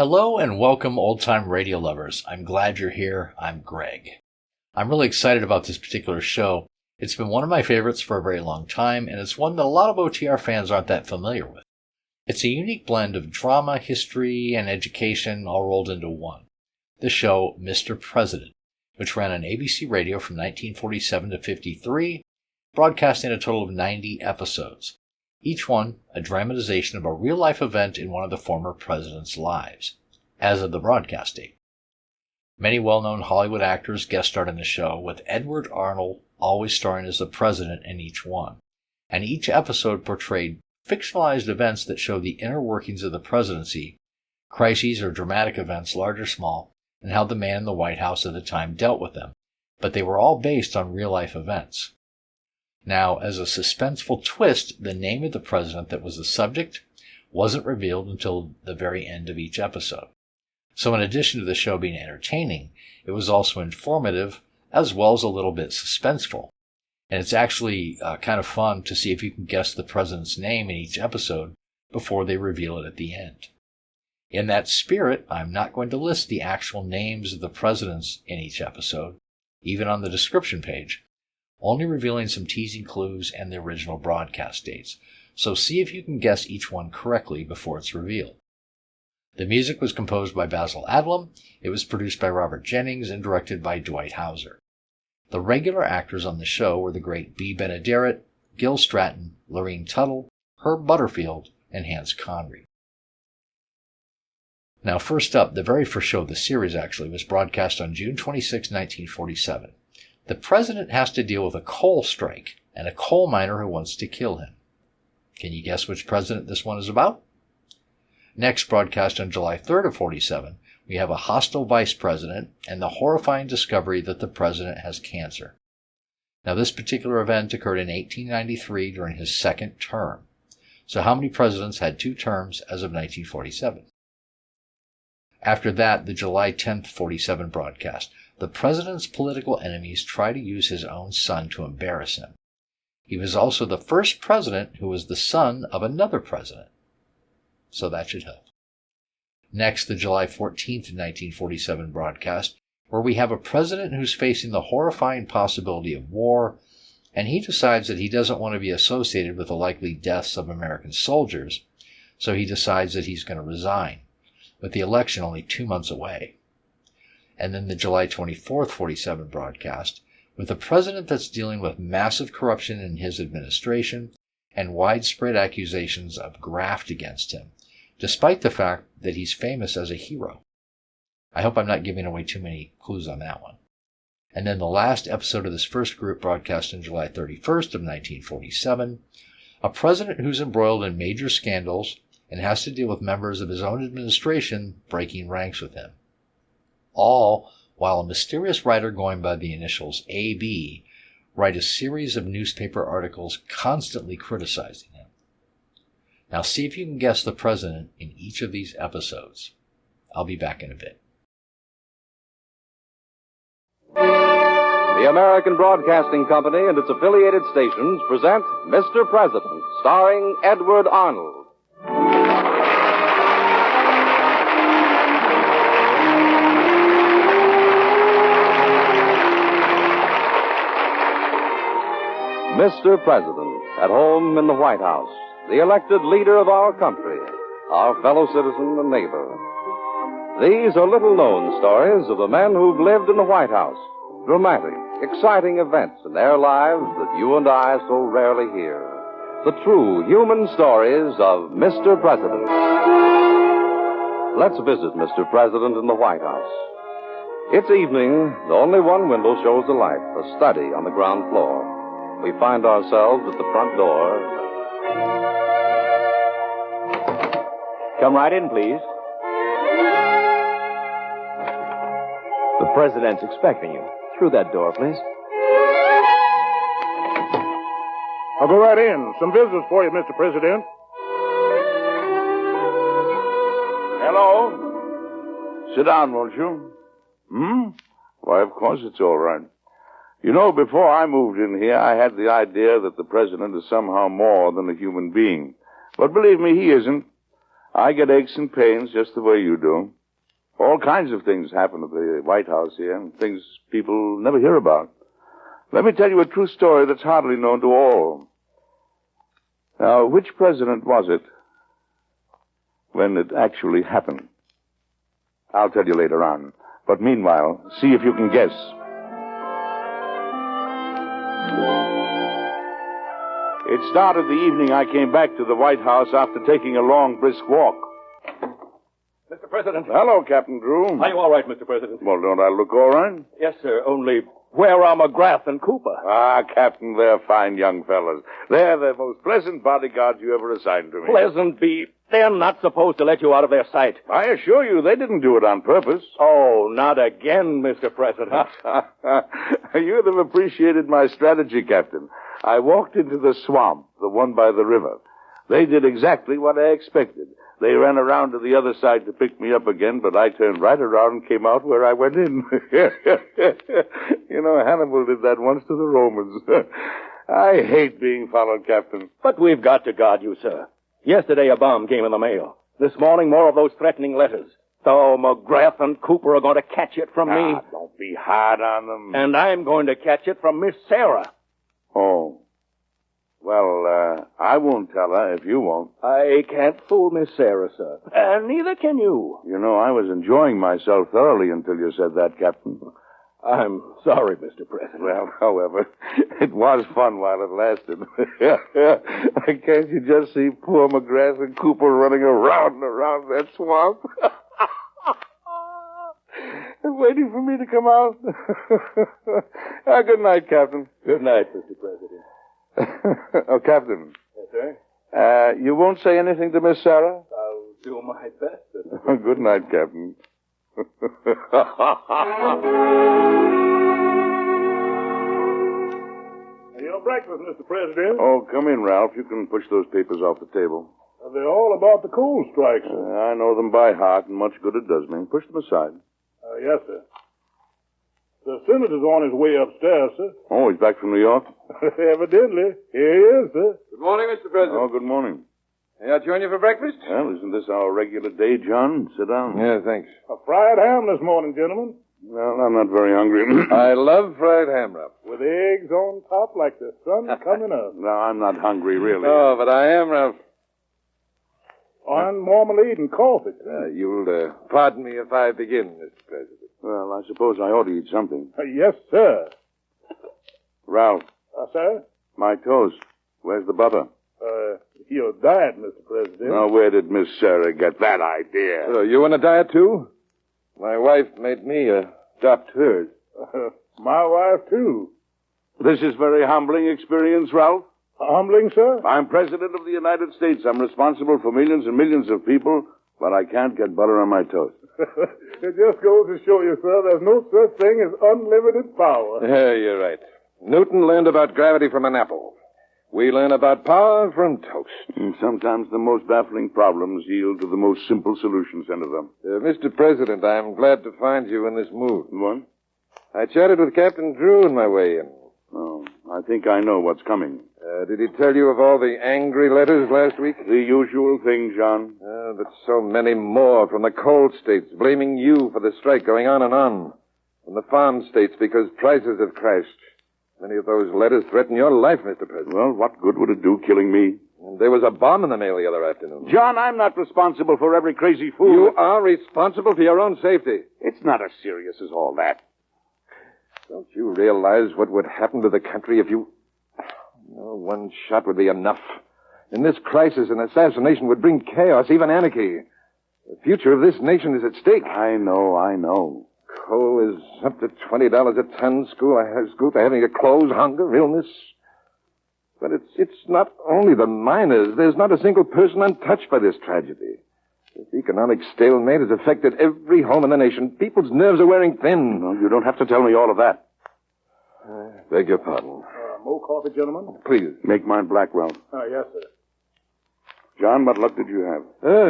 Hello and welcome, old-time radio lovers. I'm glad you're here. I'm Greg. I'm really excited about this particular show. It's been one of my favorites for a very long time, and it's one that a lot of OTR fans aren't that familiar with. It's a unique blend of drama, history, and education all rolled into one. The show, Mr. President, which ran on ABC Radio from 1947 to 53, broadcasting a total of 90 episodes. Each one a dramatization of a real-life event in one of the former president's lives, as of the broadcast date. Many well-known Hollywood actors guest starred in the show, with Edward Arnold always starring as the president in each one, and each episode portrayed fictionalized events that showed the inner workings of the presidency, crises or dramatic events, large or small, and how the man in the White House at the time dealt with them, but they were all based on real-life events. Now, as a suspenseful twist, the name of the president that was the subject wasn't revealed until the very end of each episode. So in addition to the show being entertaining, it was also informative as well as a little bit suspenseful. And it's actually kind of fun to see if you can guess the president's name in each episode before they reveal it at the end. In that spirit, I'm not going to list the actual names of the presidents in each episode, even on the description page, only revealing some teasing clues and the original broadcast dates. So see if you can guess each one correctly before it's revealed. The music was composed by Basil Adlam, it was produced by Robert Jennings, and directed by Dwight Hauser. The regular actors on the show were the great Bea Benaderet, Gil Stratton, Lorene Tuttle, Herb Butterfield, and Hans Conried. Now first up, the very first show of the series actually was broadcast on June 26, 1947. The president has to deal with a coal strike and a coal miner who wants to kill him. Can you guess which president this one is about? Next, broadcast on July 3rd of 47, we have a hostile vice president and the horrifying discovery that the president has cancer. Now, this particular event occurred in 1893 during his second term. So how many presidents had two terms as of 1947? After that, the July 10th, 47 broadcast. The president's political enemies try to use his own son to embarrass him. He was also the first president who was the son of another president. So that should help. Next, the July 14th, 1947 broadcast, where we have a president who's facing the horrifying possibility of war, and he decides that he doesn't want to be associated with the likely deaths of American soldiers, so he decides that he's going to resign, with the election only 2 months away. And then the July 24th, 47 broadcast, with a president that's dealing with massive corruption in his administration and widespread accusations of graft against him, despite the fact that he's famous as a hero. I hope I'm not giving away too many clues on that one. And then the last episode of this first group broadcast on July 31st of 1947, a president who's embroiled in major scandals and has to deal with members of his own administration breaking ranks with him. All while a mysterious writer going by the initials AB write a series of newspaper articles constantly criticizing him. Now see if you can guess the president in each of these episodes. I'll be back in a bit. The American Broadcasting Company and its affiliated stations present Mr. President, starring Edward Arnold. Mr. President, at home in the White House, the elected leader of our country, our fellow citizen and neighbor. These are little-known stories of the men who've lived in the White House. Dramatic, exciting events in their lives that you and I so rarely hear. The true human stories of Mr. President. Let's visit Mr. President in the White House. It's evening. Only one window shows the light, a study on the ground floor. We find ourselves at the front door. Come right in, please. The president's expecting you. Through that door, please. I'll go right in. Some business for you, Mr. President. Hello? Sit down, won't you? Why, of course it's all right. You know, before I moved in here, I had the idea that the president is somehow more than a human being. But believe me, he isn't. I get aches and pains just the way you do. All kinds of things happen at the White House here, and things people never hear about. Let me tell you a true story that's hardly known to all. Now, which president was it when it actually happened? I'll tell you later on. But meanwhile, see if you can guess. It started the evening I came back to the White House after taking a long, brisk walk. Mr. President. Hello, Captain Drew. Are you all right, Mr. President? Well, don't I look all right? Yes, sir. Only, where are McGrath and Cooper? Ah, Captain, they're fine young fellas. They're the most pleasant bodyguards you ever assigned to me. Pleasant be. They're not supposed to let you out of their sight. I assure you, they didn't do it on purpose. Oh, not again, Mr. President. You'd have appreciated my strategy, Captain. I walked into the swamp, the one by the river. They did exactly what I expected. They ran around to the other side to pick me up again, but I turned right around and came out where I went in. You know, Hannibal did that once to the Romans. I hate being followed, Captain. But we've got to guard you, sir. Yesterday a bomb came in the mail. This morning more of those threatening letters. So McGrath and Cooper are going to catch it from me. Don't be hard on them. And I'm going to catch it from Miss Sarah. Oh. Well, I won't tell her if you won't. I can't fool Miss Sarah, sir. Neither can you. You know, I was enjoying myself thoroughly until you said that, Captain. I'm sorry, Mr. President. Well, however, it was fun while it lasted. Can't you just see poor McGrath and Cooper running around and around that swamp? And waiting for me to come out. Good night, Captain. Good night, Mr. President. Oh, Captain. Yes, sir? You won't say anything to Miss Sarah? I'll do my best, Mr. President. Good night, Captain. Your breakfast, Mr. President. Oh, come in, Ralph. You can push those papers off the table. They're all about the coal strikes, sir. I know them by heart, and much good it does me. Push them aside. Yes, sir. The senator's on his way upstairs, sir. Oh, he's back from New York? Evidently. Here he is, sir. Good morning, Mr. President. Oh, good morning. May I join you for breakfast? Well, isn't this our regular day, John? Sit down. Yeah, thanks. A fried ham this morning, gentlemen. Well, I'm not very hungry. I love fried ham, Ralph. With eggs on top like the sun coming up. No, I'm not hungry, really. No, but I am, Ralph. On marmalade and coffee. You'll pardon me if I begin, Mr. President. Well, I suppose I ought to eat something. Yes, sir. Ralph, Sir? my toast. Where's the butter? Your diet, Mr. President. Now, where did Miss Sarah get that idea? So, you on a diet, too? My wife made me adopt hers. My wife, too. This is very humbling experience, Ralph. Humbling, sir? I'm President of the United States. I'm responsible for millions and millions of people, but I can't get butter on my toast. It just goes to show you, sir, there's no such thing as unlimited power. Yeah, you're right. Newton learned about gravity from an apple. We learn about power from toast. And sometimes the most baffling problems yield to the most simple solutions, Senator. Mr. President, I'm glad to find you in this mood. What? I chatted with Captain Drew on my way in. Oh, I think I know what's coming. Did he tell you of all the angry letters last week? The usual thing, John. But so many more from the coal states, blaming you for the strike going on and on. From the farm states because prices have crashed. Many of those letters threaten your life, Mr. President. Well, what good would it do killing me? And there was a bomb in the mail the other afternoon. John, I'm not responsible for every crazy fool. You are responsible for your own safety. It's not as serious as all that. Don't you realize what would happen to the country if you... No, one shot would be enough. In this crisis, an assassination would bring chaos, even anarchy. The future of this nation is at stake. I know. Coal is up to $20 a ton. Schools are having to close, hunger, illness. But it's not only the miners. There's not a single person untouched by this tragedy. This economic stalemate has affected every home in the nation. People's nerves are wearing thin. No, you don't have to tell me all of that. I beg your pardon. More coffee, gentlemen? Please. Make mine black, Ralph. Yes, sir. John, what luck did you have?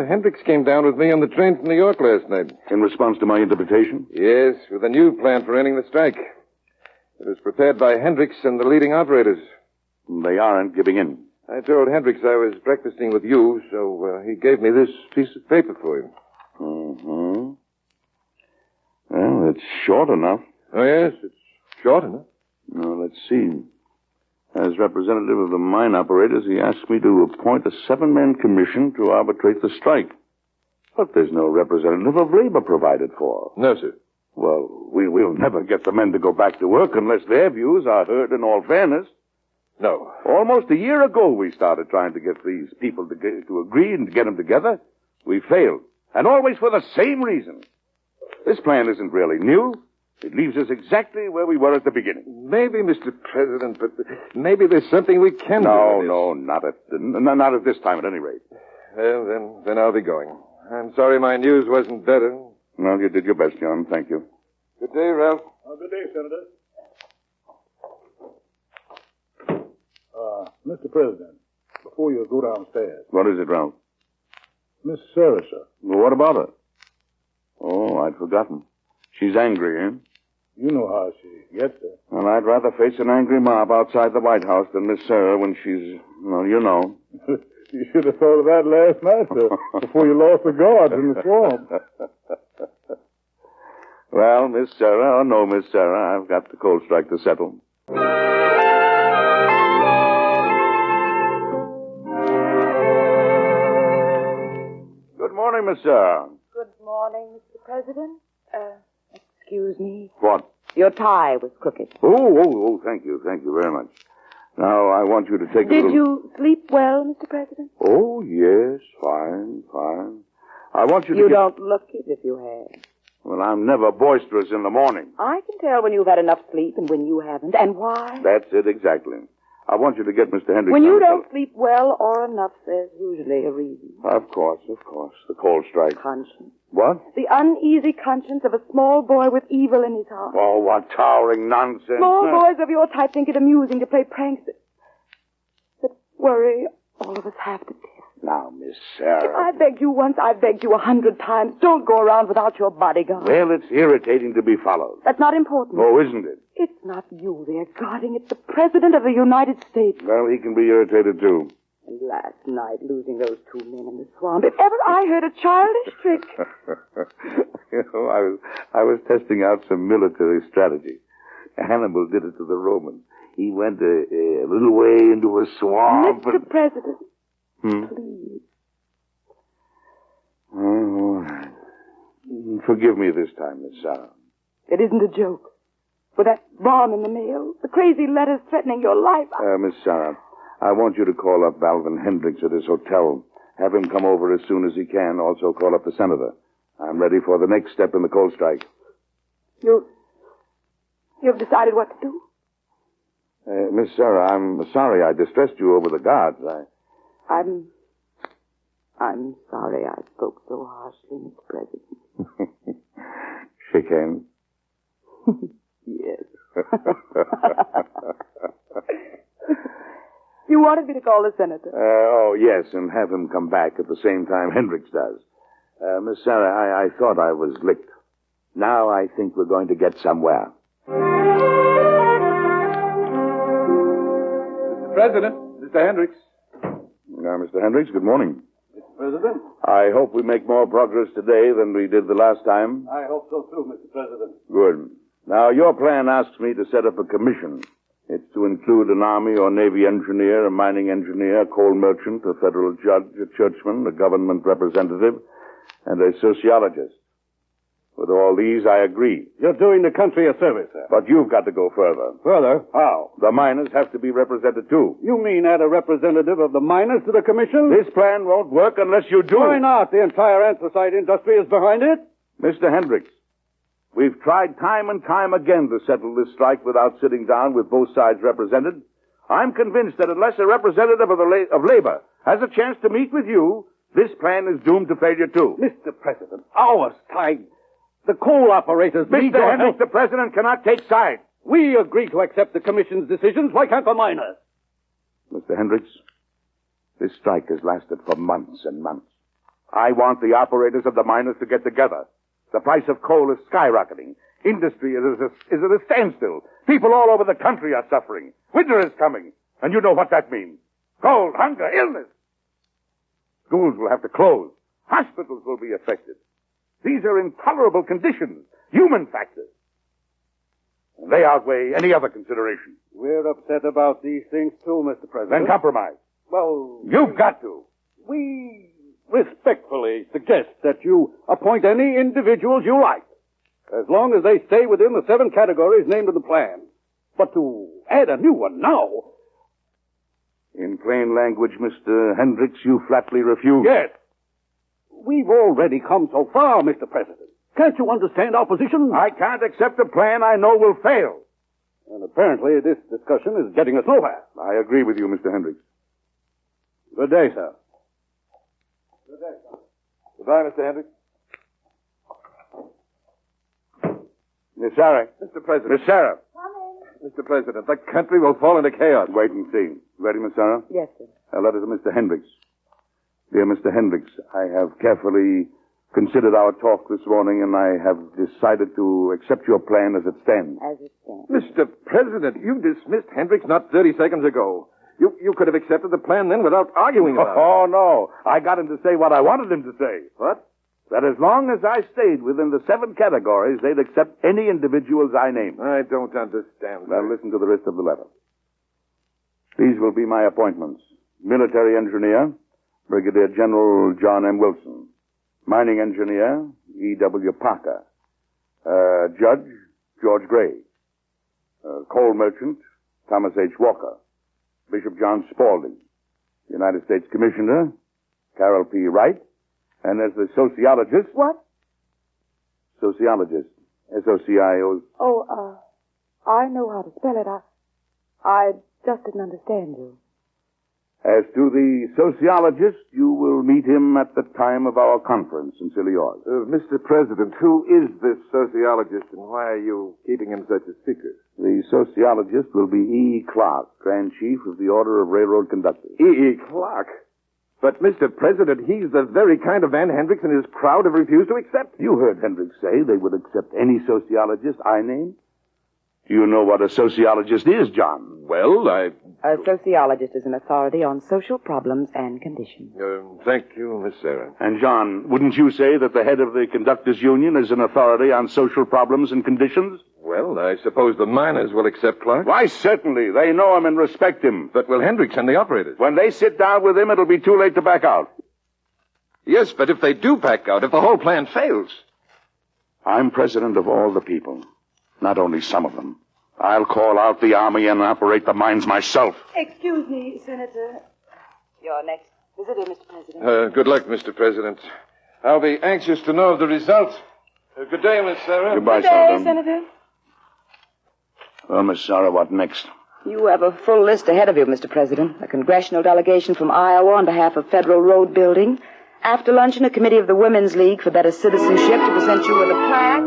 Hendricks came down with me on the train from New York last night. In response to my invitation? Yes, with a new plan for ending the strike. It was prepared by Hendricks and the leading operators. They aren't giving in. I told Hendricks I was breakfasting with you, so he gave me this piece of paper for you. Mm-hmm. Well, it's short enough. Oh, yes, it's short enough. Now, let's see. As representative of the mine operators, he asked me to appoint a 7-man commission to arbitrate the strike. But there's no representative of labor provided for. No, sir. Well, we'll never get the men to go back to work unless their views are heard in all fairness. No. Almost a year ago, we started trying to get these people to agree and to get them together. We failed. And always for the same reason. This plan isn't really new. It leaves us exactly where we were at the beginning. Maybe, Mr. President, but maybe there's something we can do. No, not at this time, at any rate. Well, then I'll be going. I'm sorry my news wasn't better. Well, you did your best, John. Thank you. Good day, Ralph. Good day, Senator. Mr. President, before you go downstairs. What is it, Ralph? Miss Sarah, sir. Well, what about her? Oh, I'd forgotten. She's angry, eh? You know how she gets there. Well, I'd rather face an angry mob outside the White House than Miss Sarah when she's, well, you know. You should have thought of that last night, sir, before you lost the guards in the swamp. Well, Miss Sarah, or no Miss Sarah, I've got the coal strike to settle. Good morning, Miss Sarah. Good morning, Mr. President. Excuse me. What? Your tie was crooked. Oh, thank you very much. Now, I want you to take a Did little... you sleep well, Mr. President? Oh, yes, fine. I want you to You don't look as if you had. Well, I'm never boisterous in the morning. I can tell when you've had enough sleep and when you haven't. And why? That's it, exactly. I want you to get Mr. Hendricks... When you don't sleep well or enough, there's usually a reason. Of course. The coal strike. Conscience. What? The uneasy conscience of a small boy with evil in his heart. Oh, what towering nonsense. Small boys of your type think it amusing to play pranks that worry all of us have to death. Now, Miss Sarah... I begged you once, I've begged you 100 times. Don't go around without your bodyguard. Well, it's irritating to be followed. That's not important. Oh, isn't it? It's not you they're guarding. It's the President of the United States. Well, he can be irritated, too. And last night, losing those 2 men in the swamp. If ever I heard a childish trick. You know, I was testing out some military strategy. Hannibal did it to the Romans. He went a little way into a swamp. Mr. President, Hmm? please. All right. Forgive me this time, Miss Sarah. It isn't a joke. With that bomb in the mail, the crazy letters threatening your life. Miss Sarah, I want you to call up Balvin Hendricks at his hotel. Have him come over as soon as he can. Also call up the senator. I'm ready for the next step in the coal strike. You've decided what to do? Miss Sarah, I'm sorry I distressed you over the guards. I'm sorry I spoke so harshly, Mr. President. Shake hands. Yes. You wanted me to call the senator. Oh, yes, and have him come back at the same time Hendricks does. Miss Sarah, I thought I was licked. Now I think we're going to get somewhere. Mr. President, Mr. Hendricks. Now, Mr. Hendricks, good morning. Mr. President? I hope we make more progress today than we did the last time. I hope so, too, Mr. President. Good. Now, your plan asks me to set up a commission. It's to include an Army or Navy engineer, a mining engineer, a coal merchant, a federal judge, a churchman, a government representative, and a sociologist. With all these, I agree. You're doing the country a service, sir. But you've got to go further. Further? How? The miners have to be represented, too. You mean add a representative of the miners to the commission? This plan won't work unless you do. Why not? The entire anthracite industry is behind it. Mr. Hendricks, we've tried time and time again to settle this strike without sitting down with both sides represented. I'm convinced that unless a representative of labor has a chance to meet with you, this plan is doomed to failure, too. Mr. President, our side, the coal operators need Mr. your Hendricks, help. the president cannot take sides. We agree to accept the commission's decisions. Why can't the miners? Mr. Hendricks, this strike has lasted for months and months. I want the operators of the miners to get together. The price of coal is skyrocketing. Industry is at a standstill. People all over the country are suffering. Winter is coming. And you know what that means. Cold, hunger, illness. Schools will have to close. Hospitals will be affected. These are intolerable conditions, human factors. And they outweigh any other consideration. We're upset about these things too, Mr. President. Then compromise. Well, You've got to. we respectfully suggest that you appoint any individuals you like, as long as they stay within the 7 categories named in the plan. But to add a new one now... In plain language, Mr. Hendricks, you flatly refuse. Yes. We've already come so far, Mr. President. Can't you understand our position? I can't accept a plan I know will fail. And apparently this discussion is getting us nowhere. I agree with you, Mr. Hendricks. Good day, sir. Good day, sir. Goodbye, Mr. Hendricks. Miss Sarah. Mr. President. Miss Sarah. Mr. President, the country will fall into chaos. Wait and see. Ready, Miss Sarah? Yes, sir. A letter to Mr. Hendricks. Dear Mr. Hendricks, I have carefully considered our talk this morning, and I have decided to accept your plan as it stands. As it stands. Mr. President, you dismissed Hendricks not 30 seconds ago. You could have accepted the plan then without arguing about it. Oh, no. I got him to say what I wanted him to say. What? That as long as I stayed within the 7 categories, they'd accept any individuals I named. I don't understand. Now listen to the rest of the letter. These will be my appointments. Military engineer, Brigadier General John M. Wilson. Mining engineer, E.W. Parker. Judge, George Gray. Coal merchant, Thomas H. Walker. Bishop John Spaulding. United States Commissioner, Carroll P. Wright. And as the sociologist... What? Sociologist. S-O-C-I-O... Oh, I know how to spell it. I just didn't understand you. As to the sociologist, you will meet him at the time of our conference in Silioz. Mr. President, who is this sociologist and why are you keeping him such a secret? The sociologist will be E. Clark, Grand Chief of the Order of Railroad Conductors. E. Clark? But, Mr. President, he's the very kind of man Hendricks and his crowd have refused to accept. You heard Hendricks say they would accept any sociologist I named. Do you know what a sociologist is, John? Well, A sociologist is an authority on social problems and conditions. Thank you, Miss Sarah. And, John, wouldn't you say that the head of the Conductors' Union is an authority on social problems and conditions? Well, I suppose the miners will accept Clark. Why, certainly. They know him and respect him. But will Hendricks and the operators? When they sit down with him, it'll be too late to back out. Yes, but if they do back out, if the whole plan fails... I'm president of all the people, not only some of them. I'll call out the army and operate the mines myself. Excuse me, Senator. Your next visitor, Mr. President. Good luck, Mr. President. I'll be anxious to know of the result. Good day, Miss Sarah. Goodbye, Good day, Senator. Senator. Well, Miss Sarah, what next? You have a full list ahead of you, Mr. President. A congressional delegation from Iowa on behalf of federal road building. After luncheon, a committee of the Women's League for Better Citizenship to present you with a plaque.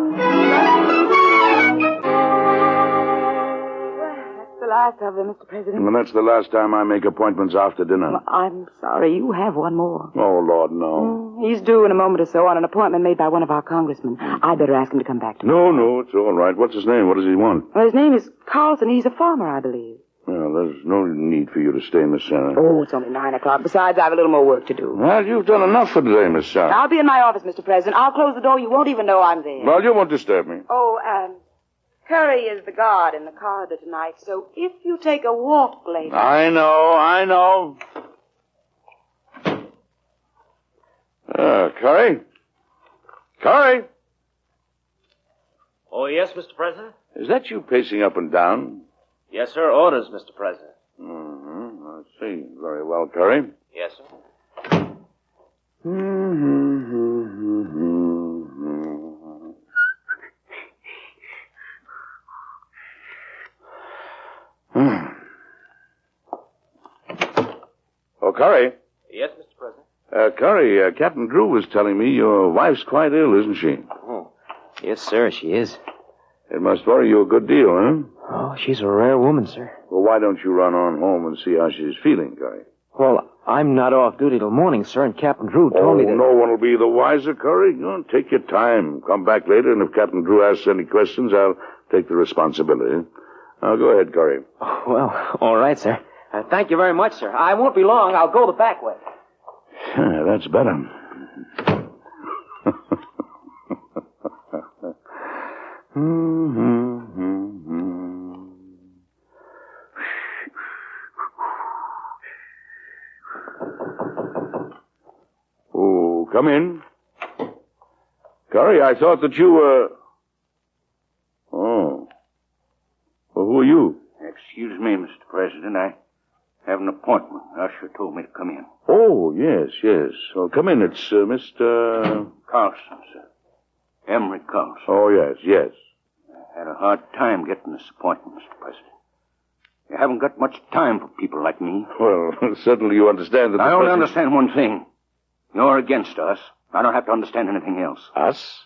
The last of them, Mr. President. Well, that's the last time I make appointments after dinner. I'm sorry. You have one more. Oh, Lord, no. He's due in a moment or so on an appointment made by one of our congressmen. I'd better ask him to come back tomorrow. No, it's all right. What's his name? What does he want? Well, his name is Carlson. He's a farmer, I believe. Well, there's no need for you to stay, Miss Sarah. Oh, it's only 9 o'clock. Besides, I have a little more work to do. Well, you've done enough for today, Miss Sarah. I'll be in my office, Mr. President. I'll close the door. You won't even know I'm there. Well, you won't disturb me. Oh, Curry is the guard in the corridor tonight, so if you take a walk later... I know. Curry? Curry? Oh, yes, Mr. President? Is that you pacing up and down? Yes, sir. Orders, Mr. President. Mm-hmm. I see. Very well, Curry. Yes, sir. Oh, Curry. Yes, Mr. President. Curry, Captain Drew was telling me your wife's quite ill, isn't she? Oh, yes, sir, she is. It must worry you a good deal, huh? Oh, she's a rare woman, sir. Well, why don't you run on home and see how she's feeling, Curry? Well, I'm not off duty till morning, sir, and Captain Drew told me that... no one will be the wiser, Curry. You know, take your time. Come back later, and if Captain Drew asks any questions, I'll take the responsibility. Now, go ahead, Curry. Oh, well, all right, sir. Thank you very much, sir. I won't be long. I'll go the back way. Yeah, that's better. Oh, come in. Curry, I thought that you were... Oh. Well, who are you? Excuse me, Mr. President. I have an appointment. Usher told me to come in. Oh, yes. Well, come in. It's Mr... Carlson, sir. Emery Carlson. Oh, yes. I had a hard time getting this appointment, Mr. President. You haven't got much time for people like me. Well, certainly you understand that I only understand one thing. You're against us. I don't have to understand anything else. Us?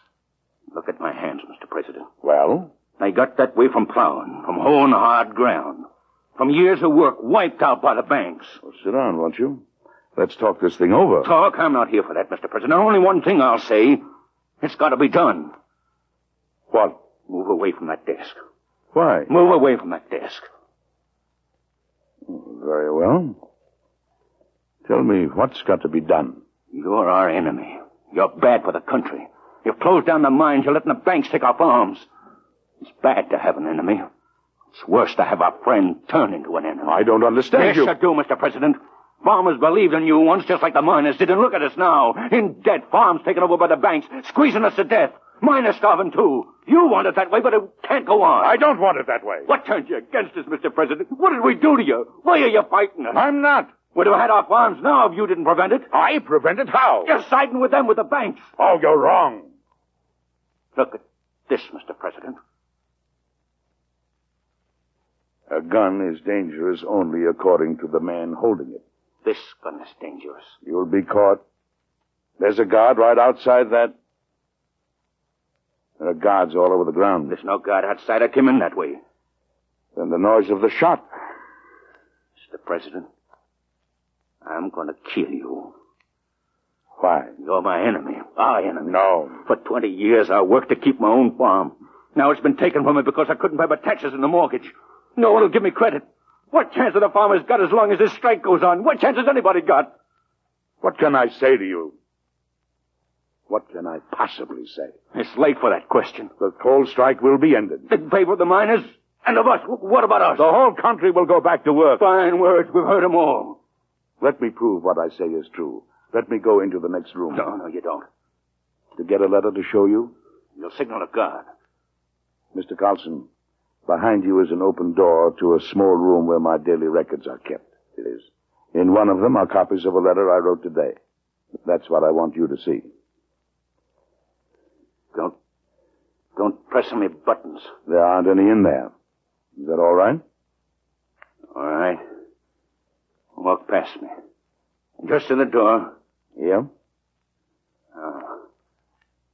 Look at my hands, Mr. President. Well? I got that way from plowing, from hoeing hard ground, from years of work wiped out by the banks. Well, sit down, won't you? Let's talk this thing over. Talk? I'm not here for that, Mr. President. Only one thing I'll say. It's got to be done. What? Move away from that desk. Why? Move away from that desk. Very well. Tell me, what's got to be done? You're our enemy. You're bad for the country. You've closed down the mines. You're letting the banks take our farms. It's bad to have an enemy. It's worse to have a friend turn into an enemy. I don't understand you. Yes, you do, Mr. President. Farmers believed in you once just like the miners did, and look at us now. In debt, farms taken over by the banks, squeezing us to death. Miners starving, too. You want it that way, but it can't go on. I don't want it that way. What turned you against us, Mr. President? What did we do to you? Why are you fighting us? I'm not. We'd have had our farms now if you didn't prevent it. I prevented how? You're siding with them, with the banks. Oh, you're wrong. Look at this, Mr. President. A gun is dangerous only according to the man holding it. This gun is dangerous. You'll be caught. There's a guard right outside that. There are guards all over the ground. There's no guard outside. I came in that way. Then the noise of the shot. Mr. President, I'm going to kill you. Why? You're my enemy. Our enemy. No. For 20 years, I worked to keep my own farm. Now it's been taken from me because I couldn't pay my taxes and the mortgage. No one will give me credit. What chance have the farmers got as long as this strike goes on? What chance has anybody got? What can I say to you? What can I possibly say? It's late for that question. The coal strike will be ended. In favor of the miners and of us. What about us? The whole country will go back to work. Fine words. We've heard them all. Let me prove what I say is true. Let me go into the next room. No, you don't. To get a letter to show you? You'll signal a guard. Mr. Carlson, behind you is an open door to a small room where my daily records are kept. It is. In one of them are copies of a letter I wrote today. That's what I want you to see. Don't press any buttons. There aren't any in there. Is that all right? All right. Walk past me. Just to the door. Yeah?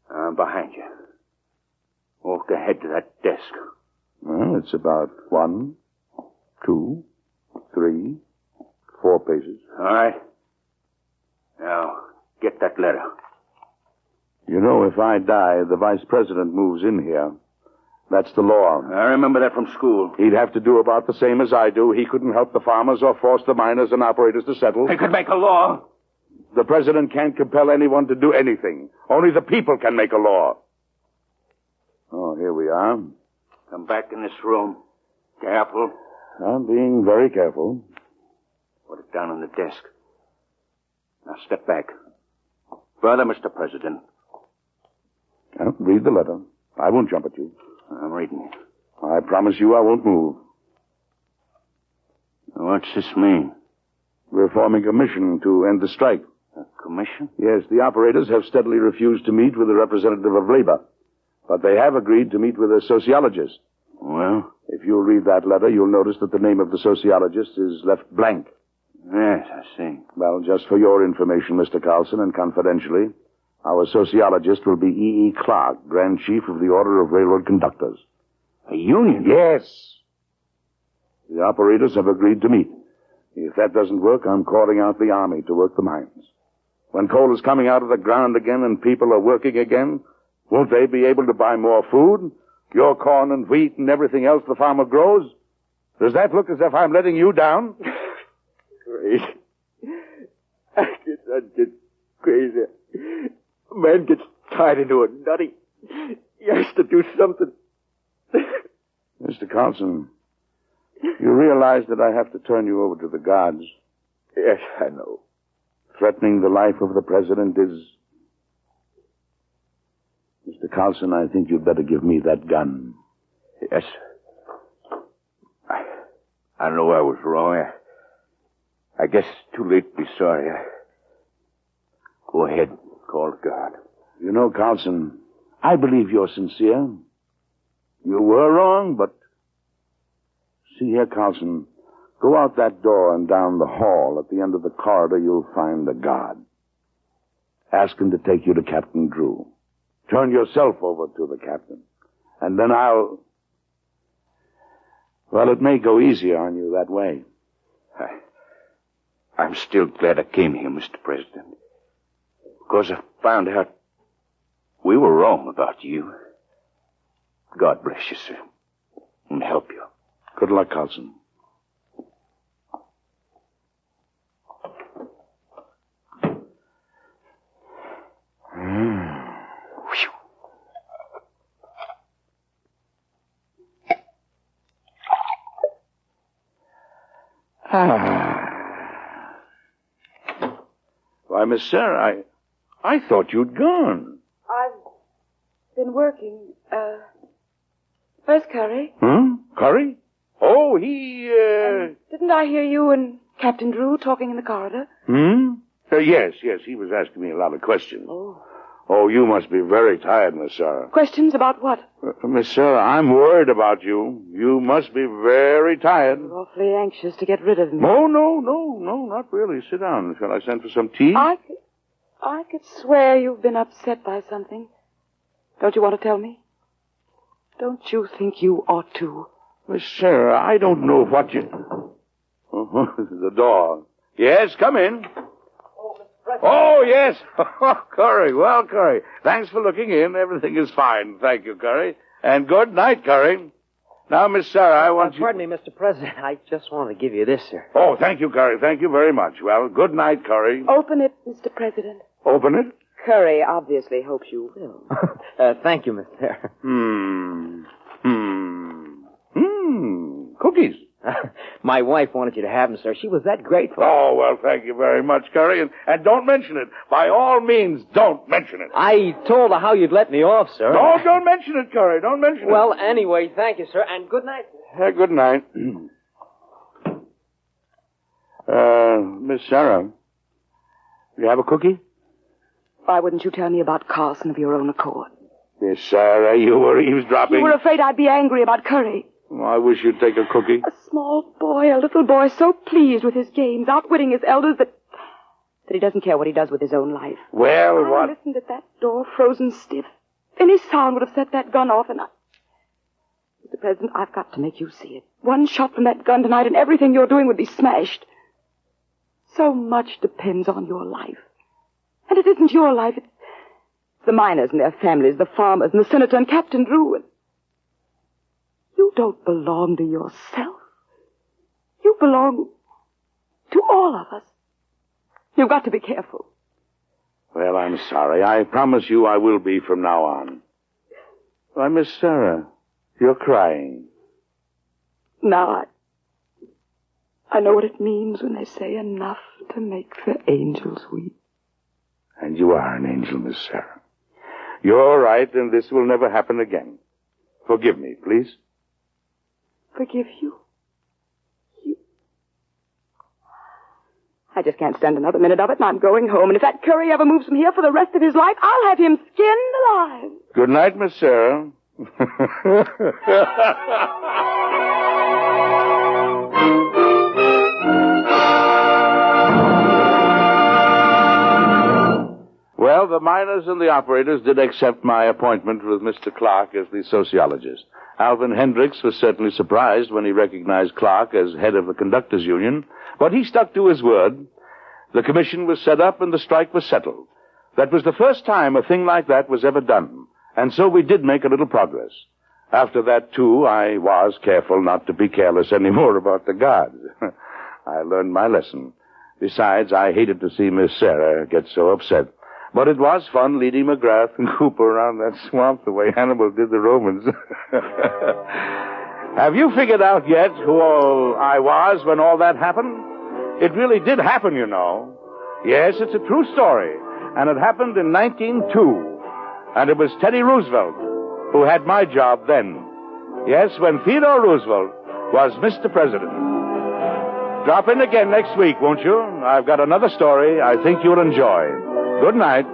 I'm behind you. Walk ahead to that desk. Well, it's about 1, 2, 3, 4 pages. All right. Now, get that letter. You know, if I die, the vice president moves in here. That's the law. I remember that from school. He'd have to do about the same as I do. He couldn't help the farmers or force the miners and operators to settle. They could make a law. The president can't compel anyone to do anything. Only the people can make a law. Oh, here we are. Come back in this room. Careful. I'm being very careful. Put it down on the desk. Now step back. Further, Mr. President. Now, read the letter. I won't jump at you. I'm reading it. I promise you I won't move. What's this mean? We're forming a commission to end the strike. A commission? Yes, the operators have steadily refused to meet with a representative of labor. But they have agreed to meet with a sociologist. Well? If you'll read that letter, you'll notice that the name of the sociologist is left blank. Yes, I see. Well, just for your information, Mr. Carlson, and confidentially, our sociologist will be E.E. Clark, Grand Chief of the Order of Railroad Conductors. A union? Yes. The operators have agreed to meet. If that doesn't work, I'm calling out the army to work the mines. When coal is coming out of the ground again and people are working again, won't they be able to buy more food? Your corn and wheat and everything else the farmer grows? Does that look as if I'm letting you down? crazy. I guess I'm just crazy. A man gets tied into a nut. He has to do something. Mr. Carlson, you realize that I have to turn you over to the guards. Yes, I know. Threatening the life of the president is... Mr. Carlson, I think you'd better give me that gun. Yes. I know I was wrong. I guess it's too late to be sorry. Go ahead. Call the guard. You know, Carlson, I believe you're sincere. You were wrong, but... See here, Carlson. Go out that door and down the hall. At the end of the corridor, you'll find a guard. Ask him to take you to Captain Drew. Turn yourself over to the captain. And then I'll... Well, it may go easier on you that way. I'm still glad I came here, Mr. President. Because I found out we were wrong about you. God bless you, sir. And help you. Good luck, Carlson. Why, Miss Sarah, I thought you'd gone. I've been working. Where's Curry? Curry? Oh, he, Didn't I hear you and Captain Drew talking in the corridor? Yes, he was asking me a lot of questions. Oh, you must be very tired, Miss Sarah. Questions about what? Miss Sarah, I'm worried about you. You must be very tired. You're awfully anxious to get rid of me. Oh, no, not really. Sit down. Shall I send for some tea? I could swear you've been upset by something. Don't you want to tell me? Don't you think you ought to? Miss Sarah, I don't know what you... The door. Yes, come in. Oh, yes. Curry. Well, Curry, thanks for looking in. Everything is fine. Thank you, Curry. And good night, Curry. Now, Miss Sarah, I want you... Pardon me, Mr. President. I just wanted to give you this, sir. Oh, thank you, Curry. Thank you very much. Well, good night, Curry. Open it, Mr. President. Open it? Curry obviously hopes you will. Thank you, Mr. Cookies. My wife wanted you to have them, sir. She was that grateful. Oh, well, thank you very much, Curry. And don't mention it. By all means, don't mention it. I told her how you'd let me off, sir. No, don't mention it, Curry. Don't mention it. Well, anyway, thank you, sir. And good night. Good night. Miss Sarah, you have a cookie? Why wouldn't you tell me about Carlson of your own accord? Miss Sarah, you were eavesdropping. You were afraid I'd be angry about Curry. Oh, I wish you'd take a cookie. A small boy, a little boy, so pleased with his games, outwitting his elders that he doesn't care what he does with his own life. Well, what? I listened at that door, frozen stiff. Any sound would have set that gun off, and Mr. President, I've got to make you see it. One shot from that gun tonight and everything you're doing would be smashed. So much depends on your life. And it isn't your life, it's the miners and their families, the farmers and the senator and Captain Drew. You don't belong to yourself. You belong to all of us. You've got to be careful. Well, I'm sorry. I promise you I will be from now on. Why, Miss Sarah, you're crying. Now I know what it means when they say enough to make the angels weep. And you are an angel, Miss Sarah. You're right, and this will never happen again. Forgive me, please. Forgive you? I just can't stand another minute of it, and I'm going home. And if that Curry ever moves from here for the rest of his life, I'll have him skinned alive. Good night, Miss Sarah. Well, the miners and the operators did accept my appointment with Mr. Clark as the sociologist. Alvin Hendricks was certainly surprised when he recognized Clark as head of the conductors' union, but he stuck to his word. The commission was set up and the strike was settled. That was the first time a thing like that was ever done, and so we did make a little progress. After that, too, I was careful not to be careless anymore about the guards. I learned my lesson. Besides, I hated to see Miss Sarah get so upset. But it was fun leading McGrath and Cooper around that swamp the way Hannibal did the Romans. Have you figured out yet who I was when all that happened? It really did happen, you know. Yes, it's a true story. And it happened in 1902. And it was Teddy Roosevelt who had my job then. Yes, when Theodore Roosevelt was Mr. President. Drop in again next week, won't you? I've got another story I think you'll enjoy. Good night.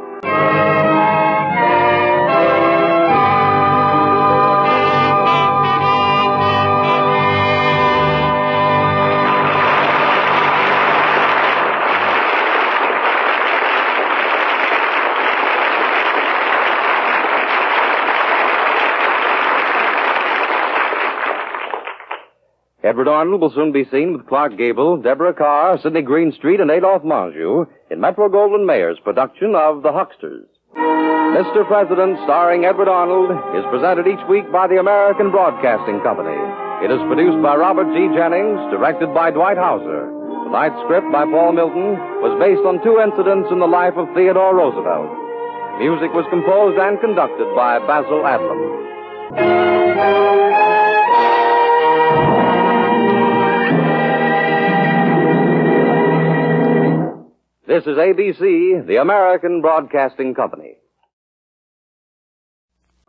Edward Arnold will soon be seen with Clark Gable, Deborah Carr, Sidney Greenstreet, and Adolphe Manjou in Metro-Goldwyn-Mayer's production of The Hucksters. Mr. President, starring Edward Arnold, is presented each week by the American Broadcasting Company. It is produced by Robert G. Jennings, directed by Dwight Hauser. Tonight's script by Paul Milton was based on two incidents in the life of Theodore Roosevelt. Music was composed and conducted by Basil Adlam. This is ABC, the American Broadcasting Company.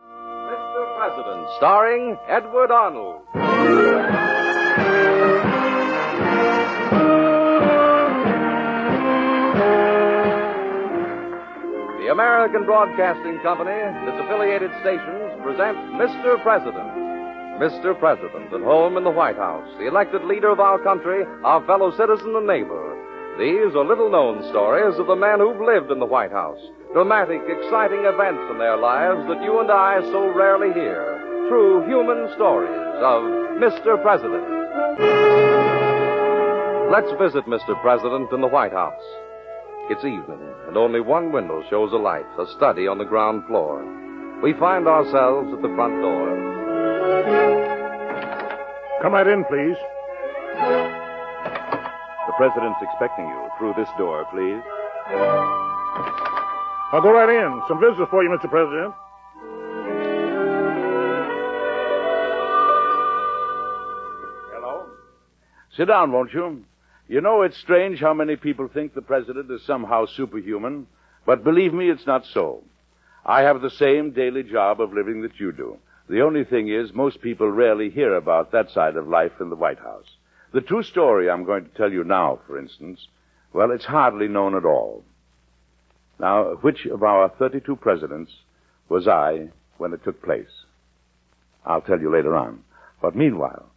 Mr. President, starring Edward Arnold. The American Broadcasting Company, its affiliated stations, present Mr. President. Mr. President, at home in the White House, the elected leader of our country, our fellow citizen and neighbor. These are little-known stories of the men who've lived in the White House. Dramatic, exciting events in their lives that you and I so rarely hear. True human stories of Mr. President. Let's visit Mr. President in the White House. It's evening, and only one window shows a light, a study on the ground floor. We find ourselves at the front door. Come right in, please. The President's expecting you. Through this door, please. I'll go right in. Some visitors for you, Mr. President. Hello? Sit down, won't you? You know, it's strange how many people think the President is somehow superhuman, but believe me, it's not so. I have the same daily job of living that you do. The only thing is, most people rarely hear about that side of life in the White House. The true story I'm going to tell you now, for instance, well, it's hardly known at all. Now, which of our 32 presidents was I when it took place? I'll tell you later on. But meanwhile,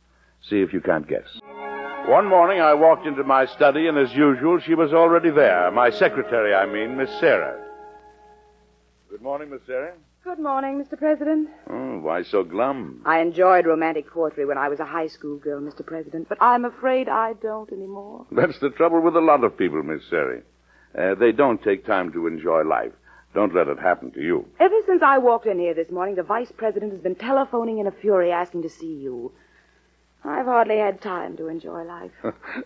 see if you can't guess. One morning I walked into my study, and as usual, she was already there. My secretary, Miss Sarah. Good morning, Miss Sarah. Good morning, Mr. President. Oh, why so glum? I enjoyed romantic poetry when I was a high school girl, Mr. President, but I'm afraid I don't anymore. That's the trouble with a lot of people, Miss Sarah. They don't take time to enjoy life. Don't let it happen to you. Ever since I walked in here this morning, the Vice President has been telephoning in a fury asking to see you. I've hardly had time to enjoy life.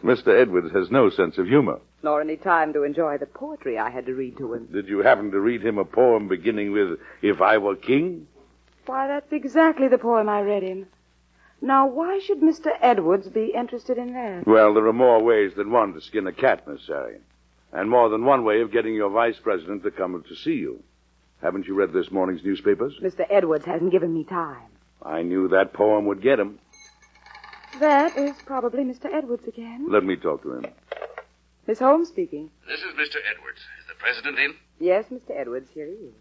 Mr. Edwards has no sense of humor. Nor any time to enjoy the poetry I had to read to him. Did you happen to read him a poem beginning with, "If I Were King"? Why, that's exactly the poem I read him. Now, why should Mr. Edwards be interested in that? Well, there are more ways than one to skin a cat, Miss Sarah. And more than one way of getting your vice president to come to see you. Haven't you read this morning's newspapers? Mr. Edwards hasn't given me time. I knew that poem would get him. That is probably Mr. Edwards again. Let me talk to him. Miss Holmes speaking. This is Mr. Edwards. Is the President in? Yes, Mr. Edwards, here he is.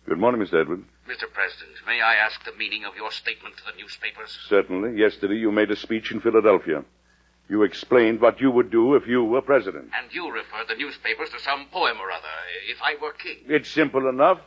Good morning, Mr. Edwards. Mr. President, may I ask the meaning of your statement to the newspapers? Certainly. Yesterday you made a speech in Philadelphia. You explained what you would do if you were president. And you referred the newspapers to some poem or other, If I Were King. It's simple enough.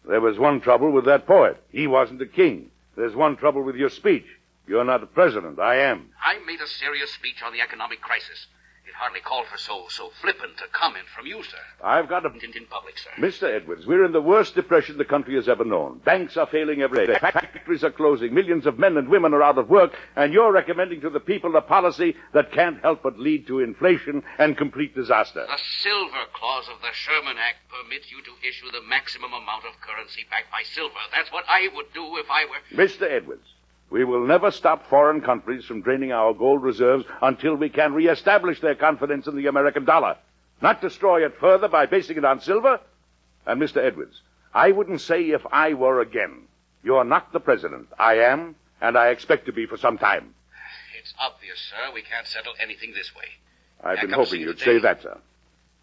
There was one trouble with that poet. He wasn't a king. There's one trouble with your speech. You're not the president. I am. I made a serious speech on the economic crisis. It hardly called for so flippant a comment from you, sir. I've got a... In public, sir. Mr. Edwards, we're in the worst depression the country has ever known. Banks are failing every day. Factories are closing. Millions of men and women are out of work. And you're recommending to the people a policy that can't help but lead to inflation and complete disaster. The silver clause of the Sherman Act permits you to issue the maximum amount of currency backed by silver. That's what I would do if I were... Mr. Edwards, we will never stop foreign countries from draining our gold reserves until we can reestablish their confidence in the American dollar. Not destroy it further by basing it on silver. And, Mr. Edwards, I wouldn't say if I were again. You're not the president. I am, and I expect to be for some time. It's obvious, sir. We can't settle anything this way. I've been hoping you'd say that, sir.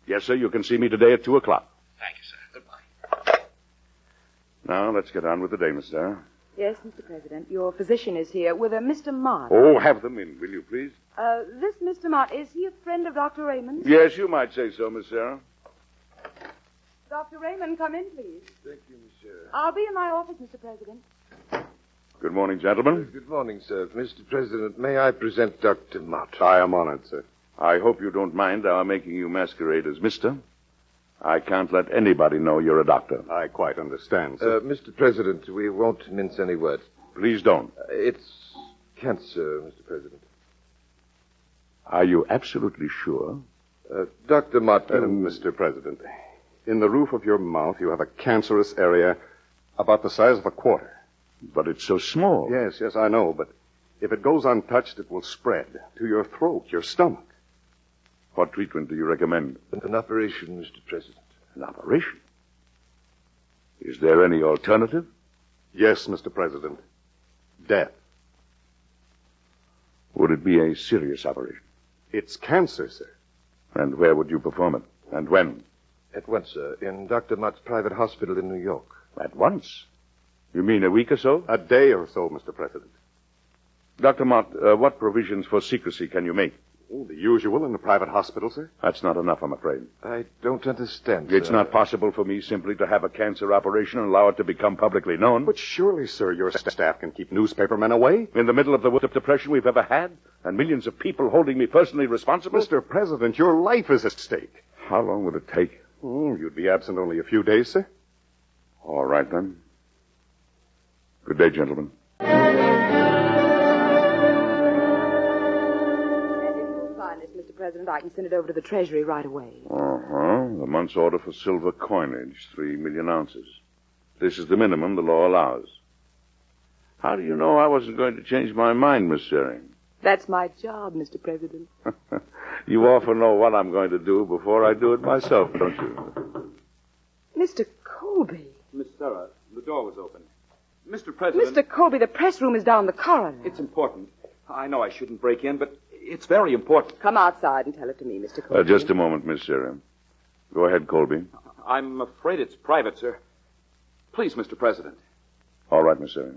Yes, sir, you can see me today at 2 o'clock. Thank you, sir. Goodbye. Now, let's get on with the day, Miss Sarah. Yes, Mr. President. Your physician is here with a Mr. Mott. Oh, have them in, will you, please? This Mr. Mott, is he a friend of Dr. Raymond? Yes, you might say so, Miss Sarah. Dr. Raymond, come in, please. Thank you, Miss Sarah. I'll be in my office, Mr. President. Good morning, gentlemen. Good morning, sir. Mr. President, may I present Dr. Mott? I am honored, sir. I hope you don't mind our making you masquerade as Mr. I can't let anybody know you're a doctor. I quite understand, sir. Mr. President, we won't mince any words. Please don't. It's cancer, Mr. President. Are you absolutely sure? Dr. Mott... Mr. President, in the roof of your mouth you have a cancerous area about the size of a quarter. But it's so small. Yes, I know, but if it goes untouched, it will spread to your throat, your stomach. What treatment do you recommend? An operation, Mr. President. An operation? Is there any alternative? Yes, Mr. President. Death. Would it be a serious operation? It's cancer, sir. And where would you perform it? And when? At once, sir. In Dr. Mott's private hospital in New York. At once? You mean a week or so? A day or so, Mr. President. Dr. Mott, what provisions for secrecy can you make? Oh, the usual in a private hospital, sir. That's not enough, I'm afraid. I don't understand, It's sir. not possible for me simply to have a cancer operation and allow it to become publicly known. But surely, sir, your staff can keep newspapermen away. In the middle of the worst depression we've ever had, and millions of people holding me personally responsible? Mr. President, your life is at stake. How long would it take? You'd be absent only a few days, sir. All right, then. Good day, gentlemen. Mr. President, I can send it over to the Treasury right away. Uh-huh. The month's order for silver coinage, 3 million ounces. This is the minimum the law allows. How do you know I wasn't going to change my mind, Miss Searing? That's my job, Mr. President. You often know what I'm going to do before I do it myself, don't you? Mr. Colby. Miss Sarah, the door was open. Mr. President... Mr. Colby, the press room is down the corridor. It's important. I know I shouldn't break in, but it's very important. Come outside and tell it to me, Mr. Colby. Just a moment, Miss Sarah. Go ahead, Colby. I'm afraid it's private, sir. Please, Mr. President. All right, Miss Sarah.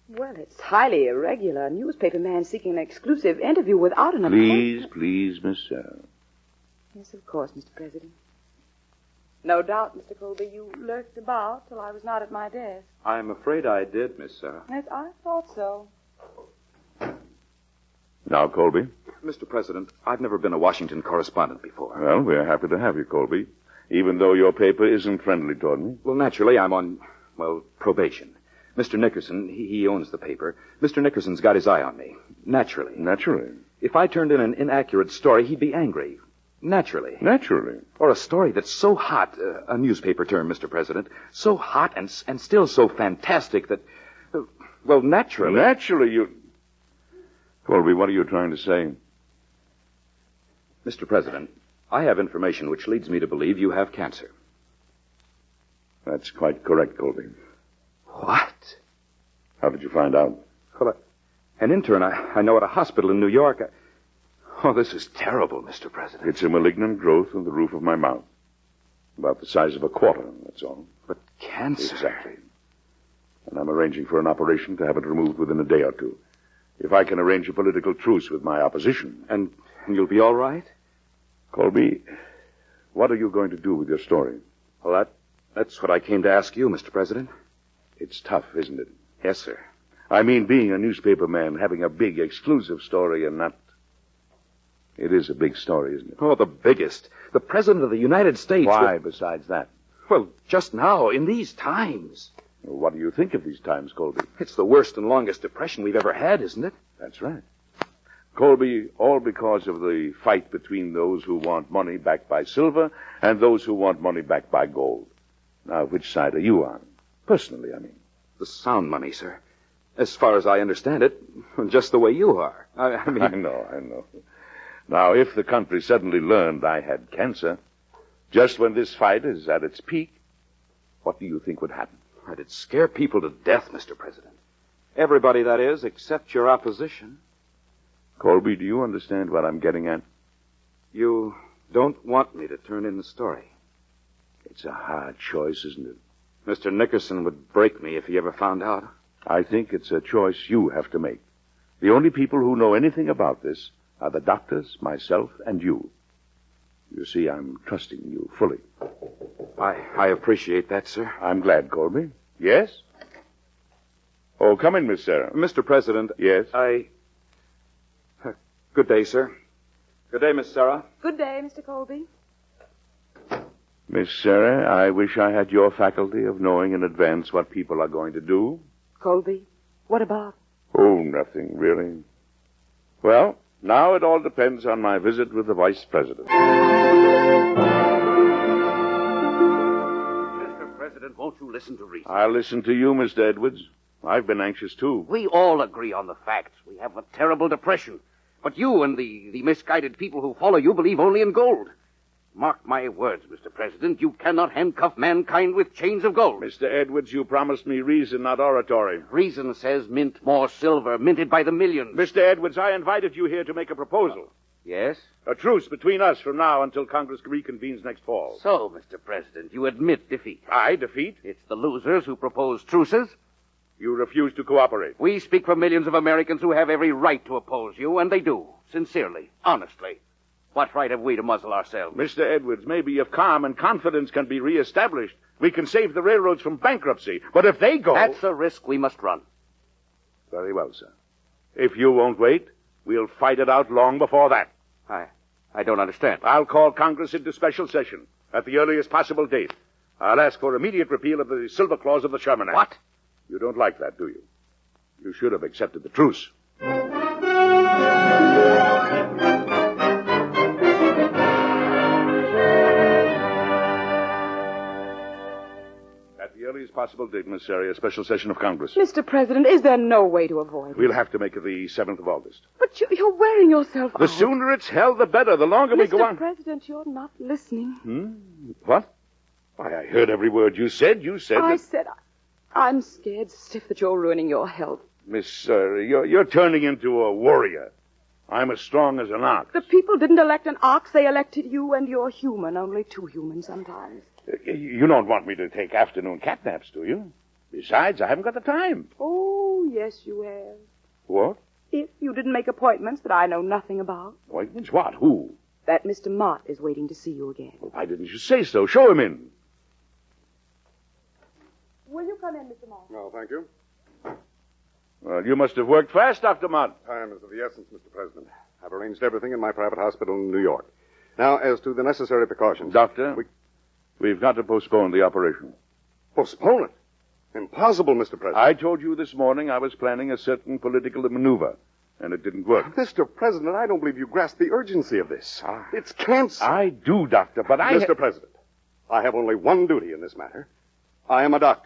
Well, it's highly irregular. A newspaper man seeking an exclusive interview without an appointment. Please, Miss Sarah. Yes, of course, Mr. President. No doubt, Mr. Colby, you lurked about till I was not at my desk. I'm afraid I did, Miss Sarah. Yes, I thought so. Now, Colby. Mr. President, I've never been a Washington correspondent before. Well, we're happy to have you, Colby, even though your paper isn't friendly toward me. Well, naturally, I'm on, probation. Mr. Nickerson, he owns the paper. Mr. Nickerson's got his eye on me. Naturally. Naturally. If I turned in an inaccurate story, he'd be angry. Naturally. Naturally. Or a story that's so hot, a newspaper term, Mr. President, so hot and still so fantastic that, naturally. Naturally, you... Colby, what are you trying to say? Mr. President, I have information which leads me to believe you have cancer. That's quite correct, Colby. What? How did you find out? Well, an intern I know at a hospital in New York. Oh, this is terrible, Mr. President. It's a malignant growth in the roof of my mouth. About the size of a quarter, that's all. But cancer? Exactly. And I'm arranging for an operation to have it removed within a day or two. If I can arrange a political truce with my opposition. And you'll be all right? Colby, what are you going to do with your story? Well, that's what I came to ask you, Mr. President. It's tough, isn't it? Yes, sir. I mean, being a newspaper man, having a big, exclusive story and not... It is a big story, isn't it? Oh, the biggest. The President of the United States. Why, besides that? Well, just now, in these times. Well, what do you think of these times, Colby? It's the worst and longest depression we've ever had, isn't it? That's right. Colby, all because of the fight between those who want money backed by silver and those who want money backed by gold. Now, which side are you on? Personally, I mean. The sound money, sir. As far as I understand it, just the way you are. I mean... I know. Now, if the country suddenly learned I had cancer, just when this fight is at its peak, what do you think would happen? It'd scare people to death, Mr. President. Everybody, that is, except your opposition. Colby, do you understand what I'm getting at? You don't want me to turn in the story. It's a hard choice, isn't it? Mr. Nickerson would break me if he ever found out. I think it's a choice you have to make. The only people who know anything about this are the doctors, myself, and you. You see, I'm trusting you fully. I appreciate that, sir. I'm glad, Colby. Yes? Oh, come in, Miss Sarah. Mr. President. Yes? Good day, sir. Good day, Miss Sarah. Good day, Mr. Colby. Miss Sarah, I wish I had your faculty of knowing in advance what people are going to do. Colby, what about? Oh, nothing, really. Well, now it all depends on my visit with the Vice President. Mr. President, won't you listen to reason? I'll listen to you, Mr. Edwards. I've been anxious, too. We all agree on the facts. We have a terrible depression. But you and the misguided people who follow you believe only in gold. Mark my words, Mr. President, you cannot handcuff mankind with chains of gold. Mr. Edwards, you promised me reason, not oratory. Reason says mint more silver, minted by the millions. Mr. Edwards, I invited you here to make a proposal. Yes? A truce between us from now until Congress reconvenes next fall. So, Mr. President, you admit defeat. I defeat? It's the losers who propose truces. You refuse to cooperate. We speak for millions of Americans who have every right to oppose you, and they do. Sincerely. Honestly. What right have we to muzzle ourselves? Mr. Edwards, maybe if calm and confidence can be reestablished, we can save the railroads from bankruptcy. But if they go... That's a risk we must run. Very well, sir. If you won't wait, we'll fight it out long before that. I don't understand. I'll call Congress into special session at the earliest possible date. I'll ask for immediate repeal of the Silver Clause of the Sherman Act. What? You don't like that, do you? You should have accepted the truce. At the earliest possible date, Miss Sarah, a special session of Congress. Mr. President, is there no way to avoid it? We'll have to make it the 7th of August. But you're wearing yourself out. The sooner it's held, the better. The longer we go on... Mr. President, you're not listening. What? Why, I heard every word you said. You said I that... said I'm scared stiff that you're ruining your health. Miss Sarah, you're turning into a warrior. I'm as strong as an ox. The people didn't elect an ox. They elected you, and you're human. Only too human sometimes. You don't want me to take afternoon cat naps, do you? Besides, I haven't got the time. Oh, yes, you have. What? If you didn't make appointments that I know nothing about. Appointments? What? Who? That Mr. Mott is waiting to see you again. Well, why didn't you say so? Show him in. Will you come in, Mr. Mott? No, thank you. Well, you must have worked fast, Dr. Mott. Time is of the essence, Mr. President. I've arranged everything in my private hospital in New York. Now, as to the necessary precautions... Doctor, we've got to postpone the operation. Postpone it? Impossible, Mr. President. I told you this morning I was planning a certain political maneuver, and it didn't work. Mr. President, I don't believe you grasp the urgency of this. It's cancer. I do, Doctor, but Mr. President, I have only one duty in this matter. I am a doctor.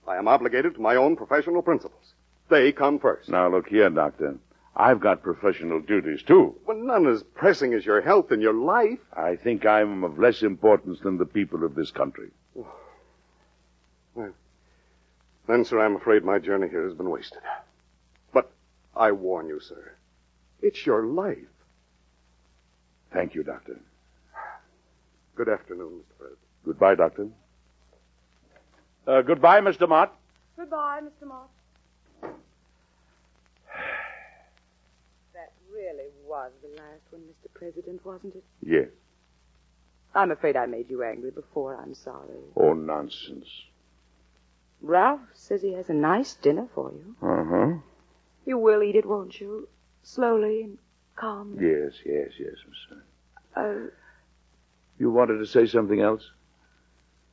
I am obligated to my own professional principles. They come first. Now, look here, Doctor. I've got professional duties, too. Well, none as pressing as your health and your life. I think I'm of less importance than the people of this country. Well, then, sir, I'm afraid my journey here has been wasted. But I warn you, sir, it's your life. Thank you, Doctor. Good afternoon, Mr. President. Goodbye, Doctor. Goodbye, Mr. Mott. Goodbye, Mr. Mott. That really was the last one, Mr. President, wasn't it? Yes. I'm afraid I made you angry before. I'm sorry. Oh, nonsense. Ralph says he has a nice dinner for you. Uh-huh. You will eat it, won't you? Slowly and Calm. Yes, Miss. You wanted to say something else?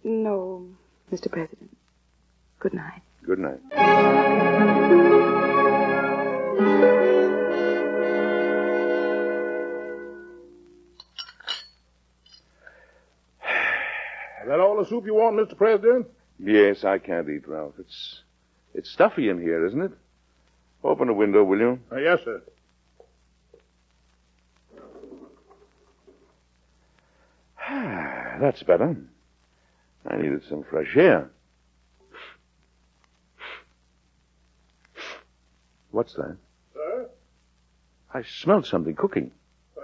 No, Mr. President. Good night. Good night. Is that all the soup you want, Mr. President? Yes, I can't eat, Ralph. It's stuffy in here, isn't it? Open the window, will you? Yes, sir. That's better. I needed some fresh air. What's that? Sir? I smelled something cooking.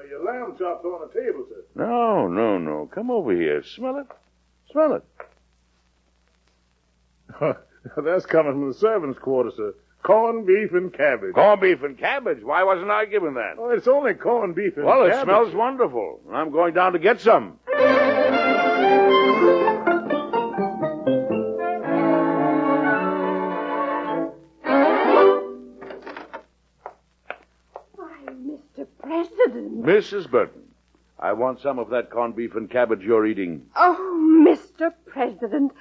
Your lamb chops on the table, sir. No. Come over here. Smell it. Smell it. That's coming from the servants' quarters, sir. Corned beef and cabbage. Corned beef and cabbage? Why wasn't I given that? Oh, it's only corned beef and well, cabbage. Well, it smells wonderful. I'm going down to get some. President. Mrs. Burton, I want some of that corned beef and cabbage you're eating. Oh, Mr. President,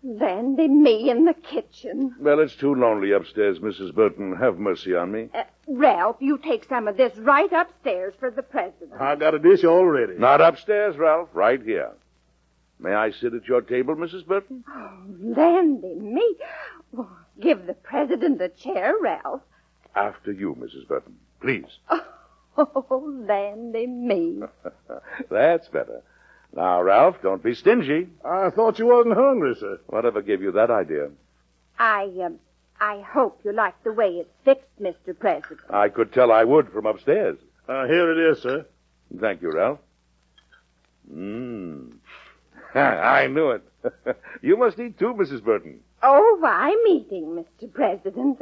Landy, me in the kitchen. Well, it's too lonely upstairs, Mrs. Burton. Have mercy on me. Ralph, you take some of this right upstairs for the president. I got a dish already. Not upstairs, Ralph. Right here. May I sit at your table, Mrs. Burton? Oh, Landy, me. Oh, give the president a chair, Ralph. After you, Mrs. Burton. Please. Oh, Landy, me. That's better. Now, Ralph, don't be stingy. I thought you wasn't hungry, sir. Whatever gave you that idea? I hope you like the way it's fixed, Mr. President. I could tell I would from upstairs. Here it is, sir. Thank you, Ralph. I knew it. You must eat too, Mrs. Burton. Oh, I'm eating, Mr. President.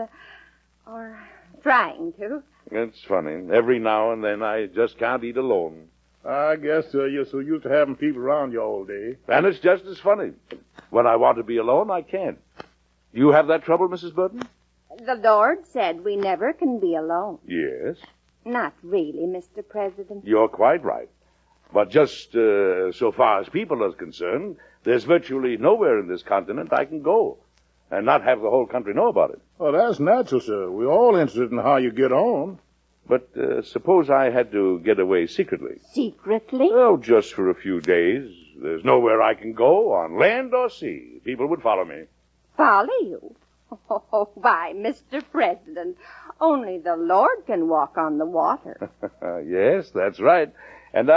Or trying to. It's funny. Every now and then I just can't eat alone. I guess you're so used to having people around you all day. And it's just as funny. When I want to be alone, I can't. Do you have that trouble, Mrs. Burton? The Lord said we never can be alone. Yes. Not really, Mr. President. You're quite right. But just so far as people are concerned, there's virtually nowhere in this continent I can go and not have the whole country know about it. Well, that's natural, sir. We're all interested in how you get on. But suppose I had to get away secretly. Secretly? Oh, just for a few days. There's nowhere I can go, on land or sea. People would follow me. Follow you? Oh, why, Mr. President, only the Lord can walk on the water. Yes, that's right. And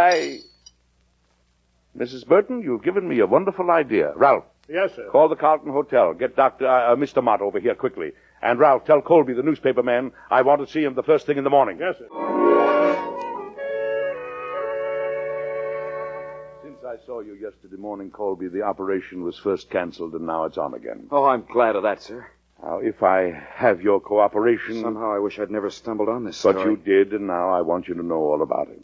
Mrs. Burton, you've given me a wonderful idea. Ralph. Yes, sir. Call the Carlton Hotel. Get Mr. Mott over here quickly. And Ralph, tell Colby, the newspaper man, I want to see him the first thing in the morning. Yes, sir. Since I saw you yesterday morning, Colby, the operation was first canceled and now it's on again. Oh, I'm glad of that, sir. Now, if I have your cooperation... Somehow I wish I'd never stumbled on this story. But you did, and now I want you to know all about it.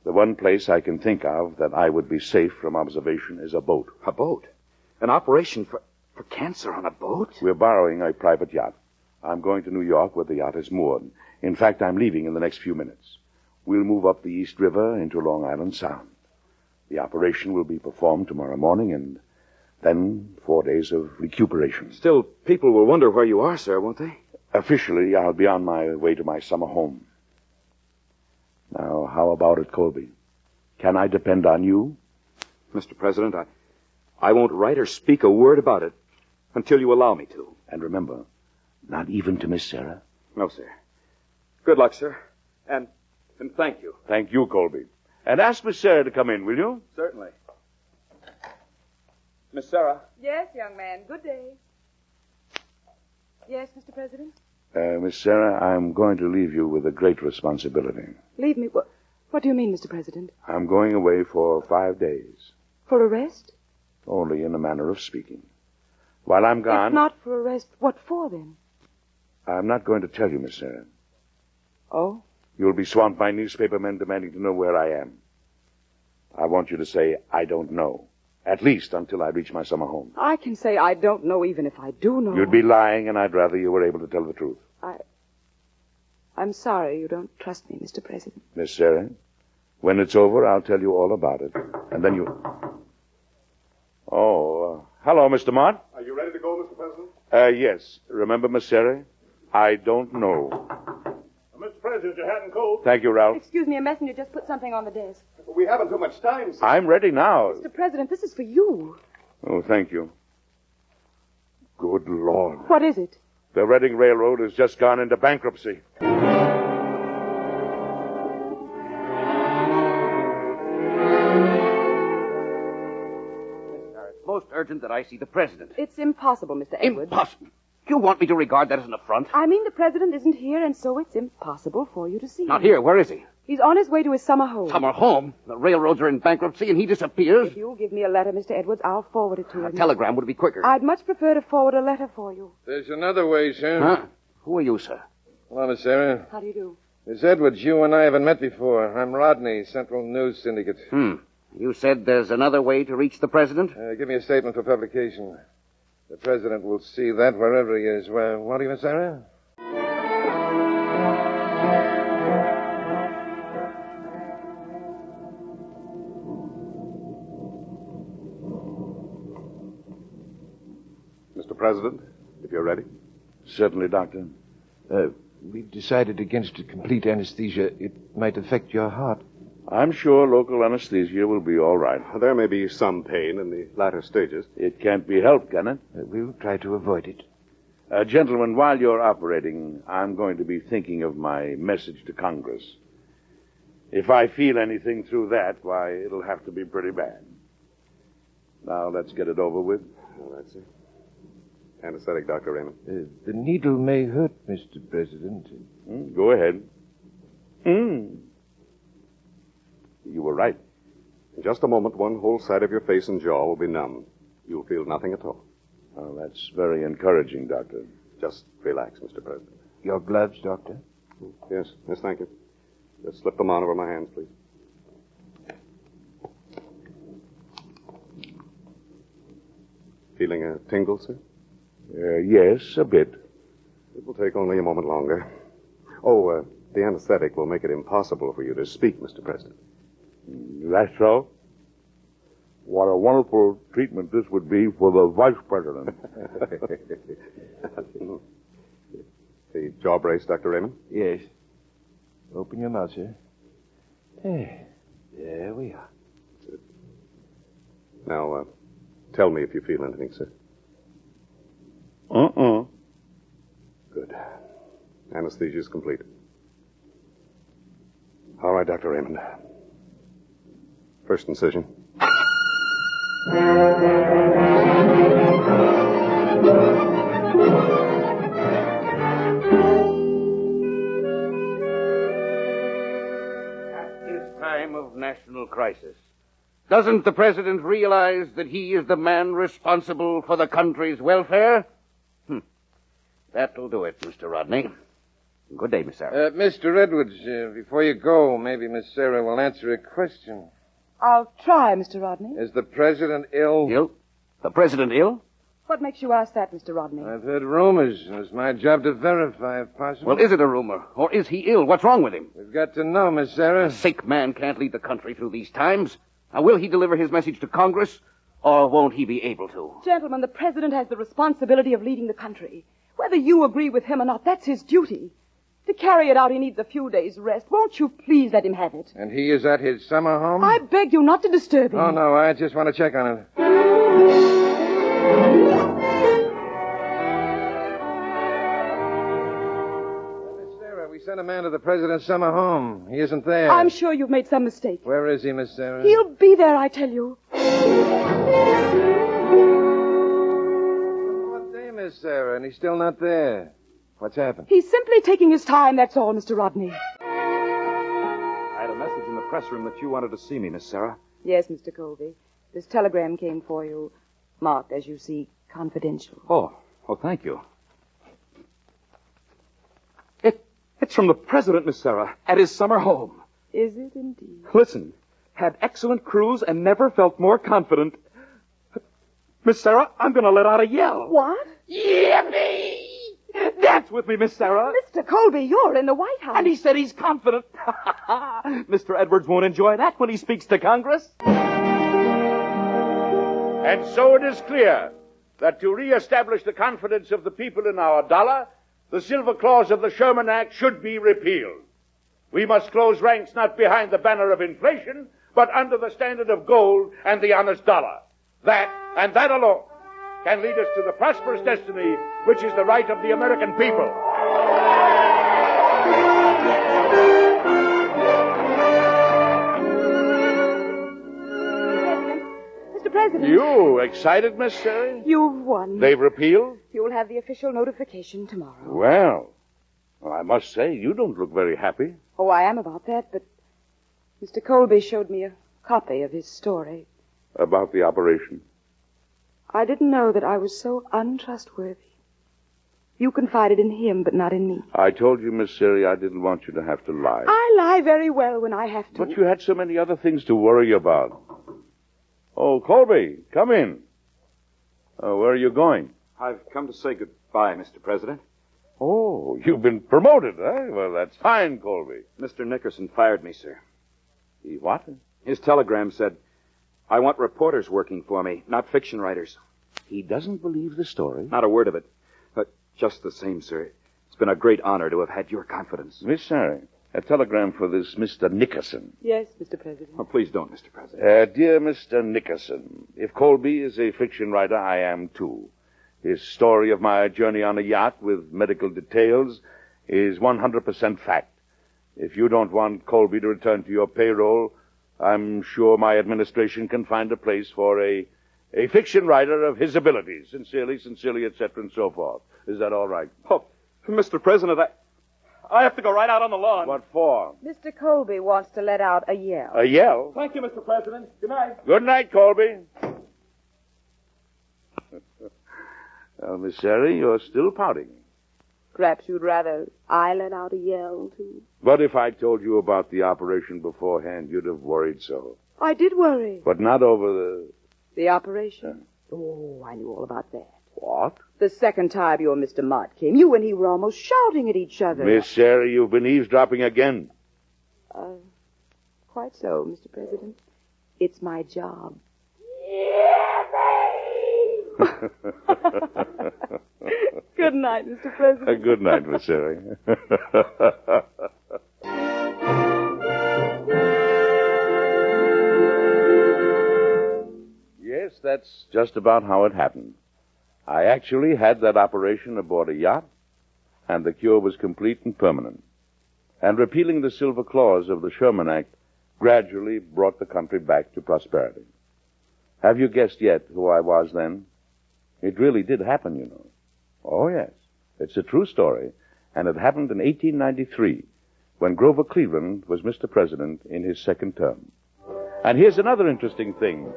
The one place I can think of that I would be safe from observation is a boat. A boat? An operation for cancer on a boat? We're borrowing a private yacht. I'm going to New York where the yacht is moored. In fact, I'm leaving in the next few minutes. We'll move up the East River into Long Island Sound. The operation will be performed tomorrow morning and then 4 days of recuperation. Still, people will wonder where you are, sir, won't they? Officially, I'll be on my way to my summer home. Now, how about it, Colby? Can I depend on you? Mr. President, I won't write or speak a word about it until you allow me to. And remember, not even to Miss Sarah? No, sir. Good luck, sir. And thank you. Thank you, Colby. And ask Miss Sarah to come in, will you? Certainly. Miss Sarah? Yes, young man. Good day. Yes, Mr. President? Miss Sarah, I'm going to leave you with a great responsibility. Leave me? What do you mean, Mr. President? I'm going away for 5 days. For a rest? Only in a manner of speaking. While I'm gone... If not for a rest, what for, then? I'm not going to tell you, Miss Sarah. Oh? You'll be swamped by newspapermen demanding to know where I am. I want you to say, I don't know. At least until I reach my summer home. I can say I don't know even if I do know. You'd be lying, and I'd rather you were able to tell the truth. I'm sorry you don't trust me, Mr. President. Miss Sarah, when it's over, I'll tell you all about it. And then you... hello, Mr. Mott. Are you ready to go, Mr. President? Yes. Remember, Miss Sarah? I don't know. Mr. President, your hat and coat. Thank you, Ralph. Excuse me, a messenger just put something on the desk. We haven't too much time, sir. I'm ready now. Mr. President, this is for you. Oh, thank you. Good Lord. What is it? The Reading Railroad has just gone into bankruptcy. It's most urgent that I see the president. It's impossible, Mr. Edwards. Impossible. You want me to regard that as an affront? I mean, the president isn't here, and so it's impossible for you to see him. Not here. Where is he? He's on his way to his summer home. Summer home? The railroads are in bankruptcy and he disappears? If you'll give me a letter, Mr. Edwards, I'll forward it to him. A telegram would be quicker. I'd much prefer to forward a letter for you. There's another way, sir. Huh? Who are you, sir? Hello, Miss Sarah. How do you do? Miss Edwards, you and I haven't met before. I'm Rodney, Central News Syndicate. You said there's another way to reach the president? Give me a statement for publication. The president will see that wherever he is. Well, what do you, Miss Sarah? Mr. President, if you're ready. Certainly, Doctor. We've decided against a complete anesthesia. It might affect your heart. I'm sure local anesthesia will be all right. There may be some pain in the latter stages. It can't be helped, can it? We'll try to avoid it. Gentlemen, while you're operating, I'm going to be thinking of my message to Congress. If I feel anything through that, why, it'll have to be pretty bad. Now, let's get it over with. Oh, that's it. Anesthetic, Dr. Raymond. The needle may hurt, Mr. President. Go ahead. You were right. In just a moment, one whole side of your face and jaw will be numb. You'll feel nothing at all. Well, that's very encouraging, Doctor. Just relax, Mr. President. Your gloves, Doctor? Yes, thank you. Just slip them on over my hands, please. Feeling a tingle, sir? Yes, a bit. It will take only a moment longer. Oh, the anesthetic will make it impossible for you to speak, Mr. President. That's so? What a wonderful treatment this would be for the Vice President. The jaw brace, Dr. Raymond? Yes. Open your mouth, sir. There we are. Now, tell me if you feel anything, sir. Good. Anesthesia is complete. All right, Dr. Raymond. First incision. At this time of national crisis, doesn't the president realize that he is the man responsible for the country's welfare? That'll do it, Mr. Rodney. Good day, Miss Sarah. Mr. Edwards, before you go, maybe Miss Sarah will answer a question. I'll try, Mr. Rodney. Is the president ill? Ill? The president ill? What makes you ask that, Mr. Rodney? I've heard rumors. It's my job to verify if possible. Well, is it a rumor? Or is he ill? What's wrong with him? We've got to know, Miss Sarah. A sick man can't lead the country through these times. Now, will he deliver his message to Congress, or won't he be able to? Gentlemen, the president has the responsibility of leading the country. Whether you agree with him or not, that's his duty. To carry it out, he needs a few days' rest. Won't you please let him have it? And he is at his summer home? I beg you not to disturb him. Oh, no, I just want to check on him. Miss Sarah, we sent a man to the president's summer home. He isn't there. I'm sure you've made some mistake. Where is he, Miss Sarah? He'll be there, I tell you. What day, Miss Sarah? And he's still not there. What's happened? He's simply taking his time, that's all, Mr. Rodney. I had a message in the press room that you wanted to see me, Miss Sarah. Yes, Mr. Colby. This telegram came for you, marked, as you see, confidential. Oh, thank you. It's from the president, Miss Sarah, at his summer home. Is it indeed? Listen, had excellent cruise and never felt more confident. Miss Sarah, I'm going to let out a yell. What? Yippee! Dance with me, Miss Sarah. Mr. Colby, you're in the White House. And he said he's confident. Mr. Edwards won't enjoy that when he speaks to Congress. And so it is clear that to reestablish the confidence of the people in our dollar, the silver clause of the Sherman Act should be repealed. We must close ranks not behind the banner of inflation, but under the standard of gold and the honest dollar. That, and that alone, can lead us to the prosperous destiny which is the right of the American people. Mr. President. You excited, Miss Sherry? You've won. They've repealed? You'll have the official notification tomorrow. Well, I must say, you don't look very happy. Oh, I am about that, but Mr. Colby showed me a copy of his story. About the operation? I didn't know that I was so untrustworthy. You confided in him, but not in me. I told you, Miss Sherry, I didn't want you to have to lie. I lie very well when I have to. But you had so many other things to worry about. Oh, Colby, come in. Where are you going? I've come to say goodbye, Mr. President. Oh, you've been promoted, eh? Well, that's fine, Colby. Mr. Nickerson fired me, sir. He what? His telegram said, I want reporters working for me, not fiction writers. He doesn't believe the story? Not a word of it. But just the same, sir, it's been a great honor to have had your confidence. Miss Sherry, a telegram for this Mr. Nickerson. Yes, Mr. President. Oh, please don't, Mr. President. Dear Mr. Nickerson, if Colby is a fiction writer, I am too. His story of my journey on a yacht with medical details is 100% fact. If you don't want Colby to return to your payroll, I'm sure my administration can find a place for a fiction writer of his abilities. Sincerely, etc., and so forth. Is that all right? Oh, Mr. President, I have to go right out on the lawn. What for? Mr. Colby wants to let out a yell. A yell? Thank you, Mr. President. Good night. Good night, Colby. Well, Miss Sherry, you're still pouting. Perhaps you'd rather I let out a yell, too. But if I told you about the operation beforehand, you'd have worried so. I did worry. But not over the operation? Oh, I knew all about that. What? The second time your Mr. Mott came, you and he were almost shouting at each other. Miss Sherry, you've been eavesdropping again. Quite so, Mr. President. It's my job. Good night, Mr. President. Good night, Miss Sherry. Yes, that's just about how it happened. I actually had that operation aboard a yacht, and the cure was complete and permanent. And repealing the silver clause of the Sherman Act gradually brought the country back to prosperity. Have you guessed yet who I was then? It really did happen, you know. Oh, yes. It's a true story, and it happened in 1893, when Grover Cleveland was Mr. President in his second term. And here's another interesting thing.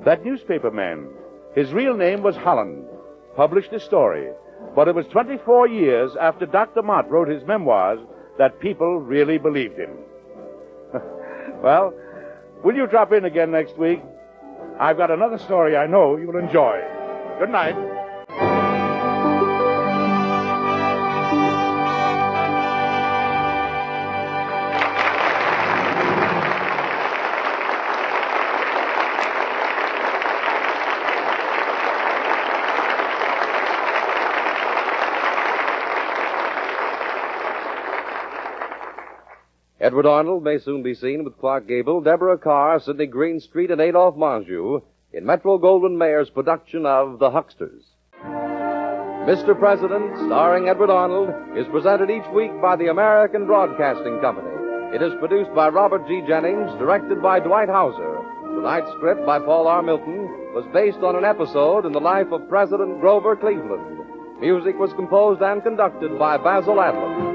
That newspaper man, his real name was Holland, published a story, but it was 24 years after Dr. Mott wrote his memoirs that people really believed him. Well, will you drop in again next week? I've got another story I know you'll enjoy. Good night. Edward Arnold may soon be seen with Clark Gable, Deborah Carr, Sidney Greenstreet, and Adolphe Manjou in Metro-Goldwyn-Mayer's production of The Hucksters. Mr. President, starring Edward Arnold, is presented each week by the American Broadcasting Company. It is produced by Robert G. Jennings, directed by Dwight Hauser. Tonight's script by Paul R. Milton was based on an episode in the life of President Grover Cleveland. Music was composed and conducted by Basil Adlam.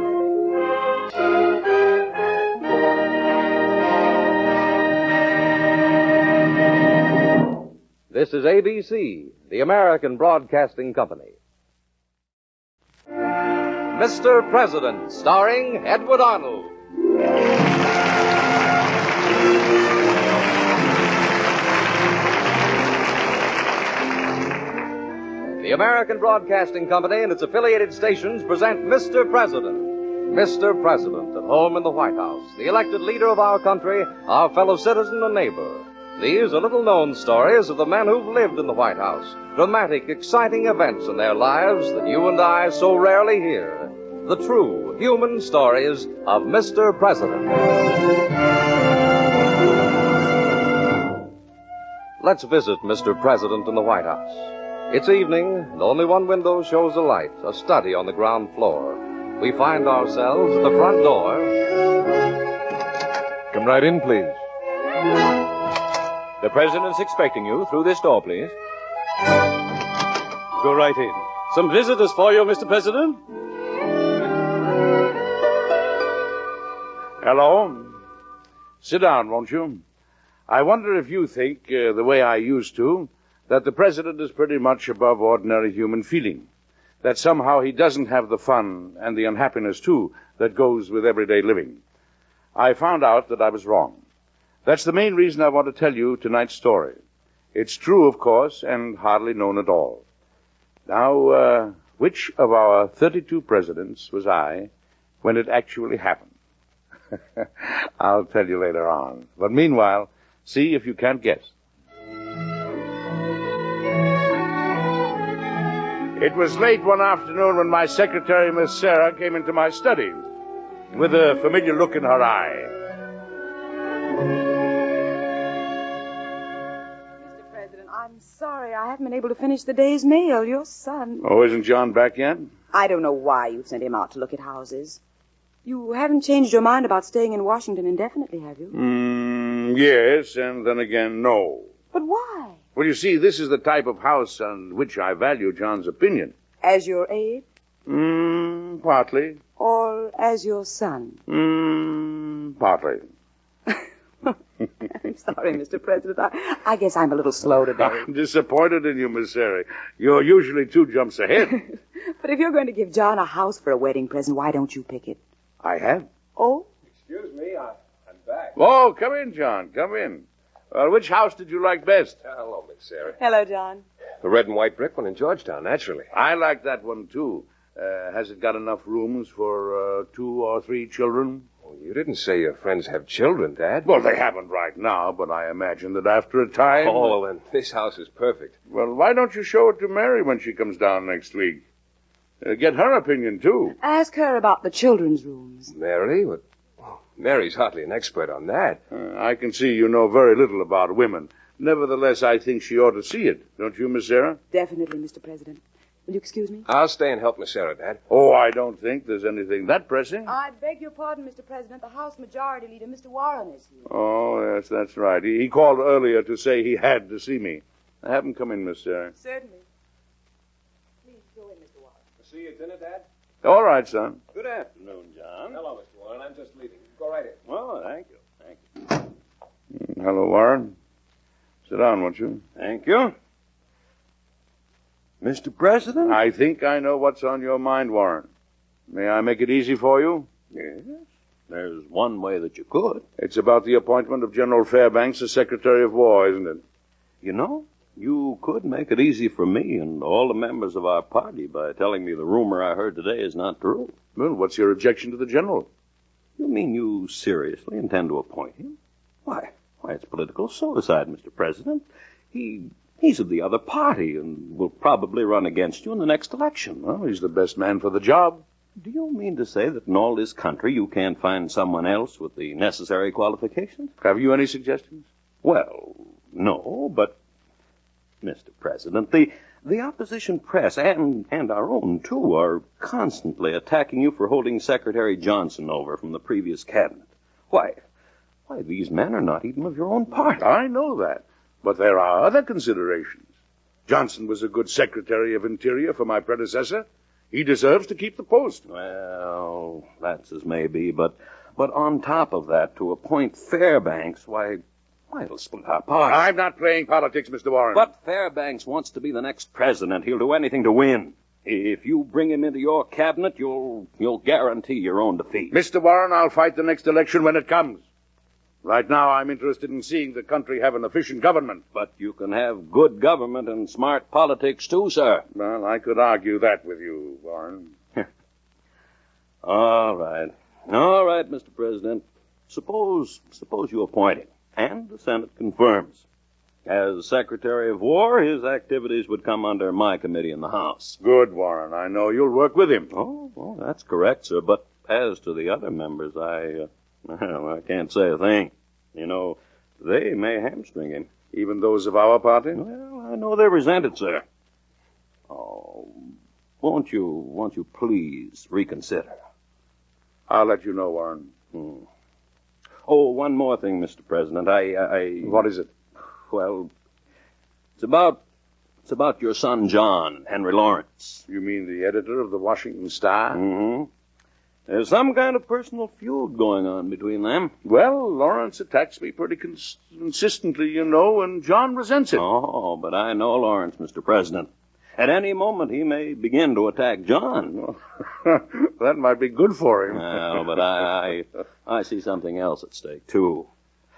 This is ABC, the American Broadcasting Company. Mr. President, starring Edward Arnold. The American Broadcasting Company and its affiliated stations present Mr. President. Mr. President, at home in the White House, the elected leader of our country, our fellow citizen and neighbor. These are little-known stories of the men who've lived in the White House. Dramatic, exciting events in their lives that you and I so rarely hear. The true, human stories of Mr. President. Let's visit Mr. President in the White House. It's evening, and only one window shows a light, a study on the ground floor. We find ourselves at the front door. Come right in, please. The President's expecting you. Through this door, please. Go right in. Some visitors for you, Mr. President. Hello. Sit down, won't you? I wonder if you think, the way I used to, that the President is pretty much above ordinary human feeling. That somehow he doesn't have the fun and the unhappiness, too, that goes with everyday living. I found out that I was wrong. That's the main reason I want to tell you tonight's story. It's true, of course, and hardly known at all. Now, which of our 32 presidents was I when it actually happened? I'll tell you later on. But meanwhile, see if you can't guess. It was late one afternoon when my secretary, Miss Sarah, came into my study with a familiar look in her eye. Mr. President, I'm sorry I haven't been able to finish the day's mail. Your son... Oh, isn't John back yet? I don't know why you sent him out to look at houses. You haven't changed your mind about staying in Washington indefinitely, have you? Yes, and then again, no. But why? Well, you see, this is the type of house on which I value John's opinion. As your aide? Partly. Or as your son? Partly. I'm sorry, Mr. President. I guess I'm a little slow today. I'm disappointed in you, Miss Sarah. You're usually 2 jumps ahead. But if you're going to give John a house for a wedding present, why don't you pick it? I have. Oh? Excuse me, I'm back. Oh, come in, John. Come in. Well, which house did you like best? Hello, Miss Sarah. Hello, John. The red and white brick one in Georgetown, naturally. I like that one, too. Has it got enough rooms for 2 or 3 children? Oh, you didn't say your friends have children, Dad. Well, they haven't right now, but I imagine that after a time... Oh, well, then this house is perfect. Well, why don't you show it to Mary when she comes down next week? Get her opinion, too. Ask her about the children's rooms. Mary? What? Oh, Mary's hardly an expert on that. I can see you know very little about women. Nevertheless, I think she ought to see it. Don't you, Miss Sarah? Definitely, Mr. President. Will you excuse me? I'll stay and help Miss Sarah, Dad. Oh, I don't think there's anything that pressing. I beg your pardon, Mr. President. The House Majority Leader, Mr. Warren, is here. Oh, yes, that's right. He called earlier to say he had to see me. Have him come in, Miss Sarah. Certainly. Please go in, Mr. Warren. See you at dinner, Dad? All right, son. Good afternoon, John. Hello, Mr. Warren. I'm just leaving. Go right in. Oh, thank you. Thank you. Hello, Warren. Sit down, won't you? Thank you. Mr. President? I think I know what's on your mind, Warren. May I make it easy for you? Yes. There's one way that you could. It's about the appointment of General Fairbanks as Secretary of War, isn't it? You know, you could make it easy for me and all the members of our party by telling me the rumor I heard today is not true. Well, what's your objection to the General? You mean you seriously intend to appoint him? Why, it's political suicide, Mr. President. He's of the other party and will probably run against you in the next election. Well, he's the best man for the job. Do you mean to say that in all this country you can't find someone else with the necessary qualifications? Have you any suggestions? Well, no, but, Mr. President, the opposition press and our own, too, are constantly attacking you for holding Secretary Johnson over from the previous cabinet. Why, these men are not even of your own party. I know that. But there are other considerations. Johnson was a good Secretary of Interior for my predecessor. He deserves to keep the post. Well, that's as may be, but on top of that, to appoint Fairbanks, why, it'll split our party. I'm not playing politics, Mr. Warren. But Fairbanks wants to be the next president. He'll do anything to win. If you bring him into your cabinet, you'll guarantee your own defeat. Mr. Warren, I'll fight the next election when it comes. Right now, I'm interested in seeing the country have an efficient government. But you can have good government and smart politics, too, sir. Well, I could argue that with you, Warren. All right. All right, Mr. President. Suppose you appoint him, and the Senate confirms. As Secretary of War, his activities would come under my committee in the House. Good, Warren. I know you'll work with him. Oh, well, that's correct, sir. But as to the other members, I can't say a thing. You know, they may hamstring him. Even those of our party? Well, I know they resent it, sir. Oh, won't you please reconsider? I'll let you know, Warren. Oh, one more thing, Mr. President. What is it? Well, it's about your son, John, Henry Lawrence. You mean the editor of the Washington Star? Mm-hmm. There's some kind of personal feud going on between them. Well, Lawrence attacks me pretty consistently, you know, and John resents it. Oh, but I know Lawrence, Mr. President. At any moment, he may begin to attack John. That might be good for him. Well, but I see something else at stake, too.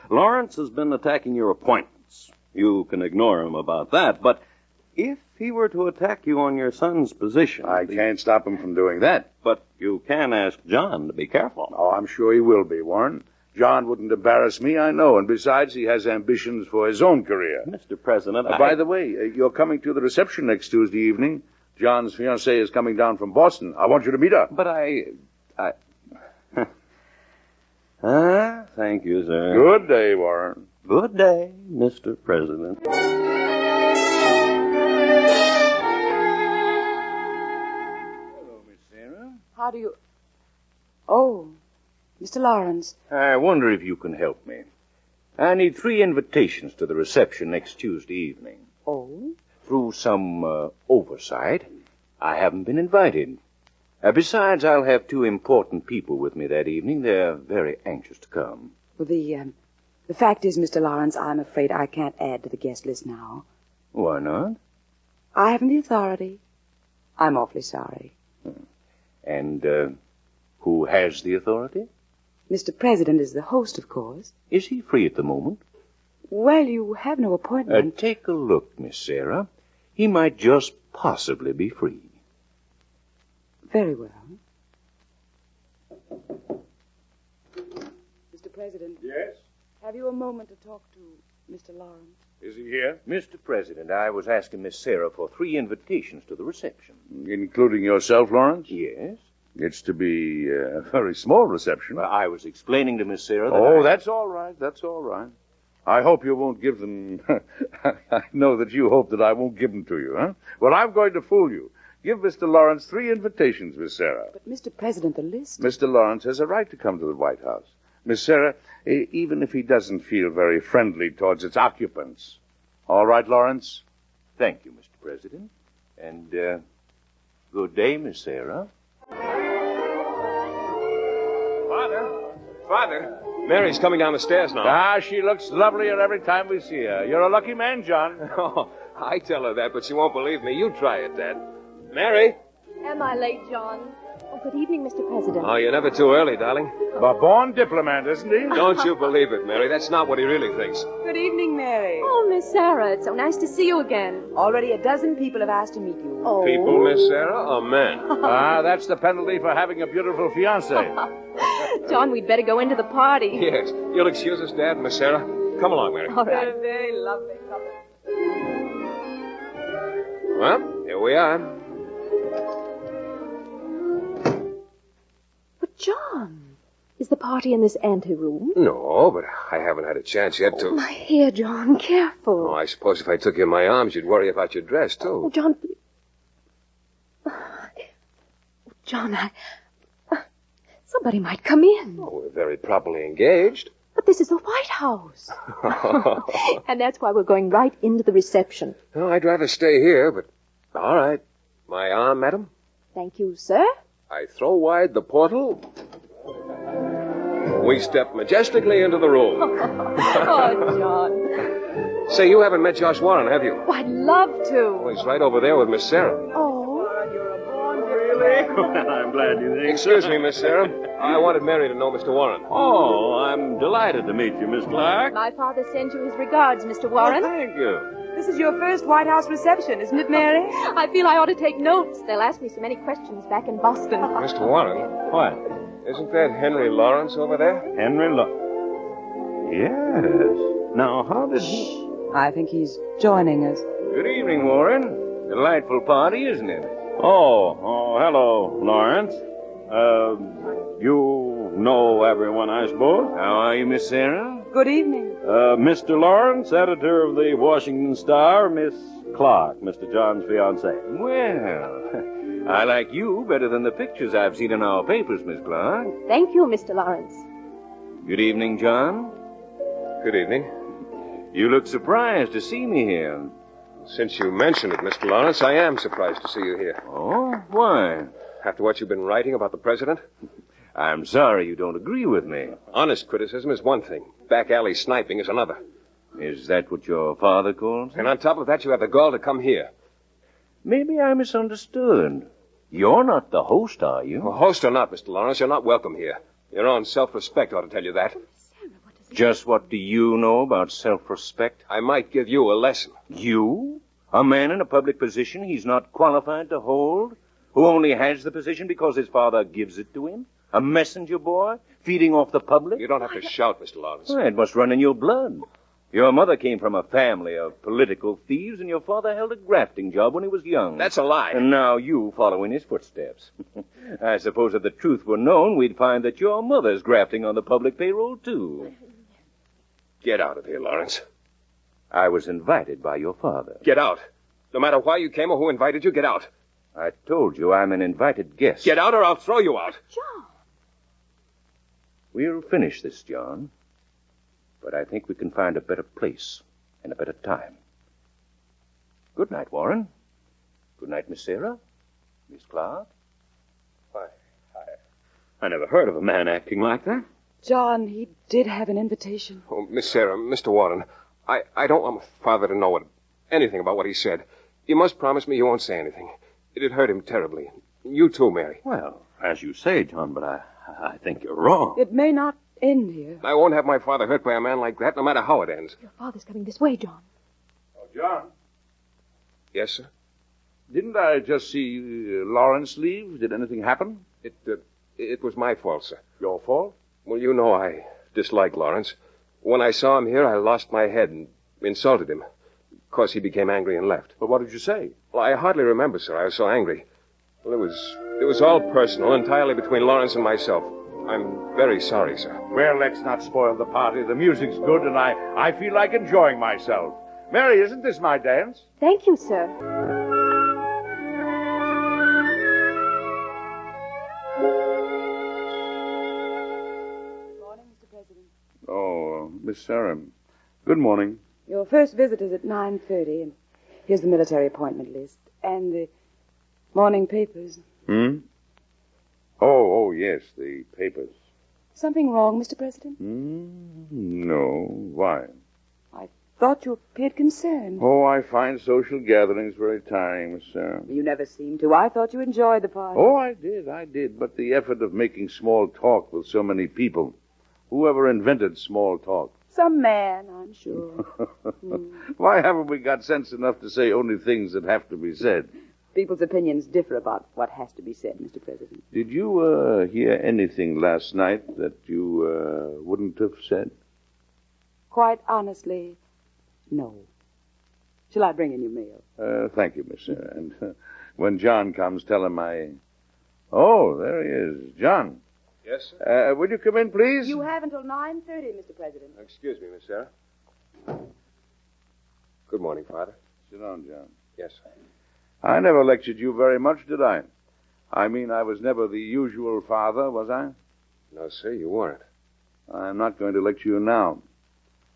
Lawrence has been attacking your appointments. You can ignore him about that, but if he were to attack you on your son's position... I can't stop him from doing that. But you can ask John to be careful. Oh, I'm sure he will be, Warren. John wouldn't embarrass me, I know, and besides, he has ambitions for his own career. Mr. President, By the way, you're coming to the reception next Tuesday evening. John's fiancée is coming down from Boston. I want you to meet her. But thank you, sir. Good day, Warren. Good day, Mr. President. Hello, Miss Sarah. How do you... Oh, Mr. Lawrence. I wonder if you can help me. I need 3 invitations to the reception next Tuesday evening. Oh? Through some oversight, I haven't been invited. Besides, I'll have 2 important people with me that evening. They're very anxious to come. Well, the fact is, Mr. Lawrence, I'm afraid I can't add to the guest list now. Why not? I haven't the authority. I'm awfully sorry. And who has the authority? Mr. President is the host, of course. Is he free at the moment? Well, you have no appointment. Take a look, Miss Sarah. He might just possibly be free. Very well. Mr. President. Yes? Have you a moment to talk to Mr. Lawrence? Is he here? Mr. President, I was asking Miss Sarah for 3 invitations to the reception. Including yourself, Lawrence? Yes. It's to be a very small reception. Well, I was explaining to Miss Sarah that that's all right. That's all right. I hope you won't give them... I know that you hope that I won't give them to you, huh? Well, I'm going to fool you. Give Mr. Lawrence 3 invitations, Miss Sarah. But, Mr. President, the list... Mr. Lawrence has a right to come to the White House. Miss Sarah, even if he doesn't feel very friendly towards its occupants. All right, Lawrence? Thank you, Mr. President. And, good day, Miss Sarah. Father, Mary's coming down the stairs now. She looks lovelier every time we see her. You're a lucky man, John. Oh, I tell her that, but she won't believe me. You try it, Dad. Mary? Am I late, John? Oh, good evening, Mr. President. Oh, you're never too early, darling. A born diplomat, isn't he? Don't you believe it, Mary. That's not what he really thinks. Good evening, Mary. Oh, Miss Sarah, it's so nice to see you again. Already a dozen people have asked to meet you. Oh. People, Miss Sarah, or men? That's the penalty for having a beautiful fiancée. John, we'd better go into the party. Yes. You'll excuse us, Dad and Miss Sarah. Come along, Mary. All right. They're a very lovely couple. Well, here we are. But, John, is the party in this anteroom? No, but I haven't had a chance yet to... Oh, my hair, John, careful. Oh, I suppose if I took you in my arms, you'd worry about your dress, too. Oh, John... John, somebody might come in. Oh, we're very properly engaged. But this is the White House. And that's why we're going right into the reception. Oh, I'd rather stay here, but... All right. My arm, madam? Thank you, sir. I throw wide the portal. We step majestically into the room. Oh, John. Say, you haven't met Josh Warren, have you? Oh, I'd love to. Oh, he's right over there with Miss Sarah. Oh. You're a born really? I'm glad you think Excuse so. me, Miss Sarah. I wanted Mary to know Mr. Warren. Oh, I'm delighted to meet you, Miss Clark. My father sends you his regards, Mr. Warren. Oh, thank you. This is your first White House reception, isn't it, Mary? I feel I ought to take notes. They'll ask me so many questions back in Boston. Mr. Warren? What? Isn't that Henry Lawrence over there? Henry Yes. Now, how did he... I think he's joining us. Good evening, Warren. Delightful party, isn't it? Oh, hello, Lawrence. You know everyone, I suppose? How are you, Miss Sarah? Good evening. Mr. Lawrence, editor of the Washington Star, Miss Clark, Mr. John's fiancée. Well, I like you better than the pictures I've seen in our papers, Miss Clark. Thank you, Mr. Lawrence. Good evening, John. Good evening. You look surprised to see me here. Since you mentioned it, Mr. Lawrence, I am surprised to see you here. Oh? Why? After what you've been writing about the president? I'm sorry you don't agree with me. Honest criticism is one thing. Back alley sniping is another. Is that what your father calls it? And on top of that, you have the gall to come here. Maybe I misunderstood. You're not the host, are you? Well, host or not, Mr. Lawrence, you're not welcome here. Your own self-respect ought to tell you that. Just what do you know about self-respect? I might give you a lesson. You? A man in a public position he's not qualified to hold? Who only has the position because his father gives it to him? A messenger boy? Feeding off the public? You don't have to shout, Mr. Lawrence. Well, it must run in your blood. Your mother came from a family of political thieves, and your father held a grafting job when he was young. That's a lie. And now you follow in his footsteps. I suppose if the truth were known, we'd find that your mother's grafting on the public payroll, too. Get out of here, Lawrence. I was invited by your father. Get out. No matter why you came or who invited you, get out. I told you I'm an invited guest. Get out or I'll throw you out. John. We'll finish this, John. But I think we can find a better place and a better time. Good night, Warren. Good night, Miss Sarah. Miss Clark. I never heard of a man acting like that. John, he did have an invitation. Oh, Miss Sarah, Mr. Warren, I don't want my father to know anything about what he said. You must promise me you won't say anything. It'd hurt him terribly. You too, Mary. Well, as you say, John, but I think you're wrong. It may not end here. I won't have my father hurt by a man like that, no matter how it ends. Your father's coming this way, John. Oh, John, Yes, sir? didn't I just see Lawrence leave? Did anything happen? It was my fault, sir. Your fault? Well, you know I dislike Lawrence. When I saw him here, I lost my head and insulted him. Of course, he became angry and left. But what did you say? Well, I hardly remember, sir. I was so angry. Well, it was all personal, entirely between Lawrence and myself. I'm very sorry, sir. Well, let's not spoil the party. The music's good, and I feel like enjoying myself. Mary, isn't this my dance? Thank you, sir. Oh, Miss Sarah. Good morning. Your first visit is at 9:30, and here's the military appointment list and the morning papers. Oh, yes, the papers. Something wrong, Mr. President? No. Why? I thought you appeared concerned. Oh, I find social gatherings very tiring, Miss Sarah. You never seem to. I thought you enjoyed the party. Oh, I did. But the effort of making small talk with so many people. Whoever invented small talk? Some man, I'm sure. Why haven't we got sense enough to say only things that have to be said? People's opinions differ about what has to be said, Mr. President. Did you hear anything last night that you wouldn't have said? Quite honestly, no. Shall I bring in your mail? Thank you, Miss Sarah. And when John comes, tell him I... Oh, there he is. John. Yes, sir? Will you come in, please? You have until 9:30, Mr. President. Excuse me, Miss Sarah. Good morning, Father. Sit down, John. Yes, sir. I never lectured you very much, did I? I mean, I was never the usual father, was I? No, sir, you weren't. I'm not going to lecture you now.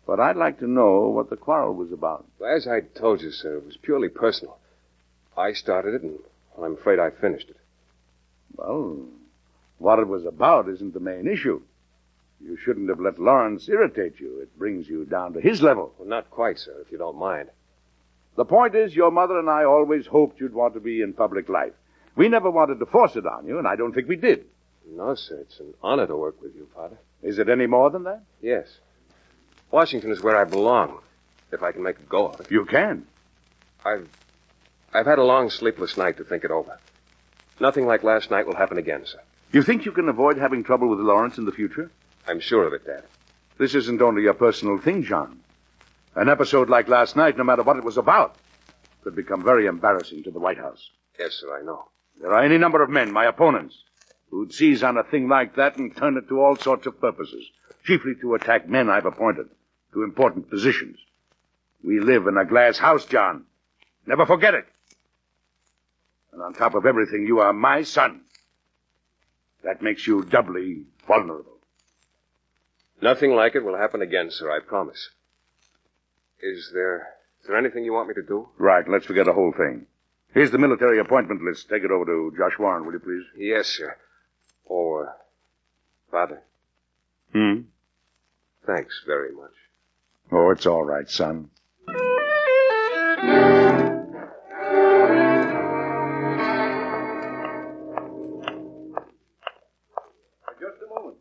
But I'd like to know what the quarrel was about. As I told you, sir, it was purely personal. I started it, and I'm afraid I finished it. Well, what it was about isn't the main issue. You shouldn't have let Lawrence irritate you. It brings you down to his level. Well, not quite, sir, if you don't mind. The point is, your mother and I always hoped you'd want to be in public life. We never wanted to force it on you, and I don't think we did. No, sir. It's an honor to work with you, Father. Is it any more than that? Yes. Washington is where I belong, if I can make a go of it. You can. I've had a long, sleepless night to think it over. Nothing like last night will happen again, sir. You think you can avoid having trouble with Lawrence in the future? I'm sure of it, Dad. This isn't only a personal thing, John. An episode like last night, no matter what it was about, could become very embarrassing to the White House. Yes, sir, I know. There are any number of men, my opponents, who'd seize on a thing like that and turn it to all sorts of purposes, chiefly to attack men I've appointed to important positions. We live in a glass house, John. Never forget it. And on top of everything, you are my son. That makes you doubly vulnerable. Nothing like it will happen again, sir, I promise. Is there anything you want me to do? Right, let's forget the whole thing. Here's the military appointment list. Take it over to Josh Warren, will you please? Yes, sir. Oh, Father. Thanks very much. Oh, it's all right, son. Just a moment.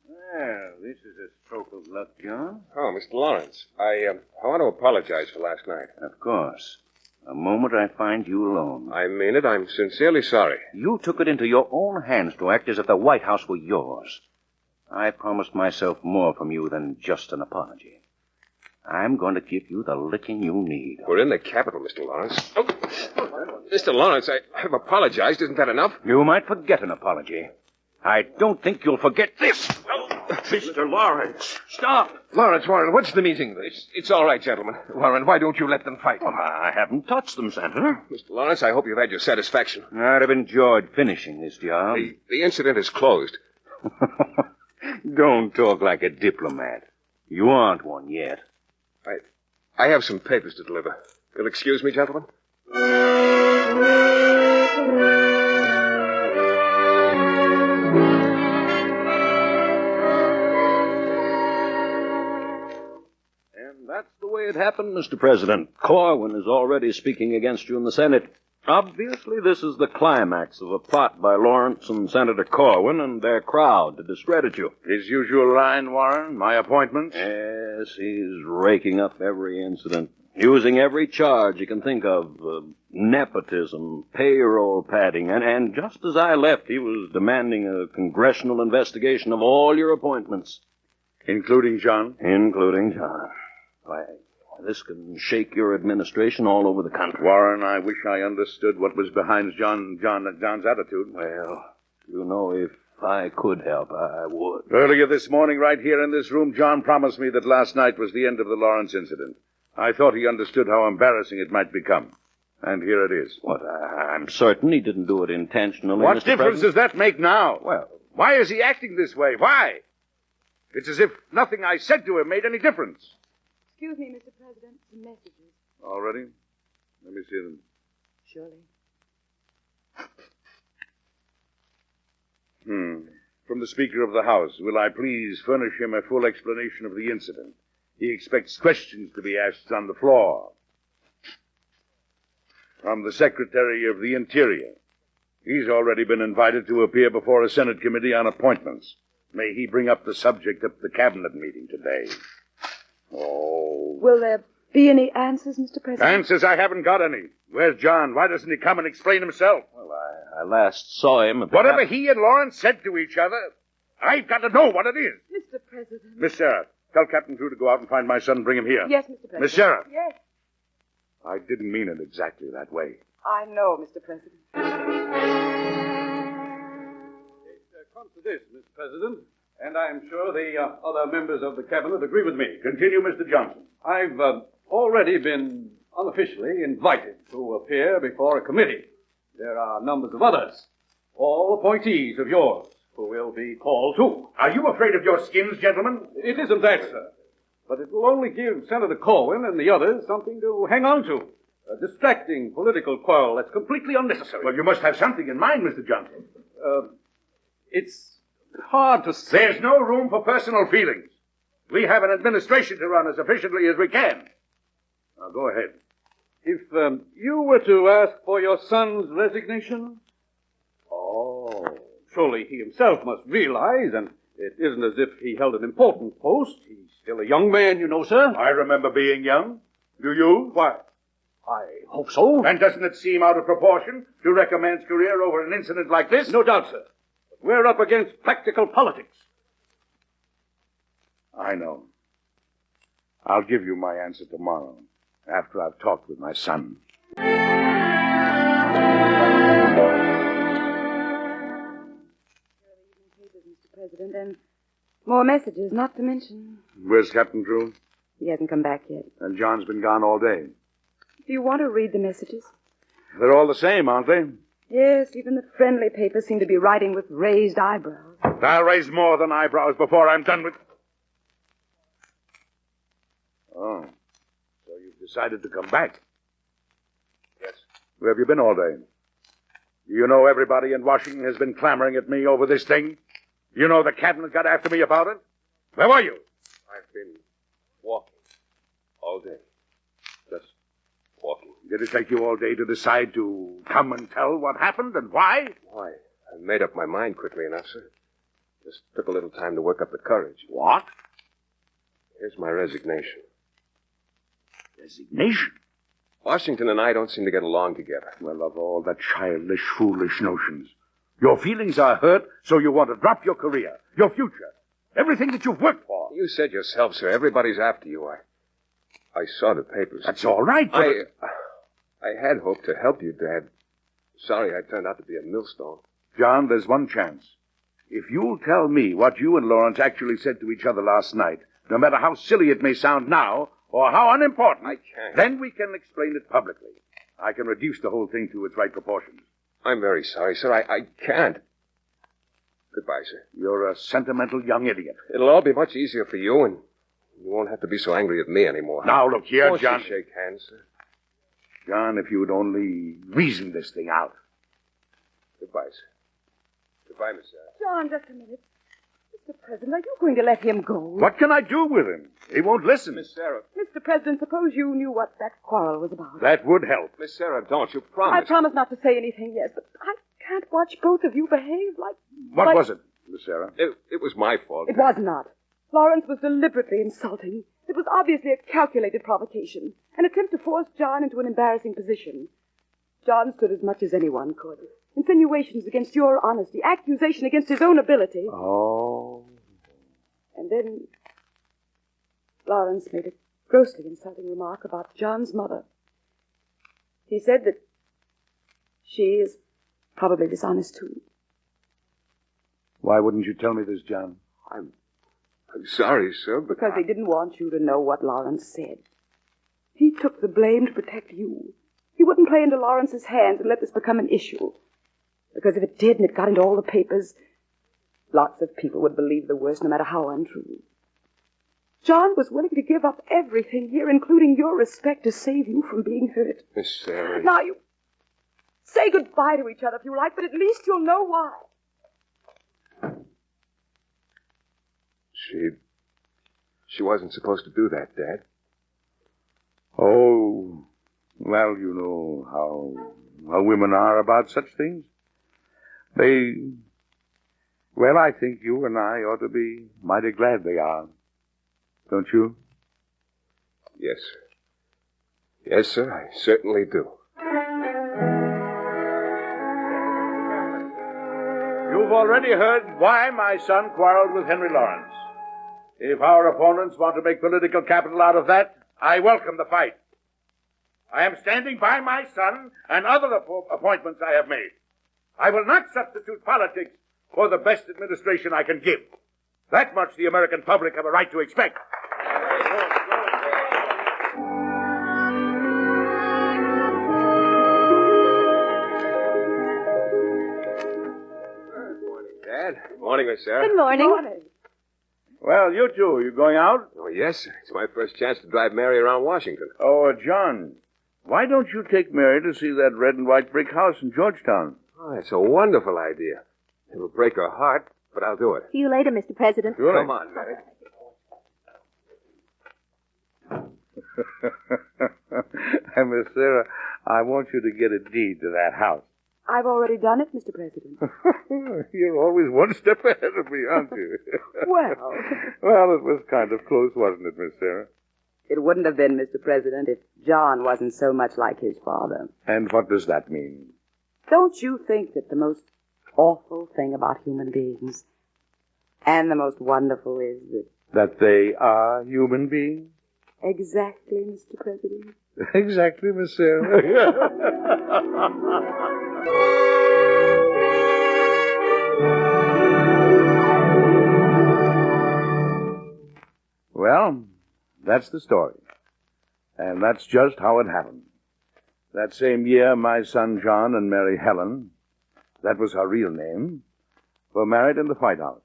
Well, this is a stroke of luck, John. Oh, Mr. Lawrence, I want to apologize for last night. Of course. The moment I find you alone. I mean it. I'm sincerely sorry. You took it into your own hands to act as if the White House were yours. I promised myself more from you than just an apology. I'm going to give you the licking you need. We're in the Capitol, Mr. Lawrence. Oh, Mr. Lawrence, I've apologized. Isn't that enough? You might forget an apology. I don't think you'll forget this. Mr. Lawrence. Stop! Lawrence, Warren, what's the meeting? It's all right, gentlemen. Warren, why don't you let them fight? Well, I haven't touched them, Senator. Mr. Lawrence, I hope you've had your satisfaction. I'd have enjoyed finishing this job. The incident is closed. Don't talk like a diplomat. You aren't one yet. I have some papers to deliver. You'll excuse me, gentlemen? That's the way it happened, Mr. President. Corwin is already speaking against you in the Senate. Obviously, this is the climax of a plot by Lawrence and Senator Corwin and their crowd to discredit you. His usual line, Warren, my appointments? Yes, he's raking up every incident, using every charge he can think of. Nepotism, payroll padding, and just as I left, he was demanding a congressional investigation of all your appointments. Including John? Including John. Why, this can shake your administration all over the country. Warren, I wish I understood what was behind John's attitude. Well, you know, if I could help, I would. Earlier this morning, right here in this room, John promised me that last night was the end of the Lawrence incident. I thought he understood how embarrassing it might become. And here it is. What? I'm certain he didn't do it intentionally, What Mr. difference President? does that make now? Well, why is he acting this way? Why? It's as if nothing I said to him made any difference. Excuse me, Mr. President. Some messages. All ready? Let me see them. Surely. From the Speaker of the House, will I please furnish him a full explanation of the incident? He expects questions to be asked on the floor. From the Secretary of the Interior, he's already been invited to appear before a Senate Committee on Appointments. May he bring up the subject at the Cabinet meeting today. Oh. Will there be any answers, Mr. President? Answers? I haven't got any. Where's John? Why doesn't he come and explain himself? Well, I last saw him at the... Whatever he and Lawrence said to each other, I've got to know what it is. Mr. President. Miss Sarah, tell Captain Drew to go out and find my son and bring him here. Yes, Mr. President. Miss Sarah. Yes. I didn't mean it exactly that way. I know, Mr. President. It comes to this, Mr. President, and I'm sure the other members of the Cabinet agree with me. Continue, Mr. Johnson. I've already been unofficially invited to appear before a committee. There are numbers of others, all appointees of yours, who will be called too. Are you afraid of your skins, gentlemen? It isn't that, sir. But it will only give Senator Corwin and the others something to hang on to. A distracting political quarrel that's completely unnecessary. Well, you must have something in mind, Mr. Johnson. It's hard to say. There's no room for personal feelings. We have an administration to run as efficiently as we can. Now, go ahead. If you were to ask for your son's resignation? Oh, surely he himself must realize, and it isn't as if he held an important post. He's still a young man, you know, sir. I remember being young. Do you? Why, I hope so. And doesn't it seem out of proportion to wreck a man's career over an incident like this? No doubt, sir. But we're up against practical politics. I know. I'll give you my answer tomorrow, after I've talked with my son. Mr. President, and more messages, not to mention. Where's Captain Drew? He hasn't come back yet. And John's been gone all day. Do you want to read the messages? They're all the same, aren't they? Yes, even the friendly papers seem to be writing with raised eyebrows. I'll raise more than eyebrows before I'm done with... Oh, so you've decided to come back? Yes. Where have you been all day? You know everybody in Washington has been clamoring at me over this thing? You know the cabinet got after me about it? Where were you? I've been walking all day. Just walking. Did it take you all day to decide to come and tell what happened and why? Why? I made up my mind quickly enough, sir. Just took a little time to work up the courage. What? Here's my resignation. Resignation? Washington and I don't seem to get along together. Well, of all the childish, foolish notions. Your feelings are hurt, so you want to drop your career, your future, everything that you've worked for. You said yourself, sir, everybody's after you. I saw the papers. That's all right, but... I had hoped to help you, Dad. Sorry I turned out to be a millstone. John, there's one chance. If you'll tell me what you and Lawrence actually said to each other last night, no matter how silly it may sound now, or how unimportant, I can't. Then we can explain it publicly. I can reduce the whole thing to its right proportions. I'm very sorry, sir. I can't. Goodbye, sir. You're a sentimental young idiot. It'll all be much easier for you, and you won't have to be so angry at me anymore. Now, look here, Won't John. you shake hands, sir? John, if you would only reason this thing out. Goodbye, sir. Goodbye, Miss Sarah. John, just a minute. Mr. President, are you going to let him go? What can I do with him? He won't listen. Miss Sarah. Mr. President, suppose you knew what that quarrel was about. That would help. Miss Sarah, don't. You I promised. promise not to say anything yet, but I can't watch both of you behave like... What was it, Miss Sarah? It was my fault. It was not. Lawrence was deliberately insulting. It was obviously a calculated provocation, an attempt to force John into an embarrassing position. John stood as much as anyone could. Insinuations against your honesty, accusation against his own ability. Oh. And then Lawrence made a grossly insulting remark about John's mother. He said that she is probably dishonest too. Why wouldn't you tell me this, John? I'm sorry, sir, but... Because he didn't want you to know what Lawrence said. He took the blame to protect you. He wouldn't play into Lawrence's hands and let this become an issue. Because if it did and it got into all the papers, lots of people would believe the worst, no matter how untrue. John was willing to give up everything here, including your respect, to save you from being hurt. Miss Sarah... Now, you say goodbye to each other if you like, but at least you'll know why. She wasn't supposed to do that, Dad. Oh, well, you know how women are about such things. Well, I think you and I ought to be mighty glad they are. Don't you? Yes, sir. Yes, sir, I certainly do. You've already heard why my son quarreled with Henry Lawrence. If our opponents want to make political capital out of that, I welcome the fight. I am standing by my son and other appointments I have made. I will not substitute politics for the best administration I can give. That much the American public have a right to expect. Dad. Good morning, Miss Sarah. Good morning. Well, you two, you going out? Oh, yes, sir. It's my first chance to drive Mary around Washington. Oh, John, why don't you take Mary to see that red and white brick house in Georgetown? Oh, that's a wonderful idea. It'll break her heart, but I'll do it. See you later, Mr. President. Sure. Come on, Mary. Miss Sarah, I want you to get a deed to that house. I've already done it, Mr. President. You're always one step ahead of me, aren't you? Well. Well, it was kind of close, wasn't it, Miss Sarah? It wouldn't have been, Mr. President, if John wasn't so much like his father. And what does that mean? Don't you think that the most awful thing about human beings, and the most wonderful, is That they are human beings? Exactly, Mr. President. Exactly, Miss Sarah. Well, that's the story. And that's just how it happened. That same year, my son John and Mary Helen, that was her real name, were married in the White House.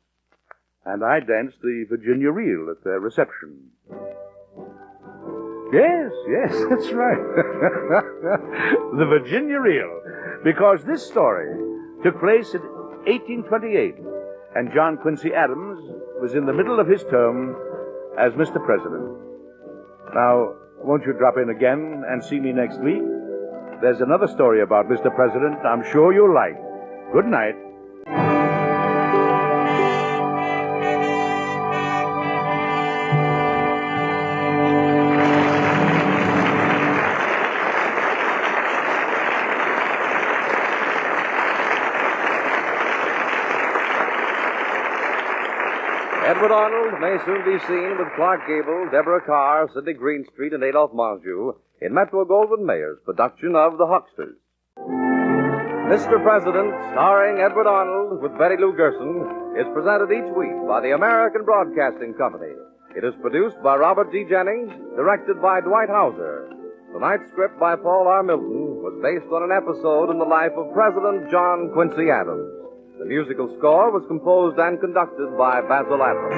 And I danced the Virginia Reel at their reception. Yes, that's right. The Virginia Reel. Because this story took place in 1828, and John Quincy Adams was in the middle of his term as Mr. President. Now, won't you drop in again and see me next week? There's another story about Mr. President I'm sure you'll like. Good night. Edward Arnold may soon be seen with Clark Gable, Deborah Carr, Sidney Greenstreet, and Adolphe Menjou in Metro-Goldwyn-Mayer's production of The Hucksters. Mr. President, starring Edward Arnold with Betty Lou Gerson, is presented each week by the American Broadcasting Company. It is produced by Robert D. Jennings, directed by Dwight Hauser. Tonight's script by Paul R. Milton was based on an episode in the life of President John Quincy Adams. The musical score was composed and conducted by Basil Adams.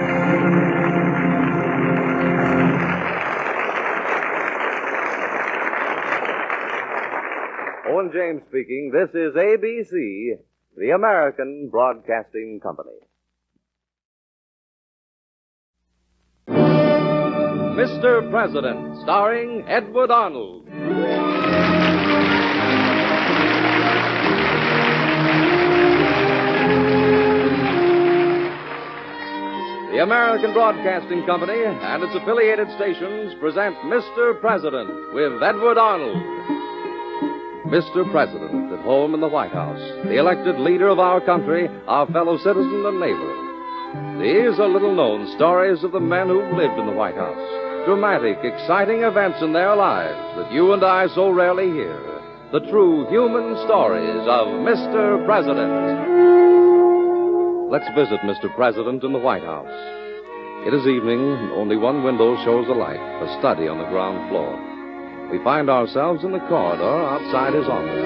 Owen James speaking. This is ABC, the American Broadcasting Company. Mr. President, starring Edward Arnold. The American Broadcasting Company and its affiliated stations present Mr. President with Edward Arnold. Mr. President, at home in the White House, the elected leader of our country, our fellow citizen and neighbor. These are little-known stories of the men who've lived in the White House. Dramatic, exciting events in their lives that you and I so rarely hear. The true human stories of Mr. President. Let's visit Mr. President in the White House. It is evening, and only one window shows a light, a study on the ground floor. We find ourselves in the corridor outside his office.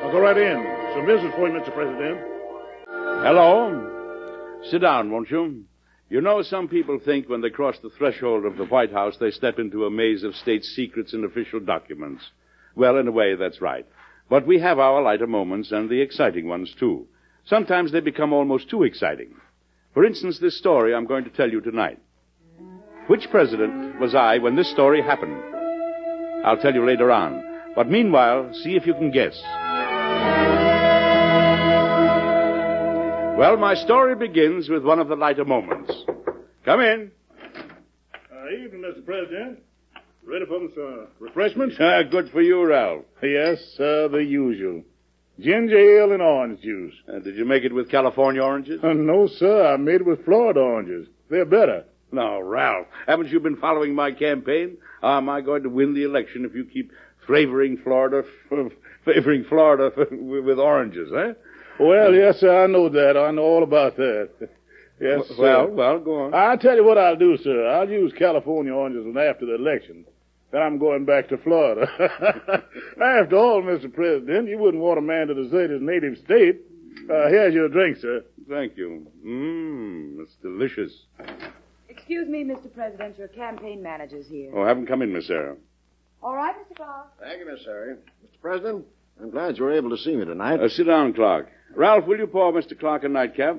I'll go right in. Some business for you, Mr. President. Hello. Sit down, won't you? You know, some people think when they cross the threshold of the White House, they step into a maze of state secrets and official documents. Well, in a way, that's right. But we have our lighter moments and the exciting ones, too. Sometimes they become almost too exciting. For instance, this story I'm going to tell you tonight. Which president was I when this story happened? I'll tell you later on. But meanwhile, see if you can guess. Well, my story begins with one of the lighter moments. Come in. Evening, Mr. President. Ready for some refreshments? Good for you, Ralph. Yes, sir, the usual. Ginger ale and orange juice. Did you make it with California oranges? No, sir. I made it with Florida oranges. They're better. No, Ralph. Haven't you been following my campaign? How am I going to win the election if you keep favoring Florida with oranges, eh? Well, yes, sir. I know that. I know all about that. Yes, sir. Well, go on. I'll tell you what I'll do, sir. I'll use California oranges after the election. Then I'm going back to Florida. After all, Mr. President, you wouldn't want a man to desert his native state. Here's your drink, sir. Thank you. It's delicious. Excuse me, Mr. President. Your campaign manager's here. Oh, have him come in, Miss Sarah. All right, Mr. Clark. Thank you, Miss Sarah. Mr. President, I'm glad you were able to see me tonight. Sit down, Clark. Ralph, will you pour Mr. Clark a nightcap?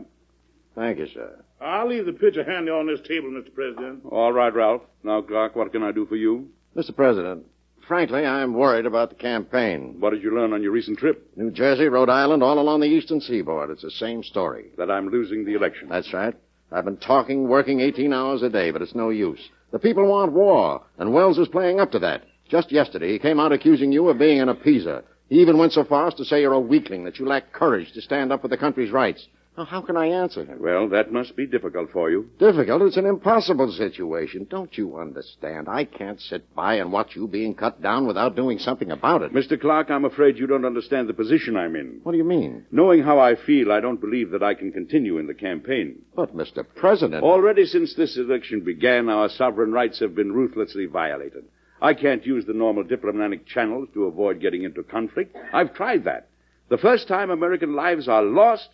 Thank you, sir. I'll leave the pitcher handy on this table, Mr. President. All right, Ralph. Now, Clark, what can I do for you? Mr. President, frankly, I'm worried about the campaign. What did you learn on your recent trip? New Jersey, Rhode Island, all along the eastern seaboard. It's the same story. That I'm losing the election. That's right. I've been talking, working 18 hours a day, but it's no use. The people want war, and Wells is playing up to that. Just yesterday, he came out accusing you of being an appeaser. He even went so far as to say you're a weakling, that you lack courage to stand up for the country's rights. Now, how can I answer him? Well, that must be difficult for you. Difficult? It's an impossible situation. Don't you understand? I can't sit by and watch you being cut down without doing something about it. Mr. Clark, I'm afraid you don't understand the position I'm in. What do you mean? Knowing how I feel, I don't believe that I can continue in the campaign. But, Mr. President... Already since this election began, our sovereign rights have been ruthlessly violated. I can't use the normal diplomatic channels to avoid getting into conflict. I've tried that. The first time American lives are lost,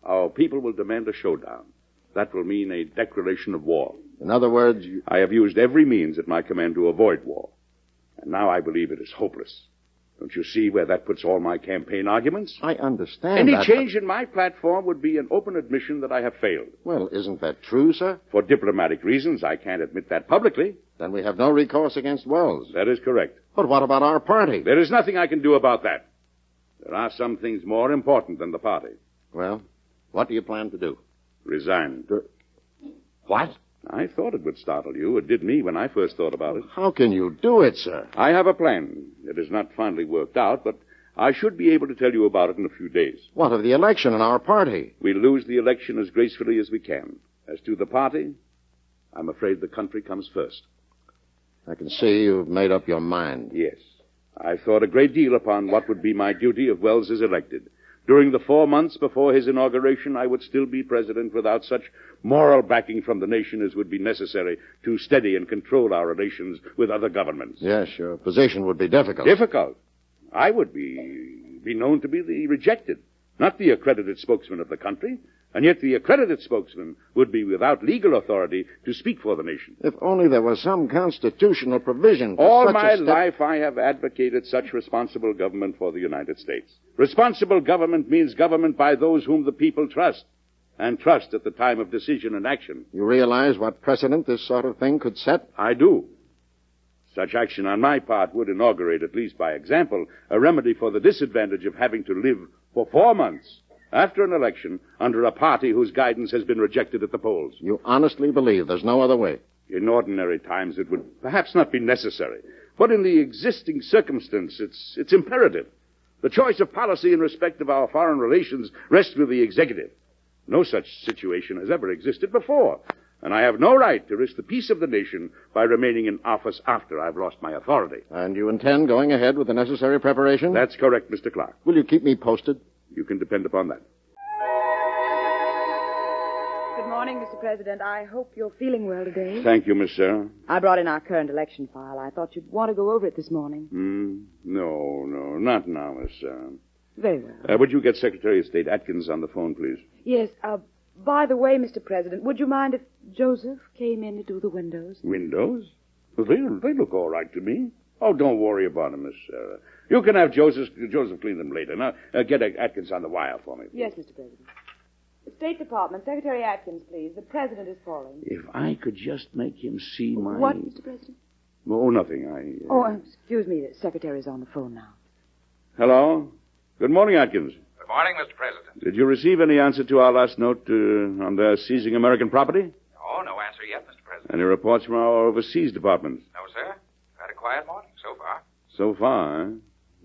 our people will demand a showdown. That will mean a declaration of war. In other words, I have used every means at my command to avoid war. And now I believe it is hopeless. Don't you see where that puts all my campaign arguments? I understand Any that, change in my platform would be an open admission that I have failed. Well, isn't that true, sir? For diplomatic reasons, I can't admit that publicly. Then we have no recourse against Wells. That is correct. But what about our party? There is nothing I can do about that. There are some things more important than the party. Well, what do you plan to do? Resign. What? I thought it would startle you. It did me when I first thought about it. How can you do it, sir? I have a plan. It is not finally worked out, but I should be able to tell you about it in a few days. What of the election and our party? We lose the election as gracefully as we can. As to the party, I'm afraid the country comes first. I can see you've made up your mind. Yes. I've thought a great deal upon what would be my duty if Wells is elected. During the 4 months before his inauguration, I would still be president without such moral backing from the nation as would be necessary to steady and control our relations with other governments. Yes, your position would be difficult. Difficult? I would be known to be the rejected, not the accredited spokesman of the country. And yet the accredited spokesman would be without legal authority to speak for the nation. If only there was some constitutional provision for All such my a step... life I have advocated such responsible government for the United States. Responsible government means government by those whom the people trust, and trust at the time of decision and action. You realize what precedent this sort of thing could set? I do. Such action on my part would inaugurate, at least by example, a remedy for the disadvantage of having to live for 4 months after an election under a party whose guidance has been rejected at the polls. You honestly believe there's no other way? In ordinary times, it would perhaps not be necessary. But in the existing circumstance, it's imperative. The choice of policy in respect of our foreign relations rests with the executive. No such situation has ever existed before. And I have no right to risk the peace of the nation by remaining in office after I've lost my authority. And you intend going ahead with the necessary preparation? That's correct, Mr. Clark. Will you keep me posted? You can depend upon that. Good morning, Mr. President. I hope you're feeling well today. Thank you, Miss Sarah. I brought in our current election file. I thought you'd want to go over it this morning. No, not now, Miss Sarah. Very well. Would you get Secretary of State Atkins on the phone, please? Yes, by the way, Mr. President, would you mind if Joseph came in to do the windows? Windows? Well, they look all right to me. Oh, don't worry about them, Miss Sarah. You can have Joseph clean them later. Now, get Atkins on the wire for me. Yes, Mr. President. The State Department, Secretary Atkins, please. The President is calling. If I could just make him see my... What, Mr. President? Oh, nothing. Excuse me. The Secretary's on the phone now. Hello? Good morning, Atkins. Good morning, Mr. President. Did you receive any answer to our last note on their seizing American property? Oh, no answer yet, Mr. President. Any reports from our overseas departments? No, sir. Had a quiet morning so far. So far, eh?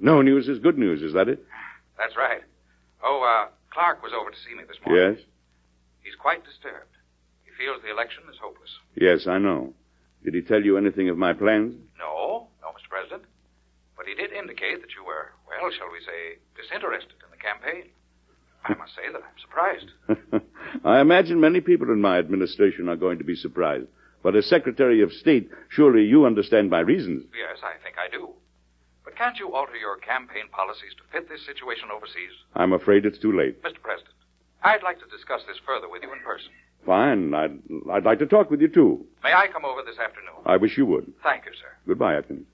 No news is good news, is that it? That's right. Oh, Clark was over to see me this morning. Yes? He's quite disturbed. He feels the election is hopeless. Yes, I know. Did he tell you anything of my plans? No, Mr. President. But he did indicate that you were, well, shall we say, disinterested in the campaign. I must say that I'm surprised. I imagine many people in my administration are going to be surprised. But as Secretary of State, surely you understand my reasons. Yes, I think I do. But can't you alter your campaign policies to fit this situation overseas? I'm afraid it's too late. Mr. President, I'd like to discuss this further with you in person. Fine. I'd like to talk with you, too. May I come over this afternoon? I wish you would. Thank you, sir. Goodbye, Atkins.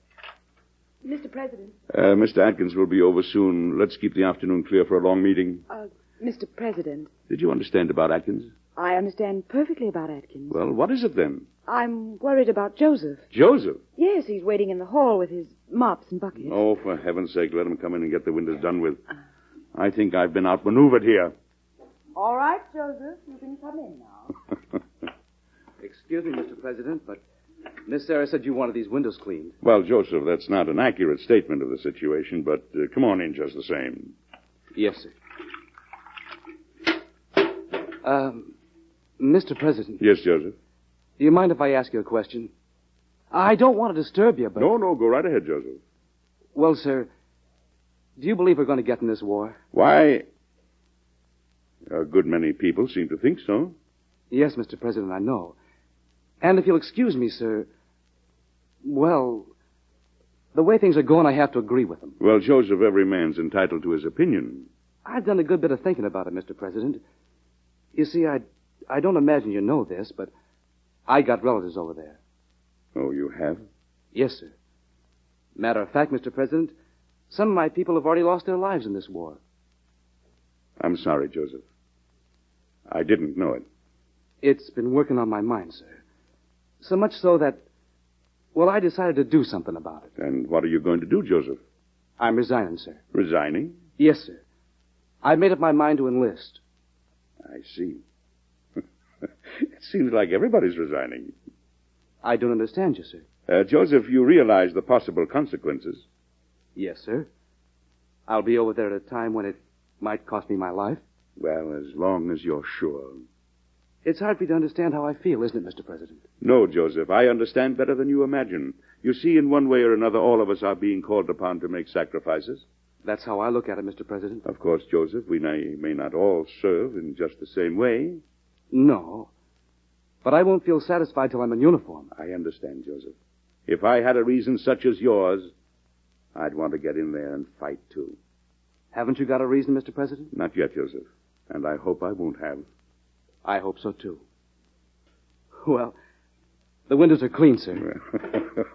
Mr. President. Mr. Atkins will be over soon. Let's keep the afternoon clear for a long meeting. Mr. President. Did you understand about Atkins? I understand perfectly about Atkins. Well, what is it then? I'm worried about Joseph. Joseph? Yes, he's waiting in the hall with his mops and buckets. Oh, for heaven's sake, let him come in and get the windows done with. I think I've been outmaneuvered here. All right, Joseph, you can come in now. Excuse me, Mr. President, but Miss Sarah said you wanted these windows cleaned. Well, Joseph, that's not an accurate statement of the situation, but come on in just the same. Yes, sir. Mr. President. Yes, Joseph? Do you mind if I ask you a question? I don't want to disturb you, but... No, go right ahead, Joseph. Well, sir, do you believe we're going to get in this war? Why, a good many people seem to think so. Yes, Mr. President, I know. And if you'll excuse me, sir, well, the way things are going, I have to agree with them. Well, Joseph, every man's entitled to his opinion. I've done a good bit of thinking about it, Mr. President. You see, I don't imagine you know this, but I got relatives over there. Oh, you have? Yes, sir. Matter of fact, Mr. President, some of my people have already lost their lives in this war. I'm sorry, Joseph. I didn't know it. It's been working on my mind, sir. So much so that, well, I decided to do something about it. And what are you going to do, Joseph? I'm resigning, sir. Resigning? Yes, sir. I've made up my mind to enlist. I see. It seems like everybody's resigning. I don't understand you, sir. Joseph, you realize the possible consequences. Yes, sir. I'll be over there at a time when it might cost me my life. Well, as long as you're sure. It's hard for you to understand how I feel, isn't it, Mr. President? No, Joseph, I understand better than you imagine. You see, in one way or another, all of us are being called upon to make sacrifices. That's how I look at it, Mr. President. Of course, Joseph, we may not all serve in just the same way. No. But I won't feel satisfied till I'm in uniform. I understand, Joseph. If I had a reason such as yours, I'd want to get in there and fight, too. Haven't you got a reason, Mr. President? Not yet, Joseph. And I hope I won't have. I hope so, too. Well, the windows are clean, sir.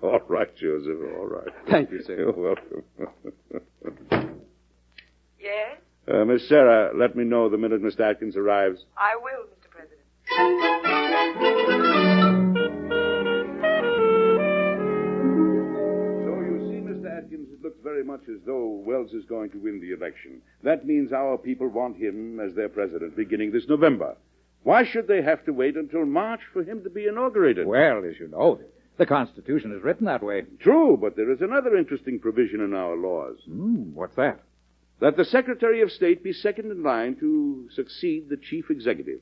All right, Joseph, all right. Thank you, sir. You're welcome. Yes? Miss Sarah, let me know the minute Mr. Atkins arrives. I will, Mr. President. So you see, Mr. Atkins, it looks very much as though Wells is going to win the election. That means our people want him as their president beginning this November. Why should they have to wait until March for him to be inaugurated? Well, as you know, the Constitution is written that way. True, but there is another interesting provision in our laws. What's that? That the Secretary of State be second in line to succeed the Chief Executive.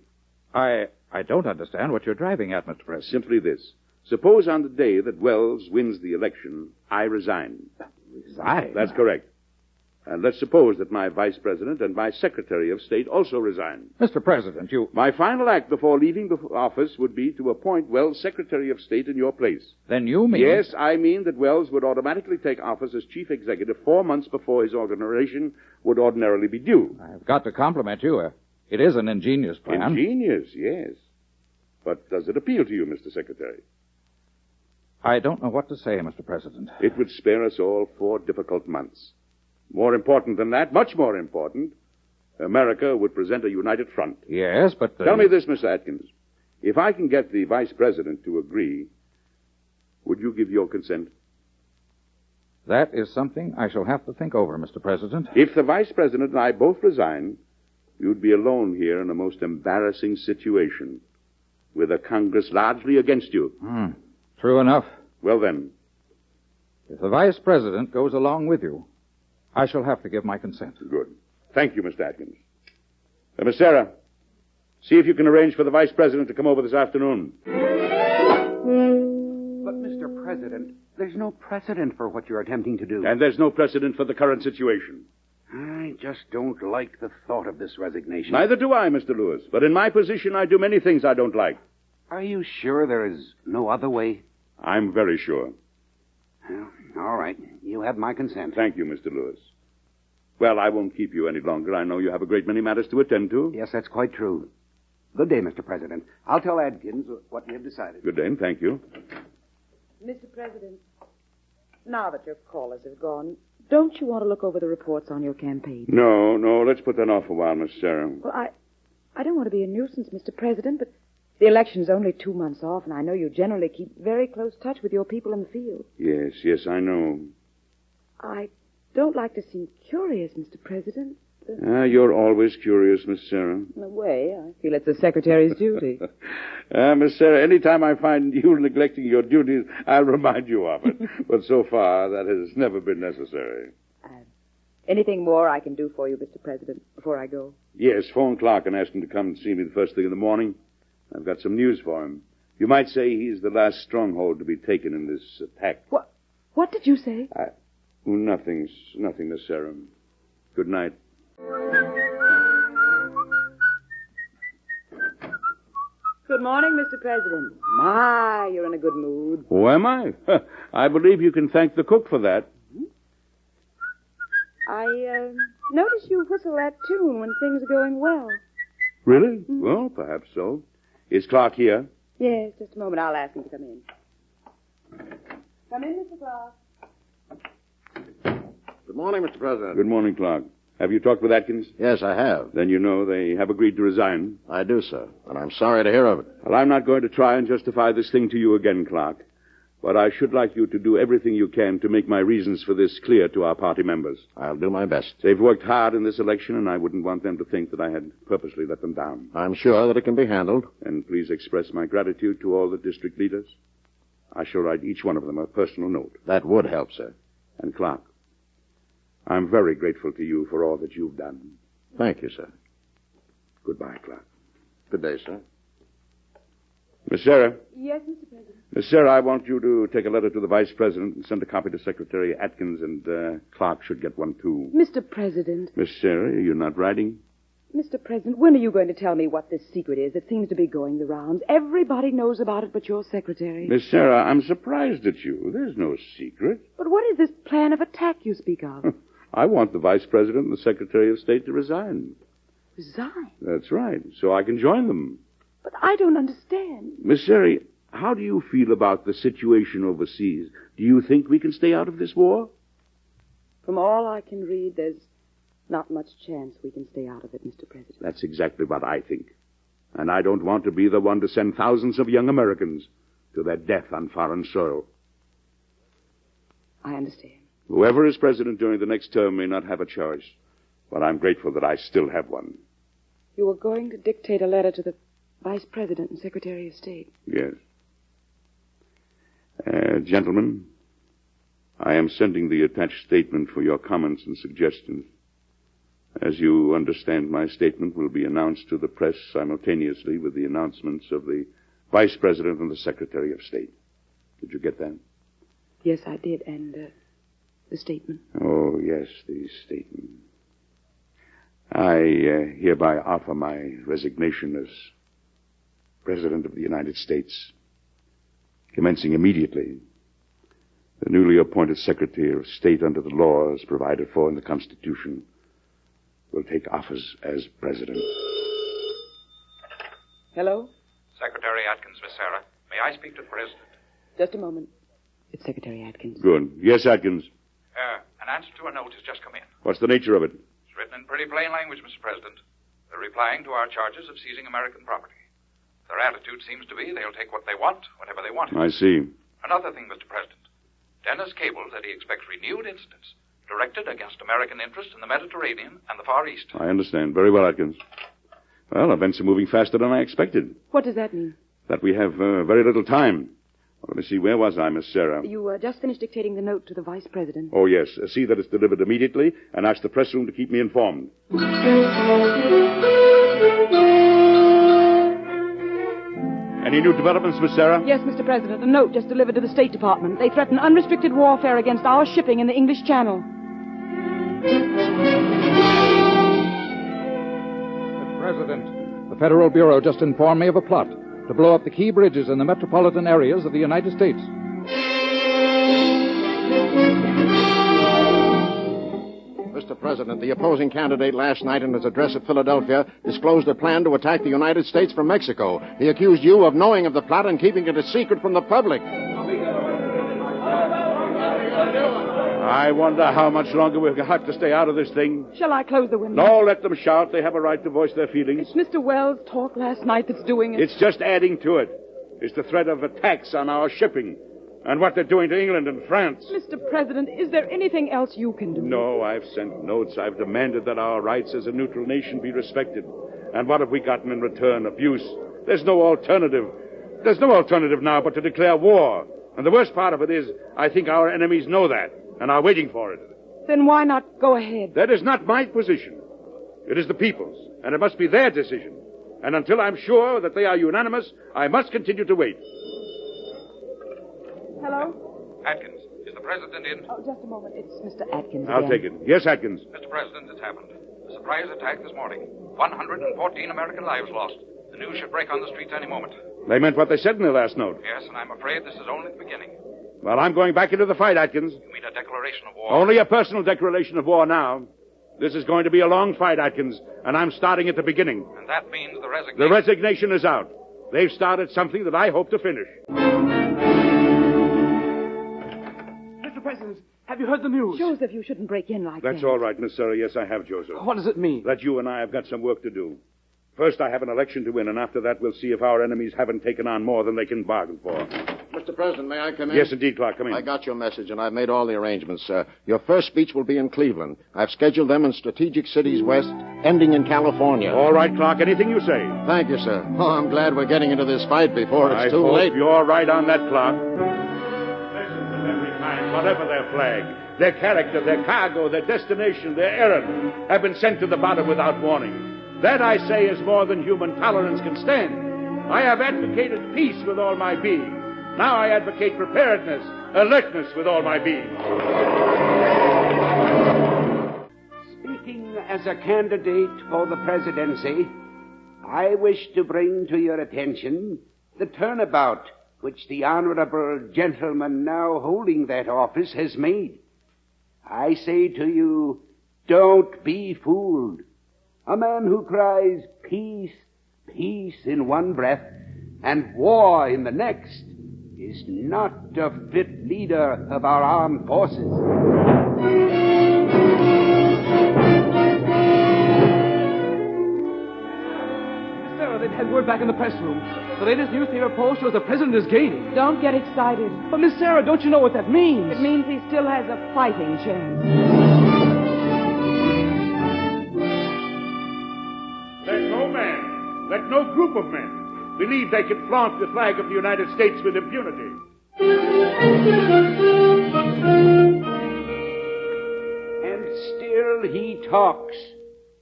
I don't understand what you're driving at, Mr. President. Simply this. Suppose on the day that Wells wins the election, I resign. Resign? That's correct. And let's suppose that my Vice President and my Secretary of State also resign. Mr. President, My final act before leaving the office would be to appoint Wells Secretary of State in your place. Then you mean... Yes, I mean that Wells would automatically take office as Chief Executive 4 months before his inauguration would ordinarily be due. I've got to compliment you. It is an ingenious plan. Ingenious, yes. But does it appeal to you, Mr. Secretary? I don't know what to say, Mr. President. It would spare us all 4 difficult months. More important than that, much more important, America would present a united front. Yes, but... Tell me this, Mr. Atkins. If I can get the Vice President to agree, would you give your consent? That is something I shall have to think over, Mr. President. If the Vice President and I both resign, you'd be alone here in a most embarrassing situation, with a Congress largely against you. True enough. Well, then. If the Vice President goes along with you, I shall have to give my consent. Good. Thank you, Mr. Atkins. Miss Sarah, see if you can arrange for the Vice President to come over this afternoon. But, Mr. President, there's no precedent for what you're attempting to do. And there's no precedent for the current situation. I just don't like the thought of this resignation. Neither do I, Mr. Lewis. But in my position, I do many things I don't like. Are you sure there is no other way? I'm very sure. Well, all right. You have my consent. Thank you, Mr. Lewis. Well, I won't keep you any longer. I know you have a great many matters to attend to. Yes, that's quite true. Good day, Mr. President. I'll tell Adkins what we have decided. Good day, and thank you. Mr. President, now that your callers have gone, don't you want to look over the reports on your campaign? No, let's put that off a while, Miss Sarah. Well, I don't want to be a nuisance, Mr. President, but the election's only 2 months off, and I know you generally keep very close touch with your people in the field. Yes, I know. I don't like to seem curious, Mr. President. You're always curious, Miss Sarah. In a way, I feel it's the Secretary's duty. Miss Sarah, any time I find you neglecting your duties, I'll remind you of it. But so far, that has never been necessary. Anything more I can do for you, Mr. President, before I go? Yes, phone Clark and ask him to come and see me the first thing in the morning. I've got some news for him. You might say he's the last stronghold to be taken in this attack. What did you say? Nothing, Miss Sarah. Good night. Good morning, Mr. President. My, you're in a good mood. Oh, am I? I believe you can thank the cook for that. I notice you whistle that tune when things are going well. Really? Well, perhaps so. Is Clark here? Yes, just a moment. I'll ask him to come in. Come in, Mr. Clark. Good morning, Mr. President. Good morning, Clark. Have you talked with Atkins? Yes, I have. Then you know they have agreed to resign. I do, sir, and I'm sorry to hear of it. Well, I'm not going to try and justify this thing to you again, Clark. But I should like you to do everything you can to make my reasons for this clear to our party members. I'll do my best. They've worked hard in this election, and I wouldn't want them to think that I had purposely let them down. I'm sure that it can be handled. And please express my gratitude to all the district leaders. I shall write each one of them a personal note. That would help, sir. And Clark, I'm very grateful to you for all that you've done. Thank you, sir. Goodbye, Clark. Good day, sir. Miss Sarah. Yes, Mr. President. Miss Sarah, I want you to take a letter to the Vice President and send a copy to Secretary Atkins, and Clark should get one, too. Mr. President. Miss Sarah, you're not writing? Mr. President, when are you going to tell me what this secret is that seems to be going the rounds? Everybody knows about it but your secretary. Miss Sarah, I'm surprised at you. There's no secret. But what is this plan of attack you speak of? I want the Vice President and the Secretary of State to resign. Resign? That's right, so I can join them. But I don't understand. Miss Sarah, how do you feel about the situation overseas? Do you think we can stay out of this war? From all I can read, there's not much chance we can stay out of it, Mr. President. That's exactly what I think. And I don't want to be the one to send thousands of young Americans to their death on foreign soil. I understand. Whoever is president during the next term may not have a choice, but I'm grateful that I still have one. You were going to dictate a letter to the Vice President and Secretary of State. Yes. Gentlemen, I am sending the attached statement for your comments and suggestions. As you understand, my statement will be announced to the press simultaneously with the announcements of the Vice President and the Secretary of State. Did you get that? Yes, I did, and the statement. Oh, yes, the statement. I hereby offer my resignation as President of the United States, commencing immediately. The newly appointed Secretary of State under the laws provided for in the Constitution will take office as President. Hello? Secretary Atkins, Miss Sarah. May I speak to the President? Just a moment. It's Secretary Atkins. Good. Yes, Atkins. An answer to a note has just come in. What's the nature of it? It's written in pretty plain language, Mr. President. They're replying to our charges of seizing American property. Their attitude seems to be they'll take what they want whenever they want it. I see. Another thing, Mr. President. Dennis cabled that he expects renewed incidents directed against American interests in the Mediterranean and the Far East. I understand. Very well, Atkins. Well, events are moving faster than I expected. What does that mean? That we have very little time. Well, let me see. Where was I, Miss Sarah? You just finished dictating the note to the Vice President. Oh, yes. See that it's delivered immediately, and ask the press room to keep me informed. Any new developments, Miss Sarah? Yes, Mr. President. A note just delivered to the State Department. They threaten unrestricted warfare against our shipping in the English Channel. Mr. President, the Federal Bureau just informed me of a plot to blow up the key bridges in the metropolitan areas of the United States. Mr. President, the opposing candidate last night in his address at Philadelphia disclosed a plan to attack the United States from Mexico. He accused you of knowing of the plot and keeping it a secret from the public. I wonder how much longer we'll have to stay out of this thing. Shall I close the window? No, let them shout. They have a right to voice their feelings. It's Mr. Wells' talk last night that's doing it. It's just adding to it. It's the threat of attacks on our shipping and what they're doing to England and France. Mr. President, is there anything else you can do? No, I've sent notes. I've demanded that our rights as a neutral nation be respected. And what have we gotten in return? Abuse. There's no alternative. There's no alternative now but to declare war. And the worst part of it is, I think our enemies know that and are waiting for it. Then why not go ahead? That is not my position. It is the people's, and it must be their decision. And until I'm sure that they are unanimous, I must continue to wait. Hello? Atkins, is the president in? Oh, just a moment. It's Mr. Atkins I'll again. take it. Yes, Atkins. Mr. President, it's happened. A surprise attack this morning. 114 American lives lost. The news should break on the streets any moment. They meant what they said in their last note. Yes, and I'm afraid this is only the beginning. Well, I'm going back into the fight, Atkins. You mean a declaration of war? Only a personal declaration of war now. This is going to be a long fight, Atkins, and I'm starting at the beginning. And that means the resignation. The resignation is out. They've started something that I hope to finish. Mr. President, have you heard the news? Joseph, you shouldn't break in like that. That's all right, Miss Sarah. Yes, I have, Joseph. What does it mean? That you and I have got some work to do. First, I have an election to win, and after that, we'll see if our enemies haven't taken on more than they can bargain for. Mr. President, may I come in? Yes, indeed, Clark. Come in. I got your message, and I've made all the arrangements, sir. Your first speech will be in Cleveland. I've scheduled them in strategic cities west, ending in California. All right, Clark. Anything you say. Thank you, sir. Oh, I'm glad we're getting into this fight before it's too late. You're right on that, Clark. Listen to every kind, whatever their flag, their character, their cargo, their destination, their errand, have been sent to the bottom without warning. That, I say, is more than human tolerance can stand. I have advocated peace with all my being. Now I advocate preparedness, alertness with all my being. Speaking as a candidate for the presidency, I wish to bring to your attention the turnabout which the honorable gentleman now holding that office has made. I say to you, don't be fooled. A man who cries peace, peace in one breath and war in the next is not a fit leader of our armed forces. Sarah, they've had word back in the press room. The latest newspaper poll shows the president is gaining. Don't get excited. But, Miss Sarah, don't you know what that means? It means he still has a fighting chance. Let no man, let no group of men believe they can flaunt the flag of the United States with impunity. And still he talks.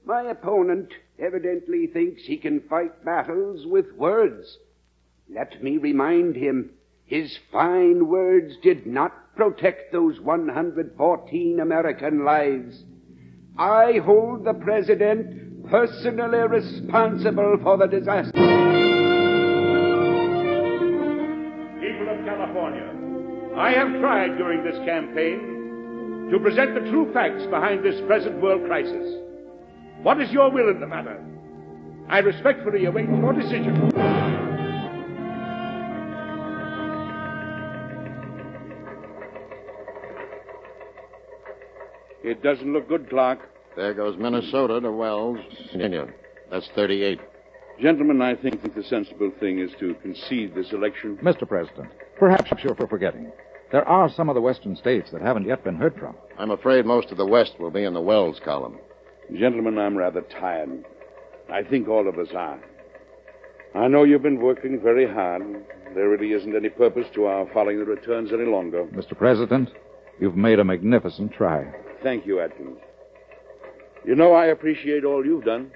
My opponent evidently thinks he can fight battles with words. Let me remind him, his fine words did not protect those 114 American lives. I hold the president personally responsible for the disaster. People of California, I have tried during this campaign to present the true facts behind this present world crisis. What is your will in the matter? I respectfully await your decision. It doesn't look good, Clark. There goes Minnesota to Wells, Virginia. That's 38. Gentlemen, I think the sensible thing is to concede this election. Mr. President, perhaps you're forgetting. There are some of the western states that haven't yet been heard from. I'm afraid most of the West will be in the Wells column. Gentlemen, I'm rather tired. I think all of us are. I know you've been working very hard. There really isn't any purpose to our following the returns any longer. Mr. President, you've made a magnificent try. Thank you, Atkins. You know I appreciate all you've done.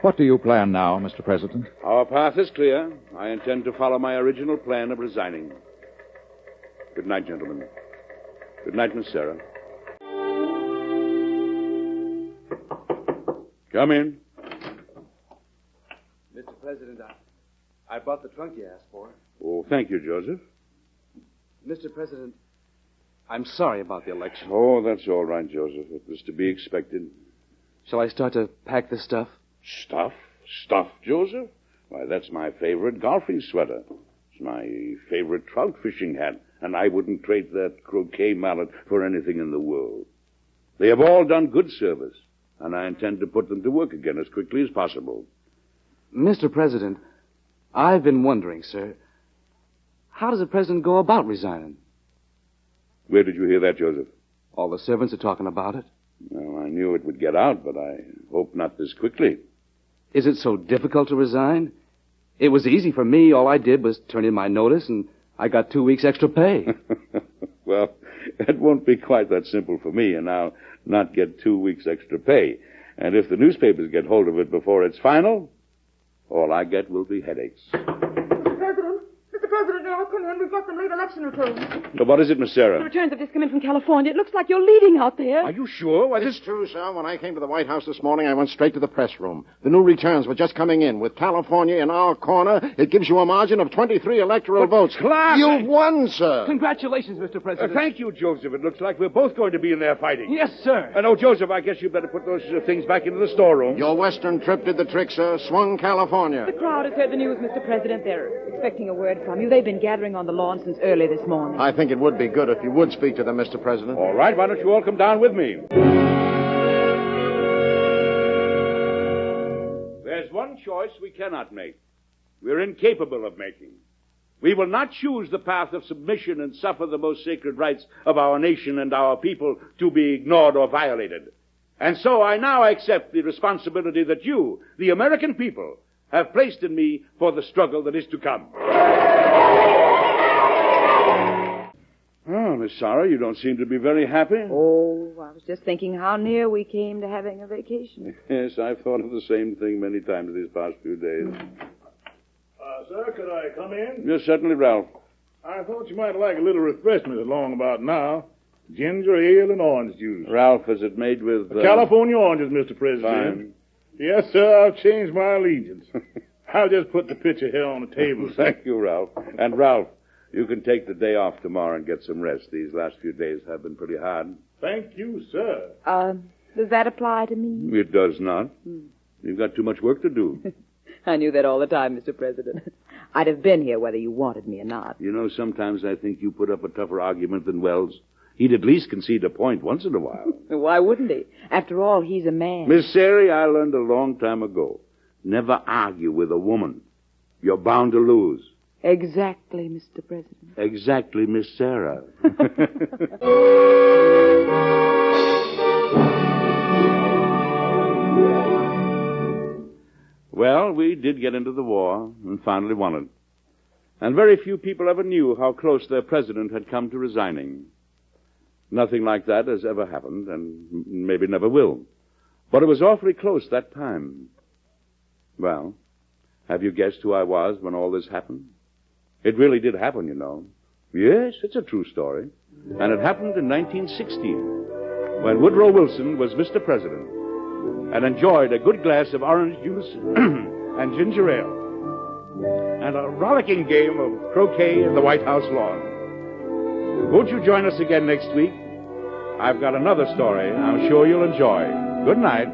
What do you plan now, Mr. President? Our path is clear. I intend to follow my original plan of resigning. Good night, gentlemen. Good night, Miss Sarah. Come in. Mr. President, I bought the trunk you asked for. Oh, thank you, Joseph. Mr. President, I'm sorry about the election. Oh, that's all right, Joseph. It was to be expected. Shall I start to pack this stuff? Stuff? Stuff, Joseph? Why, that's my favorite golfing sweater. It's my favorite trout fishing hat. and I wouldn't trade that croquet mallet for anything in the world. They have all done good service, and I intend to put them to work again as quickly as possible. Mr. President, I've been wondering, sir, how does the president go about resigning? Where did you hear that, Joseph? All the servants are talking about it. Well, I knew it would get out, but I hope not this quickly. Is it so difficult to resign? It was easy for me. All I did was turn in my notice, and I got 2 weeks extra pay. Well, it won't be quite that simple for me, and I'll not get 2 weeks extra pay. And if the newspapers get hold of it before it's final, all I get will be headaches. Mr. President, now come in. We've got some late election returns. Now, what is it, Miss Sarah? The returns have just come in from California. It looks like you're leading out there. Are you sure? It's true, sir. When I came to the White House this morning, I went straight to the press room. The new returns were just coming in. With California in our corner, it gives you a margin of 23 electoral votes. Clark! You've won, sir. Congratulations, Mr. President. Thank you, Joseph. It looks like we're both going to be in there fighting. Yes, sir. Oh, Joseph, I guess you better put those things back into the storeroom. Your Western trip did the trick, sir. Swung California. The crowd has heard the news, Mr. President. They're expecting a word from you. They've been gathering on the lawn since early this morning. I think it would be good if you would speak to them, Mr. President. All right, why don't you all come down with me? There's one choice we cannot make. We're incapable of making. We will not choose the path of submission and suffer the most sacred rights of our nation and our people to be ignored or violated. And so I now accept the responsibility that you, the American people, have placed in me for the struggle that is to come. Oh, Miss Sarah, you don't seem to be very happy. Oh, I was just thinking how near we came to having a vacation. Yes, I've thought of the same thing many times these past few days. Sir, could I come in? Yes, certainly, Ralph. I thought you might like a little refreshment along about now. Ginger ale and orange juice. Ralph, is it made with... California oranges, Mr. President. Fine. Yes, sir, I've changed my allegiance. I'll just put the pitcher here on the table. Thank you, Ralph. And, Ralph, you can take the day off tomorrow and get some rest. These last few days have been pretty hard. Thank you, sir. Does that apply to me? It does not. You've got too much work to do. I knew that all the time, Mr. President. I'd have been here whether you wanted me or not. You know, sometimes I think you put up a tougher argument than Wells. He'd at least concede a point once in a while. Why wouldn't he? After all, he's a man. Miss Sari, I learned a long time ago. Never argue with a woman. You're bound to lose. Exactly, Mr. President. Exactly, Miss Sarah. Well, we did get into the war and finally won it. And very few people ever knew how close their president had come to resigning. Nothing like that has ever happened, and maybe never will. But it was awfully close that time. Well, have you guessed who I was when all this happened? It really did happen, you know. Yes, it's a true story. And it happened in 1916, when Woodrow Wilson was Mr. President and enjoyed a good glass of orange juice and ginger ale and a rollicking game of croquet in the White House lawn. Won't you join us again next week? I've got another story I'm sure you'll enjoy. Good night.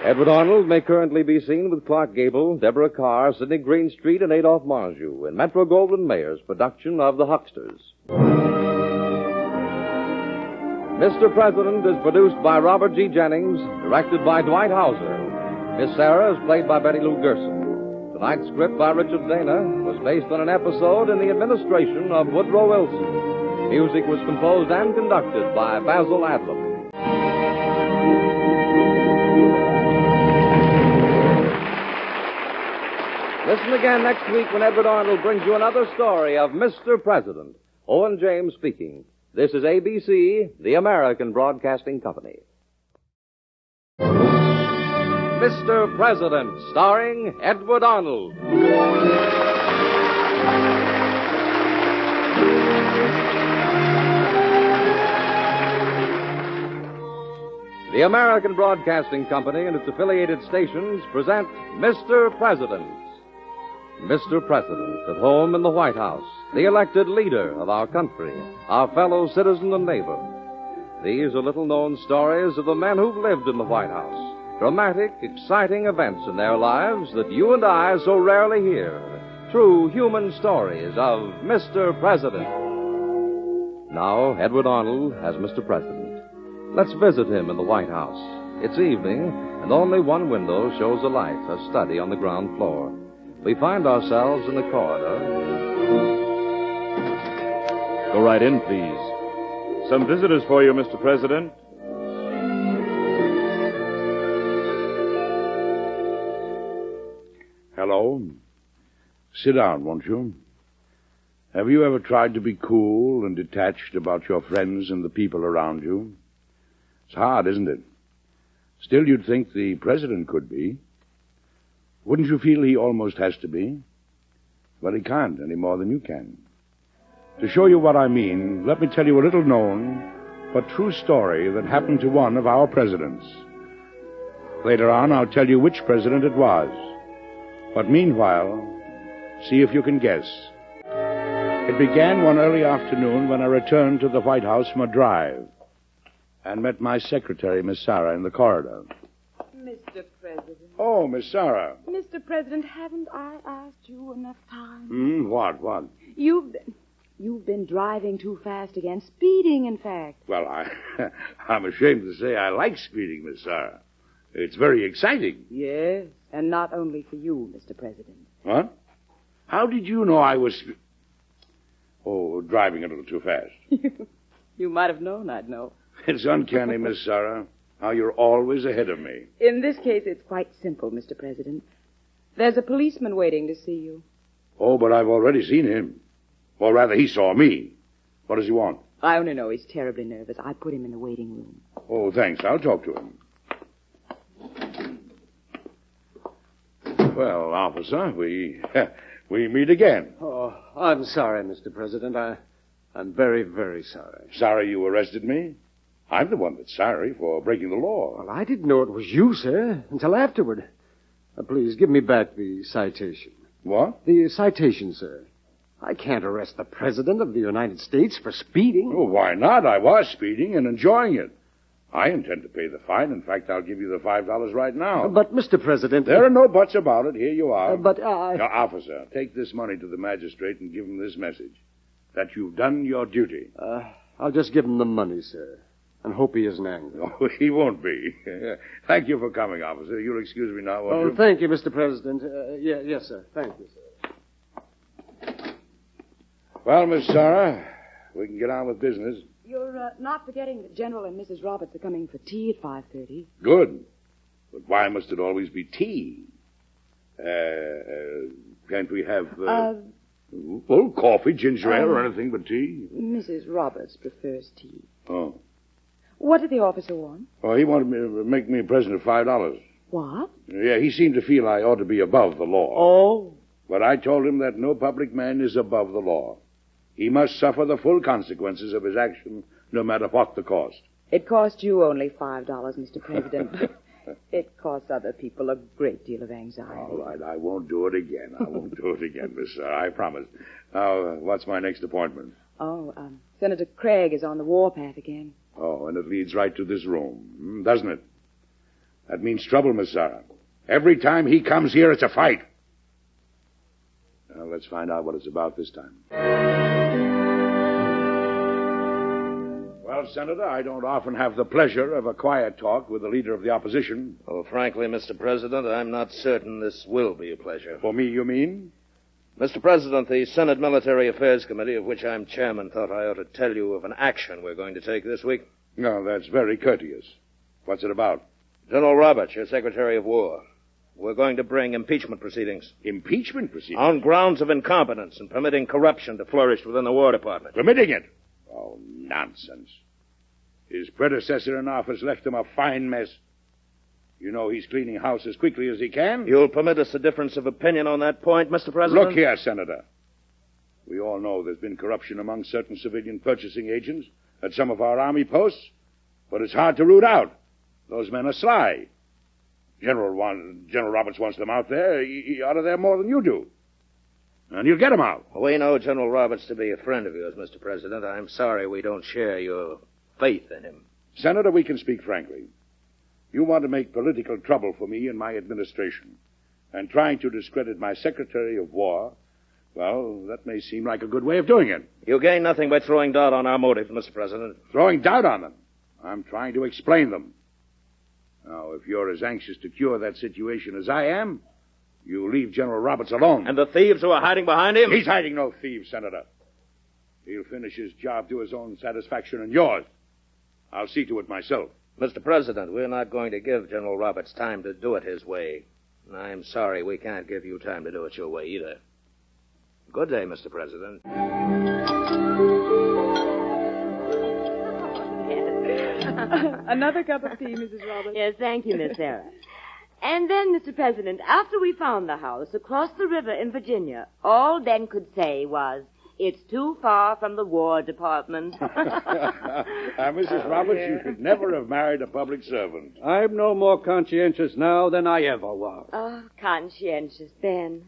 Edward Arnold may currently be seen with Clark Gable, Deborah Carr, Sidney Greenstreet, and Adolph Marjou in Metro-Goldwyn-Mayer's production of The Hucksters. Mr. President is produced by Robert G. Jennings, directed by Dwight Hauser. Miss Sarah is played by Betty Lou Gerson. Tonight's script by Richard Dana was based on an episode in the administration of Woodrow Wilson. Music was composed and conducted by Basil Adlam. Listen again next week when Edward Arnold brings you another story of Mr. President. Owen James speaking. This is ABC, the American Broadcasting Company. Mr. President, starring Edward Arnold. The American Broadcasting Company and its affiliated stations present Mr. President. Mr. President, at home in the White House, the elected leader of our country, our fellow citizen and neighbor. These are little-known stories of the men who've lived in the White House. Dramatic, exciting events in their lives that you and I so rarely hear. True human stories of Mr. President. Now, Edward Arnold as Mr. President. Let's visit him in the White House. It's evening, and only one window shows a light, a study on the ground floor. We find ourselves in the corridor. Go right in, please. Some visitors for you, Mr. President. Hello. Sit down, won't you? Have you ever tried to be cool and detached about your friends and the people around you? It's hard, isn't it? Still, you'd think the president could be. Wouldn't you feel he almost has to be? Well, he can't any more than you can. To show you what I mean, let me tell you a little-known but true story that happened to one of our presidents. Later on, I'll tell you which president it was. But meanwhile, see if you can guess. It began one early afternoon when I returned to the White House from a drive and met my secretary, Miss Sarah, in the corridor. Mr. President. Oh, Miss Sarah. Mr. President, haven't I asked you enough time? What? You've been driving too fast again. Speeding, in fact. Well, I'm ashamed to say I like speeding, Miss Sarah. It's very exciting. Yes, and not only for you, Mr. President. What? How did you know I was... driving a little too fast. You might have known I'd know. It's uncanny, Miss Sarah, how you're always ahead of me. In this case, it's quite simple, Mr. President. There's a policeman waiting to see you. Oh, but I've already seen him. Or rather, he saw me. What does he want? I only know he's terribly nervous. I put him in the waiting room. Oh, thanks. I'll talk to him. Well, officer, we meet again. Oh, I'm sorry, Mr. President. I'm very, very sorry. Sorry you arrested me? I'm the one that's sorry for breaking the law. Well, I didn't know it was you, sir, until afterward. Please, give me back the citation. What? The citation, sir. I can't arrest the President of the United States for speeding. Oh, why not? I was speeding and enjoying it. I intend to pay the fine. In fact, I'll give you the $5 right now. But, Mr. President... There are no buts about it. Here you are. Now, officer, take this money to the magistrate and give him this message. That you've done your duty. I'll just give him the money, sir. And hope he isn't angry. Oh, he won't be. Thank you for coming, officer. You'll excuse me now, won't you? Thank you, Mr. President. Yes, sir. Thank you, sir. Well, Miss Sarah, we can get on with business. You're not forgetting that General and Mrs. Roberts are coming for tea at 5:30. Good. But why must it always be tea? Can't we have... coffee, ginger ale, or anything but tea? Mrs. Roberts prefers tea. Oh. What did the officer want? Oh, he wanted me to make me a present of $5. What? Yeah, he seemed to feel I ought to be above the law. Oh. But I told him that no public man is above the law. He must suffer the full consequences of his action, no matter what the cost. It cost you only $5, Mr. President. It costs other people a great deal of anxiety. All right, I won't do it again. I won't do it again, Miss Sarah. I promise. Now, what's my next appointment? Senator Craig is on the warpath again. Oh, and it leads right to this room, doesn't it? That means trouble, Miss Sarah. Every time he comes here, it's a fight. Now, let's find out what it's about this time. Well, Senator, I don't often have the pleasure of a quiet talk with the leader of the opposition. Oh, frankly, Mr. President, I'm not certain this will be a pleasure. For me, you mean? Mr. President, the Senate Military Affairs Committee, of which I'm chairman, thought I ought to tell you of an action we're going to take this week. No, that's very courteous. What's it about? General Roberts, your Secretary of War. We're going to bring impeachment proceedings. Impeachment proceedings? On grounds of incompetence and permitting corruption to flourish within the War Department. Permitting it? Oh, nonsense. His predecessor in office left him a fine mess. You know he's cleaning house as quickly as he can. You'll permit us a difference of opinion on that point, Mr. President? Look here, Senator. We all know there's been corruption among certain civilian purchasing agents at some of our army posts, but it's hard to root out. Those men are sly. General Roberts wants them out there. He ought to there more than you do. And you'll get him out. We know General Roberts to be a friend of yours, Mr. President. I'm sorry we don't share your faith in him. Senator, we can speak frankly. You want to make political trouble for me and my administration. And trying to discredit my Secretary of War, well, that may seem like a good way of doing it. You gain nothing by throwing doubt on our motives, Mr. President. Throwing doubt on them? I'm trying to explain them. Now, if you're as anxious to cure that situation as I am, you leave General Roberts alone. And the thieves who are hiding behind him? He's hiding no thieves, Senator. He'll finish his job to his own satisfaction and yours. I'll see to it myself. Mr. President, we're not going to give General Roberts time to do it his way. I'm sorry we can't give you time to do it your way either. Good day, Mr. President. Another cup of tea, Mrs. Roberts. Yes, thank you, Miss Sarah. And then, Mr. President, after we found the house across the river in Virginia, all Ben could say was, "It's too far from the War Department." Mrs. Roberts, you should never have married a public servant. I'm no more conscientious now than I ever was. Oh, conscientious, Ben.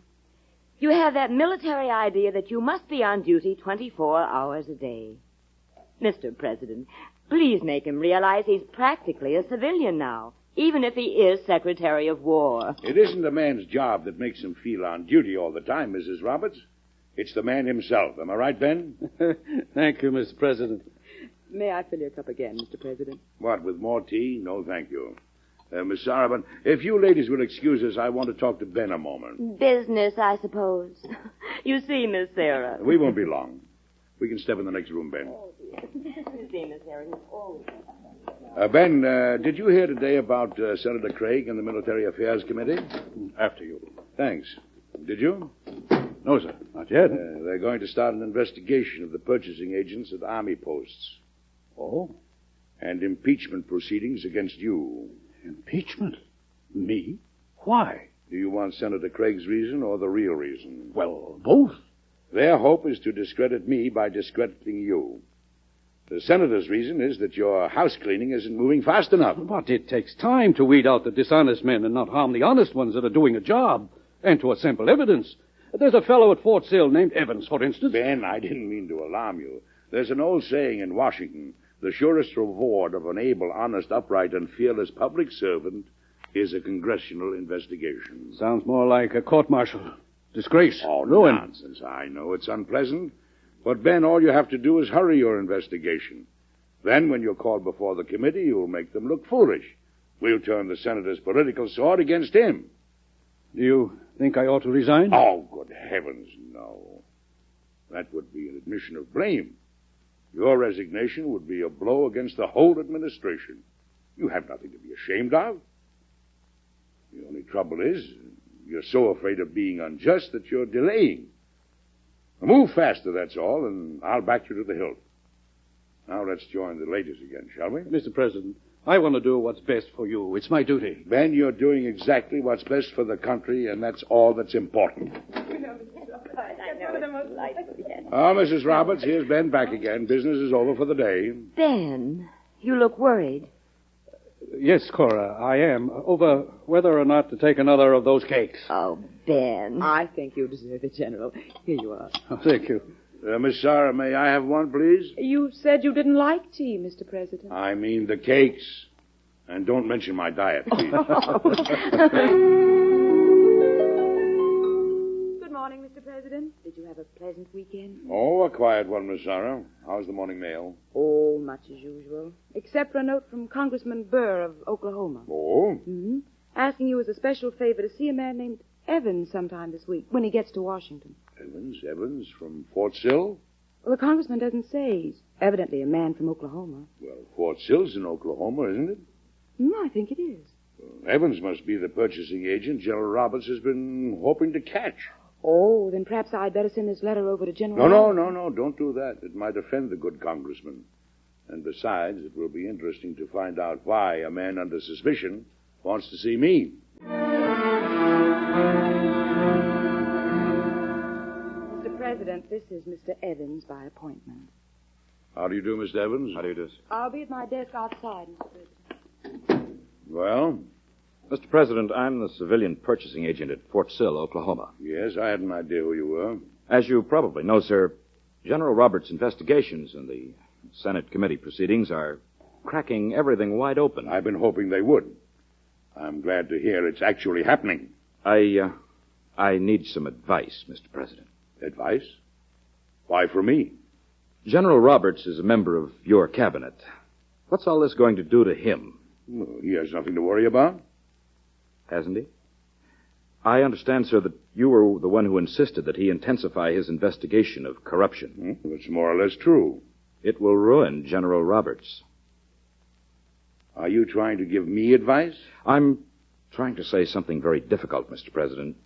You have that military idea that you must be on duty 24 hours a day. Mr. President, please make him realize he's practically a civilian now, even if he is Secretary of War. It isn't a man's job that makes him feel on duty all the time, Mrs. Roberts. It's the man himself. Am I right, Ben? Thank you, Mr. President. May I fill your cup again, Mr. President? What, with more tea? No, thank you. Miss Sarabin, if you ladies will excuse us, I want to talk to Ben a moment. Business, I suppose. You see, Miss Sarah. We won't be long. We can step in the next room, Ben. You see, Miss Sarah, he's always... Ben, did you hear today about Senator Craig and the Military Affairs Committee? After you. Thanks. Did you? No, sir. Not yet. They're going to start an investigation of the purchasing agents at Army posts. Oh? And impeachment proceedings against you. Impeachment? Me? Why? Do you want Senator Craig's reason or the real reason? Well, both. Their hope is to discredit me by discrediting you. The senator's reason is that your house cleaning isn't moving fast enough. But it takes time to weed out the dishonest men and not harm the honest ones that are doing a job, and to assemble evidence. There's a fellow at Fort Sill named Evans, for instance. Ben, I didn't mean to alarm you. There's an old saying in Washington, the surest reward of an able, honest, upright, and fearless public servant is a congressional investigation. Sounds more like a court-martial. Disgrace. Oh, ruin. Nonsense. I know it's unpleasant. But, Ben, all you have to do is hurry your investigation. Then, when you're called before the committee, you'll make them look foolish. We'll turn the senator's political sword against him. Do you think I ought to resign? Oh, good heavens, no. That would be an admission of blame. Your resignation would be a blow against the whole administration. You have nothing to be ashamed of. The only trouble is, you're so afraid of being unjust that you're delaying. Now, move faster, that's all, and I'll back you to the hilt. Now let's join the ladies again, shall we? Mr. President, I want to do what's best for you. It's my duty. Ben, you're doing exactly what's best for the country, and that's all that's important. Oh, Mrs. Roberts, here's Ben back again. Business is over for the day. Ben, you look worried. Yes, Cora, I am. Over whether or not to take another of those cakes. Oh, Ben. I think you deserve it, General. Here you are. Oh, thank you. Miss Sarah, may I have one, please? You said you didn't like tea, Mr. President. I mean the cakes. And don't mention my diet, please. Good morning, Mr. President. Did you have a pleasant weekend? Oh, a quiet one, Miss Sarah. How's the morning mail? Oh, much as usual. Except for a note from Congressman Burr of Oklahoma. Oh? Mm-hmm. Asking you as a special favor to see a man named Evans sometime this week, when he gets to Washington. Evans from Fort Sill? Well, the congressman doesn't say. He's evidently a man from Oklahoma. Well, Fort Sill's in Oklahoma, isn't it? I think it is. Well, Evans must be the purchasing agent General Roberts has been hoping to catch. Oh, then perhaps I'd better send this letter over to General... No, don't do that. It might offend the good congressman. And besides, it will be interesting to find out why a man under suspicion wants to see me. Mr. President, this is Mr. Evans by appointment. How do you do, Mr. Evans? How do you do, sir? I'll be at my desk outside, Mr. President. Well, Mr. President, I'm the civilian purchasing agent at Fort Sill, Oklahoma. Yes, I had an idea who you were. As you probably know, sir, General Roberts' investigations and the Senate committee proceedings are cracking everything wide open. I've been hoping they would. I'm glad to hear it's actually happening. I need some advice, Mr. President. Advice? Why for me? General Roberts is a member of your cabinet. What's all this going to do to him? Well, he has nothing to worry about. Hasn't he? I understand, sir, that you were the one who insisted that he intensify his investigation of corruption. It's more or less true. It will ruin General Roberts. Are you trying to give me advice? I'm trying to say something very difficult, Mr. President.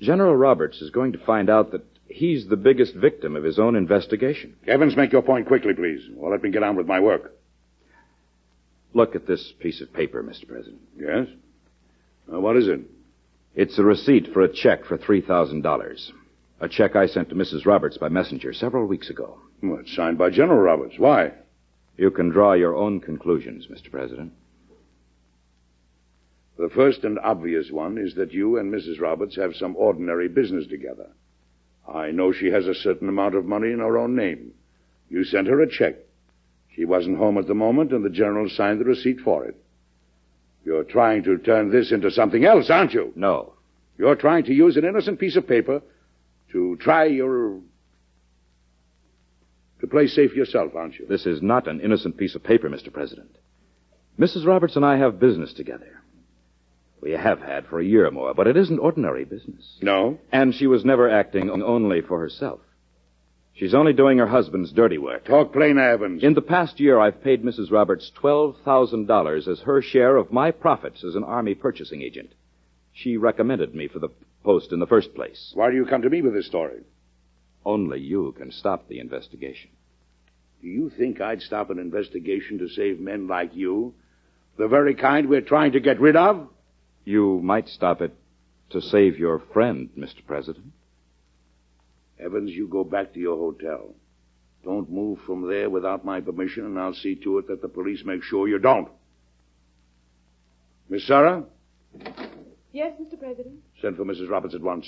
General Roberts is going to find out that he's the biggest victim of his own investigation. Evans, make your point quickly, please, or let me get on with my work. Look at this piece of paper, Mr. President. Yes? What is it? It's a receipt for a check for $3,000. A check I sent to Mrs. Roberts by messenger several weeks ago. Well, it's signed by General Roberts. Why? You can draw your own conclusions, Mr. President. The first and obvious one is that you and Mrs. Roberts have some ordinary business together. I know she has a certain amount of money in her own name. You sent her a check. She wasn't home at the moment, and the General signed the receipt for it. You're trying to turn this into something else, aren't you? No. You're trying to use an innocent piece of paper to play safe yourself, aren't you? This is not an innocent piece of paper, Mr. President. Mrs. Roberts and I have business together. We have had for a year or more, but it isn't ordinary business. No? And she was never acting only for herself. She's only doing her husband's dirty work. Talk plain, Evans. In the past year, I've paid Mrs. Roberts $12,000 as her share of my profits as an Army purchasing agent. She recommended me for the post in the first place. Why do you come to me with this story? Only you can stop the investigation. Do you think I'd stop an investigation to save men like you? The very kind we're trying to get rid of? You might stop it to save your friend, Mr. President. Evans, you go back to your hotel. Don't move from there without my permission, and I'll see to it that the police make sure you don't. Miss Sarah? Yes, Mr. President? Send for Mrs. Roberts at once.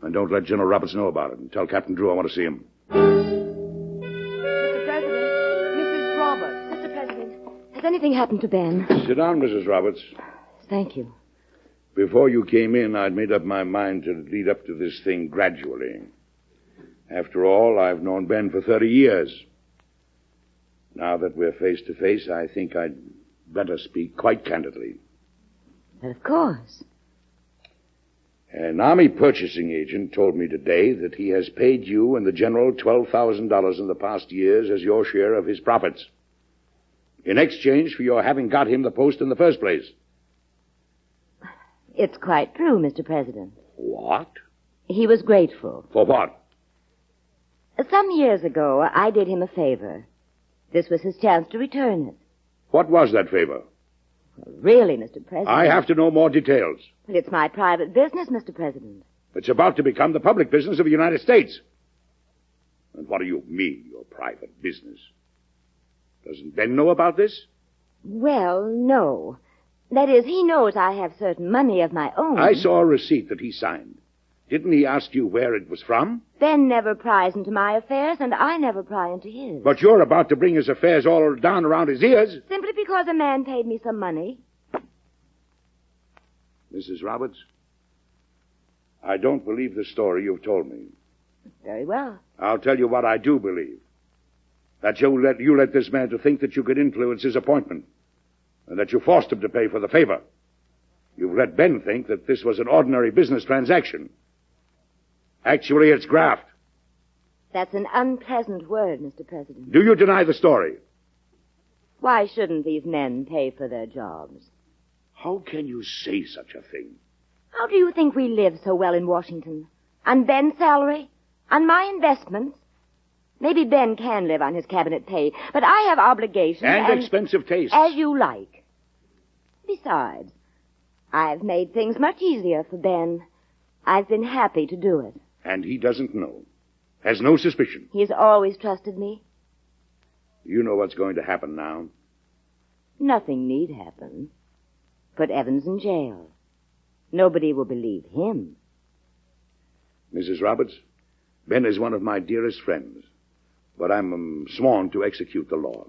And don't let General Roberts know about it. And tell Captain Drew I want to see him. Mr. President, Mrs. Roberts. Mr. President, has anything happened to Ben? Sit down, Mrs. Roberts. Thank you. Before you came in, I'd made up my mind to lead up to this thing gradually. After all, I've known Ben for 30 years. Now that we're face to face, I think I'd better speak quite candidly. Of course. An Army purchasing agent told me today that he has paid you and the General $12,000 in the past years as your share of his profits, in exchange for your having got him the post in the first place. It's quite true, Mr. President. What? He was grateful. For what? Some years ago, I did him a favor. This was his chance to return it. What was that favor? Really, Mr. President? I have to know more details. But it's my private business, Mr. President. It's about to become the public business of the United States. And what do you mean, your private business? Doesn't Ben know about this? Well, no. That is, he knows I have certain money of my own. I saw a receipt that he signed. Didn't he ask you where it was from? Ben never pries into my affairs, and I never pry into his. But you're about to bring his affairs all down around his ears. Simply because a man paid me some money. Mrs. Roberts, I don't believe the story you've told me. Very well. I'll tell you what I do believe. That you let this man to think that you could influence his appointment, and that you forced him to pay for the favor. You've let Ben think that this was an ordinary business transaction. Actually, it's graft. That's an unpleasant word, Mr. President. Do you deny the story? Why shouldn't these men pay for their jobs? How can you say such a thing? How do you think we live so well in Washington? On Ben's salary? On my investments? Maybe Ben can live on his cabinet pay, but I have obligations and expensive tastes. As you like. Besides, I've made things much easier for Ben. I've been happy to do it. And he doesn't know. Has no suspicion. He's always trusted me. You know what's going to happen now. Nothing need happen. put Evans in jail. Nobody will believe him. Mrs. Roberts, Ben is one of my dearest friends, but I'm sworn to execute the law.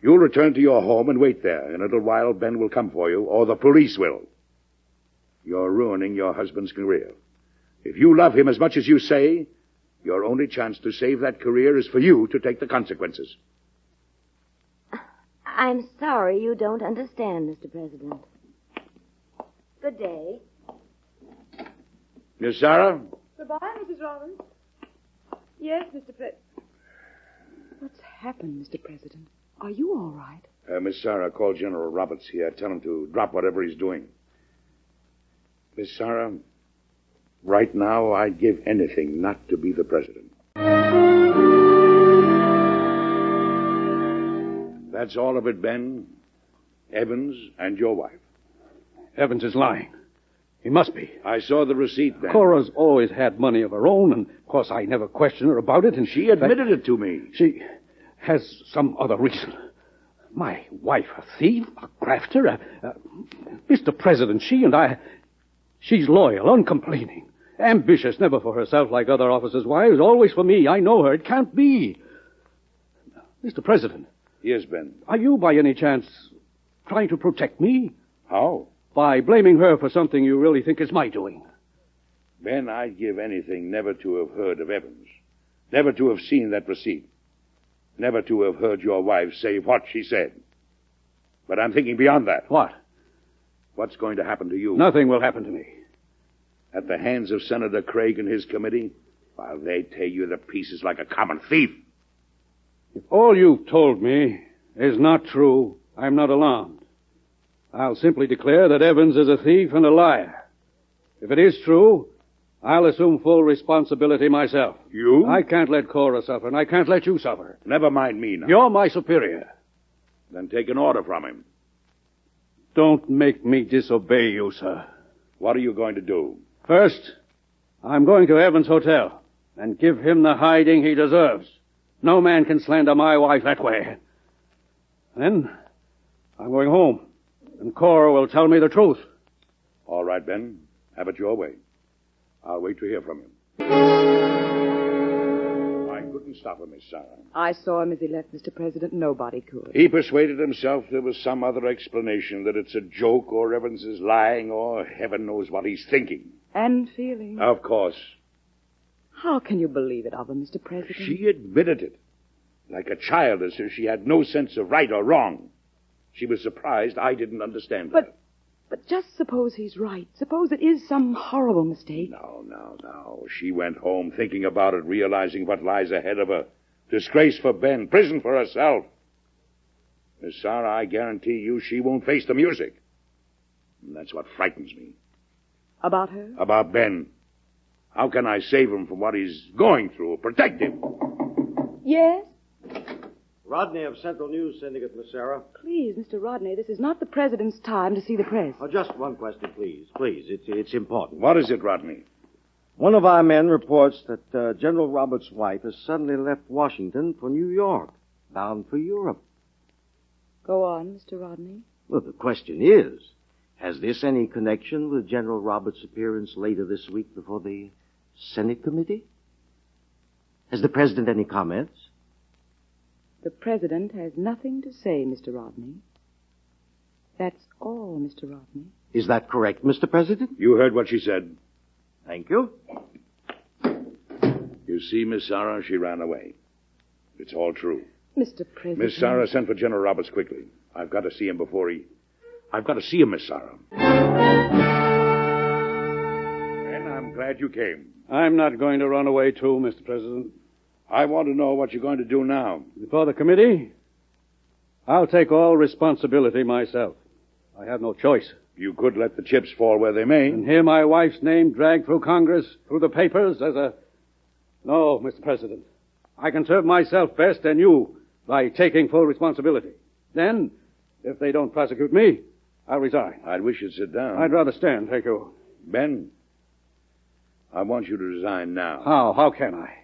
You'll return to your home and wait there. In a little while, Ben will come for you, or the police will. You're ruining your husband's career. If you love him as much as you say, your only chance to save that career is for you to take the consequences. I'm sorry you don't understand, Mr. President. Good day. Miss Sarah? Goodbye, Mrs. Rollins. Yes, Mr. President. What's happened, Mr. President? Are you all right? Miss Sarah, call General Roberts here. Tell him to drop whatever he's doing. Miss Sarah, right now I'd give anything not to be the president. That's all of it, Ben. Evans and your wife. Evans is lying. He must be. I saw the receipt, Ben. Cora's always had money of her own, and of course I never questioned her about it, and she admitted it to me. She has some other reason. My wife, a thief, a grafter, Mr. President, she's loyal, uncomplaining, ambitious, never for herself like other officers' wives, always for me. I know her. It can't be. Mr. President. Yes, Ben. Are you, by any chance, trying to protect me? How? By blaming her for something you really think is my doing. Ben, I'd give anything never to have heard of Evans. Never to have seen that receipt. Never to have heard your wife say what she said. But I'm thinking beyond that. What? What's going to happen to you? Nothing will happen to me. At the hands of Senator Craig and his committee, while they tear you to pieces like a common thief. If all you've told me is not true, I'm not alarmed. I'll simply declare that Evans is a thief and a liar. If it is true, I'll assume full responsibility myself. You? I can't let Cora suffer, and I can't let you suffer. Never mind me now. You're my superior. Then take an order from him. Don't make me disobey you, sir. What are you going to do? First, I'm going to Evans' hotel and give him the hiding he deserves. No man can slander my wife that way. Then, I'm going home, and Cora will tell me the truth. All right, Ben. Have it your way. I'll wait to hear from him. I couldn't stop him, Miss Sarah. I saw him as he left, Mr. President. Nobody could. He persuaded himself there was some other explanation, that it's a joke, or Evans is lying, or heaven knows what he's thinking. And feeling. Of course. How can you believe it of him, Mr. President? She admitted it. Like a child, as if she had no sense of right or wrong. She was surprised I didn't understand her. But just suppose he's right. Suppose it is some horrible mistake. No. She went home thinking about it, realizing what lies ahead of her. Disgrace for Ben, prison for herself. Miss Sarah, I guarantee you she won't face the music. And that's what frightens me. About her? About Ben. How can I save him from what he's going through, protect him? Yes? Rodney of Central News Syndicate, Miss Sarah. Please, Mr. Rodney, this is not the President's time to see the press. Oh, just one question, please. Please, it's important. What is it, Rodney? One of our men reports that General Roberts' wife has suddenly left Washington for New York, bound for Europe. Go on, Mr. Rodney. Well, the question is, has this any connection with General Roberts' appearance later this week before the Senate committee? Has the President any comments? The President has nothing to say, Mr. Rodney. That's all, Mr. Rodney. Is that correct, Mr. President? You heard what she said. Thank you. You see, Miss Sarah, she ran away. It's all true. Mr. President. Miss Sarah, send for General Roberts quickly. I've got to see him before he... I've got to see him, Miss Sarah. And I'm glad you came. I'm not going to run away, too, Mr. President. I want to know what you're going to do now. Before the committee, I'll take all responsibility myself. I have no choice. You could let the chips fall where they may. And hear my wife's name dragged through Congress, through the papers, as a... No, Mr. President. I can serve myself best and you by taking full responsibility. Then, if they don't prosecute me, I'll resign. I'd wish you'd sit down. I'd rather stand, thank you. Ben, I want you to resign now. How? How can I?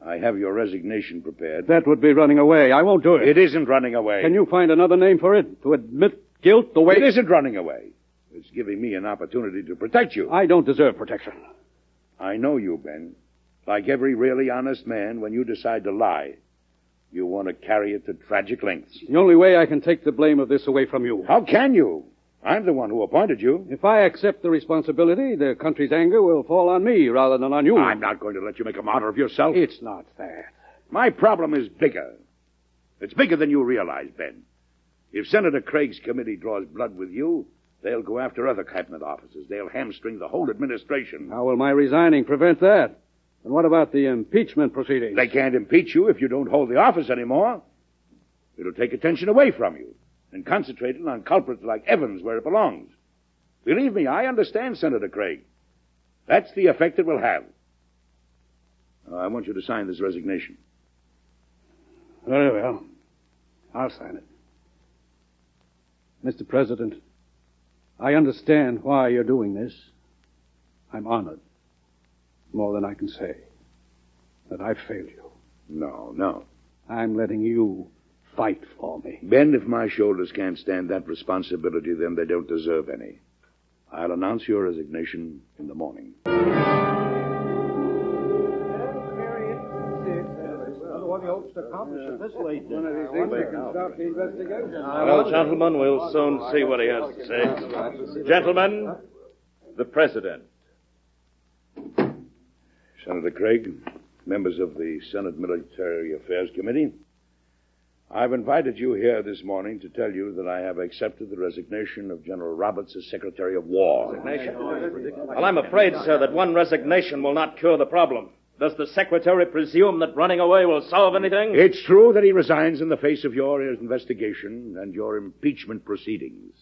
I have your resignation prepared. That would be running away. I won't do it. It isn't running away. Can you find another name for it? To admit Guilt, the way... It isn't running away. It's giving me an opportunity to protect you. I don't deserve protection. I know you, Ben. Like every really honest man, when you decide to lie, you want to carry it to tragic lengths. The only way I can take the blame of this away from you. How can you? I'm the one who appointed you. If I accept the responsibility, the country's anger will fall on me rather than on you. I'm not going to let you make a martyr of yourself. It's not that. My problem is bigger. It's bigger than you realize, Ben. If Senator Craig's committee draws blood with you, they'll go after other cabinet officers. They'll hamstring the whole administration. How will my resigning prevent that? And what about the impeachment proceedings? They can't impeach you if you don't hold the office anymore. It'll take attention away from you and concentrate it on culprits like Evans where it belongs. Believe me, I understand Senator Craig. That's the effect it will have. I want you to sign this resignation. Very well. I'll sign it. Mr. President, I understand why you're doing this. I'm honored. More than I can say. That I've failed you. No. I'm letting you fight for me. Ben, if my shoulders can't stand that responsibility, then they don't deserve any. I'll announce your resignation in the morning. Well, gentlemen, we'll soon see what he has to say. Gentlemen, the President. Senator Craig, members of the Senate Military Affairs Committee, I've invited you here this morning to tell you that I have accepted the resignation of General Roberts as Secretary of War. Resignation? Well, I'm afraid, sir, that one resignation will not cure the problem. Does the Secretary presume that running away will solve anything? It's true that he resigns in the face of your investigation and your impeachment proceedings.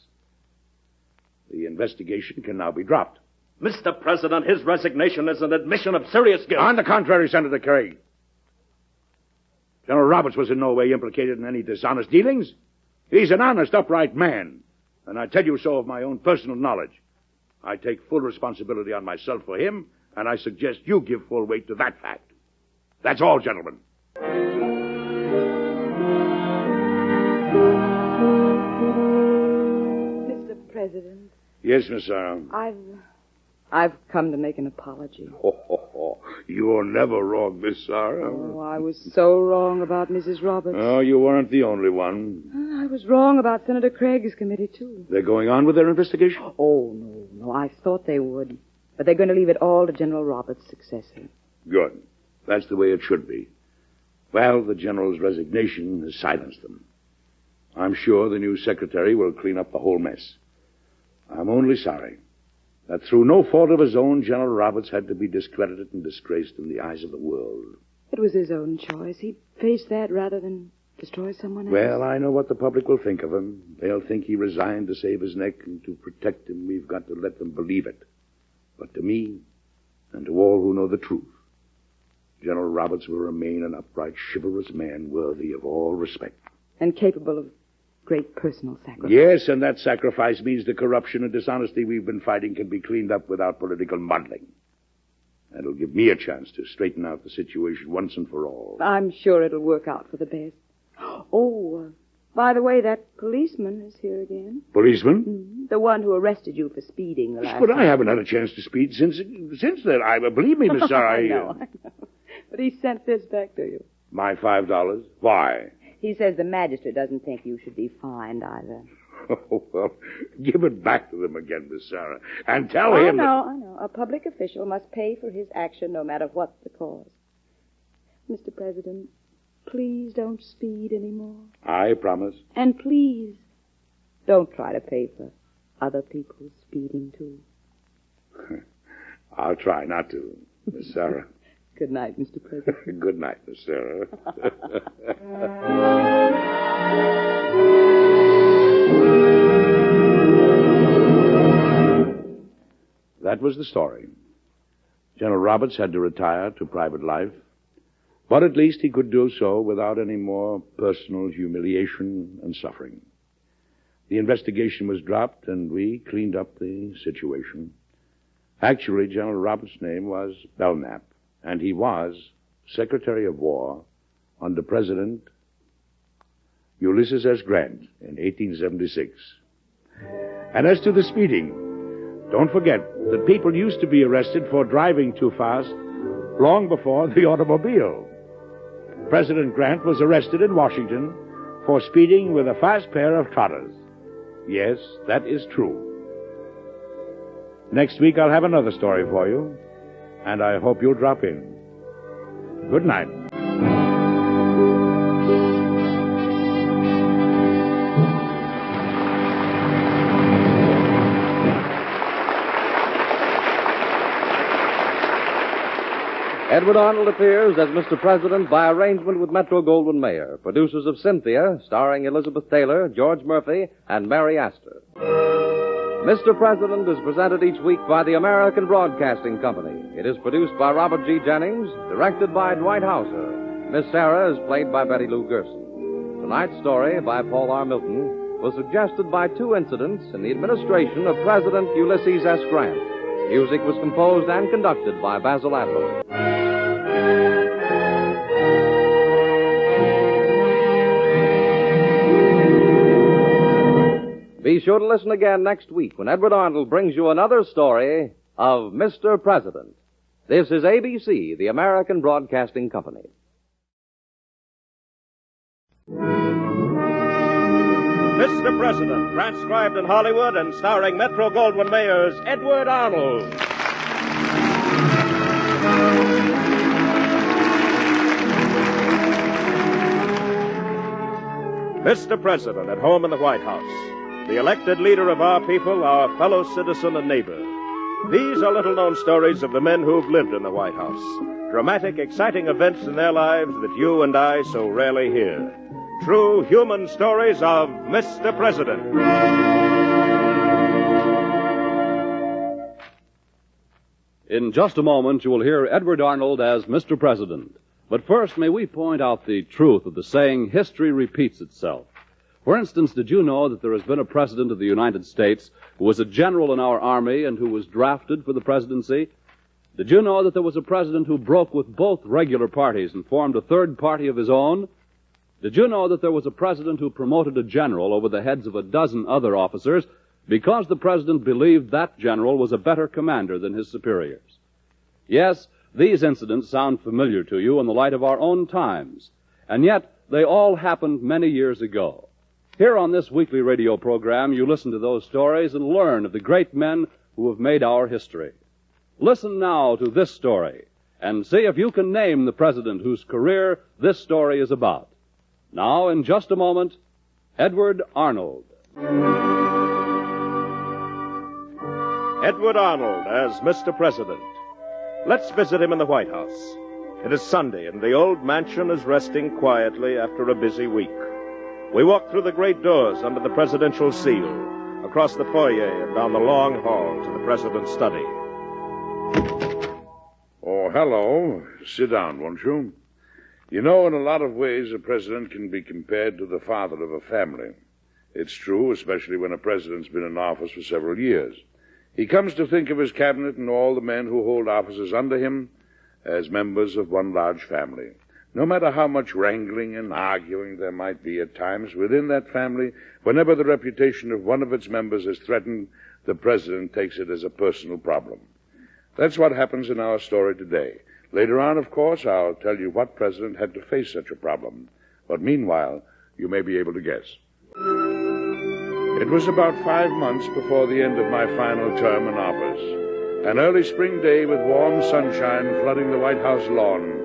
The investigation can now be dropped. Mr. President, his resignation is an admission of serious guilt. On the contrary, Senator Craig. General Roberts was in no way implicated in any dishonest dealings. He's an honest, upright man. And I tell you so of my own personal knowledge. I take full responsibility on myself for him, and I suggest you give full weight to that fact. That's all, gentlemen. Mr. President. Yes, Miss Sarah. I've come to make an apology. You're never wrong, Miss Sarah. Oh, I was so wrong about Mrs. Roberts. Oh, you weren't the only one. I was wrong about Senator Craig's committee, too. They're going on with their investigation? Oh, no. I thought they would. But they're going to leave it all to General Roberts' successor. Good. That's the way it should be. Well, the General's resignation has silenced them. I'm sure the new secretary will clean up the whole mess. I'm only sorry that through no fault of his own, General Roberts had to be discredited and disgraced in the eyes of the world. It was his own choice. He faced that rather than destroy someone else. Well, I know what the public will think of him. They'll think he resigned to save his neck, and to protect him, we've got to let them believe it. But to me, and to all who know the truth, General Roberts will remain an upright, chivalrous man worthy of all respect. And capable of great personal sacrifice. Yes, and that sacrifice means the corruption and dishonesty we've been fighting can be cleaned up without political muddling. That'll give me a chance to straighten out the situation once and for all. I'm sure it'll work out for the best. Oh, by the way, that policeman is here again. Policeman? Mm-hmm. The one who arrested you for speeding the last But I time. haven't had a chance to speed since then. Believe me, Miss Sarah. I know. But he sent this back to you. My $5? Why? He says the magistrate doesn't think you should be fined either. Oh, well, give it back to them again, Miss Sarah. And tell I him know. A public official must pay for his action no matter what the cause. Mr. President, please don't speed anymore. I promise. And please, don't try to pay for other people's speeding, too. I'll try not to, Miss Sarah. Good night, Mr. President. Good night, Miss Sarah. That was the story. General Roberts had to retire to private life, but at least he could do so without any more personal humiliation and suffering. The investigation was dropped, and we cleaned up the situation. Actually, General Roberts' name was Belknap, and he was Secretary of War under President Ulysses S. Grant in 1876. And as to the speeding, don't forget that people used to be arrested for driving too fast long before the automobile. President Grant was arrested in Washington for speeding with a fast pair of trotters. Yes, that is true. Next week I'll have another story for you, and I hope you'll drop in. Good night. Edward Arnold appears as Mr. President by arrangement with Metro-Goldwyn-Mayer, producers of Cynthia, starring Elizabeth Taylor, George Murphy, and Mary Astor. Mr. President is presented each week by the American Broadcasting Company. It is produced by Robert G. Jennings, directed by Dwight Hauser. Miss Sarah is played by Betty Lou Gerson. Tonight's story, by Paul R. Milton, was suggested by two incidents in the administration of President Ulysses S. Grant. Music was composed and conducted by Basil Adler. Be sure to listen again next week when Edward Arnold brings you another story of Mr. President. This is ABC, the American Broadcasting Company. Mr. President, transcribed in Hollywood and starring Metro-Goldwyn-Mayer's Edward Arnold. Mr. President, at home in the White House, the elected leader of our people, our fellow citizen and neighbor. These are little-known stories of the men who've lived in the White House. Dramatic, exciting events in their lives that you and I so rarely hear. True human stories of Mr. President. In just a moment, you will hear Edward Arnold as Mr. President. But first, may we point out the truth of the saying, history repeats itself. For instance, did you know that there has been a president of the United States who was a general in our army and who was drafted for the presidency? Did you know that there was a president who broke with both regular parties and formed a third party of his own? Did you know that there was a president who promoted a general over the heads of a dozen other officers because the president believed that general was a better commander than his superiors? Yes, these incidents sound familiar to you in the light of our own times, and yet they all happened many years ago. Here on this weekly radio program, you listen to those stories and learn of the great men who have made our history. Listen now to this story and see if you can name the president whose career this story is about. Now, in just a moment, Edward Arnold. Edward Arnold as Mr. President. Let's visit him in the White House. It is Sunday, and the old mansion is resting quietly after a busy week. We walk through the great doors under the presidential seal, across the foyer and down the long hall to the president's study. Oh, hello. Sit down, won't you? You know, in a lot of ways, a president can be compared to the father of a family. It's true, especially when a president's been in office for several years. He comes to think of his cabinet and all the men who hold offices under him as members of one large family. No matter how much wrangling and arguing there might be at times within that family, whenever the reputation of one of its members is threatened, the president takes it as a personal problem. That's what happens in our story today. Later on, of course, I'll tell you what president had to face such a problem. But meanwhile, you may be able to guess. It was about 5 months before the end of my final term in office. An early spring day with warm sunshine flooding the White House lawn.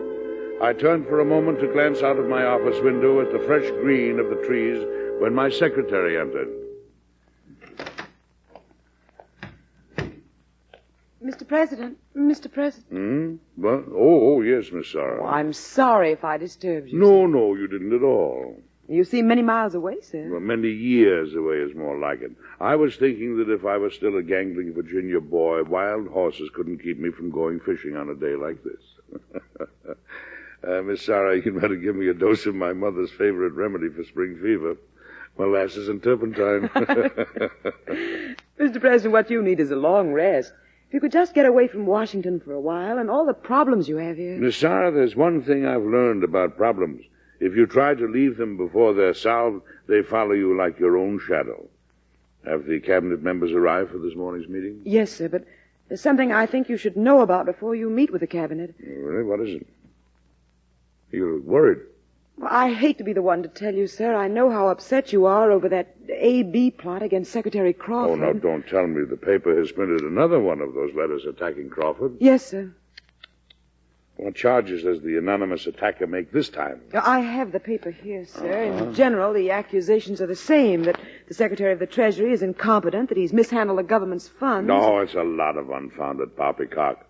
I turned for a moment to glance out of my office window at the fresh green of the trees when my secretary entered. Mr. President, Mr. President. What? Oh, yes, Miss Sarah. Oh, I'm sorry if I disturbed you. No, you didn't at all. You seem many miles away, sir. Well, many years away is more like it. I was thinking that if I was still a gangling Virginia boy, wild horses couldn't keep me from going fishing on a day like this. Miss Sarah, you'd better give me a dose of my mother's favorite remedy for spring fever, molasses and turpentine. Mr. President, what you need is a long rest. If you could just get away from Washington for a while and all the problems you have here. Miss Sarah, there's one thing I've learned about problems. If you try to leave them before they're solved, they follow you like your own shadow. Have the cabinet members arrived for this morning's meeting? Yes, sir, but there's something I think you should know about before you meet with the cabinet. Really? What is it? You look worried. Well, I hate to be the one to tell you, sir. I know how upset you are over that A.B. plot against Secretary Crawford. Oh, now, don't tell me the paper has printed another one of those letters attacking Crawford. Yes, sir. What charges does the anonymous attacker make this time? I have the paper here, sir. In general, the accusations are the same, that the Secretary of the Treasury is incompetent, that he's mishandled the government's funds. No, it's a lot of unfounded poppycock.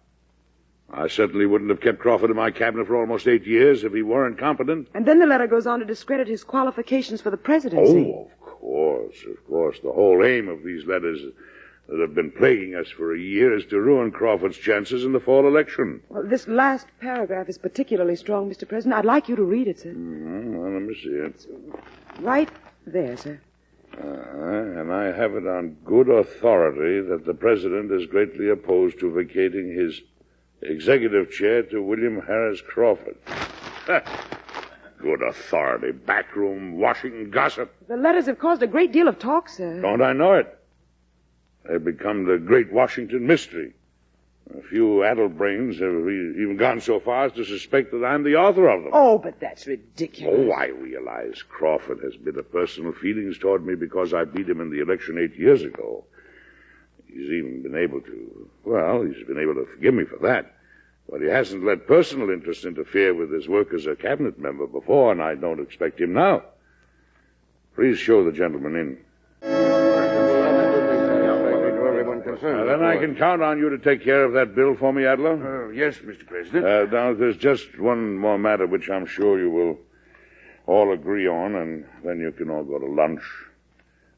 I certainly wouldn't have kept Crawford in my cabinet for almost 8 years if he weren't competent. And then the letter goes on to discredit his qualifications for the presidency. Oh, of course. The whole aim of these letters that have been plaguing us for a year is to ruin Crawford's chances in the fall election. Well, this last paragraph is particularly strong, Mr. President. I'd like you to read it, sir. Well, let me see it. Right there, sir. And I have it on good authority that the president is greatly opposed to vacating his executive chair to William Harris Crawford. Good authority. Backroom Washington gossip. The letters have caused a great deal of talk, sir. Don't I know it? They've become the great Washington mystery. A few addle-brains have even gone so far as to suspect that I'm the author of them. Oh, but that's ridiculous. Oh, I realize Crawford has bitter personal feelings toward me because I beat him in the election 8 years ago. He's even been able to forgive me for that. But he hasn't let personal interest interfere with his work as a cabinet member before, and I don't expect him now. Please show the gentleman in. Then I can count on you to take care of that bill for me, Adler? Yes, Mr. President. Now, there's just one more matter which I'm sure you will all agree on, and then you can all go to lunch.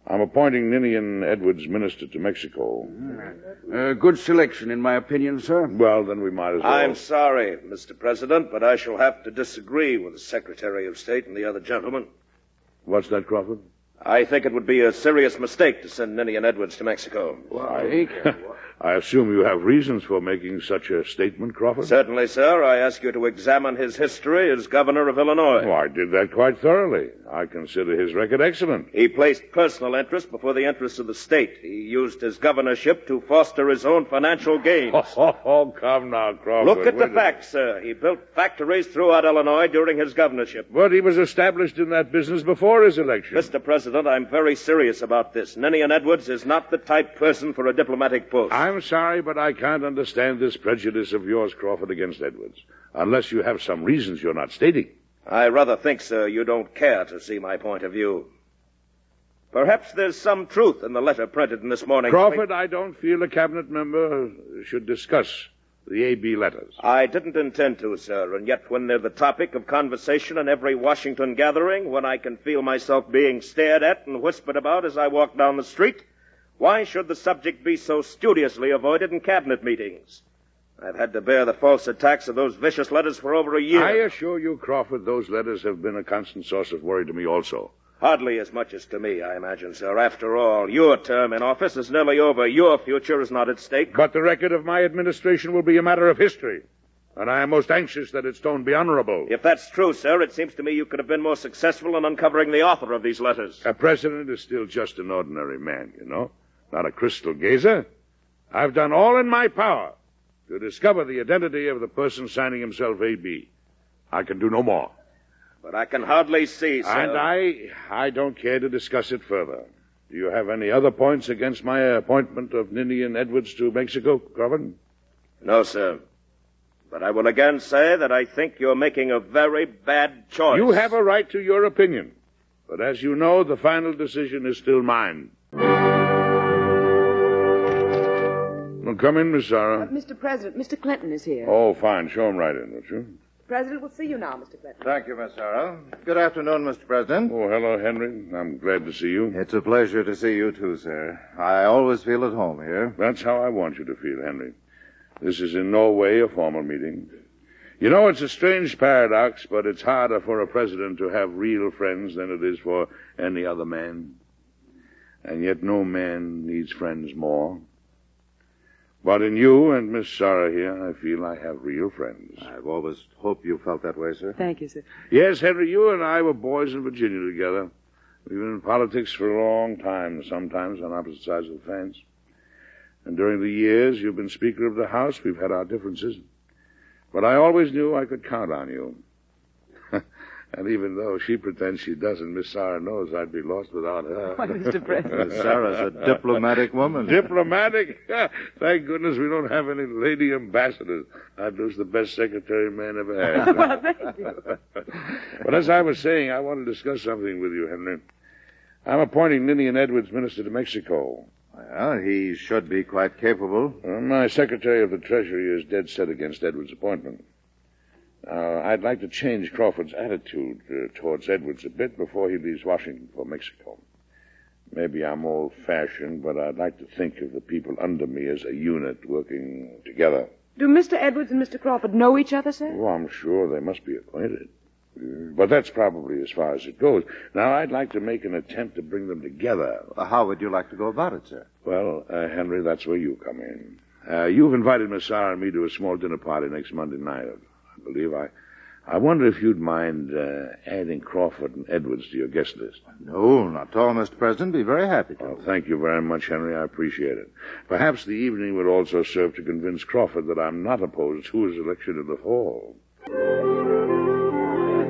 I'm appointing Ninian Edwards minister to Mexico. Good selection, in my opinion, sir. Well, then we might as well. I'm sorry, Mr. President, but I shall have to disagree with the Secretary of State and the other gentlemen. What's that, Crawford? I think it would be a serious mistake to send Ninian Edwards to Mexico. Why? I assume you have reasons for making such a statement, Crawford? Certainly, sir. I ask you to examine his history as governor of Illinois. Oh, I did that quite thoroughly. I consider his record excellent. He placed personal interest before the interests of the state. He used his governorship to foster his own financial gains. Oh, come now, Crawford. Look at the facts, sir. He built factories throughout Illinois during his governorship. But he was established in that business before his election. Mr. President, I'm very serious about this. Ninian Edwards is not the type person for a diplomatic post. I'm sorry, but I can't understand this prejudice of yours, Crawford, against Edwards. Unless you have some reasons you're not stating. I rather think, sir, you don't care to see my point of view. Perhaps there's some truth in the letter printed in this morning's... Crawford, I don't feel a cabinet member should discuss the A.B. letters. I didn't intend to, sir, and yet when they're the topic of conversation in every Washington gathering, when I can feel myself being stared at and whispered about as I walk down the street, why should the subject be so studiously avoided in cabinet meetings? I've had to bear the false attacks of those vicious letters for over a year. I assure you, Crawford, those letters have been a constant source of worry to me also. Hardly as much as to me, I imagine, sir. After all, your term in office is nearly over. Your future is not at stake. But the record of my administration will be a matter of history, and I am most anxious that its tone be honorable. If that's true, sir, it seems to me you could have been more successful in uncovering the author of these letters. A president is still just an ordinary man, you know, not a crystal gazer. I've done all in my power to discover the identity of the person signing himself A.B. I can do no more. But I can hardly see, sir. And I don't care to discuss it further. Do you have any other points against my appointment of Ninian Edwards to Mexico, Crawford? No, sir. But I will again say that I think you're making a very bad choice. You have a right to your opinion. But as you know, the final decision is still mine. Well, come in, Miss Sarah. Mr. President, Mr. Clinton is here. Oh, fine. Show him right in, won't you? The President will see you now, Mr. Clinton. Thank you, Miss Sarah. Good afternoon, Mr. President. Oh, hello, Henry. I'm glad to see you. It's a pleasure to see you, too, sir. I always feel at home here. That's how I want you to feel, Henry. This is in no way a formal meeting. You know, it's a strange paradox, but it's harder for a president to have real friends than it is for any other man. And yet no man needs friends more. But in you and Miss Sarah here, I feel I have real friends. I've always hoped you felt that way, sir. Thank you, sir. Yes, Henry, you and I were boys in Virginia together. We've been in politics for a long time, sometimes on opposite sides of the fence. And during the years you've been Speaker of the House, we've had our differences. But I always knew I could count on you. And even though she pretends she doesn't, Miss Sarah knows I'd be lost without her. Why, Mr. President. Miss Sarah's a diplomatic woman. Diplomatic? Thank goodness we don't have any lady ambassadors. I'd lose the best secretary man ever had. Well, thank you. But as I was saying, I want to discuss something with you, Henry. I'm appointing Ninian Edwards minister to Mexico. Well, he should be quite capable. My Secretary of the Treasury is dead set against Edwards' appointment. I'd like to change Crawford's attitude towards Edwards a bit before he leaves Washington for Mexico. Maybe I'm old-fashioned, but I'd like to think of the people under me as a unit working together. Do Mr. Edwards and Mr. Crawford know each other, sir? Oh, I'm sure they must be acquainted. But that's probably as far as it goes. Now, I'd like to make an attempt to bring them together. How would you like to go about it, sir? Well, Henry, that's where you come in. You've invited Miss Sarah and me to a small dinner party next Monday night, I believe. I wonder if you'd mind adding Crawford and Edwards to your guest list. No, not at all, Mr. President. Be very happy to. Well, thank you very much, Henry. I appreciate it. Perhaps the evening would also serve to convince Crawford that I'm not opposed to his election in the fall.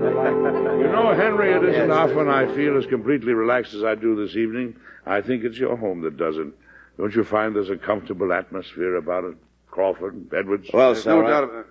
You know, Henry, it isn't often I feel as completely relaxed as I do this evening. I think it's your home that does it. Don't you find there's a comfortable atmosphere about it, Crawford, Edwards? Well, There's sir, no doubt about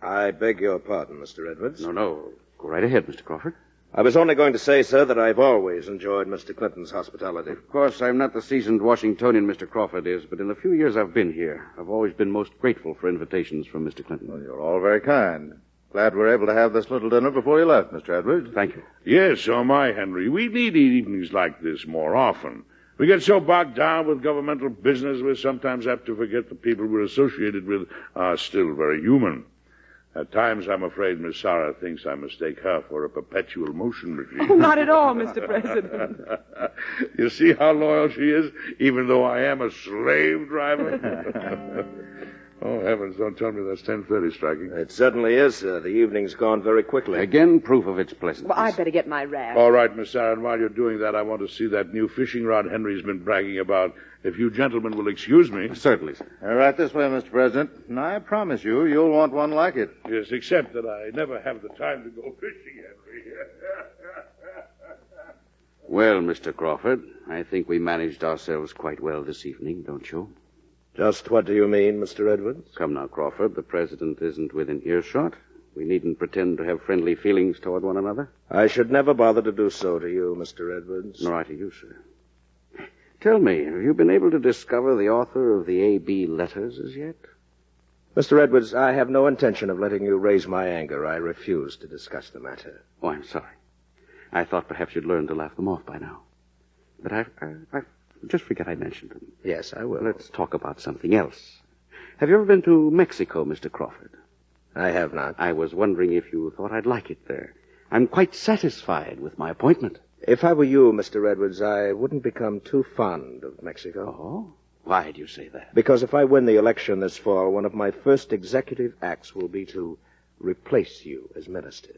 I beg your pardon, Mr. Edwards. No. Go right ahead, Mr. Crawford. I was only going to say, sir, that I've always enjoyed Mr. Clinton's hospitality. Of course, I'm not the seasoned Washingtonian Mr. Crawford is, but in the few years I've been here, I've always been most grateful for invitations from Mr. Clinton. Well, you're all very kind. Glad we're able to have this little dinner before you left, Mr. Edwards. Thank you. Yes, so am I, Henry. We need evenings like this more often. We get so bogged down with governmental business, we sometimes have to forget the people we're associated with are still very human. At times, I'm afraid Miss Sarah thinks I mistake her for a perpetual motion machine. Oh, not at all, Mr. President. You see how loyal she is, even though I am a slave driver? Oh, heavens, don't tell me that's 10:30 striking. It certainly is, sir. The evening's gone very quickly. Again, proof of its pleasantness. Well, I'd better get my wrap. All right, Miss Sarah, and while you're doing that, I want to see that new fishing rod Henry's been bragging about. If you gentlemen will excuse me. Certainly, sir. Right this way, Mr. President. And I promise you'll want one like it. Yes, except that I never have the time to go fishing, Henry. Well, Mr. Crawford, I think we managed ourselves quite well this evening, don't you? Just what do you mean, Mr. Edwards? Come now, Crawford. The President isn't within earshot. We needn't pretend to have friendly feelings toward one another. I should never bother to do so to you, Mr. Edwards. Nor I to you, sir. Tell me, have you been able to discover the author of the A.B. letters as yet? Mr. Edwards, I have no intention of letting you raise my anger. I refuse to discuss the matter. Oh, I'm sorry. I thought perhaps you'd learned to laugh them off by now. But I just forget I mentioned them. Yes, I will. Let's talk about something else. Have you ever been to Mexico, Mr. Crawford? I have not. I was wondering if you thought I'd like it there. I'm quite satisfied with my appointment. If I were you, Mr. Edwards, I wouldn't become too fond of Mexico. Oh? Why do you say that? Because if I win the election this fall, one of my first executive acts will be to replace you as minister.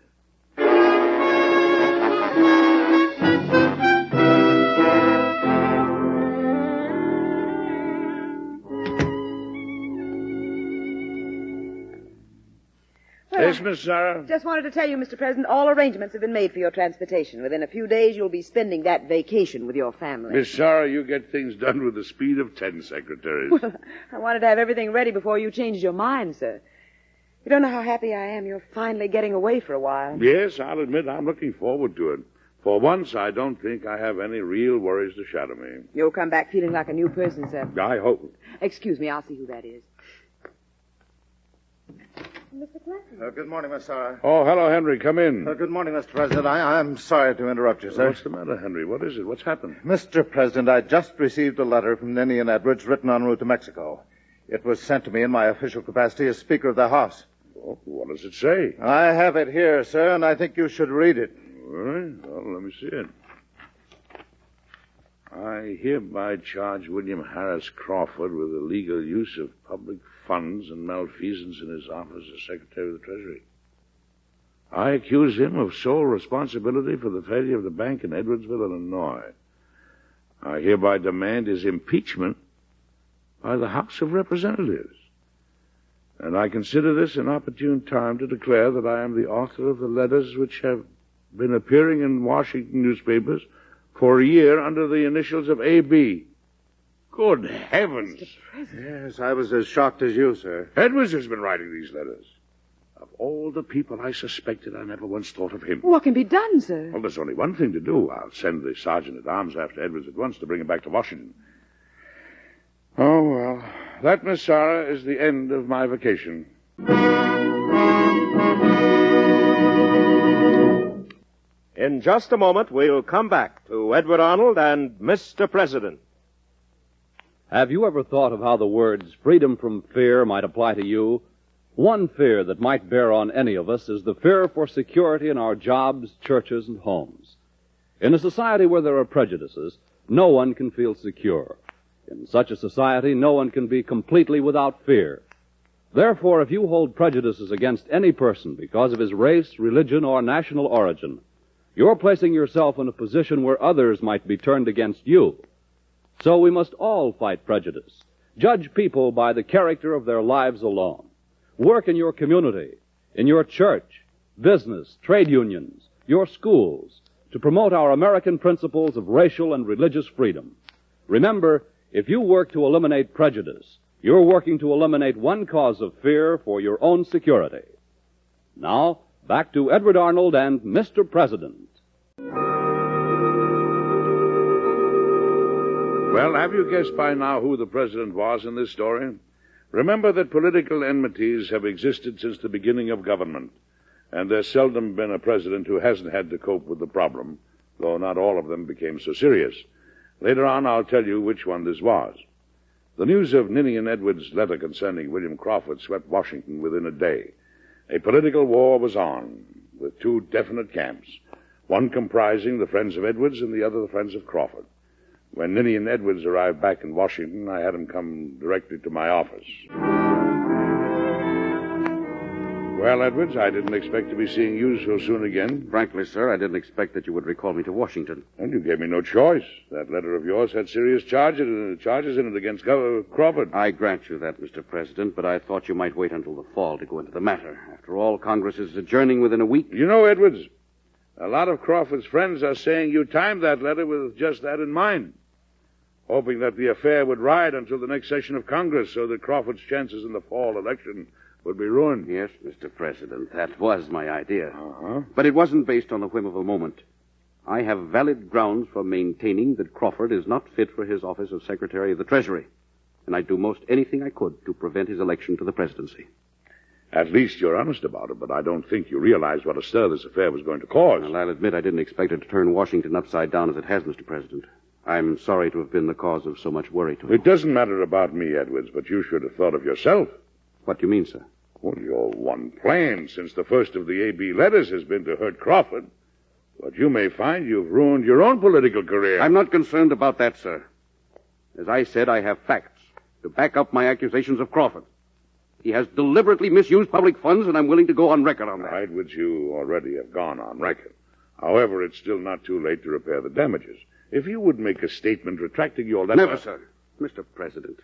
Yes, Miss Sarah? Just wanted to tell you, Mr. President, all arrangements have been made for your transportation. Within a few days, you'll be spending that vacation with your family. Miss Sarah, you get things done with the speed of 10 secretaries. Well, I wanted to have everything ready before you changed your mind, sir. You don't know how happy I am you're finally getting away for a while. Yes, I'll admit I'm looking forward to it. For once, I don't think I have any real worries to shadow me. You'll come back feeling like a new person, sir. I hope. Excuse me, I'll see who that is. Mr. Clinton. Good morning, Miss Sarah. Oh, hello, Henry. Come in. Good morning, Mr. President. I'm sorry to interrupt you, sir. What's the matter, Henry? What is it? What's happened? Mr. President, I just received a letter from Ninian Edwards written en route to Mexico. It was sent to me in my official capacity as Speaker of the House. Oh, what does it say? I have it here, sir, and I think you should read it. All right. Well, let me see it. I hereby charge William Harris Crawford with illegal use of public funds and malfeasance in his office as Secretary of the Treasury. I accuse him of sole responsibility for the failure of the bank in Edwardsville, Illinois. I hereby demand his impeachment by the House of Representatives. And I consider this an opportune time to declare that I am the author of the letters which have been appearing in Washington newspapers for a year under the initials of A.B. Good heavens. Yes, I was as shocked as you, sir. Edwards has been writing these letters. Of all the people I suspected, I never once thought of him. What can be done, sir? Well, there's only one thing to do. I'll send the sergeant-at-arms after Edwards at once to bring him back to Washington. Oh, well, that, Miss Sarah, is the end of my vacation. In just a moment, we'll come back to Edward Arnold and Mr. President. Have you ever thought of how the words freedom from fear might apply to you? One fear that might bear on any of us is the fear for security in our jobs, churches, and homes. In a society where there are prejudices, no one can feel secure. In such a society, no one can be completely without fear. Therefore, if you hold prejudices against any person because of his race, religion, or national origin, you're placing yourself in a position where others might be turned against you. So we must all fight prejudice. Judge people by the character of their lives alone. Work in your community, in your church, business, trade unions, your schools, to promote our American principles of racial and religious freedom. Remember, if you work to eliminate prejudice, you're working to eliminate one cause of fear for your own security. Now, back to Edward Arnold and Mr. President. Well, have you guessed by now who the president was in this story? Remember that political enmities have existed since the beginning of government, and there's seldom been a president who hasn't had to cope with the problem, though not all of them became so serious. Later on, I'll tell you which one this was. The news of Ninian Edwards' letter concerning William Crawford swept Washington within a day. A political war was on, with two definite camps, one comprising the friends of Edwards and the other the friends of Crawford. When Ninian Edwards arrived back in Washington, I had him come directly to my office. Well, Edwards, I didn't expect to be seeing you so soon again. Frankly, sir, I didn't expect that you would recall me to Washington. And you gave me no choice. That letter of yours had serious charges in it against Crawford. I grant you that, Mr. President, but I thought you might wait until the fall to go into the matter. After all, Congress is adjourning within a week. You know, Edwards, a lot of Crawford's friends are saying you timed that letter with just that in mind, hoping that the affair would ride until the next session of Congress so that Crawford's chances in the fall election would be ruined. Yes, Mr. President, that was my idea. But it wasn't based on the whim of a moment. I have valid grounds for maintaining that Crawford is not fit for his office of Secretary of the Treasury, and I'd do most anything I could to prevent his election to the presidency. At least you're honest about it, but I don't think you realized what a stir this affair was going to cause. Well, I'll admit I didn't expect it to turn Washington upside down as it has, Mr. President. I'm sorry to have been the cause of so much worry to you. It doesn't matter about me, Edwards, but you should have thought of yourself. What do you mean, sir? Well, your one plan since the first of the A.B. letters has been to hurt Crawford. But you may find you've ruined your own political career. I'm not concerned about that, sir. As I said, I have facts to back up my accusations of Crawford. He has deliberately misused public funds, and I'm willing to go on record on that. Edwards, you already have gone on record. However, it's still not too late to repair the damages. If you would make a statement retracting your letter... Never, sir. Mr. President,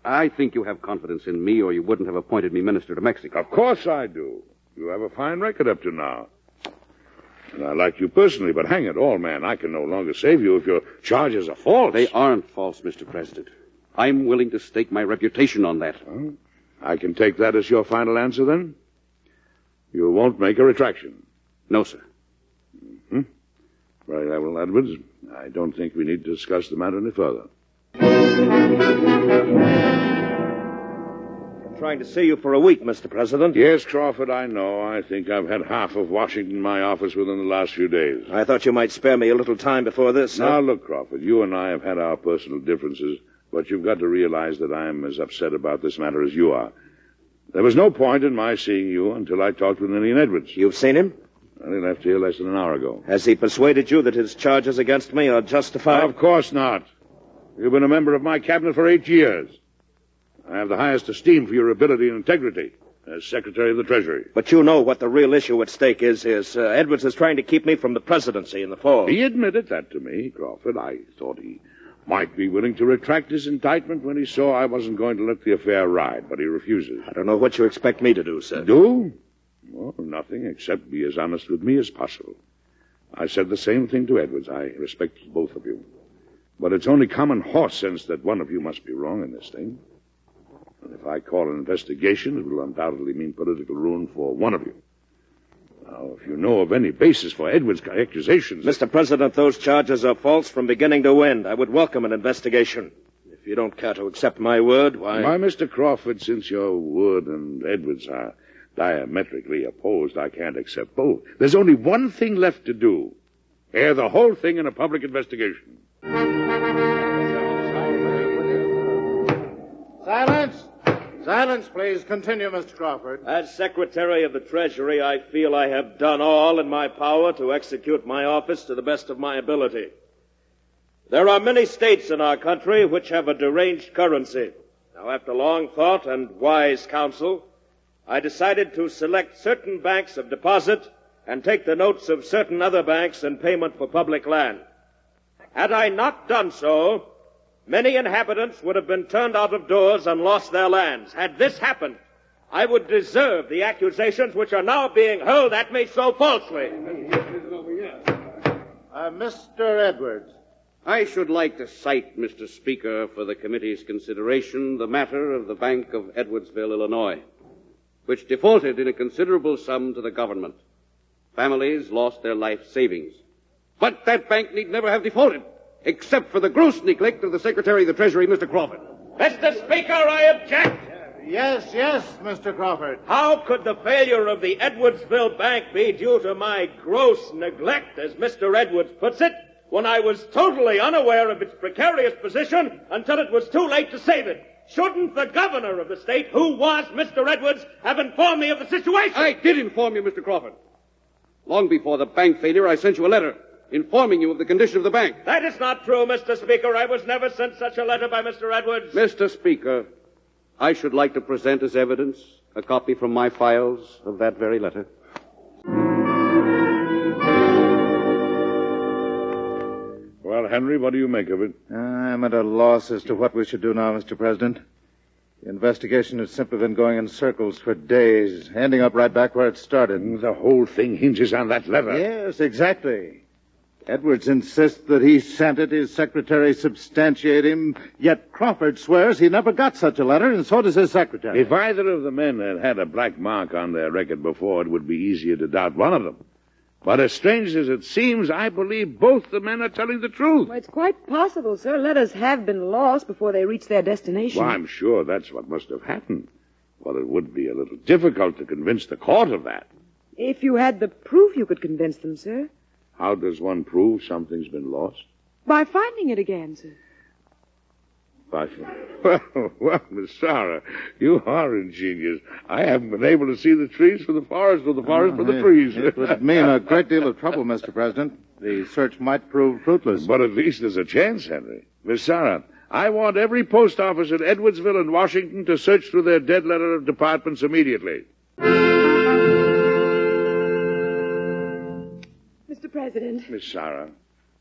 I think you have confidence in me, or you wouldn't have appointed me minister to Mexico. Of course I do. You have a fine record up to now. And I like you personally, but hang it all, man, I can no longer save you if your charges are false. They aren't false, Mr. President. I'm willing to stake my reputation on that. Well, I can take that as your final answer, then? You won't make a retraction? No, sir. Mm-hmm. Very well, Edwards. I don't think we need to discuss the matter any further. I'm trying to see you for a week, Mr. President. Yes, Crawford, I know. I think I've had half of Washington in my office within the last few days. I thought you might spare me a little time before this. Now, look, Crawford, you and I have had our personal differences, but you've got to realize that I'm as upset about this matter as you are. There was no point in my seeing you until I talked with Ninian Edwards. You've seen him? Well, he left here less than an hour ago. Has he persuaded you that his charges against me are justified? Of course not. You've been a member of my cabinet for 8 years. I have the highest esteem for your ability and integrity. as Secretary of the Treasury. But you know what the real issue at stake is here, sir. Edwards is trying to keep me from the presidency in the fall. He admitted that to me, Crawford. I thought he might be willing to retract his indictment when he saw I wasn't going to let the affair ride, but he refuses. I don't know what you expect me to do, sir. Do? Well, nothing except be as honest with me as possible. I said the same thing to Edwards. I respect both of you. But it's only common horse sense that one of you must be wrong in this thing. And if I call an investigation, it will undoubtedly mean political ruin for one of you. Now, if you know of any basis for Edwards' accusations... Mr. President, those charges are false from beginning to end. I would welcome an investigation. If you don't care to accept my word, why... Why, Mr. Crawford, since your word and Edwards are diametrically opposed, I can't accept both. There's only one thing left to do. Air the whole thing in a public investigation. Silence! Silence, please. Continue, Mr. Crawford. As Secretary of the Treasury, I feel I have done all in my power to execute my office to the best of my ability. There are many states in our country which have a deranged currency. Now, after long thought and wise counsel, I decided to select certain banks of deposit and take the notes of certain other banks in payment for public land. Had I not done so, many inhabitants would have been turned out of doors and lost their lands. Had this happened, I would deserve the accusations which are now being hurled at me so falsely. Mr. Edwards. I should like to cite, Mr. Speaker, for the committee's consideration, the matter of the Bank of Edwardsville, Illinois, which defaulted in a considerable sum to the government. Families lost their life savings. But that bank need never have defaulted, except for the gross neglect of the Secretary of the Treasury, Mr. Crawford. Mr. Speaker, I object. Yes, Mr. Crawford. How could the failure of the Edwardsville Bank be due to my gross neglect, as Mr. Edwards puts it, when I was totally unaware of its precarious position until it was too late to save it? Shouldn't the governor of the state, who was Mr. Edwards, have informed me of the situation? I did inform you, Mr. Crawford. Long before the bank failure, I sent you a letter informing you of the condition of the bank. That is not true, Mr. Speaker. I was never sent such a letter by Mr. Edwards. Mr. Speaker, I should like to present as evidence a copy from my files of that very letter. Well, Henry, what do you make of it? I'm at a loss as to what we should do now, Mr. President. The investigation has simply been going in circles for days, ending up right back where it started. The whole thing hinges on that letter. Yes, exactly. Edwards insists that he sent it, his secretary substantiate him, yet Crawford swears he never got such a letter, and so does his secretary. If either of the men had had a black mark on their record before, it would be easier to doubt one of them. But as strange as it seems, I believe both the men are telling the truth. Well, it's quite possible, sir. Letters have been lost before they reach their destination. Well, I'm sure that's what must have happened. Well, it would be a little difficult to convince the court of that. If you had the proof, you could convince them, sir. How does one prove something's been lost? By finding it again, sir. Well, Miss Sarah, you are ingenious. I haven't been able to see the trees from the forest or the forest from the trees. It would mean a great deal of trouble, Mr. President. The search might prove fruitless. But at least there's a chance, Henry. Miss Sarah, I want every post office at Edwardsville and Washington to search through their dead letter departments immediately. Mr. President. Miss Sarah,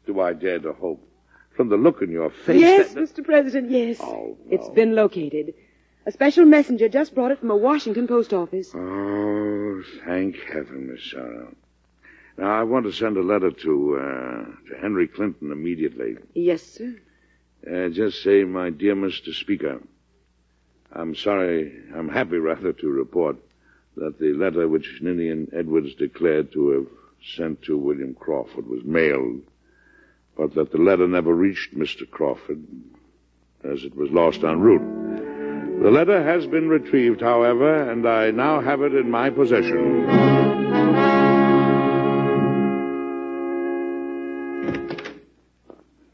do I dare to hope? From the look in your face... Yes, Mr. President, yes. Oh, no. It's been located. A special messenger just brought it from a Washington post office. Oh, thank heaven, Miss Sarah. Now, I want to send a letter to Henry Clinton immediately. Yes, sir. Just say, my dear Mr. Speaker, I'm happy rather to report that the letter which Ninian Edwards declared to have sent to William Crawford was mailed, but that the letter never reached Mr. Crawford, as it was lost en route. The letter has been retrieved, however, and I now have it in my possession.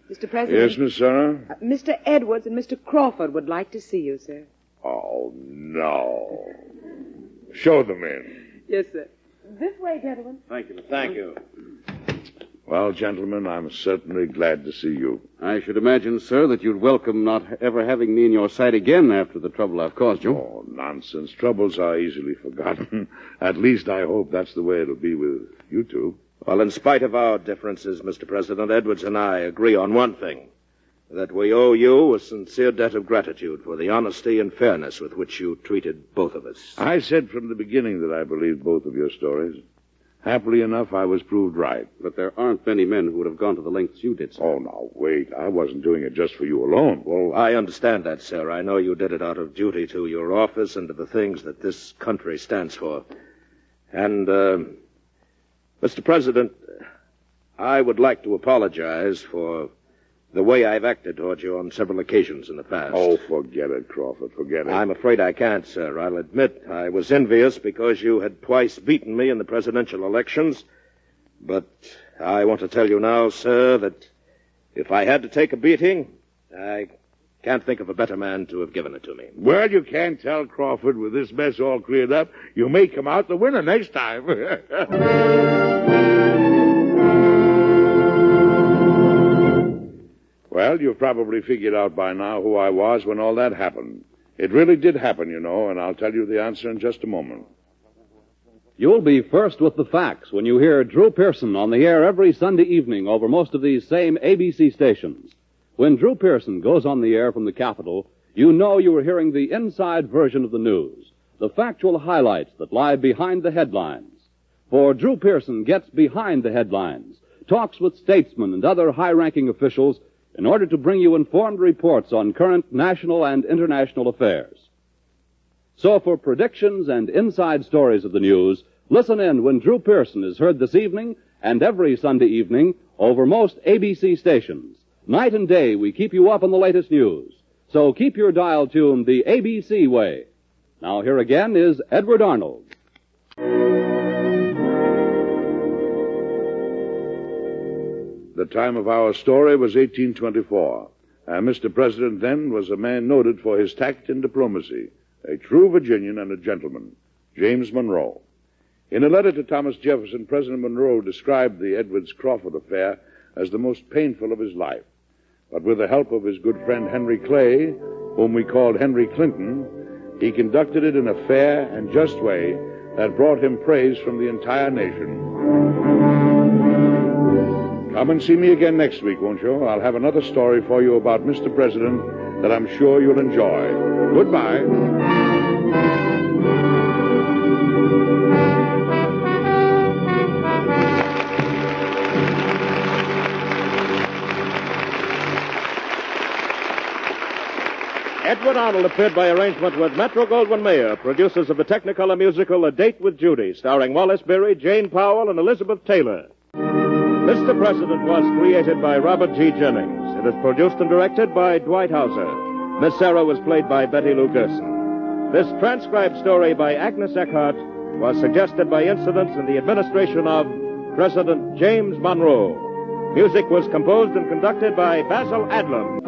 Mr. President. Yes, Miss Sarah? Mr. Edwards and Mr. Crawford would like to see you, sir. Oh, no. Show them in. Yes, sir. This way, gentlemen. Thank you, Mr. Thank you. Well, gentlemen, I'm certainly glad to see you. I should imagine, sir, that you'd welcome not ever having me in your sight again after the trouble I've caused you. Oh, nonsense. Troubles are easily forgotten. At least I hope that's the way it'll be with you two. Well, in spite of our differences, Mr. President, Edwards and I agree on one thing, that we owe you a sincere debt of gratitude for the honesty and fairness with which you treated both of us. I said from the beginning that I believed both of your stories. Happily enough, I was proved right. But there aren't many men who would have gone to the lengths you did, sir. Oh, now, wait. I wasn't doing it just for you alone. Well, I understand that, sir. I know you did it out of duty to your office and to the things that this country stands for. And, Mr. President, I would like to apologize for the way I've acted toward you on several occasions in the past. Oh, forget it, Crawford. Forget it. I'm afraid I can't, sir. I'll admit I was envious because you had twice beaten me in the presidential elections. But I want to tell you now, sir, that if I had to take a beating, I can't think of a better man to have given it to me. Well, you can't tell, Crawford. With this mess all cleared up, you may come out the winner next time. Well, you've probably figured out by now who I was when all that happened. It really did happen, you know, and I'll tell you the answer in just a moment. You'll be first with the facts when you hear Drew Pearson on the air every Sunday evening over most of these same ABC stations. When Drew Pearson goes on the air from the Capitol, you know you are hearing the inside version of the news, the factual highlights that lie behind the headlines. For Drew Pearson gets behind the headlines, talks with statesmen and other high-ranking officials in order to bring you informed reports on current national and international affairs. So for predictions and inside stories of the news, listen in when Drew Pearson is heard this evening and every Sunday evening over most ABC stations. Night and day, we keep you up on the latest news. So keep your dial tuned the ABC way. Now here again is Edward Arnold. The time of our story was 1824, and Mr. President then was a man noted for his tact and diplomacy, a true Virginian and a gentleman, James Monroe. In a letter to Thomas Jefferson, President Monroe described the Edwards-Crawford affair as the most painful of his life. But with the help of his good friend Henry Clay, whom we called Henry Clinton, he conducted it in a fair and just way that brought him praise from the entire nation. Come and see me again next week, won't you? I'll have another story for you about Mr. President that I'm sure you'll enjoy. Goodbye. Edward Arnold appeared by arrangement with Metro-Goldwyn-Mayer, producers of the Technicolor musical A Date with Judy, starring Wallace Beery, Jane Powell, and Elizabeth Taylor. Mr. President was created by Robert G. Jennings. It is produced and directed by Dwight Hauser. Miss Sarah was played by Betty Lou Gerson. This transcribed story by Agnes Eckhart was suggested by incidents in the administration of President James Monroe. Music was composed and conducted by Basil Adlam.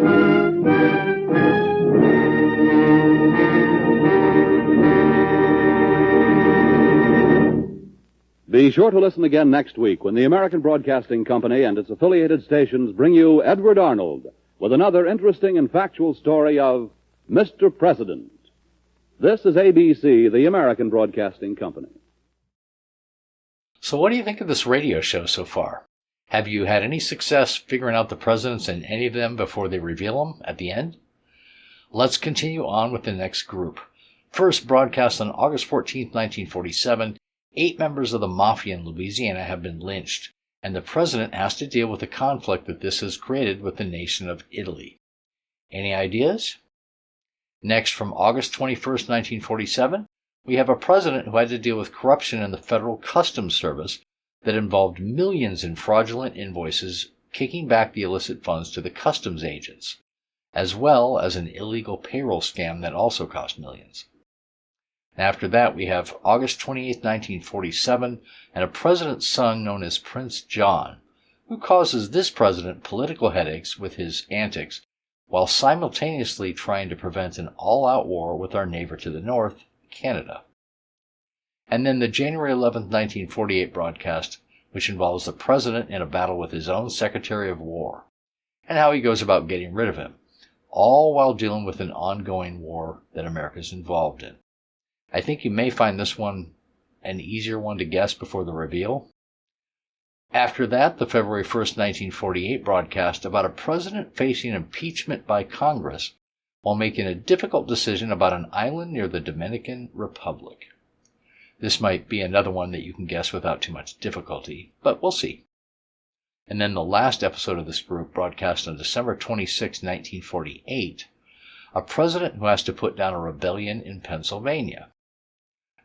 Be sure to listen again next week when the American Broadcasting Company and its affiliated stations bring you Edward Arnold with another interesting and factual story of Mr. President. This is ABC, the American Broadcasting Company. So what do you think of this radio show so far? Have you had any success figuring out the presidents in any of them before they reveal them at the end? Let's continue on with the next group. First broadcast on August 14, 1947, 8 members of the Mafia in Louisiana have been lynched, and the president has to deal with the conflict that this has created with the nation of Italy. Any ideas? Next, from August 21, 1947, we have a president who had to deal with corruption in the Federal Customs Service that involved millions in fraudulent invoices kicking back the illicit funds to the customs agents, as well as an illegal payroll scam that also cost millions. After that, we have August 28, 1947, and a president's son known as Prince John, who causes this president political headaches with his antics, while simultaneously trying to prevent an all-out war with our neighbor to the north, Canada. And then the January 11, 1948 broadcast which involves the president in a battle with his own Secretary of War, and how he goes about getting rid of him, all while dealing with an ongoing war that America is involved in. I think you may find this one an easier one to guess before the reveal. After that, the February 1st, 1948 broadcast about a president facing impeachment by Congress while making a difficult decision about an island near the Dominican Republic. This might be another one that you can guess without too much difficulty, but we'll see. And then the last episode of this group, broadcast on December 26, 1948, a president who has to put down a rebellion in Pennsylvania.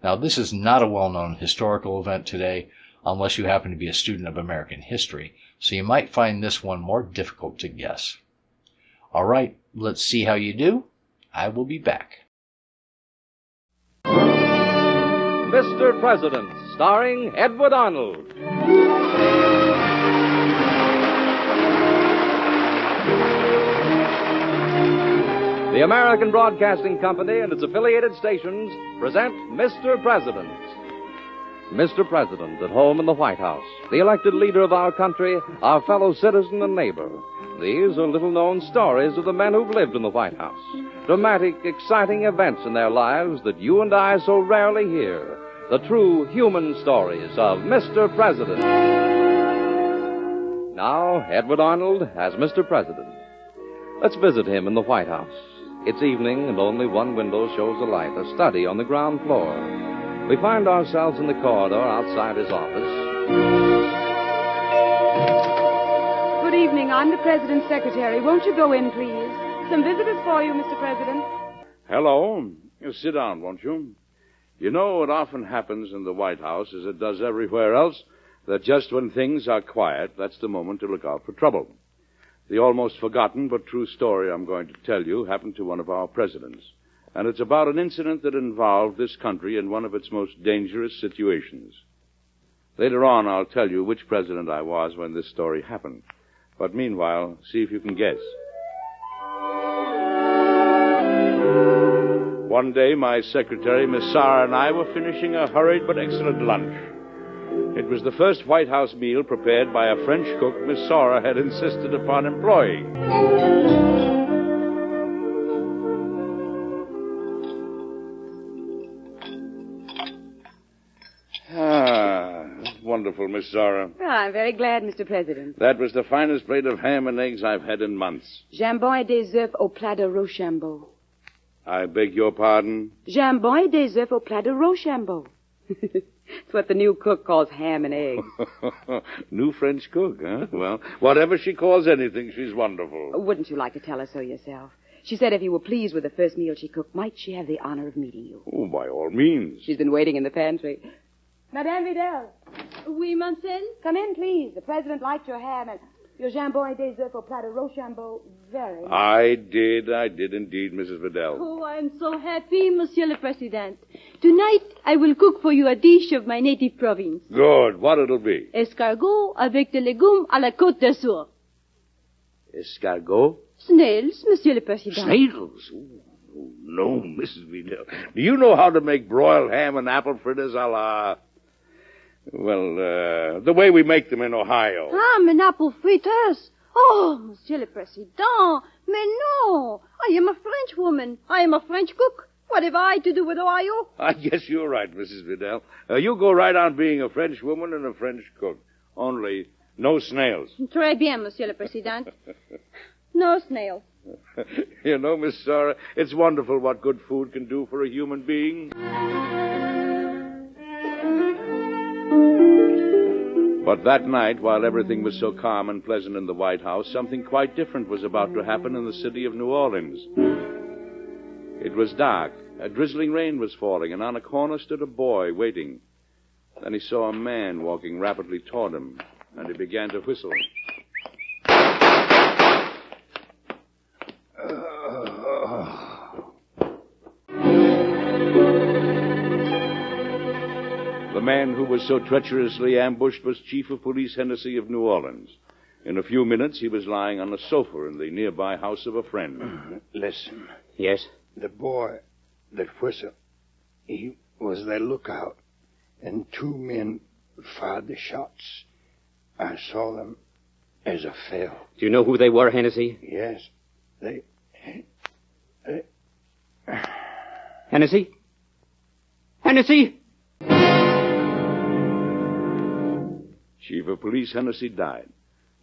Now, this is not a well-known historical event today, unless you happen to be a student of American history, so you might find this one more difficult to guess. All right, let's see how you do. I will be back. Mr. President, starring Edward Arnold. The American Broadcasting Company and its affiliated stations present Mr. President. Mr. President, at home in the White House, the elected leader of our country, our fellow citizen and neighbor. These are little-known stories of the men who've lived in the White House. Dramatic, exciting events in their lives that you and I so rarely hear. The true human stories of Mr. President. Now, Edward Arnold as Mr. President. Let's visit him in the White House. It's evening, and only one window shows a light, a study on the ground floor. We find ourselves in the corridor outside his office. Good evening. I'm the President's secretary. Won't you go in, please? Some visitors for you, Mr. President. Hello. You sit down, won't you? You know, it often happens in the White House, as it does everywhere else, that just when things are quiet, that's the moment to look out for trouble. The almost forgotten but true story I'm going to tell you happened to one of our presidents. And it's about an incident that involved this country in one of its most dangerous situations. Later on, I'll tell you which president I was when this story happened. But meanwhile, see if you can guess. One day, my secretary, Miss Sarah, and I were finishing a hurried but excellent lunch. It was the first White House meal prepared by a French cook Miss Sarah had insisted upon employing. Wonderful, Miss Sarah. Oh, I'm very glad, Mr. President. That was the finest plate of ham and eggs I've had in months. Jambon et des œufs au plat de Rochambeau. I beg your pardon? Jambon et des œufs au plat de Rochambeau. It's what the new cook calls ham and eggs. New French cook, huh? Well, whatever she calls anything, she's wonderful. Wouldn't you like to tell her so yourself? She said if you were pleased with the first meal she cooked, might she have the honor of meeting you? Oh, by all means. She's been waiting in the pantry. Madame Vidal. Oui, mademoiselle? Come in, please. The president liked your ham and your jambon et des œufs au plat de Rochambeau very much. I did indeed, Mrs. Vidal. Oh, I'm so happy, Monsieur le Président. Tonight, I will cook for you a dish of my native province. Good. What it'll be? Escargot avec des légumes à la Côte d'Azur. Escargot? Snails, Monsieur le Président. Snails? Oh, no, Mrs. Vidal. Do you know how to make broiled ham and apple fritters a la... Well, the way we make them in Ohio. Ham and apple fritters? Oh, Monsieur le Président, mais no. I am a French woman. I am a French cook. What have I to do with Ohio? I guess you're right, Mrs. Vidal. You go right on being a French woman and a French cook. Only no snails. Très bien, Monsieur le Président. No snails. You know, Miss Sarah, it's wonderful what good food can do for a human being. But that night, while everything was so calm and pleasant in the White House, something quite different was about to happen in the city of New Orleans. It was dark. A drizzling rain was falling, and on a corner stood a boy waiting. Then he saw a man walking rapidly toward him, and he began to whistle. The man who was so treacherously ambushed was Chief of Police Hennessy of New Orleans. In a few minutes, he was lying on a sofa in the nearby house of a friend. Listen. Yes? The boy that whistled, he was their lookout, and two men fired the shots. I saw them as I fell. Do you know who they were, Hennessy? Yes. They... Hennessy? Hennessy? Chief of Police Hennessy died,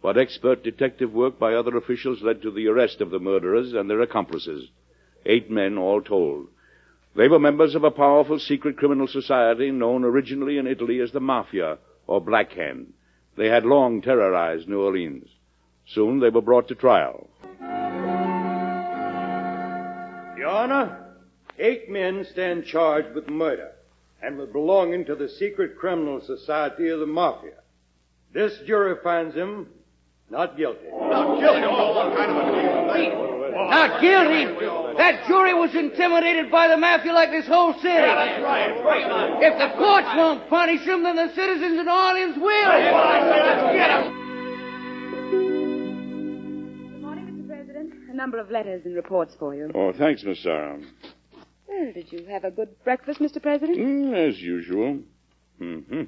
but expert detective work by other officials led to the arrest of the murderers and their accomplices. 8 men, all told. They were members of a powerful secret criminal society known originally in Italy as the Mafia, or Black Hand. They had long terrorized New Orleans. Soon they were brought to trial. Your Honor, 8 men stand charged with murder and with belonging to the secret criminal society of the Mafia. This jury finds them not guilty. Not guilty? Oh, what kind of a Not guilty? That jury was intimidated by the Mafia like this whole city. Yeah, that's right. If the courts won't punish them, then the citizens in Orleans will. That's what I said. Let's get them. Good morning, Mr. President. A number of letters and reports for you. Oh, thanks, Miss Sarah. Well, did you have a good breakfast, Mr. President? As usual. Mm-hmm.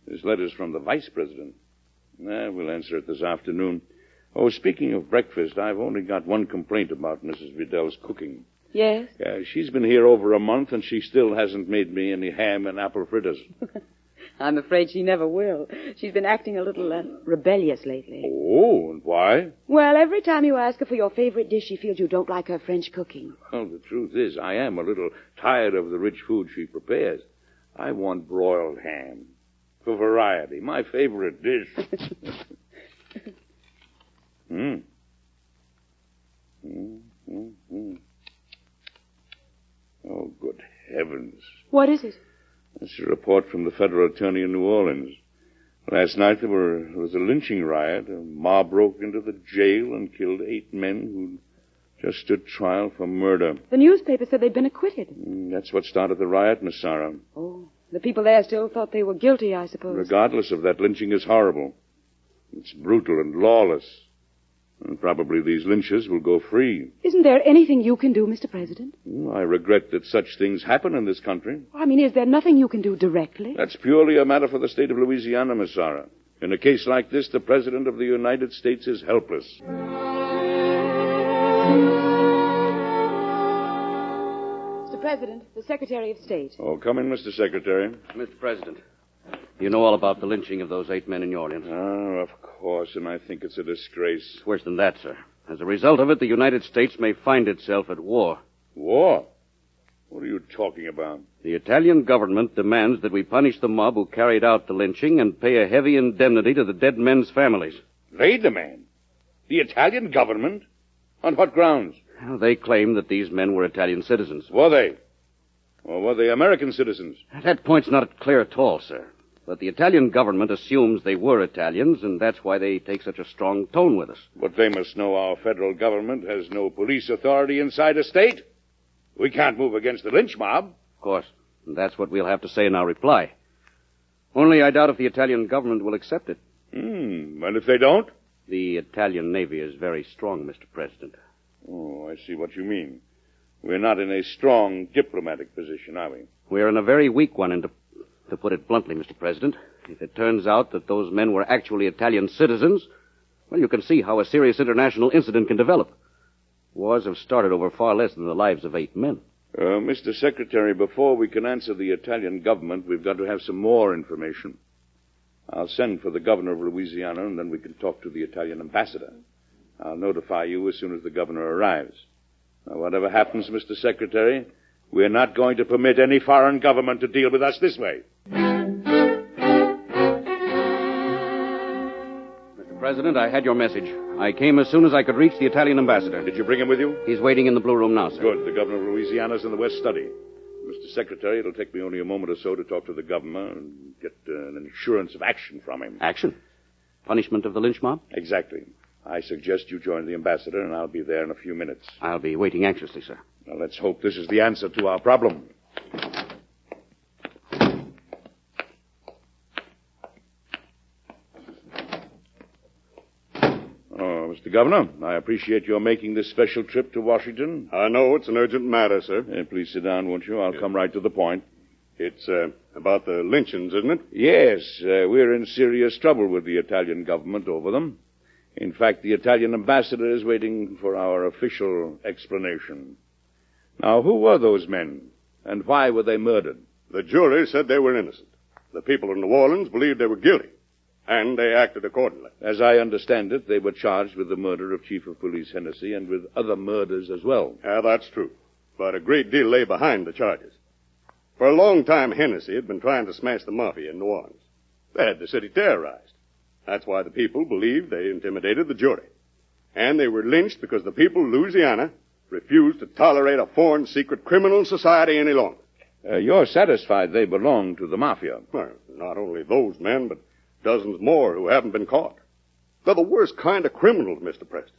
This letter's from the Vice President. We'll answer it this afternoon. Oh, speaking of breakfast, I've only got one complaint about Mrs. Vidal's cooking. Yes? She's been here over a month, and she still hasn't made me any ham and apple fritters. I'm afraid she never will. She's been acting a little rebellious lately. Oh, and why? Well, every time you ask her for your favorite dish, she feels you don't like her French cooking. Well, the truth is, I am a little tired of the rich food she prepares. I want broiled ham. For variety, my favorite dish. Oh, good heavens. What is it? It's a report from the federal attorney in New Orleans. Last night there was a lynching riot. A mob broke into the jail and killed 8 men who just stood trial for murder. The newspaper said they'd been acquitted. That's what started the riot, Miss Sarah. Oh, the people there still thought they were guilty, I suppose. Regardless of that, lynching is horrible. It's brutal and lawless. And probably these lynchers will go free. Isn't there anything you can do, Mr. President? I regret that such things happen in this country. I mean, is there nothing you can do directly? That's purely a matter for the state of Louisiana, Miss Sarah. In a case like this, the President of the United States is helpless. Mr. President, the Secretary of State. Oh, come in, Mr. Secretary. Mr. President, you know all about the lynching of those 8 men in New Orleans. Oh, of course, and I think it's a disgrace. It's worse than that, sir. As a result of it, the United States may find itself at war. War? What are you talking about? The Italian government demands that we punish the mob who carried out the lynching and pay a heavy indemnity to the dead men's families. They demand? The Italian government? On what grounds? Well, they claim that these men were Italian citizens. Were they? Or were they American citizens? That point's not clear at all, sir. But the Italian government assumes they were Italians, and that's why they take such a strong tone with us. But they must know our federal government has no police authority inside a state. We can't move against the lynch mob. Of course. And that's what we'll have to say in our reply. Only I doubt if the Italian government will accept it. And if they don't? The Italian Navy is very strong, Mr. President. Oh, I see what you mean. We're not in a strong diplomatic position, are we? We're in a very weak one, and to put it bluntly, Mr. President, if it turns out that those men were actually Italian citizens, well, you can see how a serious international incident can develop. Wars have started over far less than the lives of 8 men. Mr. Secretary, before we can answer the Italian government, we've got to have some more information. I'll send for the governor of Louisiana, and then we can talk to the Italian ambassador. I'll notify you as soon as the governor arrives. Now, whatever happens, Mr. Secretary, we're not going to permit any foreign government to deal with us this way. Mr. President, I had your message. I came as soon as I could reach the Italian ambassador. Did you bring him with you? He's waiting in the blue room now, sir. Good. The governor of Louisiana's in the West Study. Mr. Secretary, it'll take me only a moment or so to talk to the governor and get an assurance of action from him. Action? Punishment of the lynch mob? Exactly. I suggest you join the ambassador, and I'll be there in a few minutes. I'll be waiting anxiously, sir. Now, let's hope this is the answer to our problem. Oh, Mr. Governor, I appreciate your making this special trip to Washington. I know it's an urgent matter, sir. Please sit down, won't you? I'll come right to the point. It's about the lynchings, isn't it? Yes, we're in serious trouble with the Italian government over them. In fact, the Italian ambassador is waiting for our official explanation. Now, who were those men, and why were they murdered? The jury said they were innocent. The people in New Orleans believed they were guilty, and they acted accordingly. As I understand it, they were charged with the murder of Chief of Police Hennessy and with other murders as well. Yeah, that's true. But a great deal lay behind the charges. For a long time, Hennessy had been trying to smash the mafia in New Orleans. They had the city terrorized. That's why the people believed they intimidated the jury. And they were lynched because the people of Louisiana refused to tolerate a foreign secret criminal society any longer. You're satisfied they belong to the mafia? Well, not only those men, but dozens more who haven't been caught. They're the worst kind of criminals, Mr. President.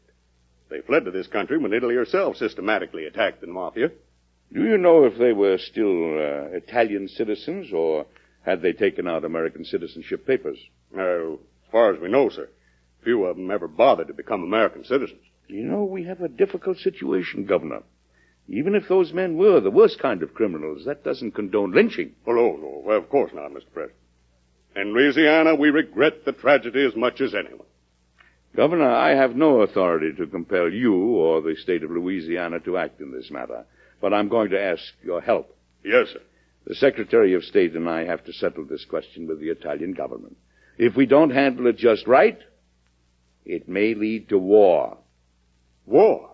They fled to this country when Italy herself systematically attacked the mafia. Do you know if they were still Italian citizens, or had they taken out American citizenship papers? As far as we know, sir, few of them ever bothered to become American citizens. You know, we have a difficult situation, Governor. Even if those men were the worst kind of criminals, that doesn't condone lynching. Oh, no. Well, of course not, Mr. President. In Louisiana, we regret the tragedy as much as anyone. Governor, I have no authority to compel you or the state of Louisiana to act in this matter, but I'm going to ask your help. Yes, sir. The Secretary of State and I have to settle this question with the Italian government. If we don't handle it just right, it may lead to war. War?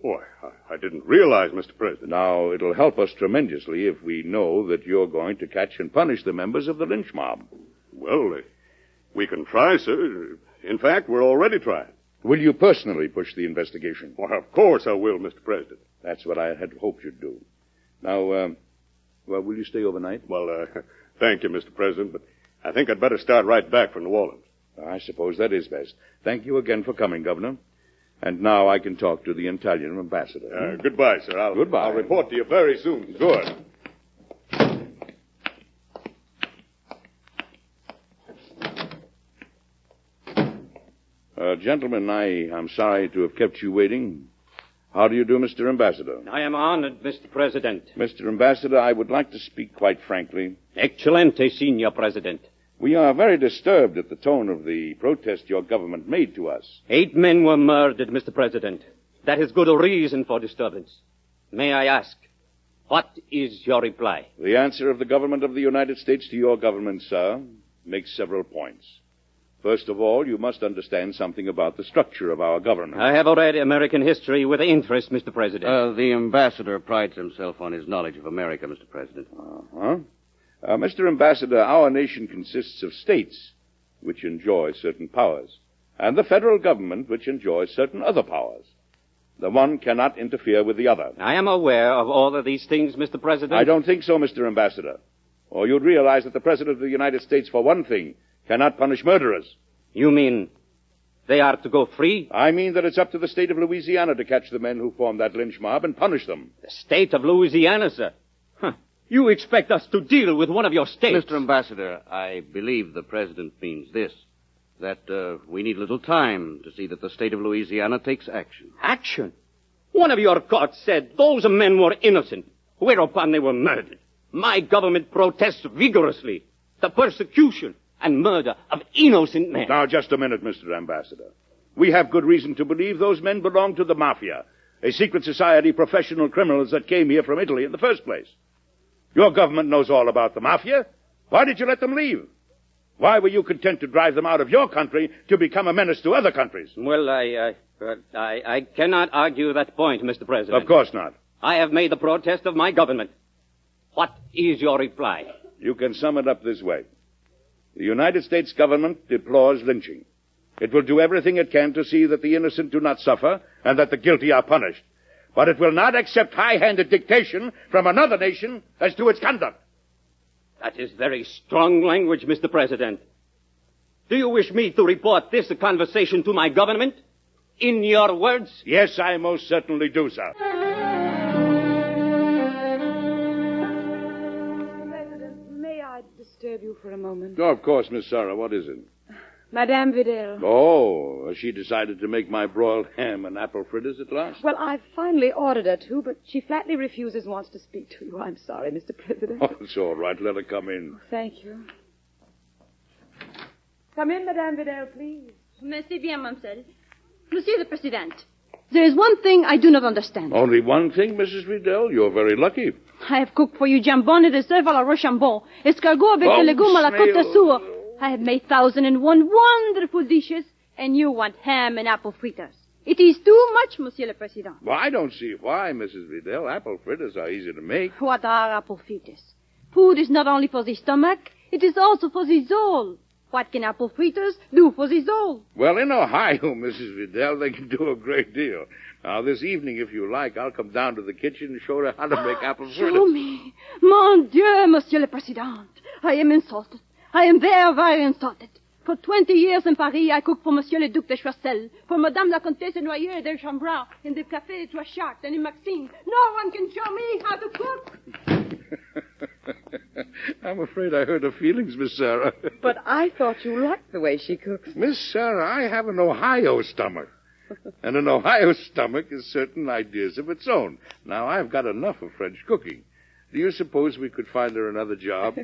Boy, I didn't realize, Mr. President. Now, it'll help us tremendously if we know that you're going to catch and punish the members of the lynch mob. Well, we can try, sir. In fact, we're already trying. Will you personally push the investigation? Well, of course I will, Mr. President. That's what I had hoped you'd do. Now, will you stay overnight? Well, thank you, Mr. President, but I think I'd better start right back for New Orleans. I suppose that is best. Thank you again for coming, Governor. And now I can talk to the Italian ambassador. Goodbye, sir. Goodbye. I'll report to you very soon. Good. Gentlemen, I'm sorry to have kept you waiting. How do you do, Mr. Ambassador? I am honored, Mr. President. Mr. Ambassador, I would like to speak quite frankly. Excelente, Signor President. We are very disturbed at the tone of the protest your government made to us. 8 men were murdered, Mr. President. That is good reason for disturbance. May I ask, what is your reply? The answer of the government of the United States to your government, sir, makes several points. First of all, you must understand something about the structure of our government. I have read American history with interest, Mr. President. The ambassador prides himself on his knowledge of America, Mr. President. Mr. Ambassador, our nation consists of states which enjoy certain powers, and the federal government which enjoys certain other powers. The one cannot interfere with the other. I am aware of all of these things, Mr. President. I don't think so, Mr. Ambassador. Or you'd realize that the President of the United States, for one thing, cannot punish murderers. You mean they are to go free? I mean that it's up to the state of Louisiana to catch the men who formed that lynch mob and punish them. The state of Louisiana, sir? You expect us to deal with one of your states? Mr. Ambassador, I believe the President means this, that we need a little time to see that the state of Louisiana takes action. Action? One of your courts said those men were innocent, whereupon they were murdered. My government protests vigorously the persecution and murder of innocent men. Now, just a minute, Mr. Ambassador. We have good reason to believe those men belong to the mafia, a secret society of professional criminals that came here from Italy in the first place. Your government knows all about the mafia. Why did you let them leave? Why were you content to drive them out of your country to become a menace to other countries? Well, I cannot argue that point, Mr. President. Of course not. I have made the protest of my government. What is your reply? You can sum it up this way. The United States government deplores lynching. It will do everything it can to see that the innocent do not suffer and that the guilty are punished. But it will not accept high-handed dictation from another nation as to its conduct. That is very strong language, Mr. President. Do you wish me to report this conversation to my government? In your words? Yes, I most certainly do, sir. President, may I disturb you for a moment? Oh, of course, Miss Sarah. What is it? Madame Vidal. Oh, has she decided to make my broiled ham and apple fritters at last? Well, I've finally ordered her to, but she flatly refuses and wants to speak to you. I'm sorry, Mr. President. Oh, it's all right. Let her come in. Thank you. Come in, Madame Vidal, please. Merci bien, mademoiselle. Monsieur le President, there is one thing I do not understand. Only one thing, Mrs. Vidal. You're very lucky. I have cooked for you jambon et de cerf à la Rochambeau, escargot avec des légumes à la côte d'Azur. I have made 1,001 wonderful dishes, and you want ham and apple fritters. It is too much, Monsieur le President. Well, I don't see why, Mrs. Vidal. Apple fritters are easy to make. What are apple fritters? Food is not only for the stomach, it is also for the soul. What can apple fritters do for the soul? Well, in Ohio, Mrs. Vidal, they can do a great deal. Now, this evening, if you like, I'll come down to the kitchen and show her how to make apple fritters. Show me. Mon Dieu, Monsieur le President. I am insulted. I am very, very insulted. For 20 years in Paris, I cooked for Monsieur le Duc de Choiseul, for Madame la Comtesse Noyer de Chambras, in the Café de Trois Chartres, and in Maxime. No one can show me how to cook. I'm afraid I hurt her feelings, Miss Sarah. But I thought you liked the way she cooks. Miss Sarah, I have an Ohio stomach. And an Ohio stomach has certain ideas of its own. Now, I've got enough of French cooking. Do you suppose we could find her another job?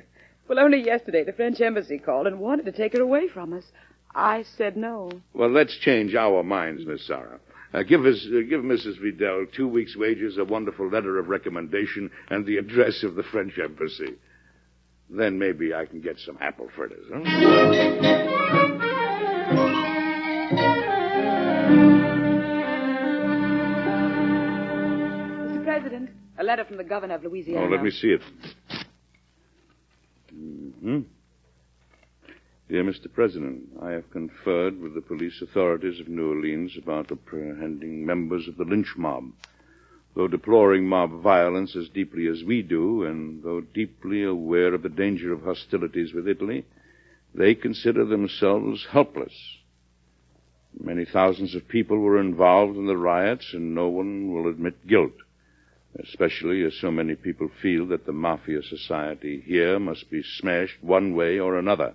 Well, only yesterday the French embassy called and wanted to take her away from us. I said no. Well, let's change our minds, Miss Sarah. Give Mrs. Vidal 2 weeks' wages, a wonderful letter of recommendation, and the address of the French embassy. Then maybe I can get some apple fritters, huh? Mr. President, a letter from the governor of Louisiana. Oh, let me see it. Mm-hmm. Dear Mr. President, I have conferred with the police authorities of New Orleans about apprehending members of the lynch mob. Though deploring mob violence as deeply as we do, and though deeply aware of the danger of hostilities with Italy, they consider themselves helpless. Many thousands of people were involved in the riots, and no one will admit guilt, especially as so many people feel that the mafia society here must be smashed one way or another.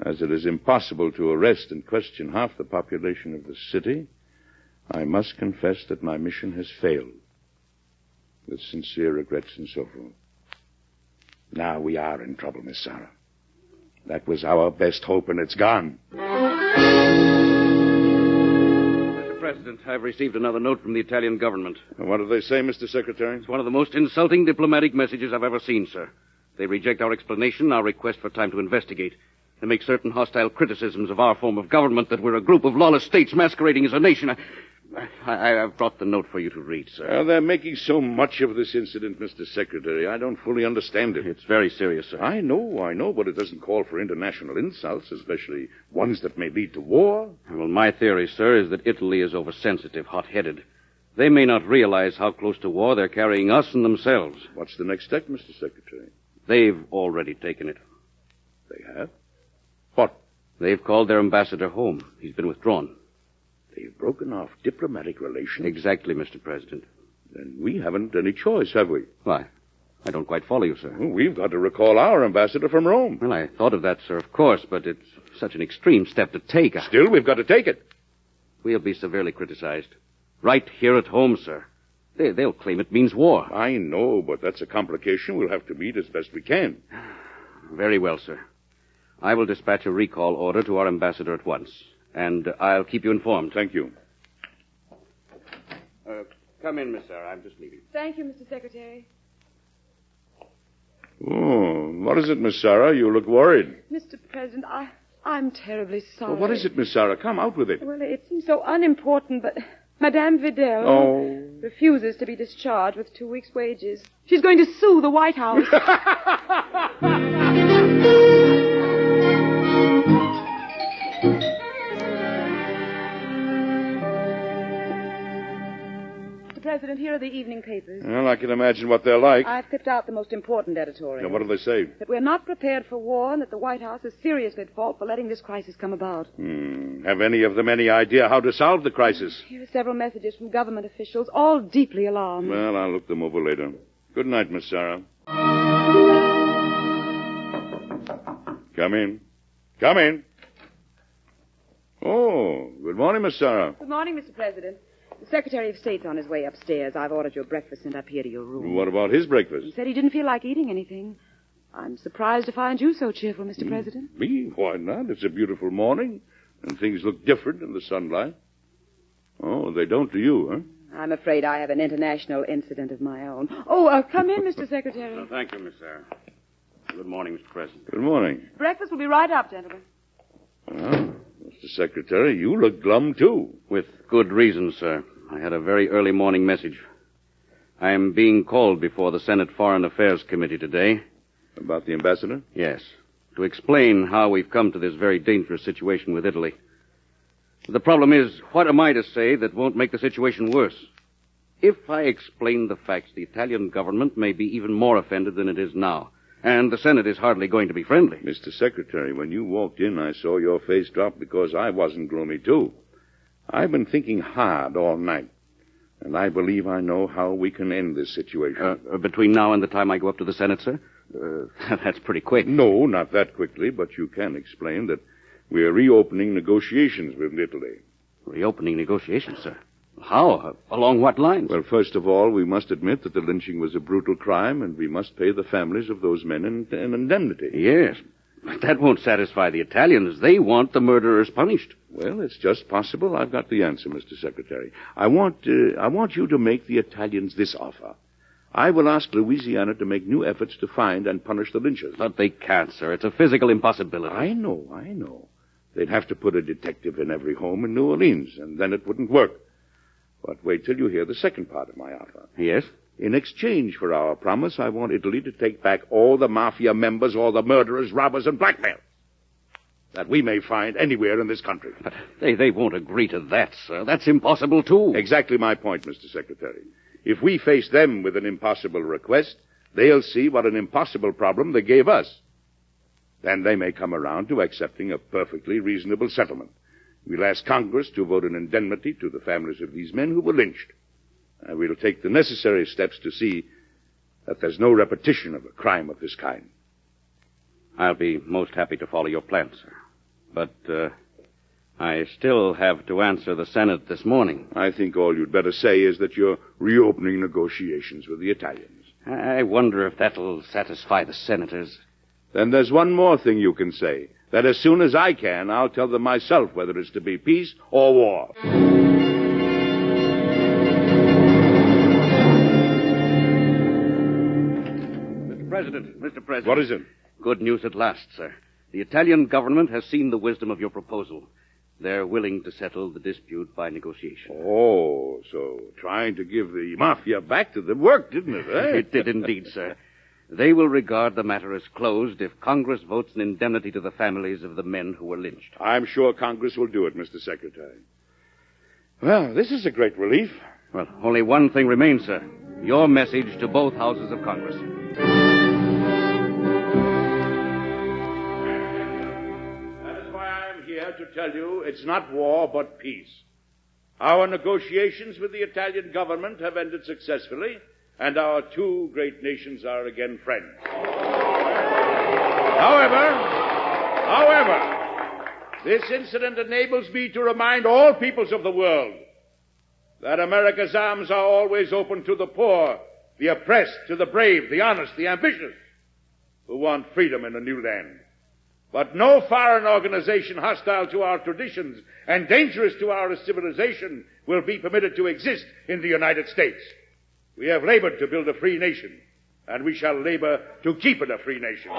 As it is impossible to arrest and question half the population of the city, I must confess that my mission has failed. With sincere regrets and so forth. Now we are in trouble, Miss Sarah. That was our best hope, and it's gone. Mr. President, I've received another note from the Italian government. And what do they say, Mr. Secretary? It's one of the most insulting diplomatic messages I've ever seen, sir. They reject our explanation, our request for time to investigate. They make certain hostile criticisms of our form of government, that we're a group of lawless states masquerading as a nation. I've brought the note for you to read, sir. Well, they're making so much of this incident, Mr. Secretary. I don't fully understand it. It's very serious, sir. I know, but it doesn't call for international insults, especially ones that may lead to war. Well, my theory, sir, is that Italy is oversensitive, hot-headed. They may not realize how close to war they're carrying us and themselves. What's the next step, Mr. Secretary? They've already taken it. They have? What? They've called their ambassador home. He's been withdrawn. They've broken off diplomatic relations? Exactly, Mr. President. Then we haven't any choice, have we? Why? I don't quite follow you, sir. Well, we've got to recall our ambassador from Rome. Well, I thought of that, sir, of course, but it's such an extreme step to take. Still, we've got to take it. We'll be severely criticized. Right here at home, sir. They'll claim it means war. I know, but that's a complication we'll have to meet as best we can. Very well, sir. I will dispatch a recall order to our ambassador at once, and I'll keep you informed. Thank you. Come in, Miss Sarah. I'm just leaving. Thank you, Mr. Secretary. Oh, what is it, Miss Sarah? You look worried. Mr. President, I'm terribly sorry. Well, what is it, Miss Sarah? Come out with it. Well, it seems so unimportant, but Madame Vidal refuses to be discharged with 2 weeks' wages. She's going to sue the White House. President, here are the evening papers. Well, I can imagine what they're like. I've picked out the most important editorials. Now, what do they say? That we're not prepared for war and that the White House is seriously at fault for letting this crisis come about. Have any of them any idea how to solve the crisis? Here are several messages from government officials, all deeply alarmed. Well, I'll look them over later. Good night, Miss Sarah. Come in. Come in. Oh, good morning, Miss Sarah. Good morning, Mr. President. The Secretary of State's on his way upstairs. I've ordered your breakfast sent up here to your room. What about his breakfast? He said he didn't feel like eating anything. I'm surprised to find you so cheerful, Mr. President. Me? Why not? It's a beautiful morning, and things look different in the sunlight. Oh, they don't to you, huh? I'm afraid I have an international incident of my own. Oh, come in, Mr. Secretary. Thank you, Miss Sarah. Good morning, Mr. President. Good morning. Breakfast will be right up, gentlemen. Well, Mr. Secretary, you look glum, too. With good reason, sir. I had a very early morning message. I am being called before the Senate Foreign Affairs Committee today. About the ambassador? Yes. To explain how we've come to this very dangerous situation with Italy. The problem is, what am I to say that won't make the situation worse? If I explain the facts, the Italian government may be even more offended than it is now. And the Senate is hardly going to be friendly. Mr. Secretary, when you walked in, I saw your face drop because I wasn't gloomy, too. I've been thinking hard all night, and I believe I know how we can end this situation. Between now and the time I go up to the Senate, sir? That's pretty quick. No, not that quickly, but you can explain that we're reopening negotiations with Italy. Reopening negotiations, sir? How? Along what lines? Well, first of all, we must admit that the lynching was a brutal crime, and we must pay the families of those men an indemnity. Yes, but that won't satisfy the Italians. They want the murderers punished. Well, it's just possible. I've got the answer, Mr. Secretary. I want you to make the Italians this offer. I will ask Louisiana to make new efforts to find and punish the lynchers. But they can't, sir. It's a physical impossibility. I know. They'd have to put a detective in every home in New Orleans, and then it wouldn't work. But wait till you hear the second part of my offer. Yes? In exchange for our promise, I want Italy to take back all the mafia members, all the murderers, robbers, and blackmailers that we may find anywhere in this country. But they won't agree to that, sir. That's impossible, too. Exactly my point, Mr. Secretary. If we face them with an impossible request, they'll see what an impossible problem they gave us. Then they may come around to accepting a perfectly reasonable settlement. We'll ask Congress to vote an indemnity to the families of these men who were lynched. And we'll take the necessary steps to see that there's no repetition of a crime of this kind. I'll be most happy to follow your plan, sir. But, I still have to answer the Senate this morning. I think all you'd better say is that you're reopening negotiations with the Italians. I wonder if that'll satisfy the senators. Then there's one more thing you can say. That as soon as I can, I'll tell them myself whether it's to be peace or war. Mr. President. What is it? Good news at last, sir. The Italian government has seen the wisdom of your proposal. They're willing to settle the dispute by negotiation. Oh, so trying to give the mafia back to them worked, didn't it, eh? It did indeed, sir. They will regard the matter as closed if Congress votes an indemnity to the families of the men who were lynched. I'm sure Congress will do it, Mr. Secretary. Well, this is a great relief. Well, only one thing remains, sir. Your message to both houses of Congress. That is why I'm here to tell you it's not war, but peace. Our negotiations with the Italian government have ended successfully, and our two great nations are again friends. However, this incident enables me to remind all peoples of the world that America's arms are always open to the poor, the oppressed, to the brave, the honest, the ambitious, who want freedom in a new land. But no foreign organization hostile to our traditions and dangerous to our civilization will be permitted to exist in the United States. We have labored to build a free nation, and we shall labor to keep it a free nation.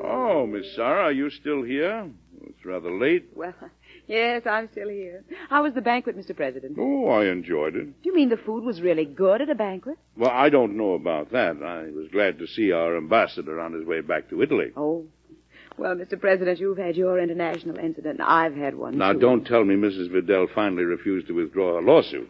Oh, Miss Sarah, are you still here? It's rather late. Well, yes, I'm still here. How was the banquet, Mr. President? Oh, I enjoyed it. Do you mean the food was really good at a banquet? Well, I don't know about that. I was glad to see our ambassador on his way back to Italy. Oh. Well, Mr. President, you've had your international incident, and I've had one, Now, too. don't tell me Mrs. Vidal finally refused to withdraw her lawsuit.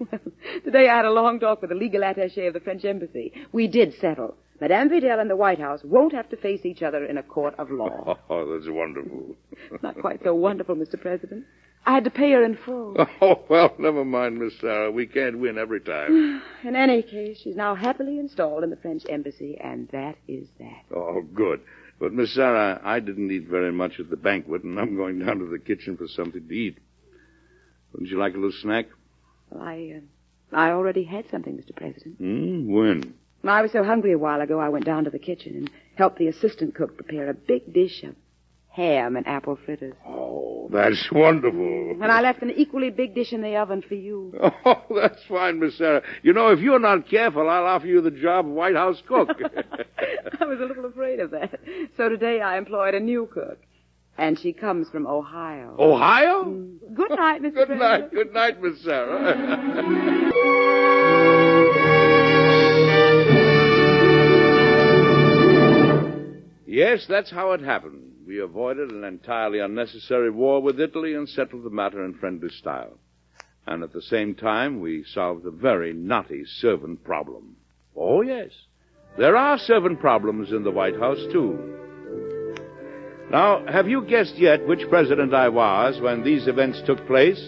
Today I had a long talk with the legal attaché of the French embassy. We did settle. Madame Vidal and the White House won't have to face each other in a court of law. Oh, that's wonderful. Not quite so wonderful, Mr. President. I had to pay her in full. Oh, well, never mind, Miss Sarah. We can't win every time. In any case, she's now happily installed in the French embassy, and that is that. Oh, good. But, Miss Sarah, I didn't eat very much at the banquet, and I'm going down to the kitchen for something to eat. Wouldn't you like a little snack? Well, I already had something, Mr. President. When? I was so hungry a while ago, I went down to the kitchen and helped the assistant cook prepare a big dish of ham and apple fritters. Oh, that's wonderful. And I left an equally big dish in the oven for you. Oh, that's fine, Miss Sarah. You know, if you're not careful, I'll offer you the job of White House cook. I was a little afraid of that. So today I employed a new cook. And she comes from Ohio. Ohio? Good night, Mr. President. Good night, Miss Sarah. Yes, that's how it happened. We avoided an entirely unnecessary war with Italy and settled the matter in friendly style. And at the same time, we solved a very knotty servant problem. Oh, yes. There are servant problems in the White House, too. Now, have you guessed yet which president I was when these events took place?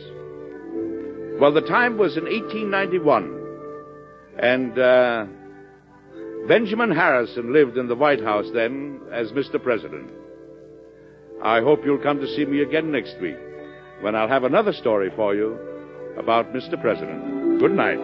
Well, the time was in 1891. And, Benjamin Harrison lived in the White House then as Mr. President. I hope you'll come to see me again next week when I'll have another story for you about Mr. President. Good night.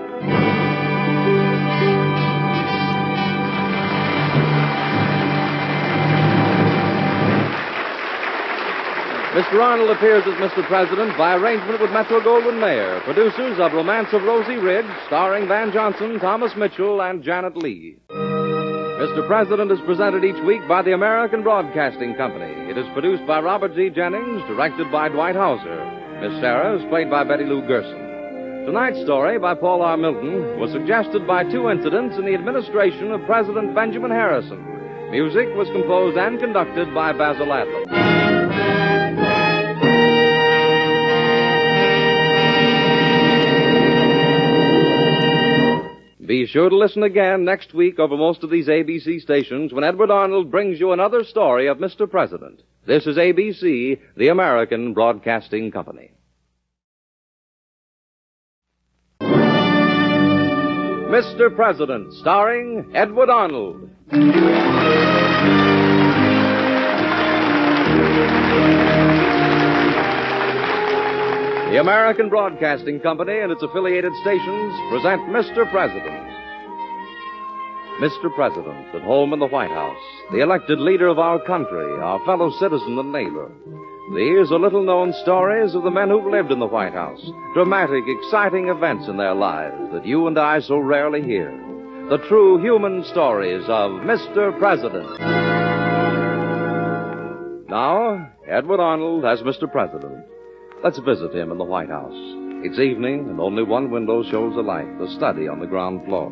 Mr. Arnold appears as Mr. President by arrangement with Metro-Goldwyn-Mayer, producers of Romance of Rosie Ridge, starring Van Johnson, Thomas Mitchell, and Janet Leigh. Mr. President is presented each week by the American Broadcasting Company. It is produced by Robert G. Jennings, directed by Dwight Hauser. Miss Sarah is played by Betty Lou Gerson. Tonight's story, by Paul R. Milton, was suggested by two incidents in the administration of President Benjamin Harrison. Music was composed and conducted by Basil Adlam. Be sure to listen again next week over most of these ABC stations when Edward Arnold brings you another story of Mr. President. This is ABC, the American Broadcasting Company. Mr. President, starring Edward Arnold. The American Broadcasting Company and its affiliated stations present Mr. President. Mr. President, at home in the White House, the elected leader of our country, our fellow citizen and neighbor. These are little-known stories of the men who've lived in the White House, dramatic, exciting events in their lives that you and I so rarely hear. The true human stories of Mr. President. Now, Edward Arnold as Mr. President. Let's visit him in the White House. It's evening, and only one window shows a light, the study on the ground floor.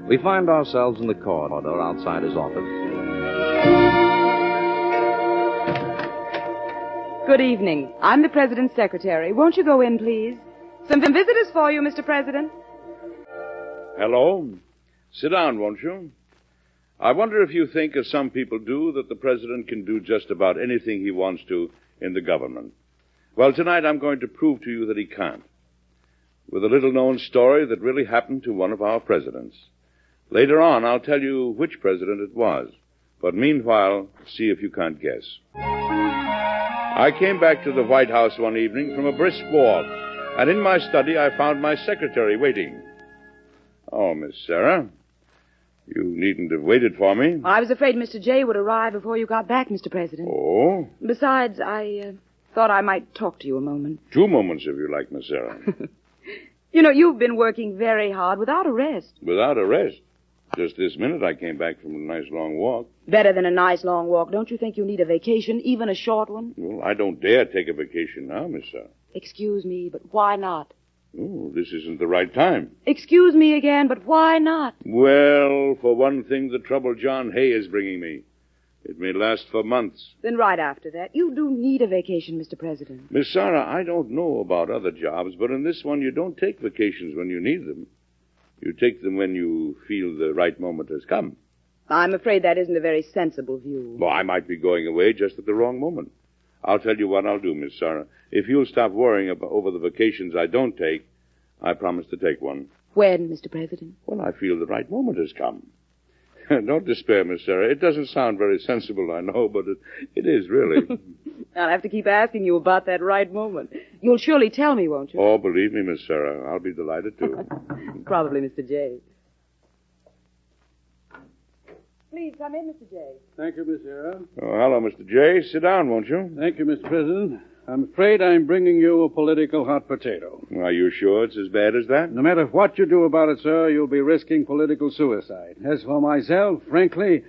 We find ourselves in the corridor outside his office. Good evening. I'm the President's secretary. Won't you go in, please? Some visitors for you, Mr. President. Hello. Sit down, won't you? I wonder if you think, as some people do, that the President can do just about anything he wants to in the government. Well, tonight I'm going to prove to you that he can't, with a little-known story that really happened to one of our presidents. Later on, I'll tell you which president it was, but meanwhile, see if you can't guess. I came back to the White House one evening from a brisk walk, and in my study I found my secretary waiting. Oh, Miss Sarah, you needn't have waited for me. I was afraid Mr. J would arrive before you got back, Mr. President. Oh? Besides, I thought I might talk to you a moment. 2 moments, if you like, Miss Sarah. You know, you've been working very hard without a rest. Without a rest? Just this minute I came back from a nice long walk. Better than a nice long walk. Don't you think you need a vacation, even a short one? Well, I don't dare take a vacation now, Miss Sarah. Excuse me, but why not? Oh, this isn't the right time. Excuse me again, but why not? Well, for one thing, the trouble John Hay is bringing me. It may last for months. Then right after that, you do need a vacation, Mr. President. Miss Sarah, I don't know about other jobs, but in this one you don't take vacations when you need them. You take them when you feel the right moment has come. I'm afraid that isn't a very sensible view. Well, I might be going away just at the wrong moment. I'll tell you what I'll do, Miss Sarah. If you'll stop worrying over the vacations I don't take, I promise to take one. When, Mr. President? When I feel the right moment has come. Don't despair, Miss Sarah. It doesn't sound very sensible, I know, but it is really. I'll have to keep asking you about that right moment. You'll surely tell me, won't you? Oh, believe me, Miss Sarah. I'll be delighted to. Probably Mr. J. Please come in, Mr. J. Thank you, Miss Sarah. Oh, hello, Mr. J. Sit down, won't you? Thank you, Mr. President. I'm afraid I'm bringing you a political hot potato. Are you sure it's as bad as that? No matter what you do about it, sir, you'll be risking political suicide. As for myself, frankly,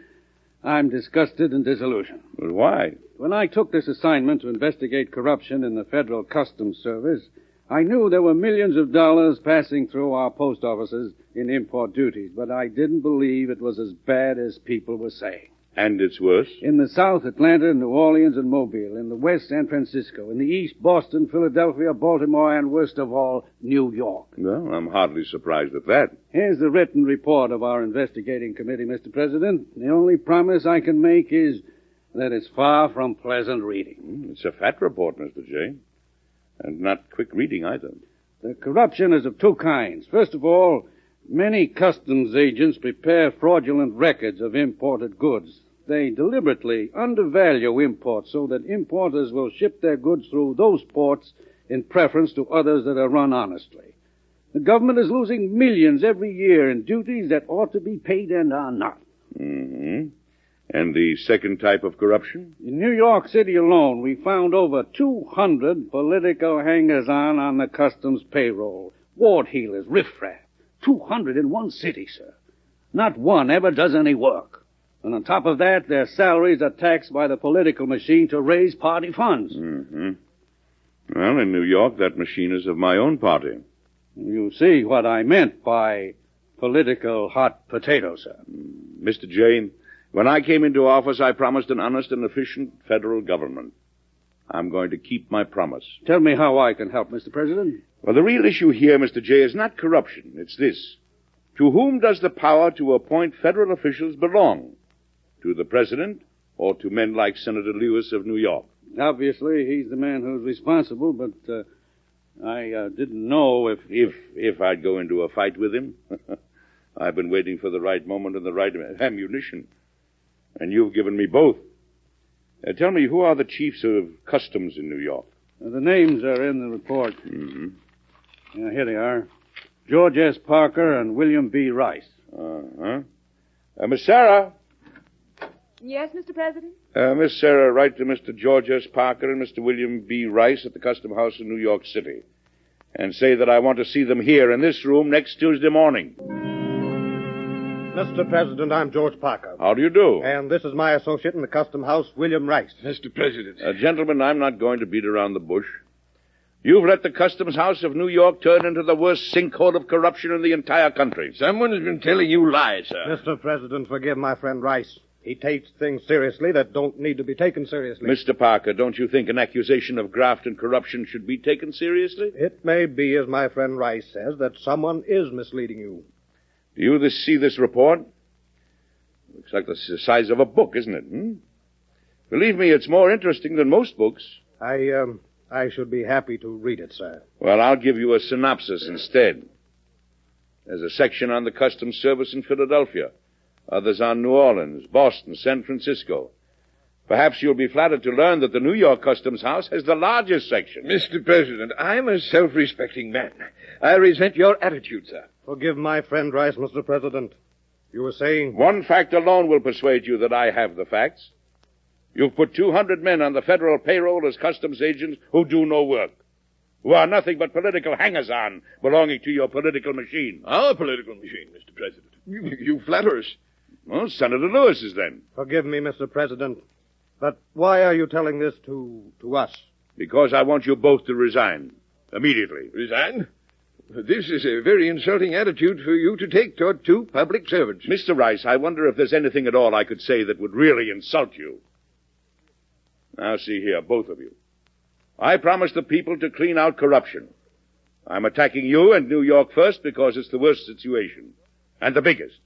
I'm disgusted and disillusioned. Well, why? When I took this assignment to investigate corruption in the Federal Customs Service, I knew there were millions of dollars passing through our post offices in import duties, but I didn't believe it was as bad as people were saying. And it's worse? In the South, Atlanta, New Orleans, and Mobile. In the West, San Francisco. In the East, Boston, Philadelphia, Baltimore, and worst of all, New York. Well, I'm hardly surprised at that. Here's the written report of our investigating committee, Mr. President. The only promise I can make is that it's far from pleasant reading. It's a fat report, Mr. J. And not quick reading either. The corruption is of two kinds. First of all, many customs agents prepare fraudulent records of imported goods. They deliberately undervalue imports so that importers will ship their goods through those ports in preference to others that are run honestly. The government is losing millions every year in duties that ought to be paid and are not. Mm-hmm. And the second type of corruption? In New York City alone, we found over 200 political hangers-on on the customs payroll. Ward heelers, riffraff. 200 in one city, sir. Not one ever does any work. And on top of that, their salaries are taxed by the political machine to raise party funds. Mm-hmm. Well, in New York, that machine is of my own party. You see what I meant by political hot potato, sir. Mr. Jane, when I came into office, I promised an honest and efficient federal government. I'm going to keep my promise. Tell me how I can help, Mr. President. Well, the real issue here, Mr. J, is not corruption. It's this. To whom does the power to appoint federal officials belong? To the President or to men like Senator Lewis of New York? Obviously, he's the man who's responsible, but I didn't know if I'd go into a fight with him. I've been waiting for the right moment and the right ammunition. And you've given me both. Tell me, who are the chiefs of customs in New York? The names are in the report. Mm-hmm. Here they are. George S. Parker and William B. Rice. Uh-huh. Miss Sarah? Yes, Mr. President? Miss Sarah, write to Mr. George S. Parker and Mr. William B. Rice at the Custom House in New York City. And say that I want to see them here in this room next Tuesday morning. Mr. President, I'm George Parker. How do you do? And this is my associate in the Custom House, William Rice. Mr. President. Gentlemen, I'm not going to beat around the bush. You've let the Customs House of New York turn into the worst sinkhole of corruption in the entire country. Someone has been telling you lies, sir. Mr. President, forgive my friend Rice. He takes things seriously that don't need to be taken seriously. Mr. Parker, don't you think an accusation of graft and corruption should be taken seriously? It may be, as my friend Rice says, that someone is misleading you. Do you see this report? Looks like the size of a book, isn't it? Believe me, it's more interesting than most books. I should be happy to read it, sir. Well, I'll give you a synopsis instead. There's a section on the Customs Service in Philadelphia. Others on New Orleans, Boston, San Francisco. Perhaps you'll be flattered to learn that the New York Customs House has the largest section. Mr. President, I'm a self-respecting man. I resent your attitude, sir. Forgive my friend Rice, Mr. President. You were saying... One fact alone will persuade you that I have the facts. You've put 200 men on the federal payroll as customs agents who do no work, who are nothing but political hangers-on belonging to your political machine. Our political machine, Mr. President. You flatter us. Well, Senator Lewis is then. Forgive me, Mr. President, but why are you telling this to us? Because I want you both to resign. Immediately. Resign? This is a very insulting attitude for you to take toward two public servants. Mr. Rice, I wonder if there's anything at all I could say that would really insult you. Now, see here, both of you. I promised the people to clean out corruption. I'm attacking you and New York first because it's the worst situation. And the biggest.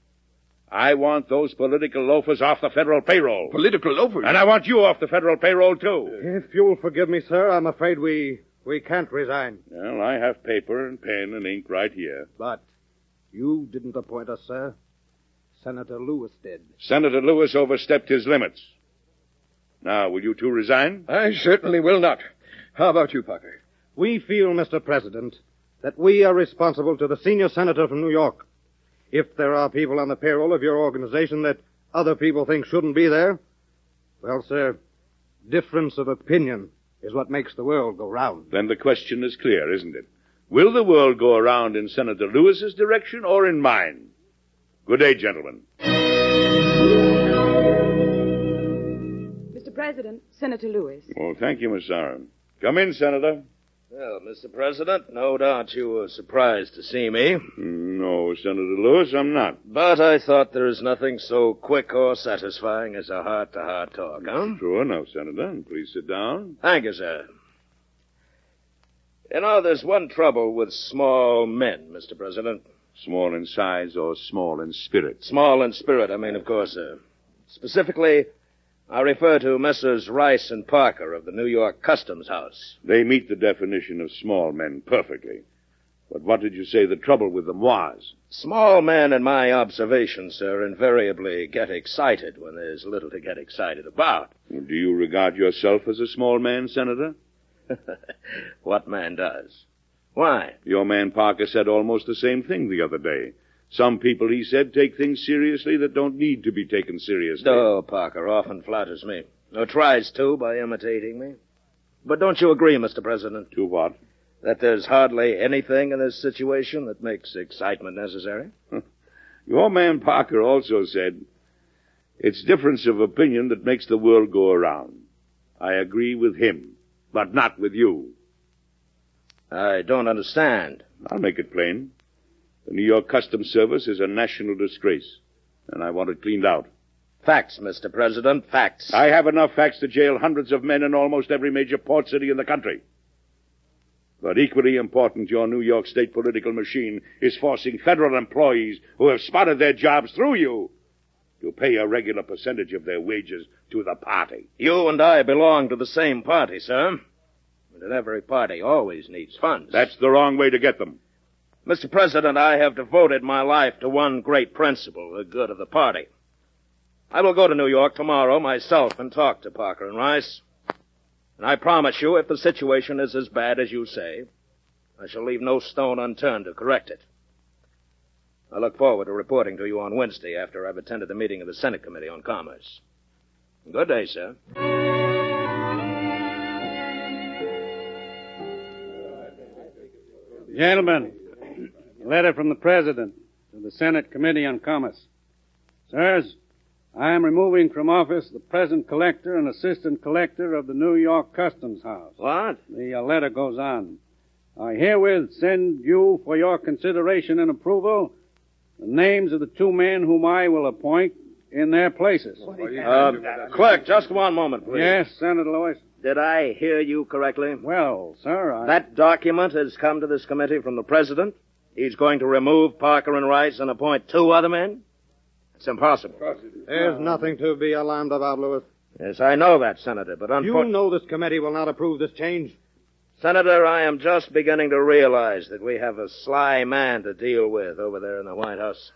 I want those political loafers off the federal payroll. Political loafers? And I want you off the federal payroll, too. If you'll forgive me, sir, I'm afraid we can't resign. Well, I have paper and pen and ink right here. But you didn't appoint us, sir. Senator Lewis did. Senator Lewis overstepped his limits. Now, will you two resign? I certainly will not. How about you, Parker? We feel, Mr. President, that we are responsible to the senior senator from New York. If there are people on the payroll of your organization that other people think shouldn't be there, well, sir, difference of opinion is what makes the world go round. Then the question is clear, isn't it? Will the world go around in Senator Lewis's direction or in mine? Good day, gentlemen. Mr. President, Senator Lewis. Well, thank you, Miss Sarah. Come in, Senator. Well, Mr. President, no doubt you were surprised to see me. No, Senator Lewis, I'm not. But I thought there is nothing so quick or satisfying as a heart-to-heart talk, huh? True enough, Senator. Please sit down. Thank you, sir. You know, there's one trouble with small men, Mr. President. Small in size or small in spirit? Small in spirit, I mean, of course, sir. Specifically, I refer to Messrs. Rice and Parker of the New York Customs House. They meet the definition of small men perfectly. But what did you say the trouble with them was? Small men, in my observation, sir, invariably get excited when there's little to get excited about. Do you regard yourself as a small man, Senator? What man does? Why? Your man Parker said almost the same thing the other day. Some people, he said, take things seriously that don't need to be taken seriously. Oh, Parker often flatters me. Or tries to by imitating me. But don't you agree, Mr. President? To what? That there's hardly anything in this situation that makes excitement necessary? Your man Parker also said, it's difference of opinion that makes the world go around. I agree with him, but not with you. I don't understand. I'll make it plain. The New York Customs Service is a national disgrace, and I want it cleaned out. Facts, Mr. President, facts. I have enough facts to jail hundreds of men in almost every major port city in the country. But equally important, your New York state political machine is forcing federal employees who have spotted their jobs through you to pay a regular percentage of their wages to the party. You and I belong to the same party, sir. And every party always needs funds. That's the wrong way to get them. Mr. President, I have devoted my life to one great principle, the good of the party. I will go to New York tomorrow myself and talk to Parker and Rice. And I promise you, if the situation is as bad as you say, I shall leave no stone unturned to correct it. I look forward to reporting to you on Wednesday after I've attended the meeting of the Senate Committee on Commerce. Good day, sir. Gentlemen, a letter from the President to the Senate Committee on Commerce. Sirs, I am removing from office the present collector and assistant collector of the New York Customs House. What? The letter goes on. I herewith send you for your consideration and approval the names of the two men whom I will appoint in their places. Clerk, just one moment, please. Yes, Senator Lewis. Did I hear you correctly? Well, sir, That document has come to this committee from the President. He's going to remove Parker and Rice and appoint two other men? It's impossible. There's nothing to be alarmed about, Lewis. Yes, I know that, Senator, but You know this committee will not approve this change. Senator, I am just beginning to realize that we have a sly man to deal with over there in the White House.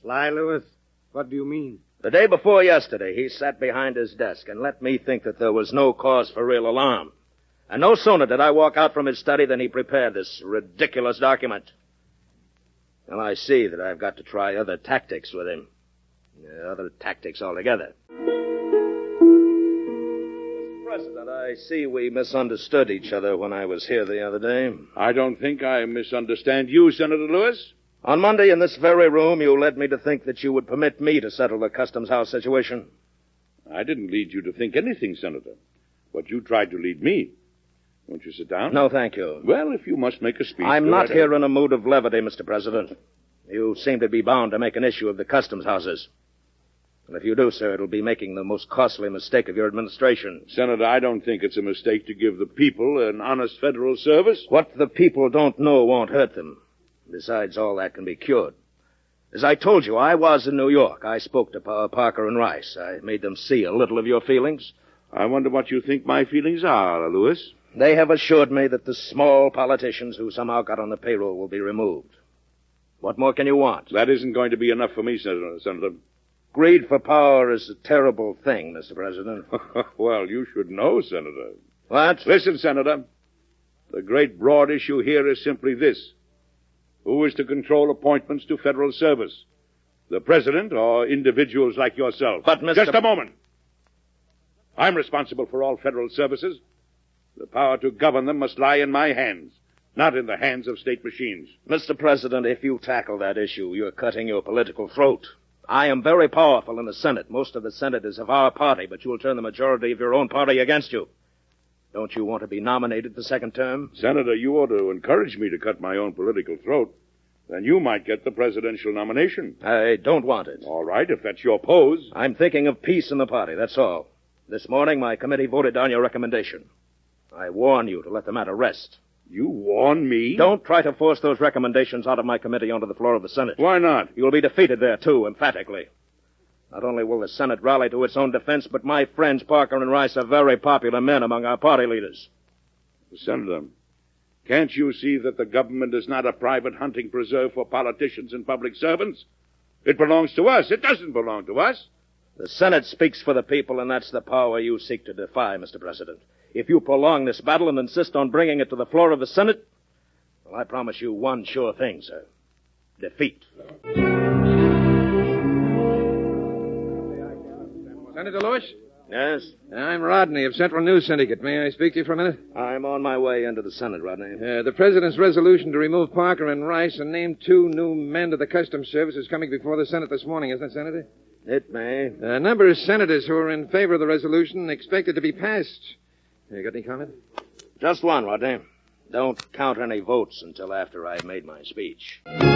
Sly, Lewis? What do you mean? The day before yesterday, he sat behind his desk and let me think that there was no cause for real alarm. And no sooner did I walk out from his study than he prepared this ridiculous document. And I see that I've got to try other tactics with him. Other tactics altogether. Mr. President, I see we misunderstood each other when I was here the other day. I don't think I misunderstand you, Senator Lewis. On Monday in this very room, you led me to think that you would permit me to settle the Customs House situation. I didn't lead you to think anything, Senator. But you tried to lead me. Won't you sit down? No, thank you. Well, if you must make a speech... I'm not here in a mood of levity, Mr. President. You seem to be bound to make an issue of the customs houses. And if you do, sir, it'll be making the most costly mistake of your administration. Senator, I don't think it's a mistake to give the people an honest federal service. What the people don't know won't hurt them. Besides, all that can be cured. As I told you, I was in New York. I spoke to Parker and Rice. I made them see a little of your feelings. I wonder what you think my feelings are, Lewis. They have assured me that the small politicians who somehow got on the payroll will be removed. What more can you want? That isn't going to be enough for me, Senator. Greed for power is a terrible thing, Mr. President. Well, you should know, Senator. What? Listen, Senator. The great broad issue here is simply this. Who is to control appointments to federal service? The President or individuals like yourself? But, Mr. Just a moment. I'm responsible for all federal services. The power to govern them must lie in my hands, not in the hands of state machines. Mr. President, if you tackle that issue, you're cutting your political throat. I am very powerful in the Senate. Most of the Senate is of our party, but you'll turn the majority of your own party against you. Don't you want to be nominated for second term? Senator, you ought to encourage me to cut my own political throat. Then you might get the presidential nomination. I don't want it. All right, if that's your pose. I'm thinking of peace in the party, that's all. This morning, my committee voted down your recommendation. I warn you to let the matter rest. You warn me? Don't try to force those recommendations out of my committee onto the floor of the Senate. Why not? You'll be defeated there, too, emphatically. Not only will the Senate rally to its own defense, but my friends Parker and Rice are very popular men among our party leaders. Senator, can't you see that the government is not a private hunting preserve for politicians and public servants? It belongs to us. It doesn't belong to us. The Senate speaks for the people, and that's the power you seek to defy, Mr. President. If you prolong this battle and insist on bringing it to the floor of the Senate, well, I promise you one sure thing, sir. Defeat. Senator Lewis? Yes? I'm Rodney of Central News Syndicate. May I speak to you for a minute? I'm on my way into the Senate, Rodney. The President's resolution to remove Parker and Rice and name 2 new men to the Customs Service is coming before the Senate this morning, isn't it, Senator? It may. A number of senators who are in favor of the resolution expect it to be passed. You got any comment? Just one, Rodney. Don't count any votes until after I've made my speech. Gentlemen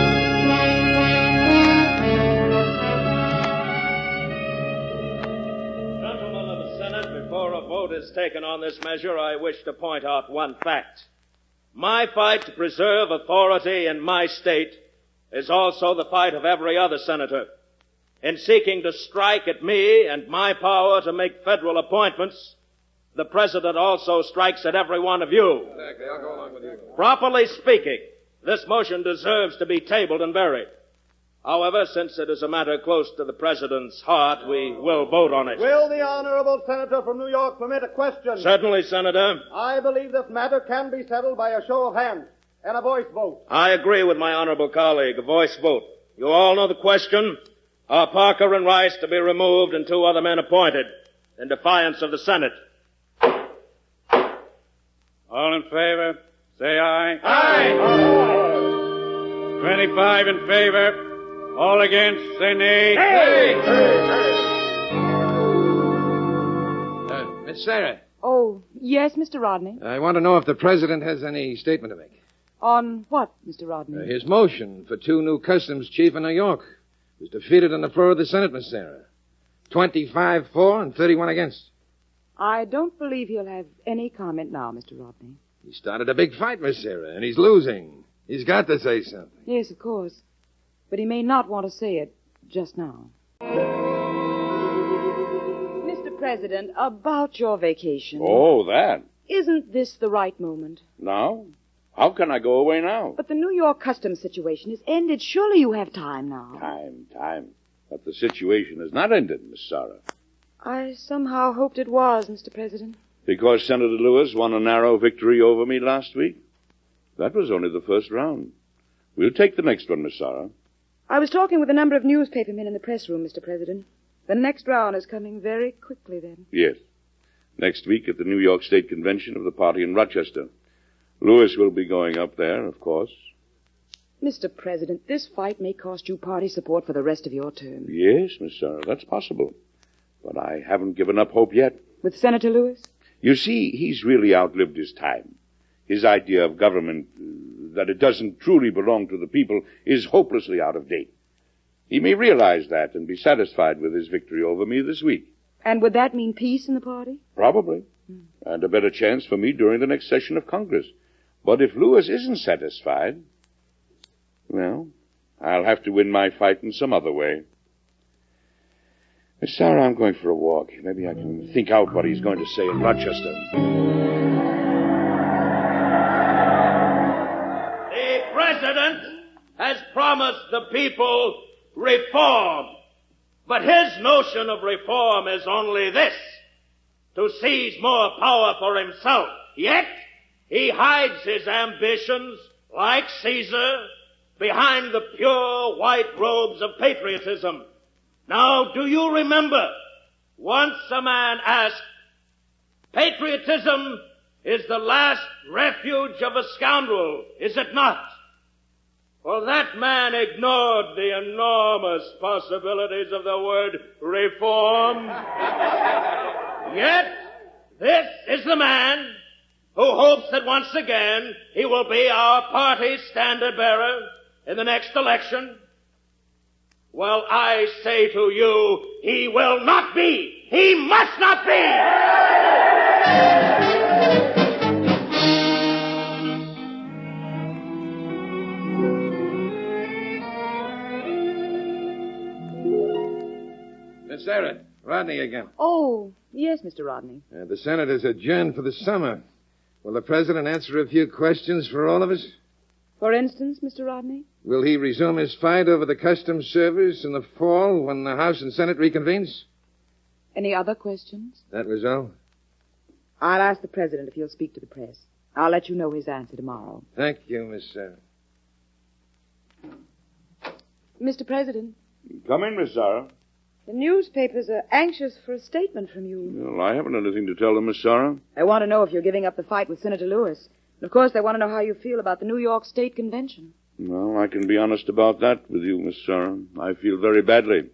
of the Senate, before a vote is taken on this measure, I wish to point out one fact. My fight to preserve authority in my state is also the fight of every other senator. In seeking to strike at me and my power to make federal appointments, the President also strikes at every one of you. Exactly. I'll go along with you. Properly speaking, this motion deserves to be tabled and buried. However, since it is a matter close to the President's heart, we will vote on it. Will the honorable senator from New York permit a question? Certainly, Senator. I believe this matter can be settled by a show of hands and a voice vote. I agree with my honorable colleague, a voice vote. You all know the question. Are Parker and Rice to be removed and 2 other men appointed in defiance of the Senate? All in favor, say aye. Aye. 25 in favor. All against, say nay. Miss Sarah, Oh, yes, Mr. Rodney. I want to know if the President has any statement to make. On what, Mr. Rodney? His motion for 2 new customs chief in New York was defeated on the floor of the Senate, Miss Sarah. 25 for and 31 against. I don't believe he'll have any comment now, Mr. Rodney. He started a big fight, Miss Sarah, and he's losing. He's got to say something. Yes, of course. But he may not want to say it just now. Mr. President, about your vacation. Oh, that. Isn't this the right moment? Now? How can I go away now? But the New York customs situation is ended. Surely you have time now. Time. But the situation is not ended, Miss Sarah. I somehow hoped it was, Mr. President. Because Senator Lewis won a narrow victory over me last week? That was only the first round. We'll take the next one, Miss Sarah. I was talking with a number of newspaper men in the press room, Mr. President. The next round is coming very quickly, then. Yes. Next week at the New York State Convention of the party in Rochester. Lewis will be going up there, of course. Mr. President, this fight may cost you party support for the rest of your term. Yes, Miss Sarah, that's possible. But I haven't given up hope yet. With Senator Lewis? You see, he's really outlived his time. His idea of government, that it doesn't truly belong to the people, is hopelessly out of date. He may realize that and be satisfied with his victory over me this week. And would that mean peace in the party? Probably. And a better chance for me during the next session of Congress. But if Lewis isn't satisfied, well, I'll have to win my fight in some other way. Miss Sarah, I'm going for a walk. Maybe I can think out what he's going to say in Rochester. The president has promised the people reform. But his notion of reform is only this: to seize more power for himself. Yet, he hides his ambitions, like Caesar, behind the pure white robes of patriotism. Now, do you remember, once a man asked, patriotism is the last refuge of a scoundrel, is it not? Well, that man ignored the enormous possibilities of the word reform. Yet, this is the man who hopes that once again he will be our party's standard bearer in the next election. Well, I say to you, he will not be. He must not be. Miss Sarah, Rodney again. Oh, yes, Mr. Rodney. The Senate is adjourned for the summer. Will the President answer a few questions for all of us? For instance, Mr. Rodney? Will he resume his fight over the Customs Service in the fall when the House and Senate reconvenes? Any other questions? That was all. I'll ask the President if he'll speak to the press. I'll let you know his answer tomorrow. Thank you, Miss Sarah. Mr. President, Come in, Miss Sarah. the newspapers are anxious for a statement from you. Well, I haven't anything to tell them, Miss Sarah. They want to know if you're giving up the fight with Senator Lewis. And of course, they want to know how you feel about the New York State Convention. Well, I can be honest about that with you, Miss Sarah. I feel very badly.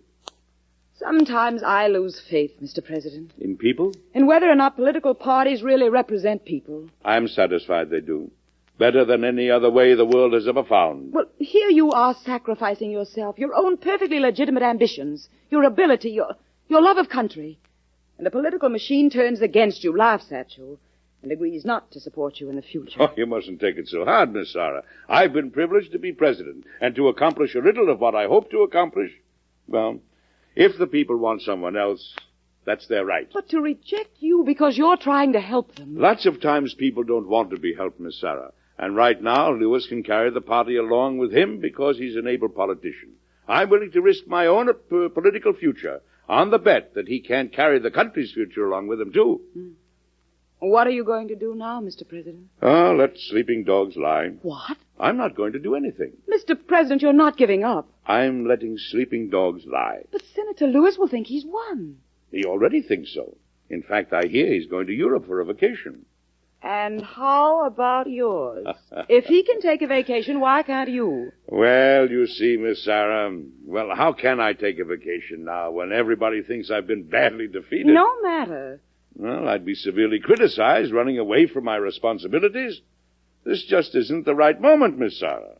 Sometimes I lose faith, Mr. President, In people? in whether or not political parties really represent people. I'm satisfied they do. Better than any other way the world has ever found. Well, here you are sacrificing yourself, your own perfectly legitimate ambitions, your ability, your love of country. And the political machine turns against you, laughs at you, and agrees not to support you in the future. Oh, you mustn't take it so hard, Miss Sarah. I've been privileged to be president and to accomplish a little of what I hope to accomplish. Well, if the people want someone else, that's their right. But to reject you because you're trying to help them. Lots of times people don't want to be helped, Miss Sarah. And right now, Lewis can carry the party along with him because he's an able politician. I'm willing to risk my own political future on the bet that he can carry the country's future along with him, too. What are you going to do now, Mr. President? Let sleeping dogs lie. What? I'm not going to do anything. Mr. President, you're not giving up. I'm letting sleeping dogs lie. But Senator Lewis will think he's won. He already thinks so. In fact, I hear he's going to Europe for a vacation. And how about yours? If he can take a vacation, why can't you? Well, you see, Miss Sarah, well, how can I take a vacation now when everybody thinks I've been badly defeated? No matter. Well, I'd be severely criticized running away from my responsibilities. This just isn't the right moment, Miss Sarah.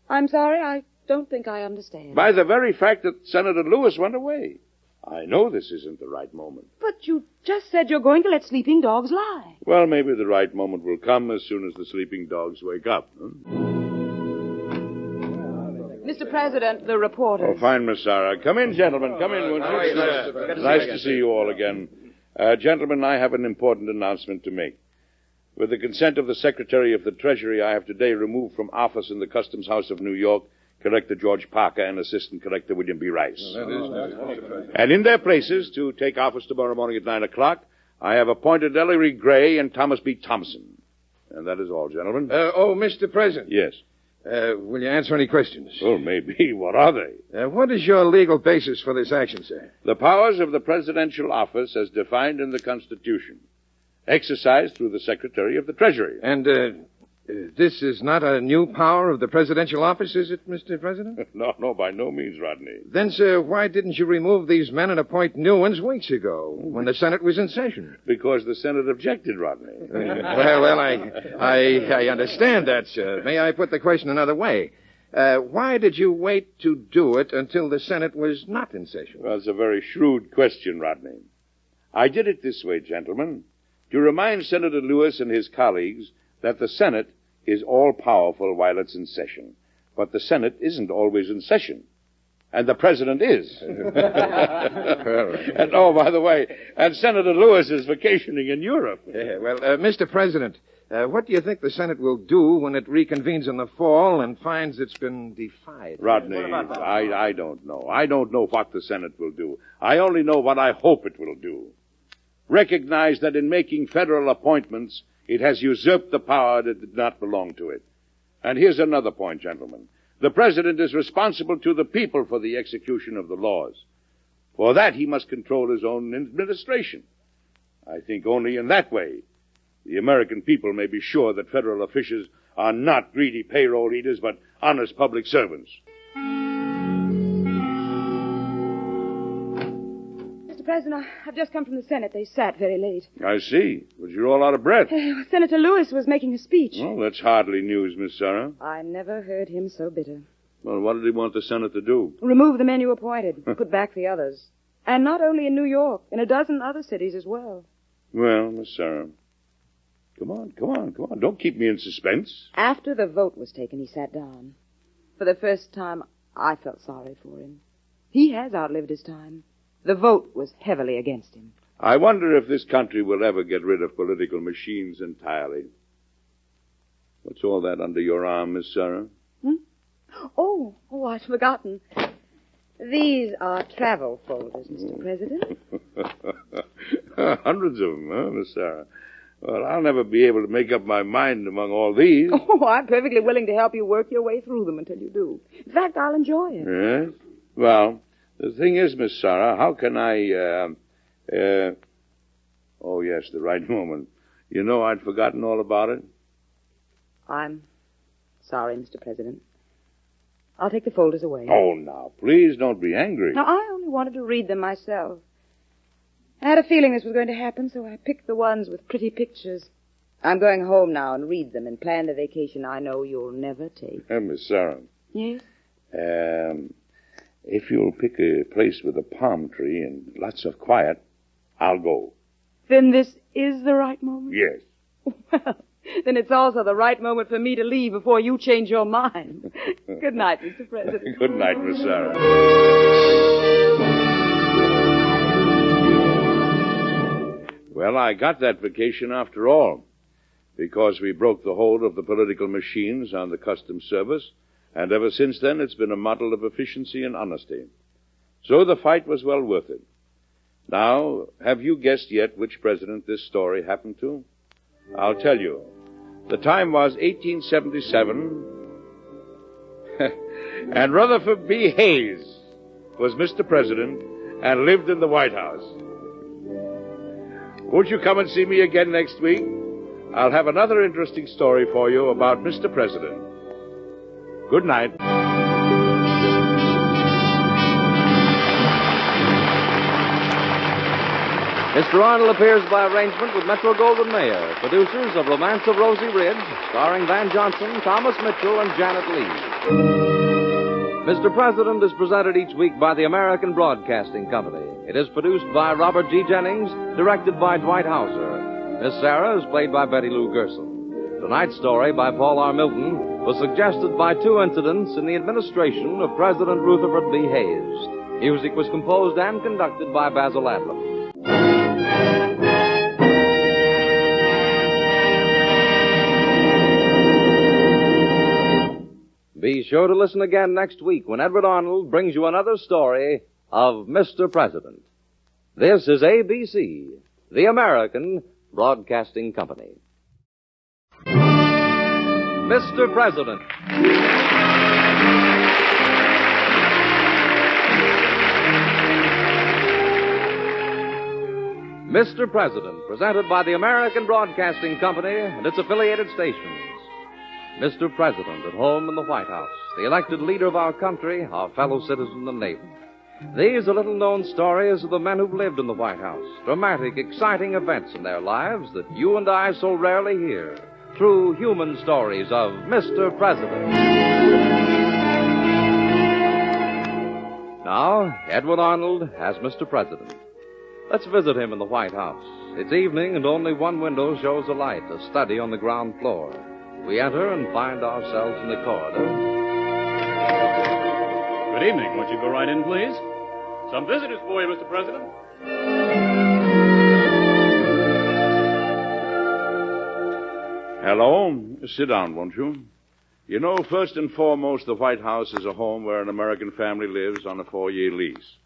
I'm sorry, I don't think I understand. By the very fact that Senator Lewis went away. I know this isn't the right moment. But you just said you're going to let sleeping dogs lie. Well, maybe the right moment will come as soon as the sleeping dogs wake up. Huh? Mr. President, the reporters. Oh, fine, Miss Sarah. Come in, gentlemen. Come in, won't you? Nice to see you all again. Gentlemen, I have an important announcement to make. With the consent of the Secretary of the Treasury, I have today removed from office in the Customs House of New York Collector George Parker and Assistant Collector William B. Rice. And in their places, to take office tomorrow morning at 9 o'clock, I have appointed Ellery Gray and Thomas B. Thompson. And that is all, gentlemen. Mr. President. Yes. Will you answer any questions? Oh, maybe. What are they? What is your legal basis for this action, sir? The powers of the presidential office as defined in the Constitution, exercised through the Secretary of the Treasury. And, this is not a new power of the presidential office, is it, Mr. President? No, by no means, Rodney. Then, sir, why didn't you remove these men and appoint new ones weeks ago, when the Senate was in session? Because the Senate objected, Rodney. I understand that, sir. May I put the question another way? Why did you wait to do it until the Senate was not in session? Well, it's a very shrewd question, Rodney. I did it this way, gentlemen, to remind Senator Lewis and his colleagues that the Senate is all-powerful while it's in session. But the Senate isn't always in session. And the President is. And, oh, by the way, and Senator Lewis is vacationing in Europe. Mr. President, what do you think the Senate will do when it reconvenes in the fall and finds it's been defied? Rodney, I don't know. I don't know what the Senate will do. I only know what I hope it will do. Recognize that in making federal appointments, it has usurped the power that did not belong to it. And here's another point, gentlemen. The President is responsible to the people for the execution of the laws. For that, he must control his own administration. I think only in that way the American people may be sure that federal officials are not greedy payroll eaters, but honest public servants. Mr. President, I've just come from the Senate. They sat very late. I see. But you're all out of breath. Senator Lewis was making a speech. Well, that's hardly news, Miss Sarah. I never heard him so bitter. Well, what did he want the Senate to do? Remove the men you appointed. Put back the others. And not only in New York, in a dozen other cities as well. Well, Miss Sarah, come on. Don't keep me in suspense. After the vote was taken, he sat down. For the first time, I felt sorry for him. He has outlived his time. The vote was heavily against him. I wonder if this country will ever get rid of political machines entirely. What's all that under your arm, Miss Sarah? Oh, I'd forgotten. These are travel folders, Mr. President. Hundreds of them, huh, Miss Sarah? Well, I'll never be able to make up my mind among all these. Oh, I'm perfectly willing to help you work your way through them until you do. In fact, I'll enjoy it. Yes? Well, the thing is, Miss Sarah, how can I, oh, yes, the right moment. You know, I'd forgotten all about it. I'm sorry, Mr. President. I'll take the folders away. Oh, now, please don't be angry. No, I only wanted to read them myself. I had a feeling this was going to happen, so I picked the ones with pretty pictures. I'm going home now and read them and plan the vacation I know you'll never take. Miss Sarah. Yes? If you'll pick a place with a palm tree and lots of quiet, I'll go. Then this is the right moment? Yes. Well, then it's also the right moment for me to leave before you change your mind. Good night, Mr. President. Good night, Miss Sarah. Well, I got that vacation after all, because we broke the hold of the political machines on the Customs Service, and ever since then it's been a model of efficiency and honesty. So the fight was well worth it. Now, have you guessed yet which president this story happened to? I'll tell you. The time was 1877, and Rutherford B. Hayes was Mr. President and lived in the White House. Won't you come and see me again next week? I'll have another interesting story for you about Mr. President. Good night. Mr. Arnold appears by arrangement with Metro-Goldwyn-Mayer, producers of Romance of Rosie Ridge, starring Van Johnson, Thomas Mitchell, and Janet Leigh. Mr. President is presented each week by the American Broadcasting Company. It is produced by Robert G. Jennings, directed by Dwight Hauser. Miss Sarah is played by Betty Lou Gerson. Tonight's story by Paul R. Milton was suggested by two incidents in the administration of President Rutherford B. Hayes. Music was composed and conducted by Basil Adlam. Be sure to listen again next week when Edward Arnold brings you another story of Mr. President. This is ABC, the American Broadcasting Company. Mr. President. Mr. President, presented by the American Broadcasting Company and its affiliated stations. Mr. President, at home in the White House, the elected leader of our country, our fellow citizen and neighbor. These are little-known stories of the men who've lived in the White House, dramatic, exciting events in their lives that you and I so rarely hear. True human stories of Mr. President. Now, Edward Arnold as Mr. President. Let's visit him in the White House. It's evening and only one window shows a light, a study on the ground floor. We enter and find ourselves in the corridor. Good evening. Won't you go right in, please? Some visitors for you, Mr. President. Hello. Sit down, won't you? You know, first and foremost, the White House is a home where an American family lives on a 4-year lease.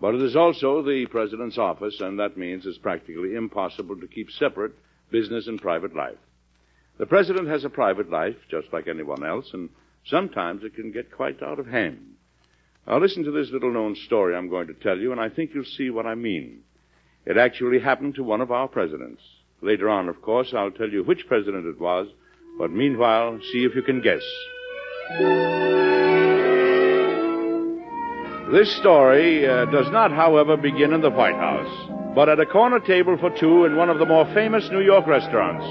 But it is also the President's office, and that means it's practically impossible to keep separate business and private life. The President has a private life, just like anyone else, and sometimes it can get quite out of hand. Now, listen to this little-known story I'm going to tell you, and I think you'll see what I mean. It actually happened to one of our presidents. Later on, of course, I'll tell you which president it was, but meanwhile, see if you can guess. This story does not, however, begin in the White House, but at a corner table for two in one of the more famous New York restaurants.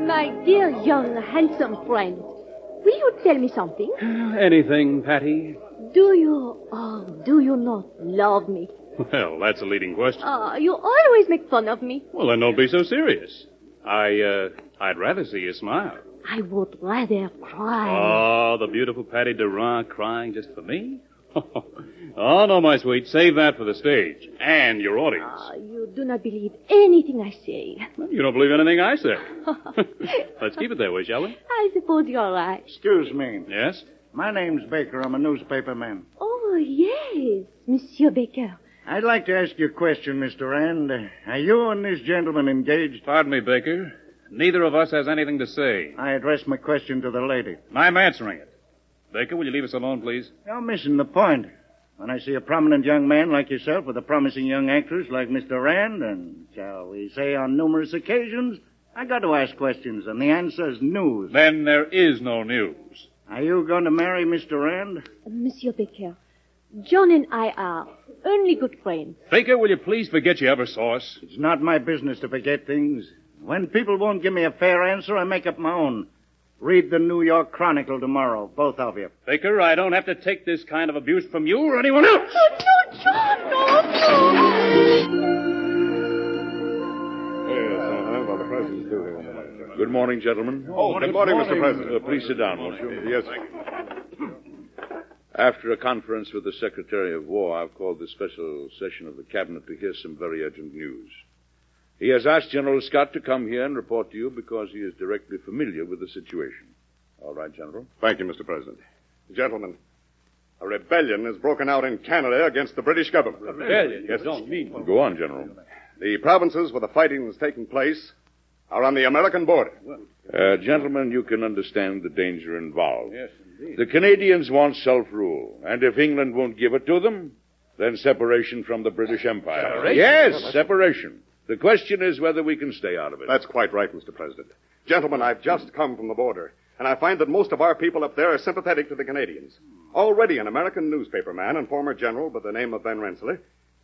My dear young, handsome friend, will you tell me something? Anything, Patty? Do you not love me? Well, that's a leading question. You always make fun of me. Well, then don't be so serious. I'd rather see you smile. I would rather cry. Oh, the beautiful Patty Durant crying just for me? Oh, no, my sweet. Save that for the stage and your audience. You do not believe anything I say. Well, you don't believe anything I say. Let's keep it that way, shall we? I suppose you're right. Excuse me. Yes? My name's Baker. I'm a newspaper man. Oh, yes, Monsieur Baker. I'd like to ask you a question, Mr. Rand. Are you and this gentleman engaged? Pardon me, Baker. Neither of us has anything to say. I addressed my question to the lady. I'm answering it. Baker, will you leave us alone, please? You're missing the point. When I see a prominent young man like yourself with a promising young actress like Mr. Rand, and, shall we say, on numerous occasions, I got to ask questions, and the answer's news. Then there is no news. Are you going to marry Mr. Rand? Monsieur Baker, John and I are only good friends. Baker, will you please forget you ever saw us? It's not my business to forget things. When people won't give me a fair answer, I make up my own. Read the New York Chronicle tomorrow, both of you. Baker, I don't have to take this kind of abuse from you or anyone else. Oh, no, John, no. Good morning, gentlemen. Oh, good morning, Mr. President. Please sit down, won't you? Yes. After a conference with the Secretary of War, I've called this special session of the Cabinet to hear some very urgent news. He has asked General Scott to come here and report to you because he is directly familiar with the situation. All right, General? Thank you, Mr. President. Gentlemen, a rebellion has broken out in Canada against the British government. Rebellion? Yes. Don't mean. Go on, General. The provinces where the fighting is taking place are on the American border. Gentlemen, you can understand the danger involved. Yes, indeed. The Canadians want self-rule, and if England won't give it to them, then separation from the British Empire. Separation? Yes, separation. The question is whether we can stay out of it. That's quite right, Mr. President. Gentlemen, I've just come from the border, and I find that most of our people up there are sympathetic to the Canadians. Already an American newspaper man and former general by the name of Ben Rensselaer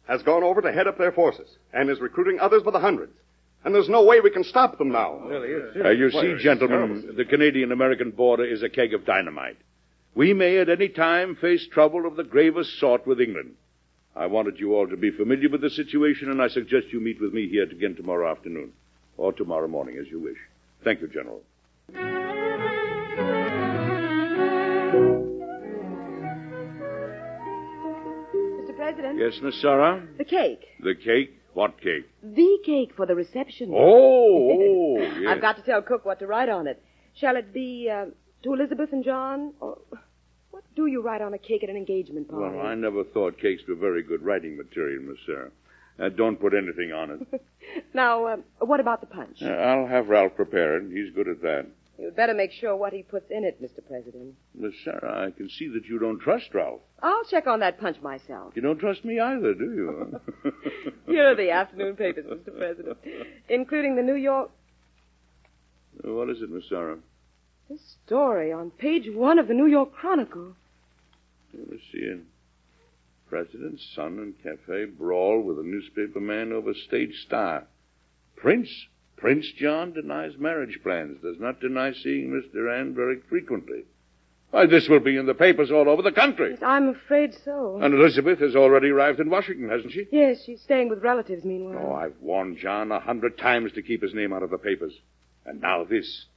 has gone over to head up their forces and is recruiting others by the hundreds. And there's no way we can stop them now. You see, gentlemen, the Canadian-American border is a keg of dynamite. We may at any time face trouble of the gravest sort with England. I wanted you all to be familiar with the situation, and I suggest you meet with me here again tomorrow afternoon, or tomorrow morning, as you wish. Thank you, General. Mr. President? Yes, Miss Sarah? The cake. The cake? What cake? The cake for the reception. Oh, yes. I've got to tell Cook what to write on it. Shall it be to Elizabeth and John? Or what do you write on a cake at an engagement party? Well, I never thought cakes were very good writing material, Miss Sarah. Don't put anything on it. Now, what about the punch? I'll have Ralph prepare it. He's good at that. You'd better make sure what he puts in it, Mr. President. Miss Sarah, I can see that you don't trust Ralph. I'll check on that punch myself. You don't trust me either, do you? Here are the afternoon papers, Mr. President, including the New York... What is it, Miss Sarah? This story on page 1 of the New York Chronicle. Let me see it. President, son, and cafe brawl with a newspaper man over stage star. Prince John denies marriage plans, does not deny seeing Miss Durand very frequently. Why, this will be in the papers all over the country. Yes, I'm afraid so. And Elizabeth has already arrived in Washington, hasn't she? Yes, she's staying with relatives meanwhile. Oh, I've warned John 100 times to keep his name out of the papers. And now this.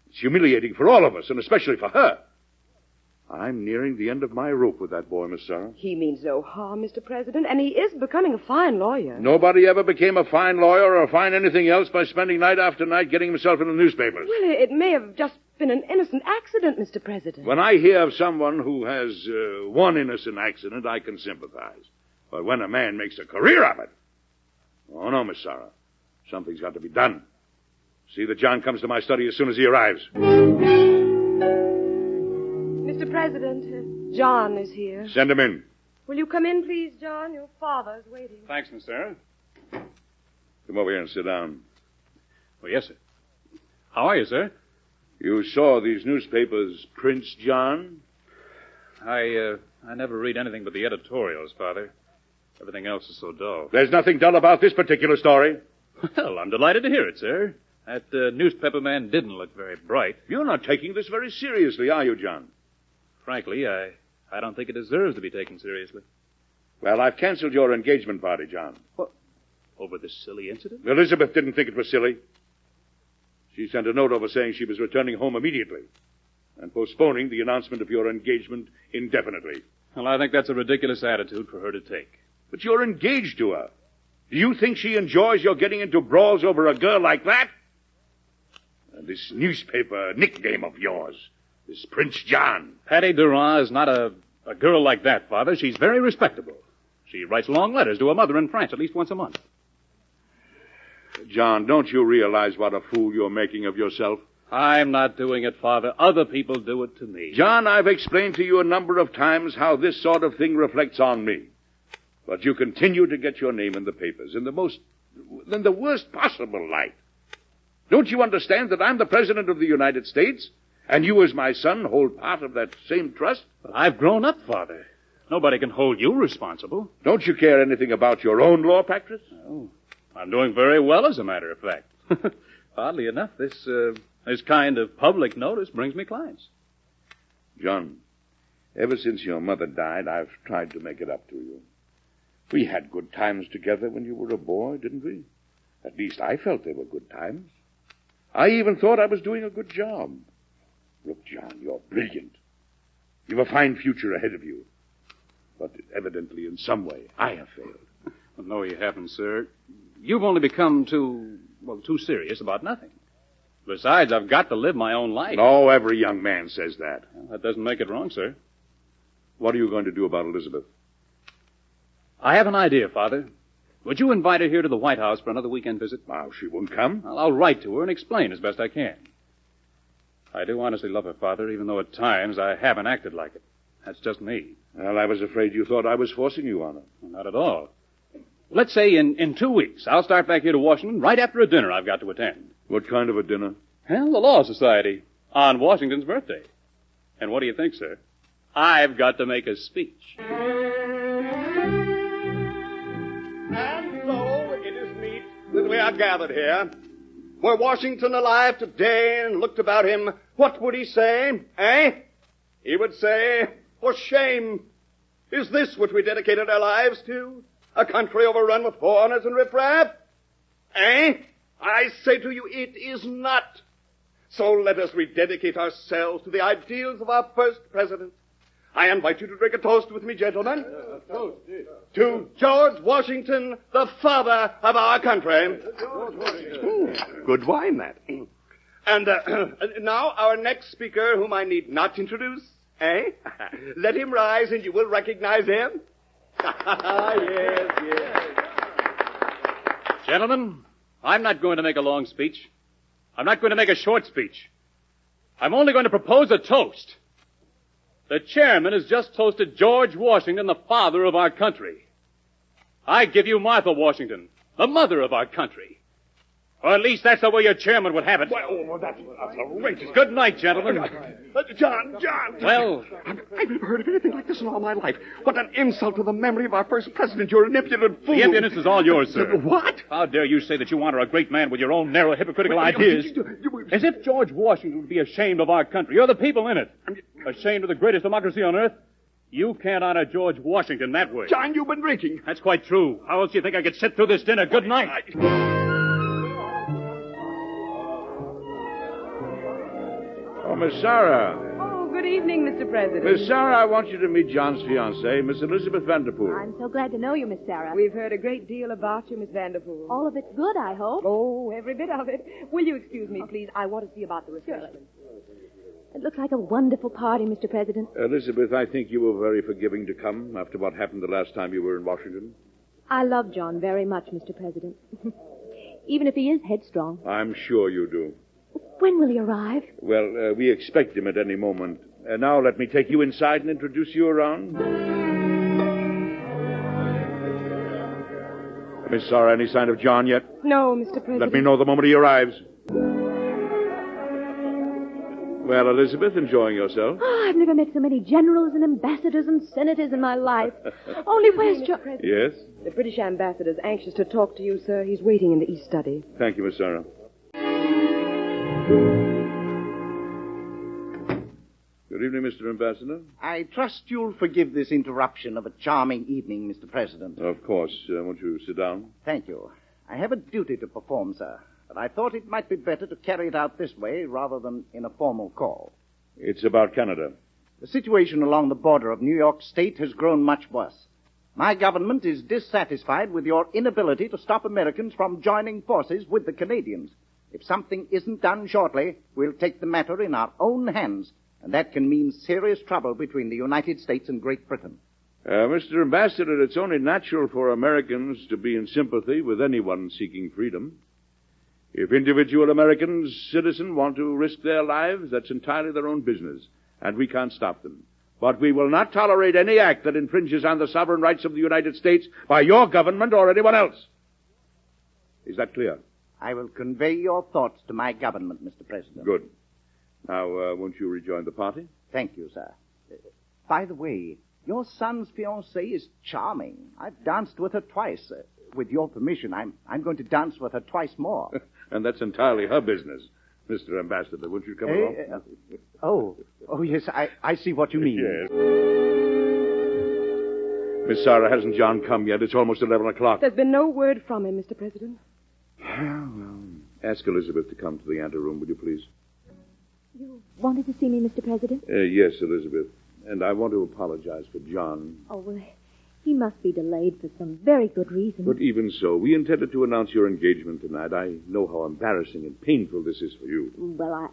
It's humiliating for all of us, and especially for her. I'm nearing the end of my rope with that boy, Miss Sarah. He means no harm, Mr. President, and he is becoming a fine lawyer. Nobody ever became a fine lawyer or fine anything else by spending night after night getting himself in the newspapers. Well, it may have just been an innocent accident, Mr. President. When I hear of someone who has one innocent accident, I can sympathize. But when a man makes a career of it... Oh, no, Miss Sarah. Something's got to be done. See that John comes to my study as soon as he arrives. Mr. President, John is here. Send him in. Will you come in, please, John? Your father's waiting. Thanks, Miss Sarah. Come over here and sit down. Oh, yes, sir. How are you, sir? You saw these newspapers, Prince John? I never read anything but the editorials, Father. Everything else is so dull. There's nothing dull about this particular story. Well, I'm delighted to hear it, sir. That newspaper man didn't look very bright. You're not taking this very seriously, are you, John? Frankly, I don't think it deserves to be taken seriously. Well, I've canceled your engagement party, John. What? Over this silly incident? Elizabeth didn't think it was silly. She sent a note over saying she was returning home immediately and postponing the announcement of your engagement indefinitely. Well, I think that's a ridiculous attitude for her to take. But you're engaged to her. Do you think she enjoys your getting into brawls over a girl like that? And this newspaper nickname of yours, this Prince John. Patty Durand is not a girl like that, Father. She's very respectable. She writes long letters to her mother in France at least once a month. John, don't you realize what a fool you're making of yourself? I'm not doing it, Father. Other people do it to me. John, I've explained to you a number of times how this sort of thing reflects on me. But you continue to get your name in the papers in the worst possible light. Don't you understand that I'm the President of the United States, and you as my son hold part of that same trust? But I've grown up, Father. Nobody can hold you responsible. Don't you care anything about your own law practice? Oh, I'm doing very well, as a matter of fact. Oddly enough, this kind of public notice brings me clients. John, ever since your mother died, I've tried to make it up to you. We had good times together when you were a boy, didn't we? At least I felt they were good times. I even thought I was doing a good job. Look, John, you're brilliant. You've a fine future ahead of you. But evidently, in some way, I have failed. Well, no, you haven't, sir. You've only become too serious about nothing. Besides, I've got to live my own life. No, every young man says that. Well, that doesn't make it wrong, sir. What are you going to do about Elizabeth? I have an idea, Father. Would you invite her here to the White House for another weekend visit? Now, she won't come. Well, I'll write to her and explain as best I can. I do honestly love her, Father, even though at times I haven't acted like it. That's just me. Well, I was afraid you thought I was forcing you on her. Well, not at all. Let's say in 2 weeks, I'll start back here to Washington right after a dinner I've got to attend. What kind of a dinner? Well, the Law Society on Washington's birthday. And what do you think, sir? I've got to make a speech. And so it is meet that we are gathered here. Were Washington alive today and looked about him, what would he say? He would say, for shame. Is this what we dedicated our lives to? A country overrun with foreigners and riffraff? I say to you, it is not. So let us rededicate ourselves to the ideals of our first president. I invite you to drink a toast with me, gentlemen. To George Washington, the father of our country. Good wine, that. And now our next speaker, whom I need not introduce, let him rise and you will recognize him. Yes. Gentlemen, I'm not going to make a long speech. I'm not going to make a short speech. I'm only going to propose a toast. The chairman has just toasted George Washington, the father of our country. I give you Martha Washington, the mother of our country. Or at least that's the way your chairman would have it. Well, that's outrageous. Good night, gentlemen. John. Well, I've never heard of anything like this in all my life. What an insult to the memory of our first president. You're an impudent fool. The impudence is all yours, sir. What? How dare you say that you honor a great man with your own narrow, hypocritical ideas? As if George Washington would be ashamed of our country, or the people in it. Ashamed of the greatest democracy on earth? You can't honor George Washington that way. John, you've been drinking. That's quite true. How else do you think I could sit through this dinner? Good night. Oh, Miss Sarah. Oh, good evening, Mr. President. Miss Sarah, I want you to meet John's fiancée, Miss Elizabeth Vanderpool. I'm so glad to know you, Miss Sarah. We've heard a great deal about you, Miss Vanderpool. All of it's good, I hope. Oh, every bit of it. Will you excuse me, please? I want to see about the refreshments. It looks like a wonderful party, Mr. President. Elizabeth, I think you were very forgiving to come after what happened the last time you were in Washington. I love John very much, Mr. President. Even if he is headstrong. I'm sure you do. When will he arrive? Well, we expect him at any moment. Now let me take you inside and introduce you around. Miss Sarah, any sign of John yet? No, Mr. President. Let me know the moment he arrives. Well, Elizabeth, enjoying yourself? Oh, I've never met so many generals and ambassadors and senators in my life. Only where's John? Yes? The British ambassador's anxious to talk to you, sir. He's waiting in the East Study. Thank you, Miss Sarah. Good evening, Mr. Ambassador. I trust you'll forgive this interruption of a charming evening, Mr. President. Of course. Won't you sit down? Thank you. I have a duty to perform, sir, but I thought it might be better to carry it out this way rather than in a formal call. It's about Canada. The situation along the border of New York State has grown much worse. My government is dissatisfied with your inability to stop Americans from joining forces with the Canadians. If something isn't done shortly, we'll take the matter in our own hands, and that can mean serious trouble between the United States and Great Britain. Mr. Ambassador, it's only natural for Americans to be in sympathy with anyone seeking freedom. If individual American citizens want to risk their lives, that's entirely their own business, and we can't stop them. But we will not tolerate any act that infringes on the sovereign rights of the United States by your government or anyone else. Is that clear? I will convey your thoughts to my government, Mr. President. Good. Now, won't you rejoin the party? Thank you, sir. By the way, your son's fiancée is charming. I've danced with her twice. With your permission, I'm going to dance with her twice more. And that's entirely her business, Mr. Ambassador. Won't you come along? Oh, yes, I see what you mean. Yes. Miss Sarah, hasn't John come yet? It's almost 11 o'clock. There's been no word from him, Mr. President. Well, ask Elizabeth to come to the anteroom, will you please? You wanted to see me, Mr. President? Yes, Elizabeth. And I want to apologize for John. Oh, well, he must be delayed for some very good reason. But even so, we intended to announce your engagement tonight. I know how embarrassing and painful this is for you. Well,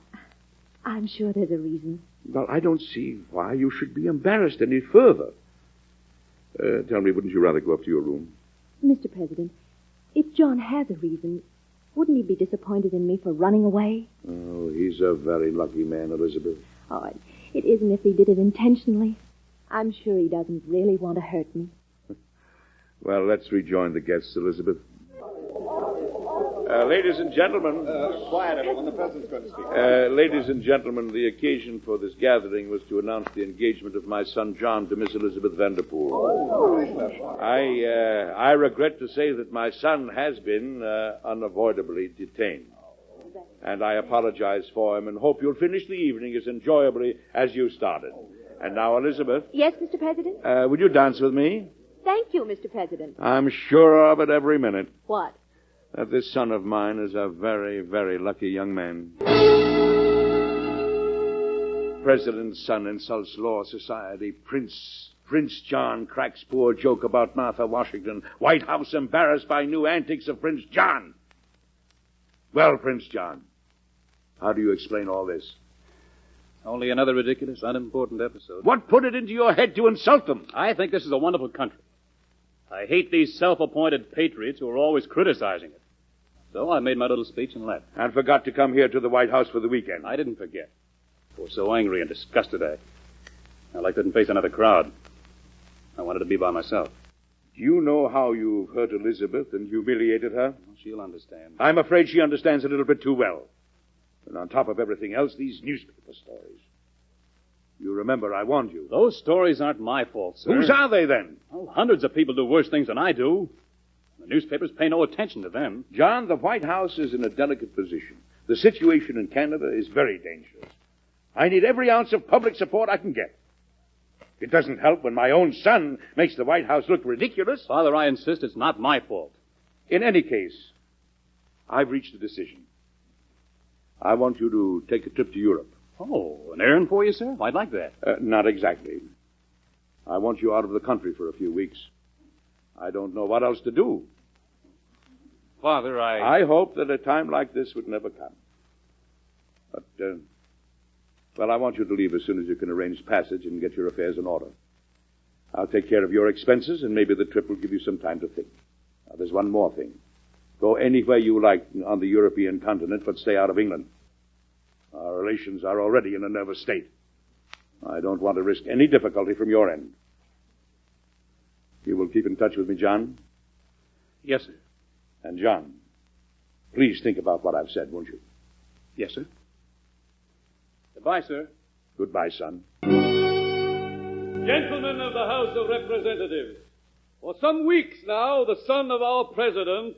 I'm sure there's a reason. Well, I don't see why you should be embarrassed any further. Tell me, wouldn't you rather go up to your room? Mr. President, if John has a reason, wouldn't he be disappointed in me for running away? Oh, he's a very lucky man, Elizabeth. Oh, it isn't if he did it intentionally. I'm sure he doesn't really want to hurt me. Well, let's rejoin the guests, Elizabeth. Ladies and gentlemen. Quiet, everyone. The president's going to speak. Ladies and gentlemen, the occasion for this gathering was to announce the engagement of my son John to Miss Elizabeth Vanderpool. I regret to say that my son has been unavoidably detained. And I apologize for him and hope you'll finish the evening as enjoyably as you started. And now, Elizabeth. Yes, Mr. President? Would you dance with me? Thank you, Mr. President. I'm sure of it every minute. What? That this son of mine is a very, very lucky young man. President's son insults law society. Prince John cracks poor joke about Martha Washington. White House embarrassed by new antics of Prince John. Well, Prince John, how do you explain all this? Only another ridiculous, unimportant episode. What put it into your head to insult them? I think this is a wonderful country. I hate these self-appointed patriots who are always criticizing it. So I made my little speech and left. And forgot to come here to the White House for the weekend. I didn't forget. I was so angry and disgusted I couldn't face another crowd. I wanted to be by myself. Do you know how you've hurt Elizabeth and humiliated her? She'll understand. I'm afraid she understands a little bit too well. And on top of everything else, these newspaper stories. You remember I warned you. Those stories aren't my fault, sir. Whose are they, then? Oh, hundreds of people do worse things than I do. The newspapers pay no attention to them. John, the White House is in a delicate position. The situation in Canada is very dangerous. I need every ounce of public support I can get. It doesn't help when my own son makes the White House look ridiculous. Father, I insist it's not my fault. In any case, I've reached a decision. I want you to take a trip to Europe. Oh, an errand for you, sir? I'd like that. Not exactly. I want you out of the country for a few weeks. I don't know what else to do. Father, I hope that a time like this would never come. But, well, I want you to leave as soon as you can arrange passage and get your affairs in order. I'll take care of your expenses, and maybe the trip will give you some time to think. Now, there's one more thing. Go anywhere you like on the European continent, but stay out of England. Our relations are already in a nervous state. I don't want to risk any difficulty from your end. You will keep in touch with me, John? Yes, sir. And, John, please think about what I've said, won't you? Yes, sir. Goodbye, sir. Goodbye, son. Gentlemen of the House of Representatives, for some weeks now, the son of our president,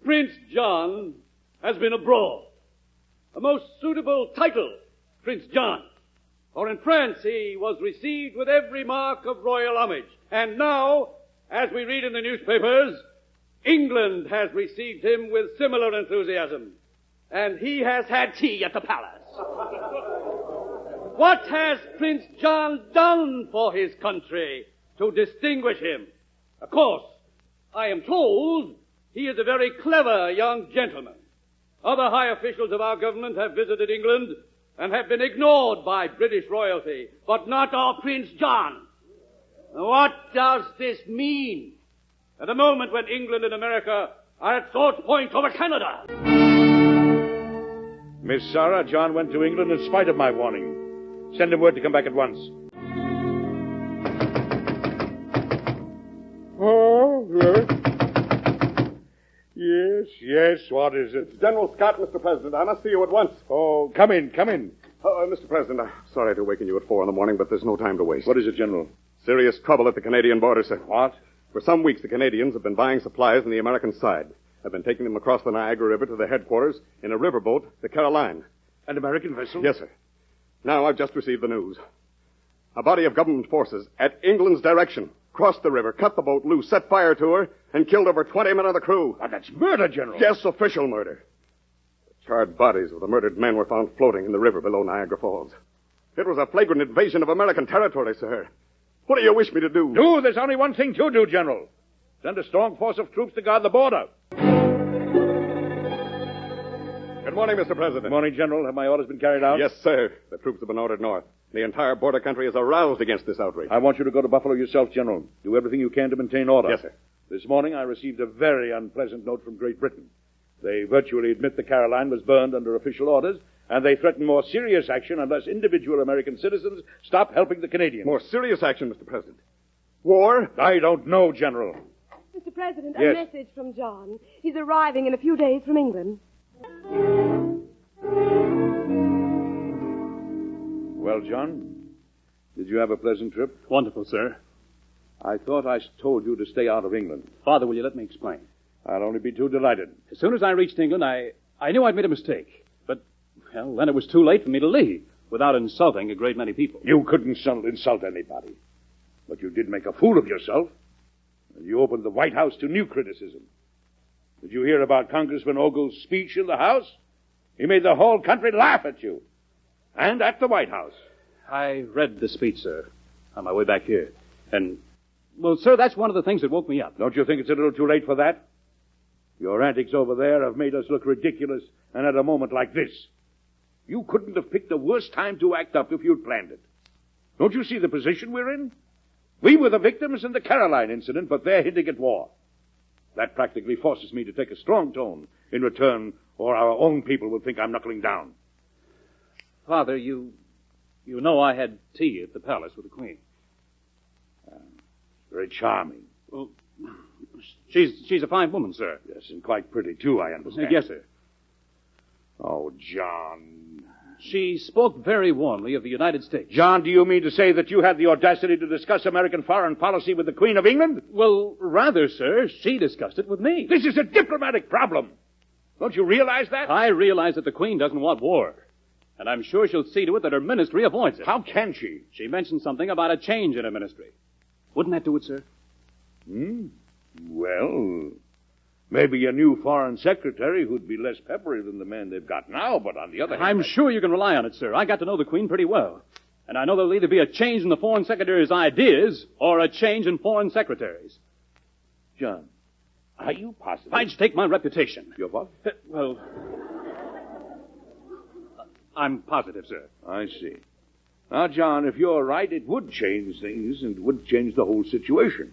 Prince John, has been abroad. A most suitable title, Prince John. For in France he was received with every mark of royal homage. And now, as we read in the newspapers, England has received him with similar enthusiasm. And he has had tea at the palace. What has Prince John done for his country to distinguish him? Of course, I am told he is a very clever young gentleman. Other high officials of our government have visited England and have been ignored by British royalty, but not our Prince John. What does this mean? At a moment when England and America are at sword point over Canada. Miss Sarah, John went to England in spite of my warning. Send him word to come back at once. Oh, yes, what is it? General Scott, Mr. President. I must see you at once. Oh, come in. Mr. President, I'm sorry to waken you at 4 a.m, but there's no time to waste. What is it, General? Serious trouble at the Canadian border, sir. What? For some weeks, the Canadians have been buying supplies on the American side. Have been taking them across the Niagara River to their headquarters in a riverboat, the Caroline. An American vessel? Yes, sir. Now I've just received the news. A body of government forces at England's direction crossed the river, cut the boat loose, set fire to her, and killed over 20 men of the crew. Oh, that's murder, General. Yes, official murder. The charred bodies of the murdered men were found floating in the river below Niagara Falls. It was a flagrant invasion of American territory, sir. What do you wish me to do? There's only one thing to do, General. Send a strong force of troops to guard the border. Good morning, Mr. President. Good morning, General. Have my orders been carried out? Yes, sir. The troops have been ordered north. The entire border country is aroused against this outrage. I want you to go to Buffalo yourself, General. Do everything you can to maintain order. Yes, sir. This morning I received a very unpleasant note from Great Britain. They virtually admit the Caroline was burned under official orders, and they threaten more serious action unless individual American citizens stop helping the Canadians. More serious action, Mr. President? War? I don't know, General. Mr. President, Yes. a message from John. He's arriving in a few days from England. Well, John, did you have a pleasant trip? Wonderful, sir. I thought I told you to stay out of England. Father, will you let me explain? I'll only be too delighted. As soon as I reached England, I knew I'd made a mistake. But, well, then it was too late for me to leave without insulting a great many people. You couldn't insult anybody. But you did make a fool of yourself. And you opened the White House to new criticism. Did you hear about Congressman Ogle's speech in the House? He made the whole country laugh at you. And at the White House. I read the speech, sir, on my way back here. And, well, sir, that's one of the things that woke me up. Don't you think it's a little too late for that? Your antics over there have made us look ridiculous, and at a moment like this. You couldn't have picked the worst time to act up if you'd planned it. Don't you see the position we're in? We were the victims in the Caroline incident, but they're hinting at war. That practically forces me to take a strong tone in return, or our own people will think I'm knuckling down. Father, you know I had tea at the palace with the Queen. Very charming. Well, she's a fine woman, sir. Yes, and quite pretty, too, I understand. Yes, sir. Oh, John. She spoke very warmly of the United States. John, do you mean to say that you had the audacity to discuss American foreign policy with the Queen of England? Well, rather, sir. She discussed it with me. This is a diplomatic problem. Don't you realize that? I realize that the Queen doesn't want war. And I'm sure she'll see to it that her ministry avoids it. How can she? She mentioned something about a change in her ministry. Wouldn't that do it, sir? Well, Maybe a new foreign secretary who'd be less peppery than the man they've got now, but on the other hand... I'm sure you can rely on it, sir. I got to know the Queen pretty well. And I know there'll either be a change in the foreign secretary's ideas or a change in foreign secretaries. John, are you positive? I'd stake my reputation. Your what? Well, I'm positive, sir. I see. Now, John, if you're right, it would change things and would change the whole situation.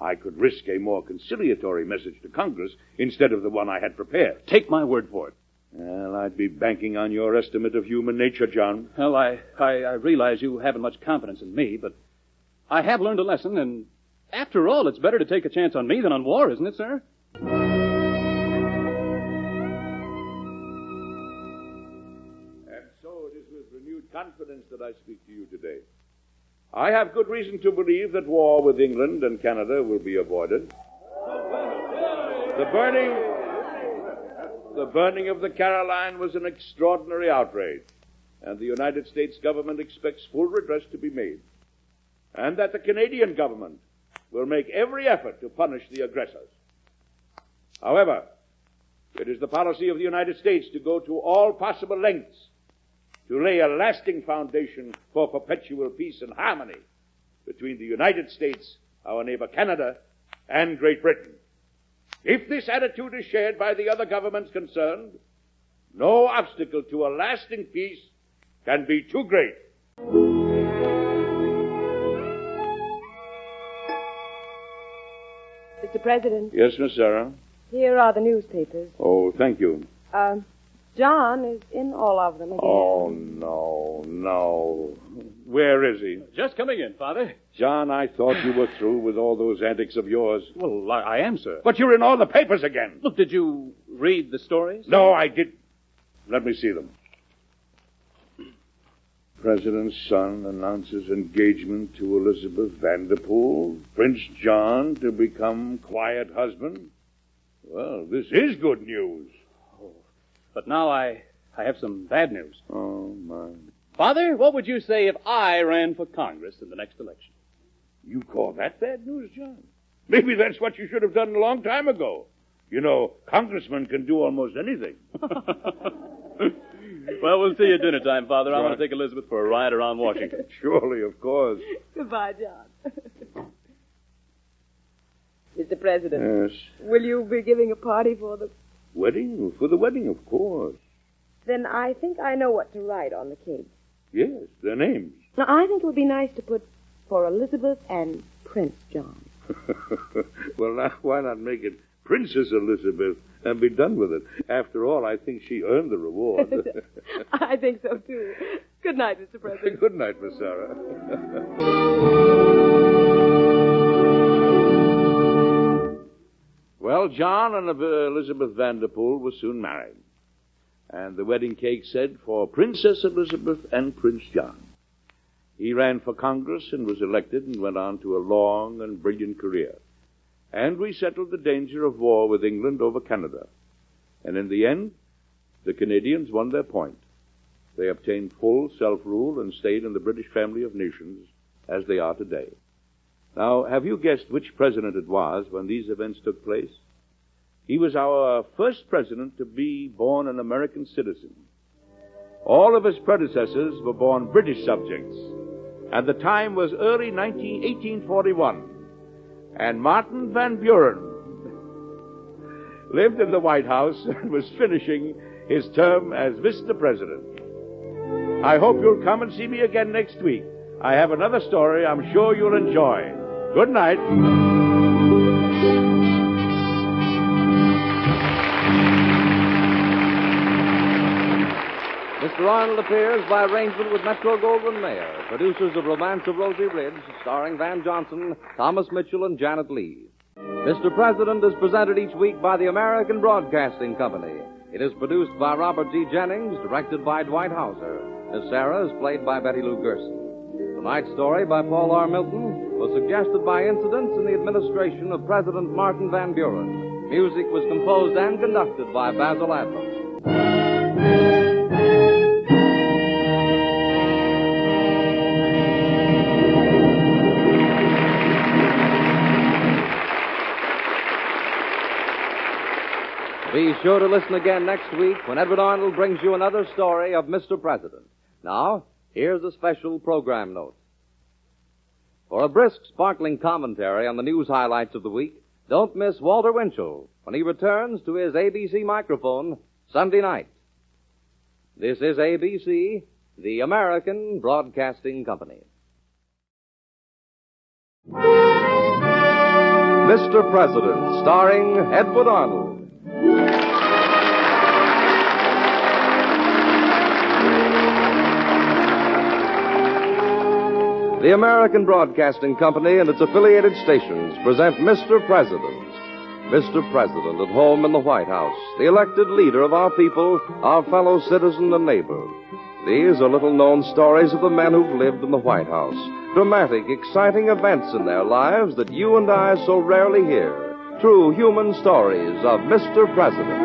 I could risk a more conciliatory message to Congress instead of the one I had prepared. Take my word for it. Well, I'd be banking on your estimate of human nature, John. Well, I realize you haven't much confidence in me, but I have learned a lesson, and after all, it's better to take a chance on me than on war, isn't it, sir? And so it is with renewed confidence that I speak to you today. I have good reason to believe that war with England and Canada will be avoided. The burning of the Caroline was an extraordinary outrage, and the United States government expects full redress to be made, and that the Canadian government will make every effort to punish the aggressors. However, it is the policy of the United States to go to all possible lengths to lay a lasting foundation for perpetual peace and harmony between the United States, our neighbor Canada, and Great Britain. If this attitude is shared by the other governments concerned, no obstacle to a lasting peace can be too great. Mr. President, Yes, Miss Sarah? here are the newspapers. Oh, thank you. John is in all of them again. Oh, no. Where is he? Just coming in, Father. John, I thought you were through with all those antics of yours. Well, I am, sir. But you're in all the papers again. Look, did you read the stories? No, I did. Let me see them. President's son announces engagement to Elizabeth Vanderpool. Prince John to become quiet husband. Well, this is good news. But now I have some bad news. Oh, my. Father, what would you say if I ran for Congress in the next election? You call that bad news, John? Maybe that's what you should have done a long time ago. You know, congressmen can do almost anything. Well, we'll see you at dinner time, Father. I want to take Elizabeth for a ride around Washington. Surely, of course. Goodbye, John. Mr. President. Yes. Will you be giving a party for the... Wedding? For the wedding, of course. Then I think I know what to write on the cake. Yes, their names. Now, I think it would be nice to put for Elizabeth and Prince John. Well, now, why not make it Princess Elizabeth and be done with it? After all, I think she earned the reward. I think so, too. Good night, Mr. President. Good night, Miss Sarah. Well, John and Elizabeth Vanderpool were soon married. And the wedding cake said for Princess Elizabeth and Prince John. He ran for Congress and was elected and went on to a long and brilliant career. And we settled the danger of war with England over Canada. And in the end, the Canadians won their point. They obtained full self-rule and stayed in the British family of nations as they are today. Now, have you guessed which president it was when these events took place? He was our first president to be born an American citizen. All of his predecessors were born British subjects, and the time was early 1841. And Martin Van Buren lived in the White House and was finishing his term as Mr. President. I hope you'll come and see me again next week. I have another story I'm sure you'll enjoy. Good night. Mr. Arnold appears by arrangement with Metro-Goldwyn-Mayer, producers of Romance of Rosie Ridge, starring Van Johnson, Thomas Mitchell, and Janet Leigh. Mr. President is presented each week by the American Broadcasting Company. It is produced by Robert G. Jennings, directed by Dwight Hauser. Miss Sarah is played by Betty Lou Gerson. Tonight's story by Paul R. Milton was suggested by incidents in the administration of President Martin Van Buren. Music was composed and conducted by Basil Adlam. Be sure to listen again next week when Edward Arnold brings you another story of Mr. President. Now, here's a special program note. For a brisk, sparkling commentary on the news highlights of the week, don't miss Walter Winchell when he returns to his ABC microphone Sunday night. This is ABC, the American Broadcasting Company. Mr. President, starring Edward Arnold. The American Broadcasting Company and its affiliated stations present Mr. President. Mr. President at home in the White House, the elected leader of our people, our fellow citizen and neighbor. These are little-known stories of the men who've lived in the White House. Dramatic, exciting events in their lives that you and I so rarely hear. True human stories of Mr. President.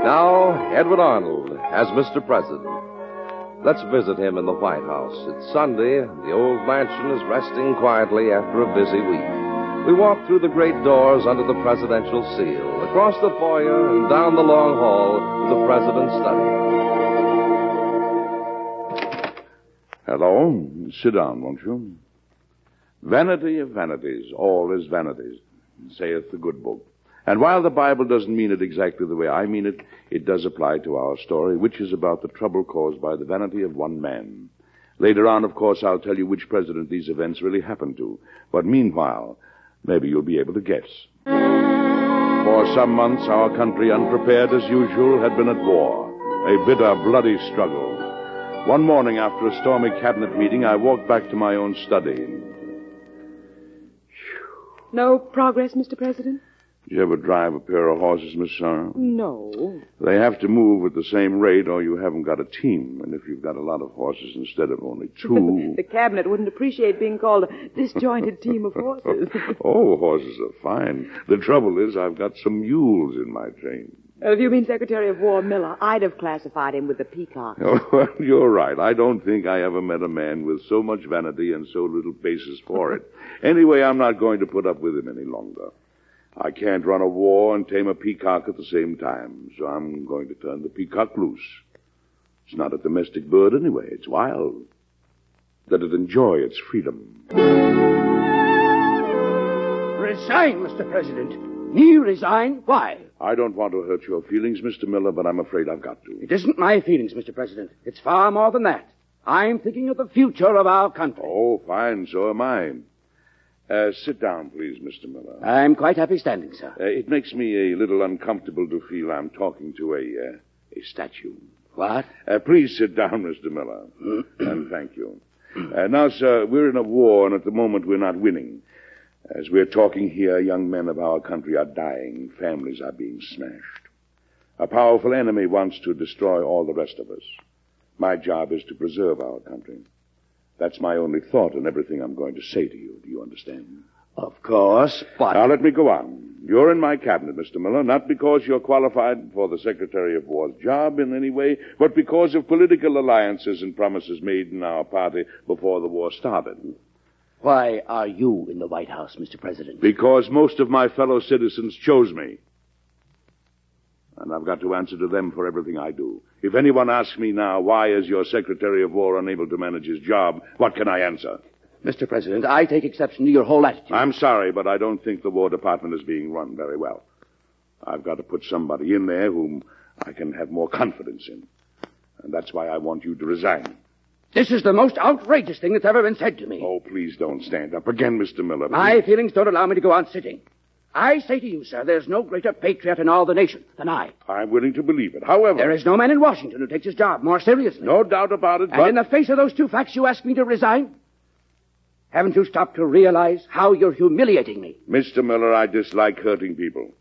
Now, Edward Arnold as Mr. President. Let's visit him in the White House. It's Sunday. The old mansion is resting quietly after a busy week. We walk through the great doors under the presidential seal, across the foyer and down the long hall to the president's study. Hello. Sit down, won't you? Vanity of vanities, all is vanities, saith the good book. And while the Bible doesn't mean it exactly the way I mean it, it does apply to our story, which is about the trouble caused by the vanity of one man. Later on, of course, I'll tell you which president these events really happened to. But meanwhile, maybe you'll be able to guess. For some months, our country, unprepared as usual, had been at war. A bitter, bloody struggle. One morning after a stormy cabinet meeting, I walked back to my own study. No progress, Mr. President? Did you ever drive a pair of horses, Miss Sarah? No. They have to move at the same rate or you haven't got a team. And if you've got a lot of horses instead of only two... The cabinet wouldn't appreciate being called a disjointed team of horses. Oh, horses are fine. The trouble is I've got some mules in my train. If you mean Secretary of War Miller, I'd have classified him with the peacock. Oh, well, you're right. I don't think I ever met a man with so much vanity and so little basis for it. Anyway, I'm not going to put up with him any longer. I can't run a war and tame a peacock at the same time, so I'm going to turn the peacock loose. It's not a domestic bird anyway. It's wild. Let it enjoy its freedom. Resign, Mr. President. Me resign? Why? I don't want to hurt your feelings, Mr. Miller, but I'm afraid I've got to. It isn't my feelings, Mr. President. It's far more than that. I'm thinking of the future of our country. Oh, fine. So am I. Sit down, please, Mr. Miller. I'm quite happy standing, sir. It makes me a little uncomfortable to feel I'm talking to a statue. What? Please sit down, Mr. Miller. And thank you. Now, sir, we're in a war, and at the moment we're not winning. As we're talking here, young men of our country are dying. Families are being smashed. A powerful enemy wants to destroy all the rest of us. My job is to preserve our country. That's my only thought in everything I'm going to say to you. Do you understand? Of course, but... Now, let me go on. You're in my cabinet, Mr. Miller, not because you're qualified for the Secretary of War's job in any way, but because of political alliances and promises made in our party before the war started. Why are you in the White House, Mr. President? Because most of my fellow citizens chose me. And I've got to answer to them for everything I do. If anyone asks me now, why is your Secretary of War unable to manage his job, what can I answer? Mr. President, I take exception to your whole attitude. I'm sorry, but I don't think the War Department is being run very well. I've got to put somebody in there whom I can have more confidence in. And that's why I want you to resign. This is the most outrageous thing that's ever been said to me. Oh, please don't stand up again, Mr. Miller. My feelings don't allow me to go on sitting. I say to you, sir, there's no greater patriot in all the nation than I. I'm willing to believe it. However... There is no man in Washington who takes his job more seriously. No doubt about it, but... And in the face of those two facts, you ask me to resign? Haven't you stopped to realize how you're humiliating me? Mr. Miller, I dislike hurting people.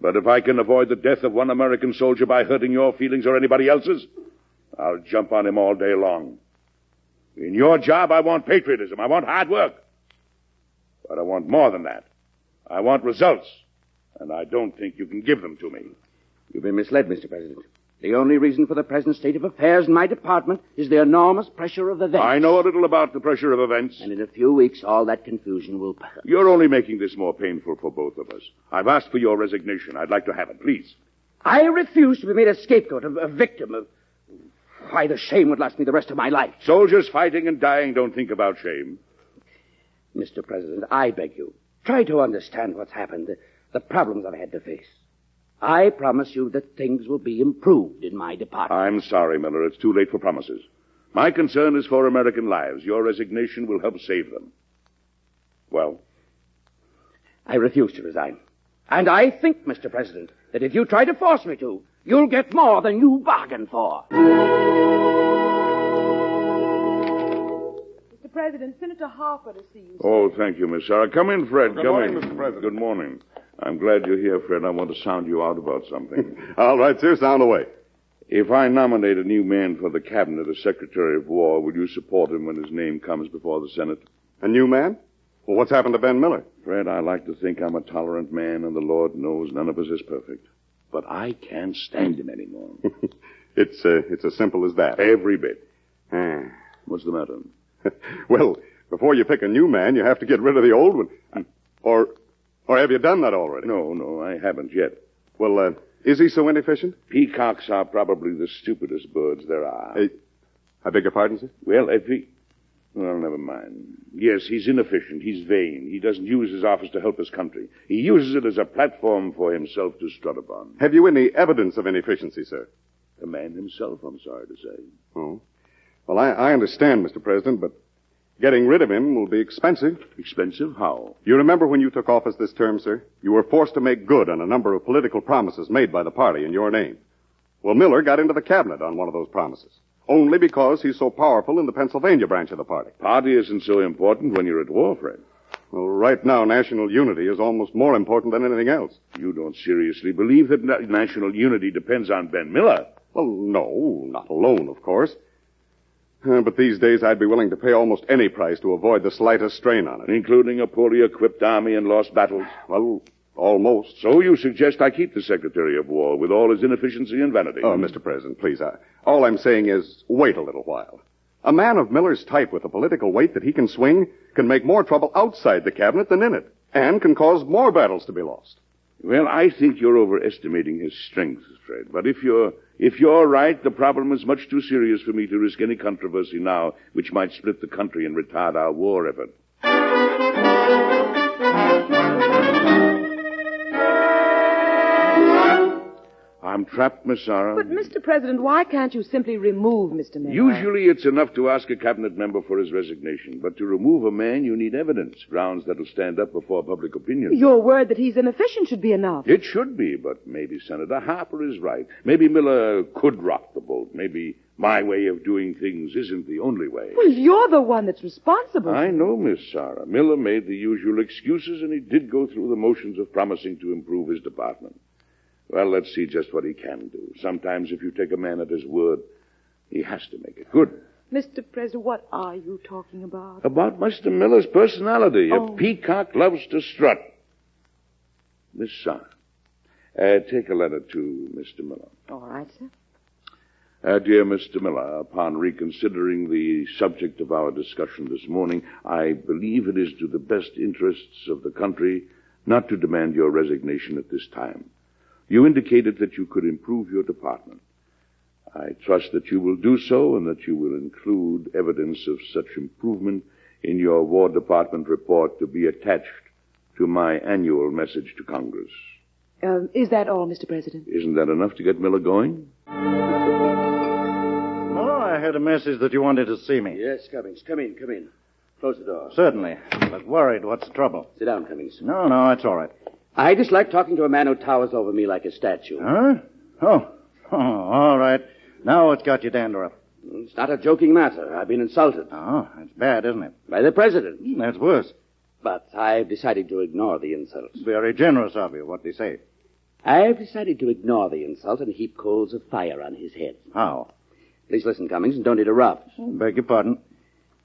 But if I can avoid the death of one American soldier by hurting your feelings or anybody else's, I'll jump on him all day long. In your job, I want patriotism. I want hard work. But I want more than that. I want results. And I don't think you can give them to me. You've been misled, Mr. President. The only reason for the present state of affairs in my department is the enormous pressure of events. I know a little about the pressure of events. And in a few weeks, all that confusion will pass. You're only making this more painful for both of us. I've asked for your resignation. I'd like to have it, please. I refuse to be made a scapegoat, a victim of... Why, the shame would last me the rest of my life. Soldiers fighting and dying don't think about shame. Mr. President, I beg you, try to understand what's happened, the problems I've had to face. I promise you that things will be improved in my department. I'm sorry, Miller. It's too late for promises. My concern is for American lives. Your resignation will help save them. Well? I refuse to resign. And I think, Mr. President, that if you try to force me to, you'll get more than you bargained for. Mr. President, Senator Harper to see you. Oh, thank you, Miss Sarah. Come in, Fred. Good Come morning, in. Mr. President. Good morning. I'm glad you're here, Fred. I want to sound you out about something. All right, sir. Sound away. If I nominate a new man for the cabinet as Secretary of War, will you support him when his name comes before the Senate? A new man? Well, what's happened to Ben Miller? Fred, I like to think I'm a tolerant man, and the Lord knows none of us is perfect. But I can't stand him anymore. It's as simple as that. Every bit. Ah. What's the matter? Well, before you pick a new man, you have to get rid of the old one. Or have you done that already? No, I haven't yet. Well, is he so inefficient? Peacocks are probably the stupidest birds there are. I beg your pardon, sir? Well, well, never mind. Yes, he's inefficient. He's vain. He doesn't use his office to help his country. He uses it as a platform for himself to strut upon. Have you any evidence of inefficiency, sir? The man himself, I'm sorry to say. Oh. Well, I understand, Mr. President, but getting rid of him will be expensive. Expensive? How? You remember when you took office this term, sir? You were forced to make good on a number of political promises made by the party in your name. Well, Miller got into the cabinet on one of those promises. Only because he's so powerful in the Pennsylvania branch of the party. Party isn't so important when you're at war, Fred. Well, right now, national unity is almost more important than anything else. You don't seriously believe that national unity depends on Ben Miller? Well, no, not alone, of course. But these days I'd be willing to pay almost any price to avoid the slightest strain on it. Including a poorly equipped army and lost battles? Well, almost. So you suggest I keep the Secretary of War with all his inefficiency and vanity? Oh, Mr. President, please. All I'm saying is wait a little while. A man of Miller's type with a political weight that he can swing can make more trouble outside the cabinet than in it, and can cause more battles to be lost. Well, I think you're overestimating his strength, Fred. But if you're right, the problem is much too serious for me to risk any controversy now, which might split the country and retard our war effort. I'm trapped, Miss Sarah. But, Mr. President, why can't you simply remove Mr. Miller? Usually it's enough to ask a cabinet member for his resignation. But to remove a man, you need evidence, grounds that'll stand up before public opinion. Your word that he's inefficient should be enough. It should be, but maybe Senator Harper is right. Maybe Miller could rock the boat. Maybe my way of doing things isn't the only way. Well, you're the one that's responsible. I know, Miss Sarah. Miller made the usual excuses, and he did go through the motions of promising to improve his department. Well, let's see just what he can do. Sometimes if you take a man at his word, he has to make it good. Mr. President, what are you talking about? About Mr. Miller's personality. A peacock loves to strut. Miss Sarah, take a letter to Mr. Miller. All right, sir. Dear Mr. Miller, upon reconsidering the subject of our discussion this morning, I believe it is to the best interests of the country not to demand your resignation at this time. You indicated that you could improve your department. I trust that you will do so and that you will include evidence of such improvement in your War Department report to be attached to my annual message to Congress. Is that all, Mr. President? Isn't that enough to get Miller going? Miller, I had a message that you wanted to see me. Yes, Cummings. Come in. Close the door. Certainly. But worried. What's the trouble? Sit down, Cummings. No, it's all right. I dislike talking to a man who towers over me like a statue. Huh? Oh, all right. Now what's got you dander up? It's not a joking matter. I've been insulted. Oh, that's bad, isn't it? By the President. That's worse. But I've decided to ignore the insult. Very generous of you. What did he say? I've decided to ignore the insult and heap coals of fire on his head. How? Please listen, Cummings, and don't interrupt. Beg your pardon.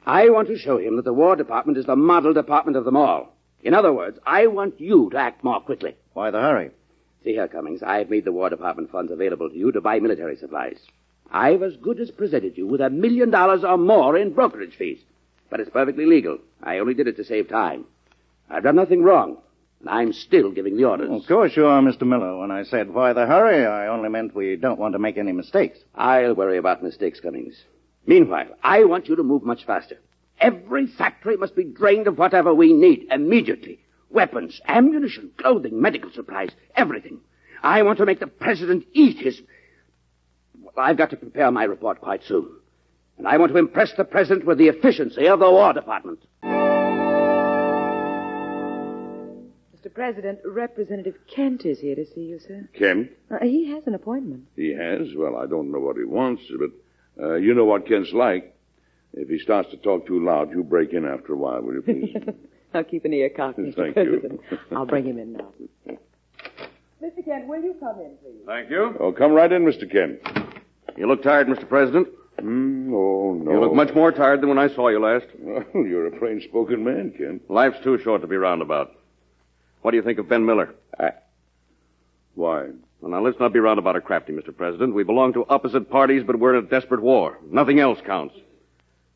I want to show him that the War Department is the model department of them all. In other words, I want you to act more quickly. Why the hurry? See here, Cummings, I've made the War Department funds available to you to buy military supplies. I've as good as presented you with $1 million or more in brokerage fees. But it's perfectly legal. I only did it to save time. I've done nothing wrong. And I'm still giving the orders. Of course you are, Mr. Miller. When I said why the hurry, I only meant we don't want to make any mistakes. I'll worry about mistakes, Cummings. Meanwhile, I want you to move much faster. Every factory must be drained of whatever we need immediately. Weapons, ammunition, clothing, medical supplies, everything. I want to make the president eat his... Well, I've got to prepare my report quite soon. And I want to impress the president with the efficiency of the War Department. Mr. President, Representative Kent is here to see you, sir. Kent? He has an appointment. He has? Well, I don't know what he wants, but you know what Kent's like. If he starts to talk too loud, you break in after a while, will you please? I'll keep an ear cocked, Mr. Thank President. you. I'll bring him in now. Mr. Kent, will you come in, please? Thank you. Oh, come right in, Mr. Kent. You look tired, Mr. President. Oh, no. You look much more tired than when I saw you last. Well, you're a plain-spoken man, Kent. Life's too short to be roundabout. What do you think of Ben Miller? Why? Well, now, let's not be roundabout or crafty, Mr. President. We belong to opposite parties, but we're in a desperate war. Nothing else counts.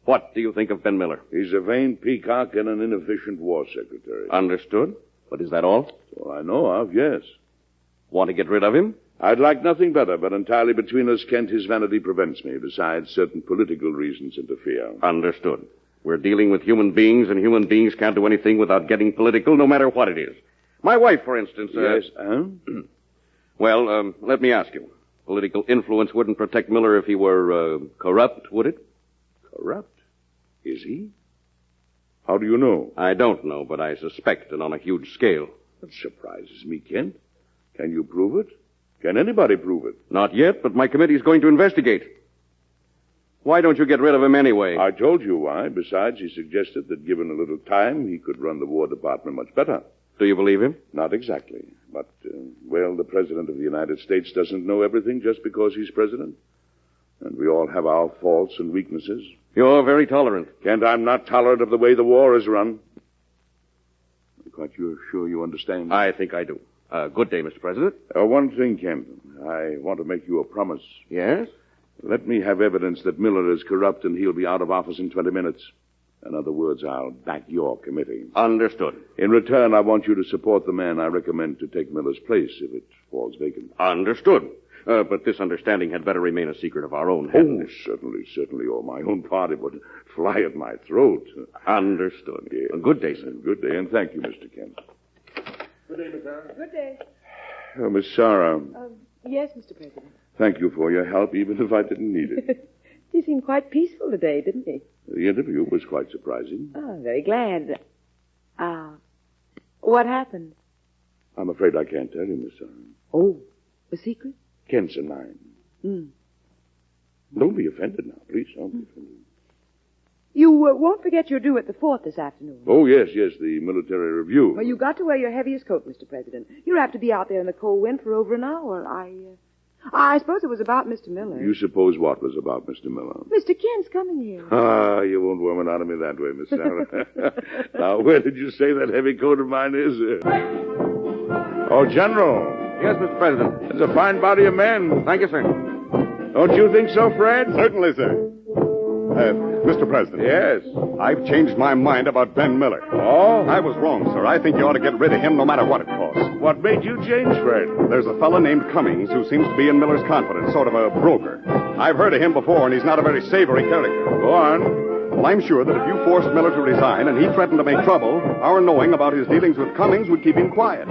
What do you think of Ben Miller? He's a vain peacock and an inefficient war secretary. Understood. But is that all? That's all I know of, yes. Want to get rid of him? I'd like nothing better, but entirely between us, Kent, his vanity prevents me. Besides, certain political reasons interfere. Understood. We're dealing with human beings, and human beings can't do anything without getting political, no matter what it is. My wife, for instance... Yes, Well, let me ask you. Political influence wouldn't protect Miller if he were, corrupt, would it? Corrupt? Is he? How do you know? I don't know, but I suspect, and on a huge scale. That surprises me, Kent. Can you prove it? Can anybody prove it? Not yet, but my committee's going to investigate. Why don't you get rid of him anyway? I told you why. Besides, he suggested that given a little time, he could run the War Department much better. Do you believe him? Not exactly. But, well, the President of the United States doesn't know everything just because he's President. And we all have our faults and weaknesses. You're very tolerant. Kent, I'm not tolerant of the way the war is run. I'm quite sure you understand. I think I do. Good day, Mr. President. One thing, Kent. I want to make you a promise. Yes? Let me have evidence that Miller is corrupt and he'll be out of office in 20 minutes. In other words, I'll back your committee. Understood. In return, I want you to support the man I recommend to take Miller's place if it falls vacant. Understood. But this understanding had better remain a secret of our own. Oh, certainly. Or my own party would fly at my throat. Understood. Yes. Good day, sir. Good day, and thank you, Mr. Kent. Good day, Miss Sarah. Good day. Miss Sarah, Yes, Mr. President. thank you for your help, even if I didn't need it. He seemed quite peaceful today, didn't he? The interview was quite surprising. Oh, I'm very glad. What happened? I'm afraid I can't tell you, Miss Sarah. Oh, a secret? Kent's and mine. Hmm. Don't be offended now, please. Don't be offended. You won't forget you're due at the fort this afternoon. Oh, yes, the military review. Well, you got to wear your heaviest coat, Mr. President. You're apt to be out there in the cold wind for over an hour. I suppose it was about Mr. Miller. You suppose what was about Mr. Miller? Mr. Kent's coming here. You won't worm it out of me that way, Miss Sarah. Now, where did you say that heavy coat of mine is? Oh, General. Yes, Mr. President. That's a fine body of men. Thank you, sir. Don't you think so, Fred? Certainly, sir. Mr. President. Yes? I've changed my mind about Ben Miller. Oh? I was wrong, sir. I think you ought to get rid of him no matter what it costs. What made you change, Fred? There's a fellow named Cummings who seems to be in Miller's confidence, sort of a broker. I've heard of him before, and he's not a very savory character. Go on. Well, I'm sure that if you forced Miller to resign and he threatened to make trouble, our knowing about his dealings with Cummings would keep him quiet.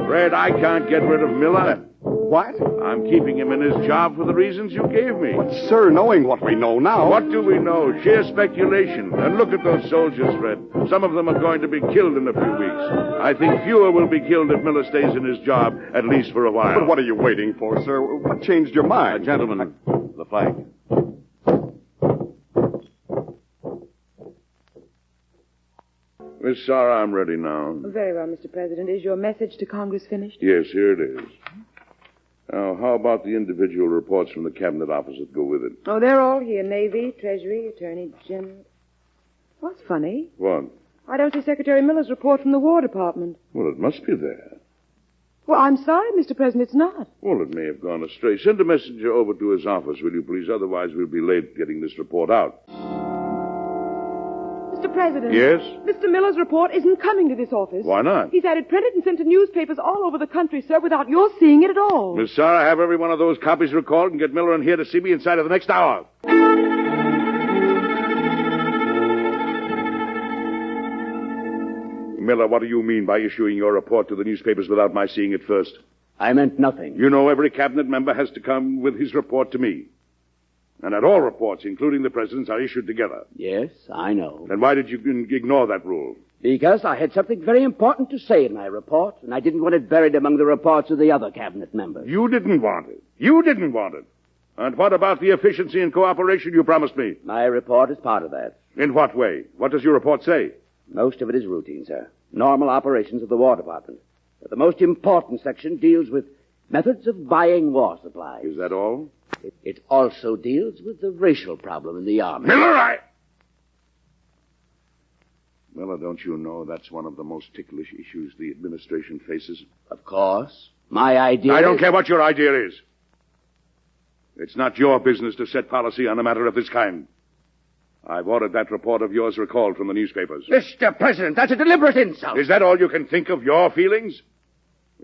Fred, I can't get rid of Miller. What? I'm keeping him in his job for the reasons you gave me. But, sir, knowing what we know now... What do we know? Sheer speculation. And look at those soldiers, Fred. Some of them are going to be killed in a few weeks. I think fewer will be killed if Miller stays in his job, at least for a while. But what are you waiting for, sir? What changed your mind? Gentlemen, the flag. Miss Sarah, I'm ready now. Very well, Mr. President. Is your message to Congress finished? Yes, here it is. Now, how about the individual reports from the Cabinet Office that go with it? Oh, they're all here. Navy, Treasury, Attorney General. What's funny? What? I don't see Secretary Miller's report from the War Department. Well, it must be there. Well, I'm sorry, Mr. President, it's not. Well, it may have gone astray. Send a messenger over to his office, will you please? Otherwise, we'll be late getting this report out. Mr. President. Yes? Mr. Miller's report isn't coming to this office. Why not? He's had it printed and sent to newspapers all over the country, sir, without your seeing it at all. Miss Sarah, have every one of those copies recalled and get Miller in here to see me inside of the next hour. Miller, what do you mean by issuing your report to the newspapers without my seeing it first? I meant nothing. You know every cabinet member has to come with his report to me. And that all reports, including the president's, are issued together. Yes, I know. Then why did you ignore that rule? Because I had something very important to say in my report, and I didn't want it buried among the reports of the other cabinet members. You didn't want it. You didn't want it. And what about the efficiency and cooperation you promised me? My report is part of that. In what way? What does your report say? Most of it is routine, sir. Normal operations of the War Department. But the most important section deals with methods of buying war supplies. Is that all? It also deals with the racial problem in the Army. Miller, Miller, don't you know that's one of the most ticklish issues the administration faces? Of course. My idea I don't care what your idea is. It's not your business to set policy on a matter of this kind. I've ordered that report of yours recalled from the newspapers. Mr. President, that's a deliberate insult. Is that all you can think of, your feelings?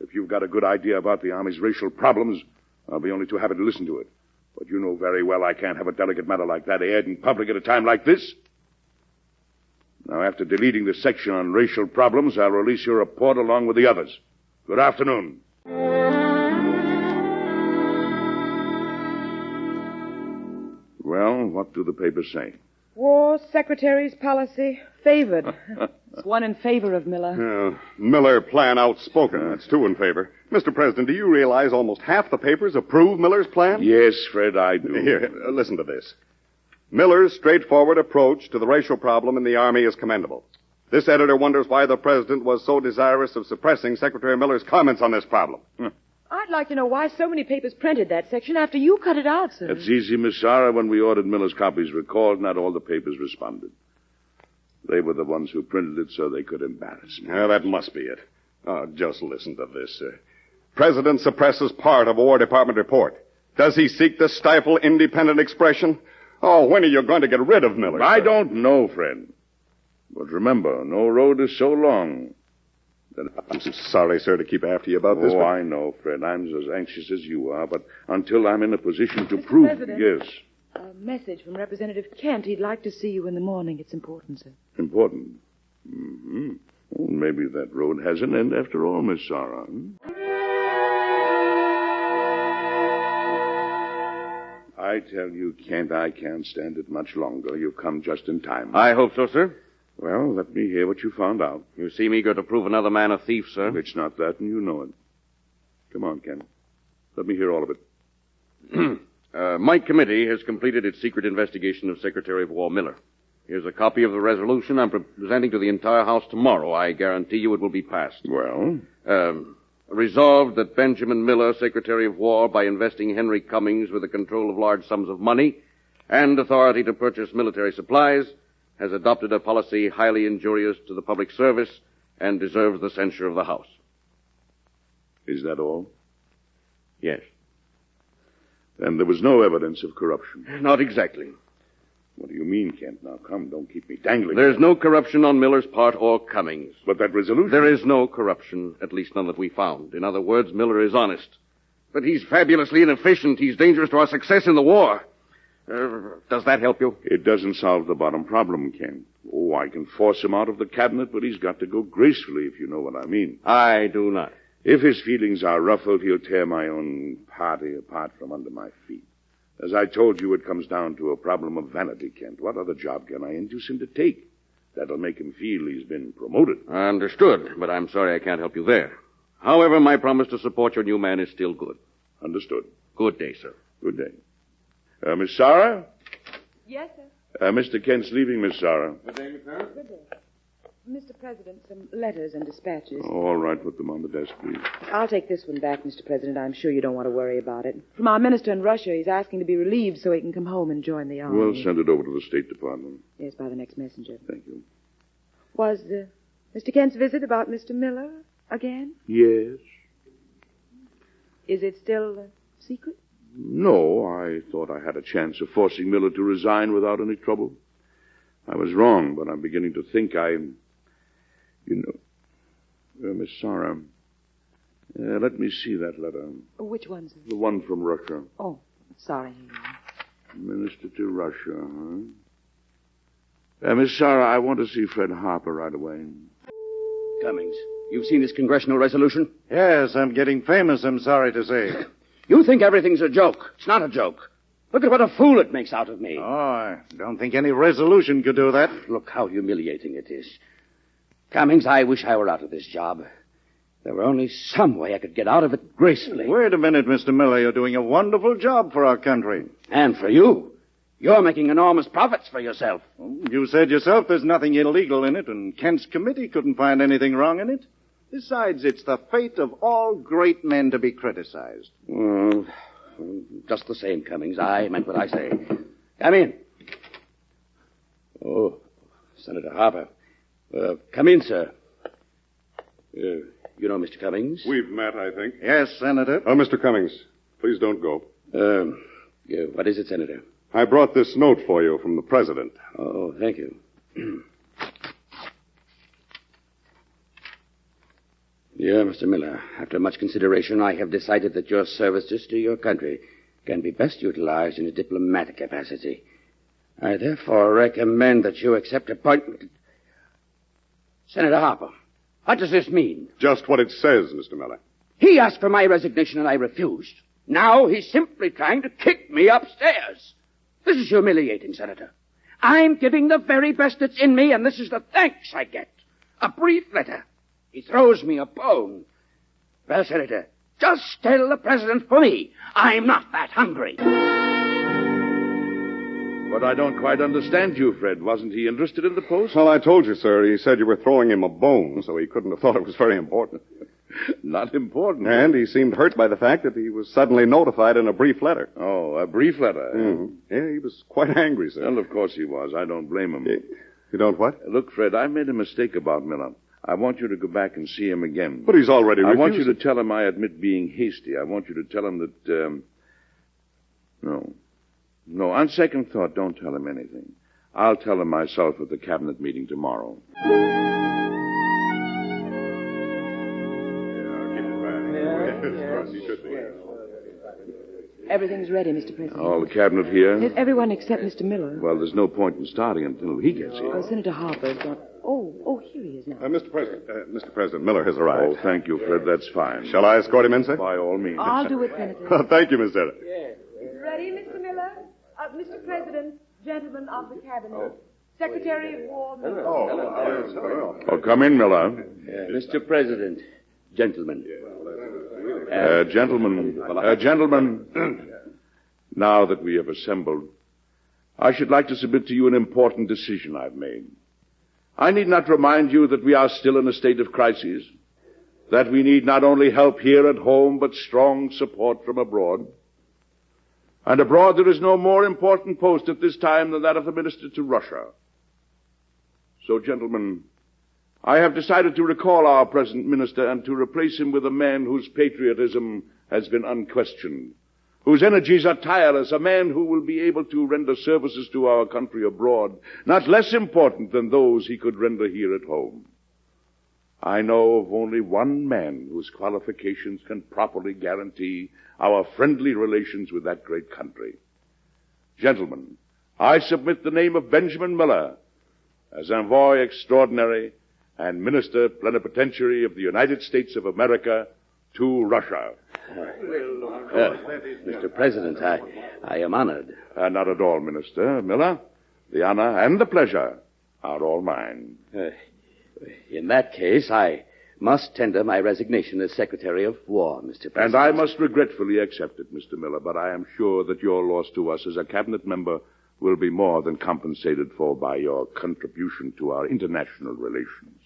If you've got a good idea about the Army's racial problems, I'll be only too happy to listen to it. But you know very well I can't have a delicate matter like that aired in public at a time like this. Now, after deleting the section on racial problems, I'll release your report along with the others. Good afternoon. Well, what do the papers say? War Secretary's policy favored. It's one in favor of Miller. Miller plan outspoken. That's two in favor. Mr. President, do you realize almost half the papers approve Miller's plan? Yes, Fred, I do. Here, listen to this. Miller's straightforward approach to the racial problem in the Army is commendable. This editor wonders why the President was so desirous of suppressing Secretary Miller's comments on this problem. I'd like to know why so many papers printed that section after you cut it out, sir. That's easy, Miss Sarah. When we ordered Miller's copies recalled, not all the papers responded. They were the ones who printed it so they could embarrass me. Yeah, that must be it. Just listen to this. President suppresses part of War Department report. Does he seek to stifle independent expression? Oh, when are you going to get rid of Miller? I don't know, friend. But remember, no road is so long. I'm sorry, sir, to keep after you about this. Oh, I know, Fred. I'm as anxious as you are, but until I'm in a position to prove... President. Yes. A message from Representative Kent. He'd like to see you in the morning. It's important, sir. Important? Mm-hmm. Well, maybe that road has an end after all, Miss Sarah. I tell you, Kent, I can't stand it much longer. You've come just in time. I hope so, sir. Well, let me hear what you found out. You seem eager to prove another man a thief, sir. It's not that, and you know it. Come on, Kent. Let me hear all of it. My committee has completed its secret investigation of Secretary of War Miller. Here's a copy of the resolution I'm presenting to the entire House tomorrow. I guarantee you it will be passed. Well? Resolved that Benjamin Miller, Secretary of War, by investing Henry Cummings with the control of large sums of money and authority to purchase military supplies, has adopted a policy highly injurious to the public service and deserves the censure of the House. Is that all? Yes. Then there was no evidence of corruption. Not exactly. What do you mean, Kent? Now, come, don't keep me dangling. There's no corruption on Miller's part or Cummings. But that resolution... There is no corruption, at least none that we found. In other words, Miller is honest. But he's fabulously inefficient. He's dangerous to our success in the war. Does that help you? It doesn't solve the bottom problem, Kent. Oh, I can force him out of the cabinet, but he's got to go gracefully, if you know what I mean. I do not. If his feelings are ruffled, he'll tear my own party apart from under my feet. As I told you, it comes down to a problem of vanity, Kent. What other job can I induce him to take? That'll make him feel he's been promoted. Understood, but I'm sorry I can't help you there. However, my promise to support your new man is still good. Understood. Good day, sir. Good day. Miss Sarah? Yes, sir. Mr. Kent's leaving, Miss Sarah. Good day, Miss Sarah. Good day. Mr. President, some letters and dispatches. Oh, all right, put them on the desk, please. I'll take this one back, Mr. President. I'm sure you don't want to worry about it. From our minister in Russia, he's asking to be relieved so he can come home and join the army. We'll send it over to the State Department. Yes, by the next messenger. Thank you. Was Mr. Kent's visit about Mr. Miller again? Yes. Is it still secret? No, I thought I had a chance of forcing Miller to resign without any trouble. I was wrong, but I'm beginning to think Miss Sarah, let me see that letter. Which one, sir? The one from Russia. Oh, sorry. Minister to Russia, huh? Miss Sarah, I want to see Fred Harper right away. Cummings, you've seen this congressional resolution? Yes, I'm getting famous, I'm sorry to say. You think everything's a joke. It's not a joke. Look at what a fool it makes out of me. Oh, I don't think any resolution could do that. Look how humiliating it is. Cummings, I wish I were out of this job. There were only some way I could get out of it gracefully. Wait a minute, Mr. Miller. You're doing a wonderful job for our country. And for you. You're making enormous profits for yourself. You said yourself there's nothing illegal in it, and Kent's committee couldn't find anything wrong in it. Besides, it's the fate of all great men to be criticized. Well, just the same, Cummings. I meant what I say. Come in. Oh, Senator Harper. Come in, sir. You know Mr. Cummings? We've met, I think. Yes, Senator. Oh, Mr. Cummings, please don't go. What is it, Senator? I brought this note for you from the president. Oh, thank you. Dear Mr. Miller, after much consideration, I have decided that your services to your country can be best utilized in a diplomatic capacity. I therefore recommend that you accept appointment. Senator Harper, what does this mean? Just what it says, Mr. Miller. He asked for my resignation and I refused. Now he's simply trying to kick me upstairs. This is humiliating, Senator. I'm giving the very best that's in me, and this is the thanks I get. A brief letter. He throws me a bone. Well, Senator, just tell the president for me, I'm not that hungry. But I don't quite understand you, Fred. Wasn't he interested in the post? Well, I told you, sir. He said you were throwing him a bone, so he couldn't have thought it was very important. Not important. And he seemed hurt by the fact that he was suddenly notified in a brief letter. Oh, a brief letter. Mm-hmm. Yeah, he was quite angry, sir. Well, of course he was. I don't blame him. You don't what? Look, Fred, I made a mistake about Miller. I want you to go back and see him again. But he's already refused. I want you to tell him I admit being hasty. I want you to tell him that, No, on second thought, don't tell him anything. I'll tell him myself at the cabinet meeting tomorrow. Everything's ready, Mr. President. All the cabinet here? Everyone except Mr. Miller. Well, there's no point in starting until he gets here. Senator Harper's got... Oh, here he is now. Mr. President, Miller has arrived. Oh, thank you, Fred. That's fine. Shall I escort him in, sir? By all means. I'll do it, Senator. Thank you, Miss Sarah. Ready, Mr. Miller? Mr. President, gentlemen of the cabinet, Secretary of War, Oh, come in, Miller. Mr. President, gentlemen. Gentlemen, now that we have assembled, I should like to submit to you an important decision I've made. I need not remind you that we are still in a state of crisis, that we need not only help here at home, but strong support from abroad. And abroad there is no more important post at this time than that of the Minister to Russia. So, gentlemen, I have decided to recall our present minister and to replace him with a man whose patriotism has been unquestioned, whose energies are tireless, a man who will be able to render services to our country abroad, not less important than those he could render here at home. I know of only one man whose qualifications can properly guarantee our friendly relations with that great country. Gentlemen, I submit the name of Benjamin Miller as Envoy Extraordinary and Minister Plenipotentiary of the United States of America to Russia. Mr. President, I am honored. Not at all, Minister Miller. The honor and the pleasure are all mine. In that case, I must tender my resignation as Secretary of War, Mr. President. And I must regretfully accept it, Mr. Miller, but I am sure that your loss to us as a cabinet member will be more than compensated for by your contribution to our international relations.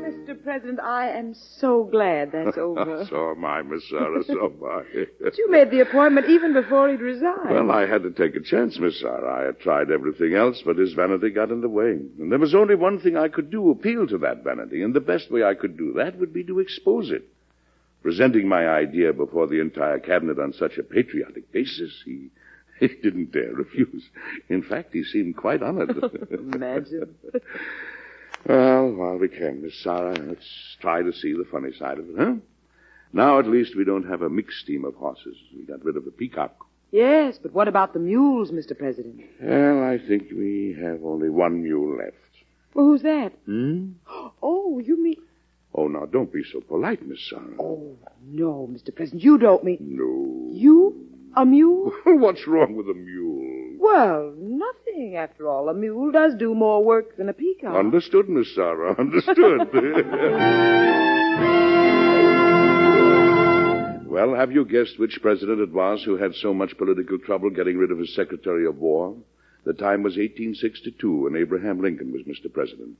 Mr. President, I am so glad that's over. So am I, Miss Sarah, so am I. But you made the appointment even before he'd resigned. Well, I had to take a chance, Miss Sarah. I had tried everything else, but his vanity got in the way. And there was only one thing I could do, appeal to that vanity, and the best way I could do that would be to expose it. Presenting my idea before the entire cabinet on such a patriotic basis, He didn't dare refuse. In fact, he seemed quite honored. Imagine. Well, while we can, Miss Sarah, let's try to see the funny side of it, huh? Now, at least, we don't have a mixed team of horses. We got rid of the peacock. Yes, but what about the mules, Mr. President? Well, I think we have only one mule left. Well, who's that? Hmm? Oh, you mean... Oh, now, don't be so polite, Miss Sarah. Oh, no, Mr. President, you don't mean... No. You? A mule? What's wrong with a mule? Well, nothing, after all. A mule does do more work than a peacock. Understood, Miss Sarah, understood. Well, have you guessed which president it was who had so much political trouble getting rid of his Secretary of War? The time was 1862, and Abraham Lincoln was Mr. President.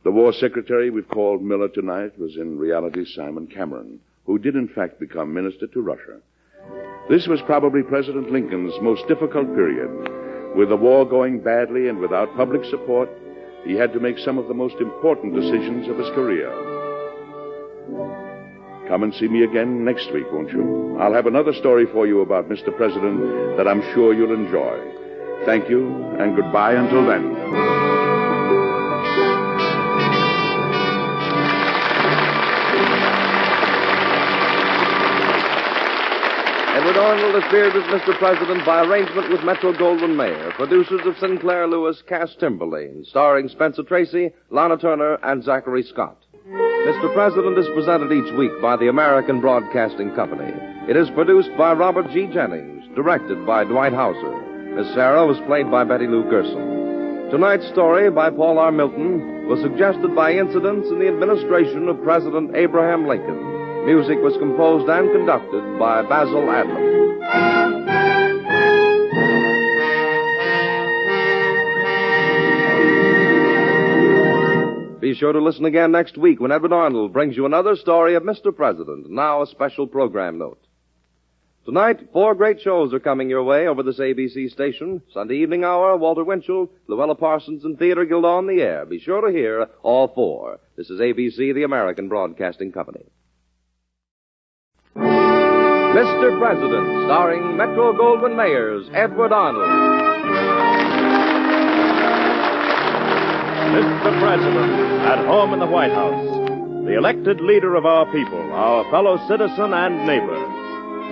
The War Secretary we've called Miller tonight was in reality Simon Cameron, who did in fact become minister to Russia. This was probably President Lincoln's most difficult period. With the war going badly and without public support, he had to make some of the most important decisions of his career. Come and see me again next week, won't you? I'll have another story for you about Mr. President that I'm sure you'll enjoy. Thank you, and goodbye until then. Edward Arnold appeared as Mr. President by arrangement with Metro-Goldwyn-Mayer, producers of Sinclair Lewis, Cass Timberlane, starring Spencer Tracy, Lana Turner, and Zachary Scott. Mr. President is presented each week by the American Broadcasting Company. It is produced by Robert G. Jennings, directed by Dwight Hauser. Miss Sarah was played by Betty Lou Gerson. Tonight's story, by Paul R. Milton, was suggested by incidents in the administration of President Abraham Lincoln. Music was composed and conducted by Basil Adlam. Be sure to listen again next week when Edward Arnold brings you another story of Mr. President. Now a special program note. Tonight, 4 great shows are coming your way over this ABC station. Sunday evening hour, Walter Winchell, Luella Parsons, and Theater Guild on the air. Be sure to hear all 4. This is ABC, the American Broadcasting Company. Mr. President, starring Metro-Goldwyn-Mayer's Edward Arnold. Mr. President, at home in the White House, the elected leader of our people, our fellow citizen and neighbor.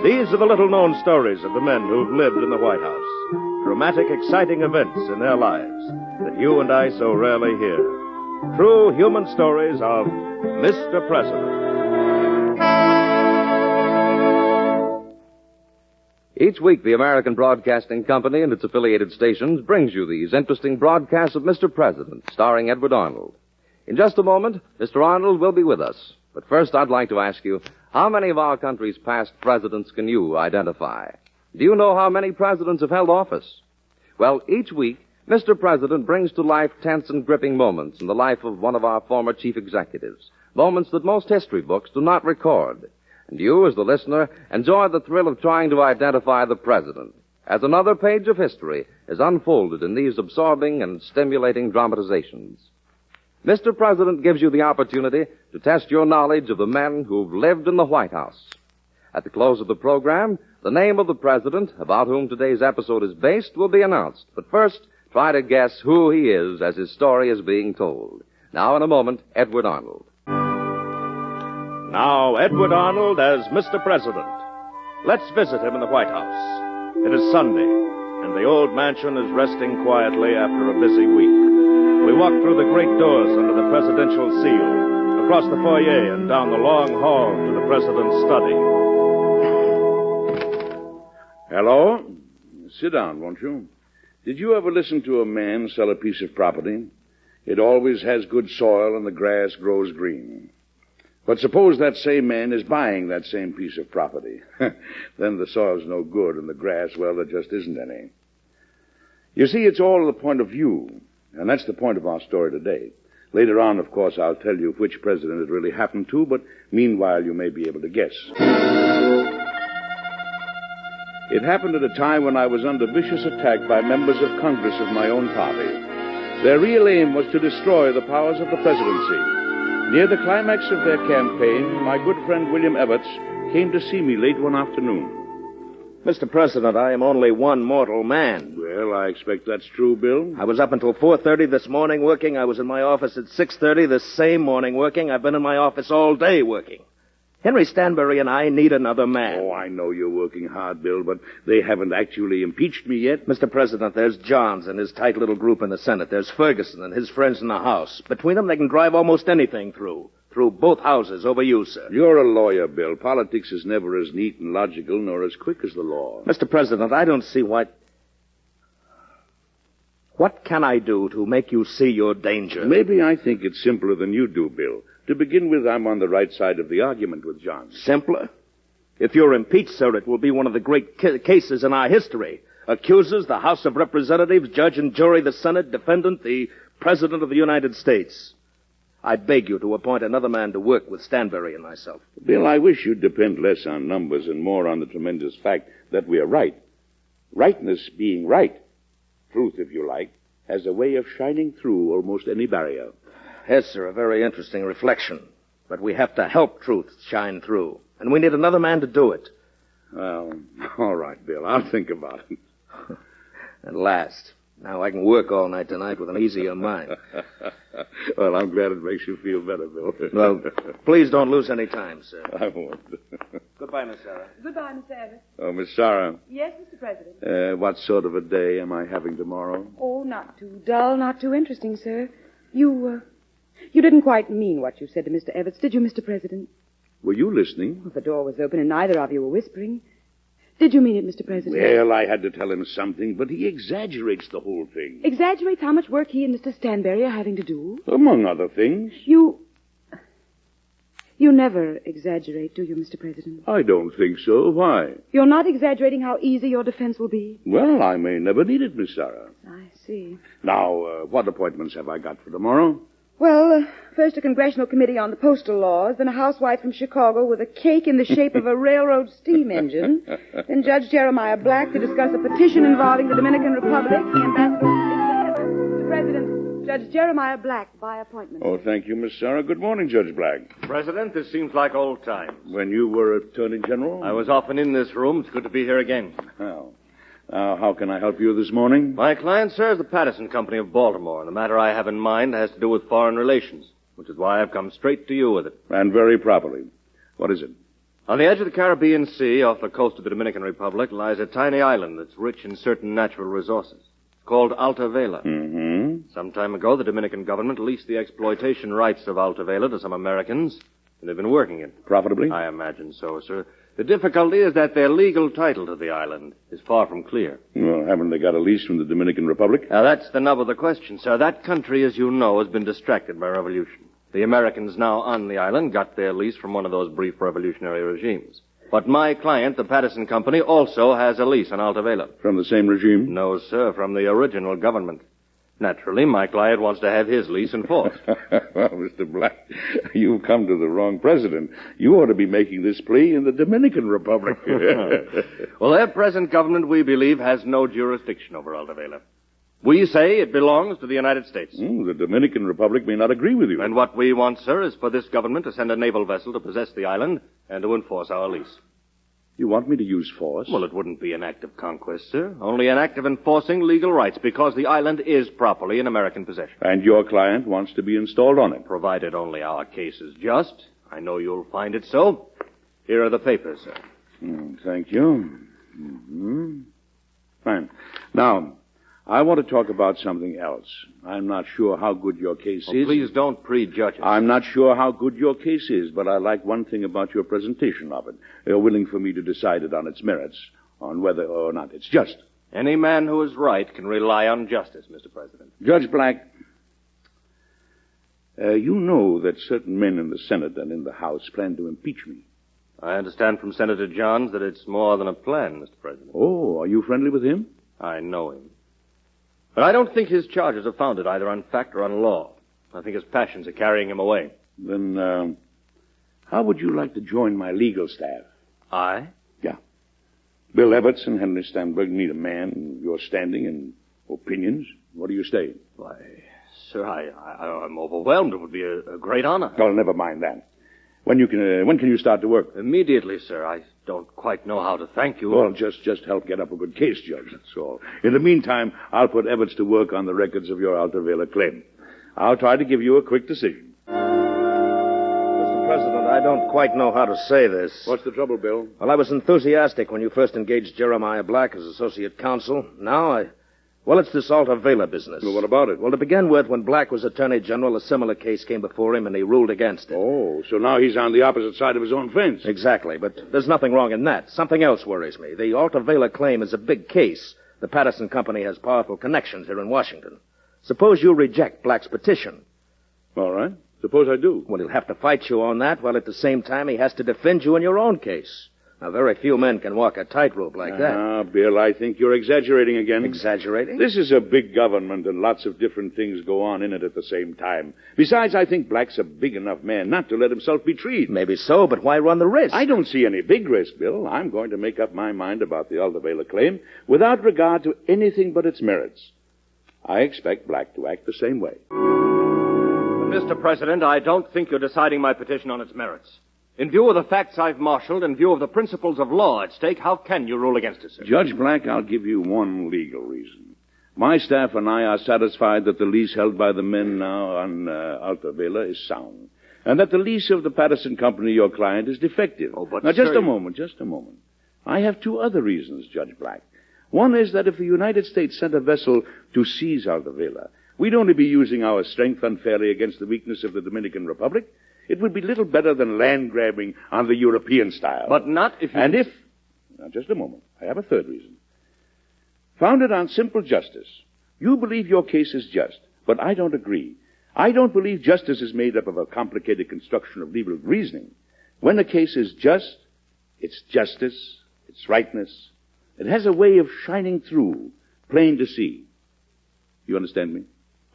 These are the little-known stories of the men who've lived in the White House. Dramatic, exciting events in their lives that you and I so rarely hear. True human stories of Mr. President. Each week, the American Broadcasting Company and its affiliated stations brings you these interesting broadcasts of Mr. President, starring Edward Arnold. In just a moment, Mr. Arnold will be with us. But first, I'd like to ask you, how many of our country's past presidents can you identify? Do you know how many presidents have held office? Well, each week, Mr. President brings to life tense and gripping moments in the life of one of our former chief executives, moments that most history books do not record. And you, as the listener, enjoy the thrill of trying to identify the president, as another page of history is unfolded in these absorbing and stimulating dramatizations. Mr. President gives you the opportunity to test your knowledge of the men who've lived in the White House. At the close of the program, the name of the president, about whom today's episode is based, will be announced. But first, try to guess who he is as his story is being told. Now, in a moment, Edward Arnold. Now, Edward Arnold as Mr. President. Let's visit him in the White House. It is Sunday, and the old mansion is resting quietly after a busy week. We walk through the great doors under the presidential seal, across the foyer and down the long hall to the president's study. Hello? Sit down, won't you? Did you ever listen to a man sell a piece of property? It always has good soil and the grass grows green. But suppose that same man is buying that same piece of property. Then the soil's no good and the grass, well, there just isn't any. You see, it's all the point of view, and that's the point of our story today. Later on, of course, I'll tell you which president it really happened to, but meanwhile you may be able to guess. It happened at a time when I was under vicious attack by members of Congress of my own party. Their real aim was to destroy the powers of the presidency. Near the climax of their campaign, my good friend William Evarts came to see me late one afternoon. Mr. President, I am only one mortal man. Well, I expect that's true, Bill. I was up until 4:30 this morning working. I was in my office at 6:30 this same morning working. I've been in my office all day working. Henry Stanbury and I need another man. Oh, I know you're working hard, Bill, but they haven't actually impeached me yet. Mr. President, there's Johns and his tight little group in the Senate. There's Ferguson and his friends in the House. Between them, they can drive almost anything through both houses over you, sir. You're a lawyer, Bill. Politics is never as neat and logical nor as quick as the law. Mr. President, I don't see why... What can I do to make you see your danger? Maybe I think it's simpler than you do, Bill. To begin with, I'm on the right side of the argument with John. Simpler? If you're impeached, sir, it will be one of the great cases in our history. Accusers, the House of Representatives, judge and jury, the Senate, defendant, the President of the United States. I beg you to appoint another man to work with Stanbury and myself. Bill, I wish you'd depend less on numbers and more on the tremendous fact that we are right. Rightness being right, truth, if you like, has a way of shining through almost any barrier. Yes, sir, a very interesting reflection. But we have to help truth shine through. And we need another man to do it. Well, all right, Bill, I'll think about it. At last. Now I can work all night tonight with an easier mind. Well, I'm glad it makes you feel better, Bill. Well, please don't lose any time, sir. I won't. Goodbye, Miss Sarah. Goodbye, Miss Abbott. Oh, Miss Sarah. Yes, Mr. President. What sort of a day am I having tomorrow? Oh, not too dull, not too interesting, sir. You didn't quite mean what you said to Mr. Evetts, did you, Mr. President? Were you listening? Well, the door was open and neither of you were whispering. Did you mean it, Mr. President? Well, I had to tell him something, but he exaggerates the whole thing. Exaggerates how much work he and Mr. Stanbury are having to do? Among other things. You never exaggerate, do you, Mr. President? I don't think so. Why? You're not exaggerating how easy your defense will be? Well, I may never need it, Miss Sarah. I see. Now, what appointments have I got for tomorrow? Well, first a congressional committee on the postal laws, then a housewife from Chicago with a cake in the shape of a railroad steam engine, then Judge Jeremiah Black to discuss a petition involving the Dominican Republic, the ambassador... Mr. President, Judge Jeremiah Black, by appointment. Oh, thank you, Miss Sarah. Good morning, Judge Black. President, this seems like old times. When you were Attorney General? I was often in this room. It's good to be here again. Well, how can I help you this morning? My client, sir, is the Patterson Company of Baltimore, and the matter I have in mind has to do with foreign relations, which is why I've come straight to you with it. And very properly. What is it? On the edge of the Caribbean Sea, off the coast of the Dominican Republic, lies a tiny island that's rich in certain natural resources. It's called Alta Vela. Mm-hmm. Some time ago, the Dominican government leased the exploitation rights of Alta Vela to some Americans, and they've been working it. Profitably? I imagine so, sir. The difficulty is that their legal title to the island is far from clear. Well, haven't they got a lease from the Dominican Republic? Now, that's the nub of the question, sir. That country, as you know, has been distracted by revolution. The Americans now on the island got their lease from one of those brief revolutionary regimes. But my client, the Patterson Company, also has a lease on Alta Vela. From the same regime? No, sir, from the original government. Naturally, my client wants to have his lease enforced. Well, Mr. Black, you've come to the wrong president. You ought to be making this plea in the Dominican Republic. Well, their present government, we believe, has no jurisdiction over Alta Vela. We say it belongs to the United States. The Dominican Republic may not agree with you. And what we want, sir, is for this government to send a naval vessel to possess the island and to enforce our lease. You want me to use force? Well, it wouldn't be an act of conquest, sir. Only an act of enforcing legal rights, because the island is properly in American possession. And your client wants to be installed on it? Provided only our case is just. I know you'll find it so. Here are the papers, sir. Thank you. Mm-hmm. Fine. Now, I want to talk about something else. I'm not sure how good your case is. Please don't prejudge it. I'm not sure how good your case is, but I like one thing about your presentation of it. You're willing for me to decide it on its merits, on whether or not it's just. Any man who is right can rely on justice, Mr. President. Judge Black, you know that certain men in the Senate and in the House plan to impeach me. I understand from Senator Johns that it's more than a plan, Mr. President. Oh, are you friendly with him? I know him. But I don't think his charges are founded either on fact or on law. I think his passions are carrying him away. Then, how would you like to join my legal staff? I? Yeah. Bill Evetts and Henry Stanberg need a man of your standing and opinions. What do you say? Why, sir, I'm overwhelmed. It would be a great honor. Well, never mind that. When can you start to work? Immediately, sir. I don't quite know how to thank you. Well, just help get up a good case, Judge, that's all. In the meantime, I'll put Evarts to work on the records of your Alta Vela claim. I'll try to give you a quick decision. Mr. President, I don't quite know how to say this. What's the trouble, Bill? Well, I was enthusiastic when you first engaged Jeremiah Black as associate counsel. Now Well, it's this Alta Vela business. Well, what about it? Well, to begin with, when Black was Attorney General, a similar case came before him, and he ruled against it. Oh, so now he's on the opposite side of his own fence. Exactly, but there's nothing wrong in that. Something else worries me. The Alta Vela claim is a big case. The Patterson Company has powerful connections here in Washington. Suppose you reject Black's petition. All right. Suppose I do. Well, he'll have to fight you on that, while at the same time he has to defend you in your own case. Now, very few men can walk a tightrope like that. Ah, Bill, I think you're exaggerating again. Exaggerating? This is a big government, and lots of different things go on in it at the same time. Besides, I think Black's a big enough man not to let himself be treated. Maybe so, but why run the risk? I don't see any big risk, Bill. I'm going to make up my mind about the Alta Vela claim without regard to anything but its merits. I expect Black to act the same way. But, Mr. President, I don't think you're deciding my petition on its merits. In view of the facts I've marshaled, in view of the principles of law at stake, how can you rule against it, sir? Judge Black, I'll give you one legal reason. My staff and I are satisfied that the lease held by the men now on Alta Vela is sound, and that the lease of the Patterson Company, your client, is defective. Oh, but now, sir, just a moment. I have two other reasons, Judge Black. One is that if the United States sent a vessel to seize Alta Vela, we'd only be using our strength unfairly against the weakness of the Dominican Republic. It would be little better than land grabbing on the European style. But not if you... And if... Now, just a moment. I have a third reason. Founded on simple justice, you believe your case is just, but I don't agree. I don't believe justice is made up of a complicated construction of legal reasoning. When a case is just, it's justice, it's rightness. It has a way of shining through, plain to see. You understand me?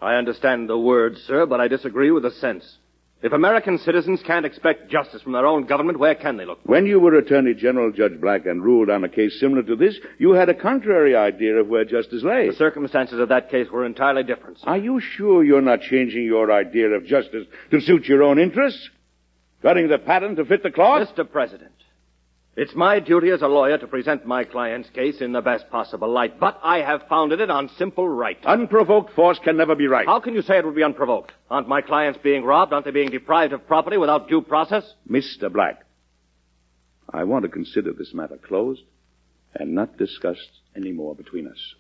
I understand the words, sir, but I disagree with the sense. If American citizens can't expect justice from their own government, where can they look? When you were Attorney General, Judge Black, and ruled on a case similar to this, you had a contrary idea of where justice lay. The circumstances of that case were entirely different, sir. Are you sure you're not changing your idea of justice to suit your own interests? Cutting the pattern to fit the cloth? Mr. President, it's my duty as a lawyer to present my client's case in the best possible light, but I have founded it on simple right. Unprovoked force can never be right. How can you say it would be unprovoked? Aren't my clients being robbed? Aren't they being deprived of property without due process? Mr. Black, I want to consider this matter closed and not discussed any more between us.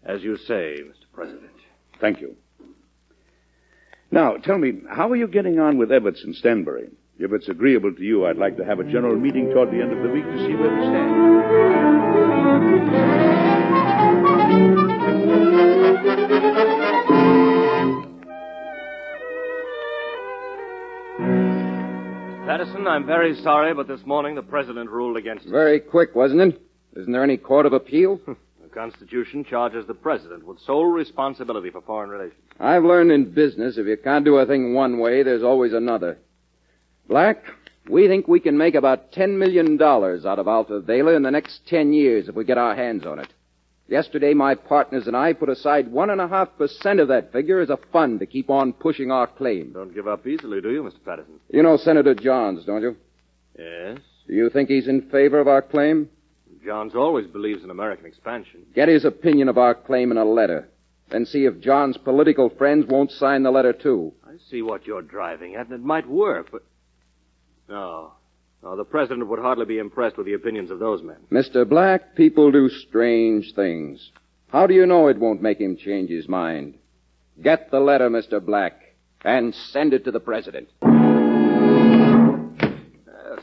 As you say, Mr. President. Thank you. Now, tell me, how are you getting on with Evarts and Stanbury? If it's agreeable to you, I'd like to have a general meeting toward the end of the week to see where we stand. Patterson, I'm very sorry, but this morning the President ruled against us. Very quick, wasn't it? Isn't there any court of appeal? The Constitution charges the President with sole responsibility for foreign relations. I've learned in business, if you can't do a thing one way, there's always another. Black, we think we can make about $10 million out of Alta Vela in the next 10 years if we get our hands on it. Yesterday, my partners and I put aside 1.5% of that figure as a fund to keep on pushing our claim. Don't give up easily, do you, Mr. Patterson? You know Senator Johns, don't you? Yes. Do you think he's in favor of our claim? Johns always believes in American expansion. Get his opinion of our claim in a letter. Then see if John's political friends won't sign the letter, too. I see what you're driving at, and it might work, but... No, the President would hardly be impressed with the opinions of those men. Mr. Black, people do strange things. How do you know it won't make him change his mind? Get the letter, Mr. Black, and send it to the President.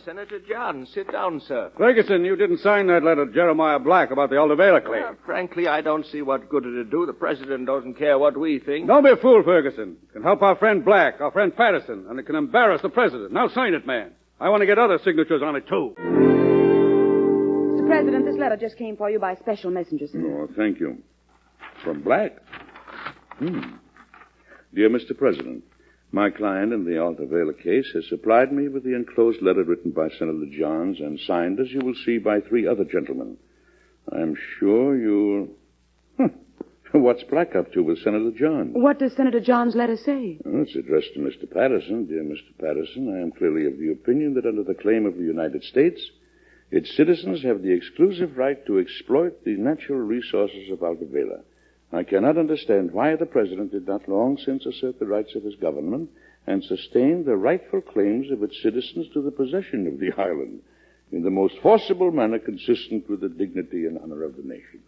Senator John, sit down, sir. Ferguson, you didn't sign that letter to Jeremiah Black about the Alta Vela claim. Frankly, I don't see what good it'd do. The President doesn't care what we think. Don't be a fool, Ferguson. It can help our friend Black, our friend Patterson, and it can embarrass the President. Now sign it, man. I want to get other signatures on it, too. Mr. President, this letter just came for you by special messenger, sir. Oh, thank you. From Black? Dear Mr. President, my client in the Alta Vela case has supplied me with the enclosed letter written by Senator Johns and signed, as you will see, by 3 other gentlemen. I'm sure you'll... What's Black up to with Senator John? What does Senator John's letter say? Well, it's addressed to Mr. Patterson. Dear Mr. Patterson, I am clearly of the opinion that under the claim of the United States, its citizens have the exclusive right to exploit the natural resources of Altavela. I cannot understand why the President did not long since assert the rights of his government and sustain the rightful claims of its citizens to the possession of the island in the most forcible manner consistent with the dignity and honor of the nation.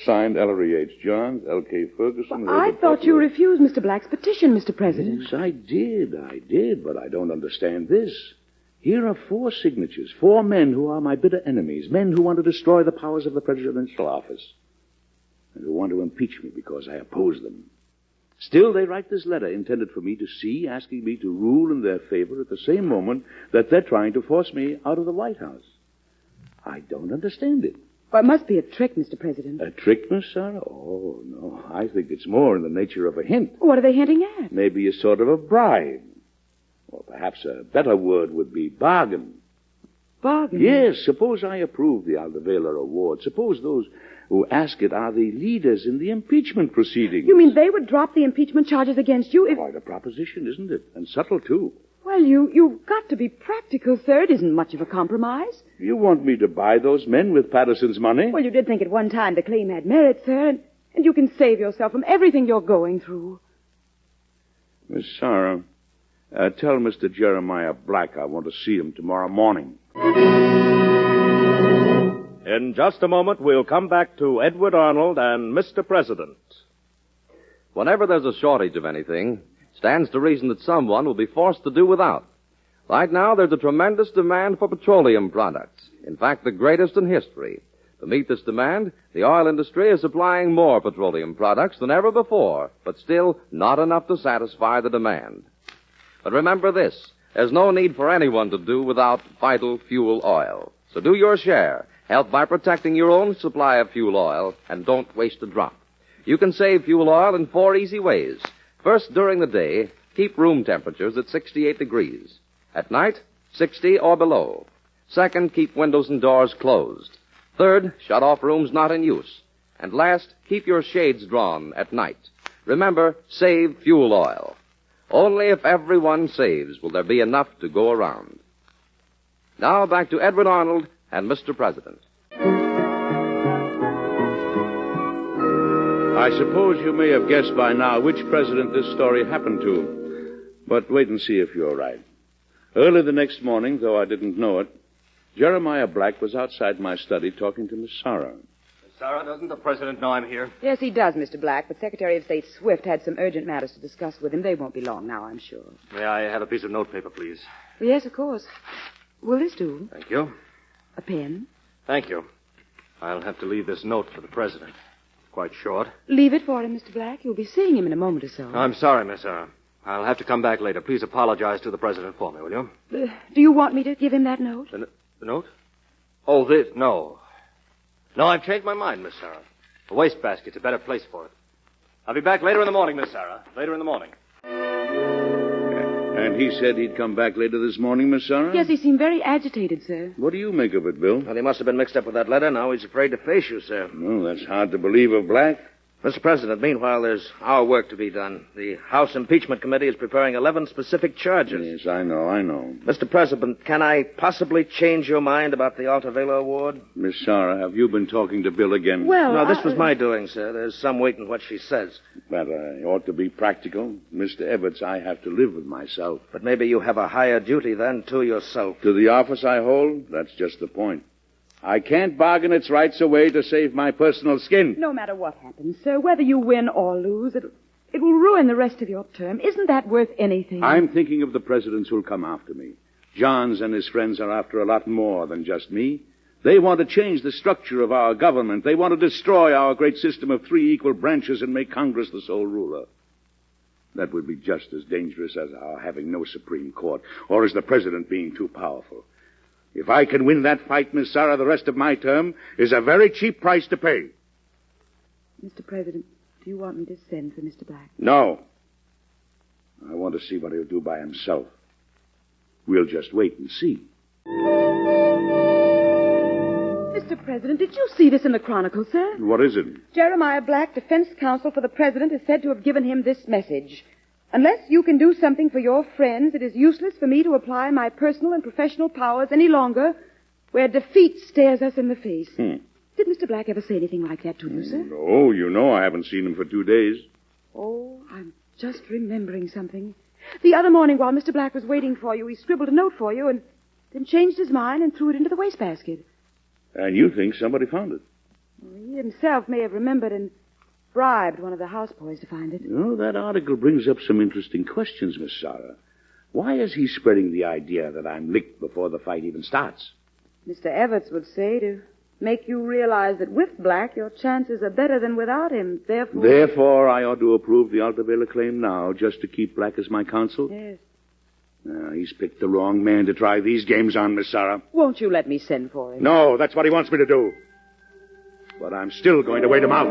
Signed, Ellery H. Johns, L.K. Ferguson. I thought you refused Mr. Black's petition, Mr. President. Yes, I did, but I don't understand this. Here are 4 signatures, 4 men who are my bitter enemies, men who want to destroy the powers of the presidential office, and who want to impeach me because I oppose them. Still, they write this letter intended for me to see, asking me to rule in their favor at the same moment that they're trying to force me out of the White House. I don't understand it. Well, it must be a trick, Mr. President. A trick, Miss Sarah? Oh, no. I think it's more in the nature of a hint. What are they hinting at? Maybe a sort of a bribe. Or perhaps a better word would be bargain. Bargain? Yes, suppose I approve the Aldavela Award. Suppose those who ask it are the leaders in the impeachment proceedings. You mean they would drop the impeachment charges against you if... Quite a proposition, isn't it? And subtle, too. Well, you've got to be practical, sir. It isn't much of a compromise. You want me to buy those men with Patterson's money? Well, you did think at one time the claim had merit, sir, and you can save yourself from everything you're going through. Miss Sarah, tell Mr. Jeremiah Black I want to see him tomorrow morning. In just a moment, we'll come back to Edward Arnold and Mr. President. Whenever there's a shortage of anything, stands to reason that someone will be forced to do without. Right now, there's a tremendous demand for petroleum products. In fact, the greatest in history. To meet this demand, the oil industry is supplying more petroleum products than ever before, but still not enough to satisfy the demand. But remember this, there's no need for anyone to do without vital fuel oil. So do your share. Help by protecting your own supply of fuel oil, and don't waste a drop. You can save fuel oil in 4 easy ways. First, during the day, keep room temperatures at 68 degrees. At night, 60 or below. Second, keep windows and doors closed. Third, shut off rooms not in use. And last, keep your shades drawn at night. Remember, save fuel oil. Only if everyone saves will there be enough to go around. Now back to Edward Arnold and Mr. President. I suppose you may have guessed by now which president this story happened to. But wait and see if you're right. Early the next morning, though I didn't know it, Jeremiah Black was outside my study talking to Miss Sarah. Sarah, doesn't the president know I'm here? Yes, he does, Mr. Black, but Secretary of State Swift had some urgent matters to discuss with him. They won't be long now, I'm sure. May I have a piece of notepaper, please? Well, yes, of course. Will this do? Thank you. A pen? Thank you. I'll have to leave this note for the president. Quite short. Leave it for him, Mr. Black. You'll be seeing him in a moment or so. I'm sorry, Miss Sarah. I'll have to come back later. Please apologize to the president for me, will you? Do you want me to give him that note? The note? Oh, this? No. No, I've changed my mind, Miss Sarah. The wastebasket's a better place for it. I'll be back later in the morning, Miss Sarah. Later in the morning. And he said he'd come back later this morning, Miss Sarah? Yes, he seemed very agitated, sir. What do you make of it, Bill? Well, he must have been mixed up with that letter. Now he's afraid to face you, sir. Well, that's hard to believe of Black. Mr. President, meanwhile, there's our work to be done. The House Impeachment Committee is preparing 11 specific charges. Yes, I know. Mr. President, can I possibly change your mind about the Altavela Award? Miss Sarah, have you been talking to Bill again? Well, no, this was my doing, sir. There's some weight in what she says. But I ought to be practical. Mr. Evarts, I have to live with myself. But maybe you have a higher duty then to yourself. To the office I hold? That's just the point. I can't bargain its rights away to save my personal skin. No matter what happens, sir, whether you win or lose, it will ruin the rest of your term. Isn't that worth anything? I'm thinking of the presidents who'll come after me. Johns and his friends are after a lot more than just me. They want to change the structure of our government. They want to destroy our great system of 3 equal branches and make Congress the sole ruler. That would be just as dangerous as our having no Supreme Court, or as the president being too powerful. If I can win that fight, Miss Sarah, the rest of my term is a very cheap price to pay. Mr. President, do you want me to send for Mr. Black? No. I want to see what he'll do by himself. We'll just wait and see. Mr. Mr. President, did you see this in the Chronicle, sir? What is it? Jeremiah Black, defense counsel for the president, is said to have given him this message. Unless you can do something for your friends, it is useless for me to apply my personal and professional powers any longer where defeat stares us in the face. Did Mr. Black ever say anything like that to you, sir? No, you know I haven't seen him for 2 days. Oh, I'm just remembering something. The other morning while Mr. Black was waiting for you, he scribbled a note for you and then changed his mind and threw it into the wastebasket. And you think somebody found it? He himself may have remembered and bribed one of the houseboys to find it. You know, that article brings up some interesting questions, Miss Sarah. Why is he spreading the idea that I'm licked before the fight even starts? Mr. Evarts would say to make you realize that with Black, your chances are better than without him. Therefore, I ought to approve the Alta Vela claim now, just to keep Black as my counsel? Yes. He's picked the wrong man to try these games on, Miss Sarah. Won't you let me send for him? No, that's what he wants me to do. But I'm still going to wait him out.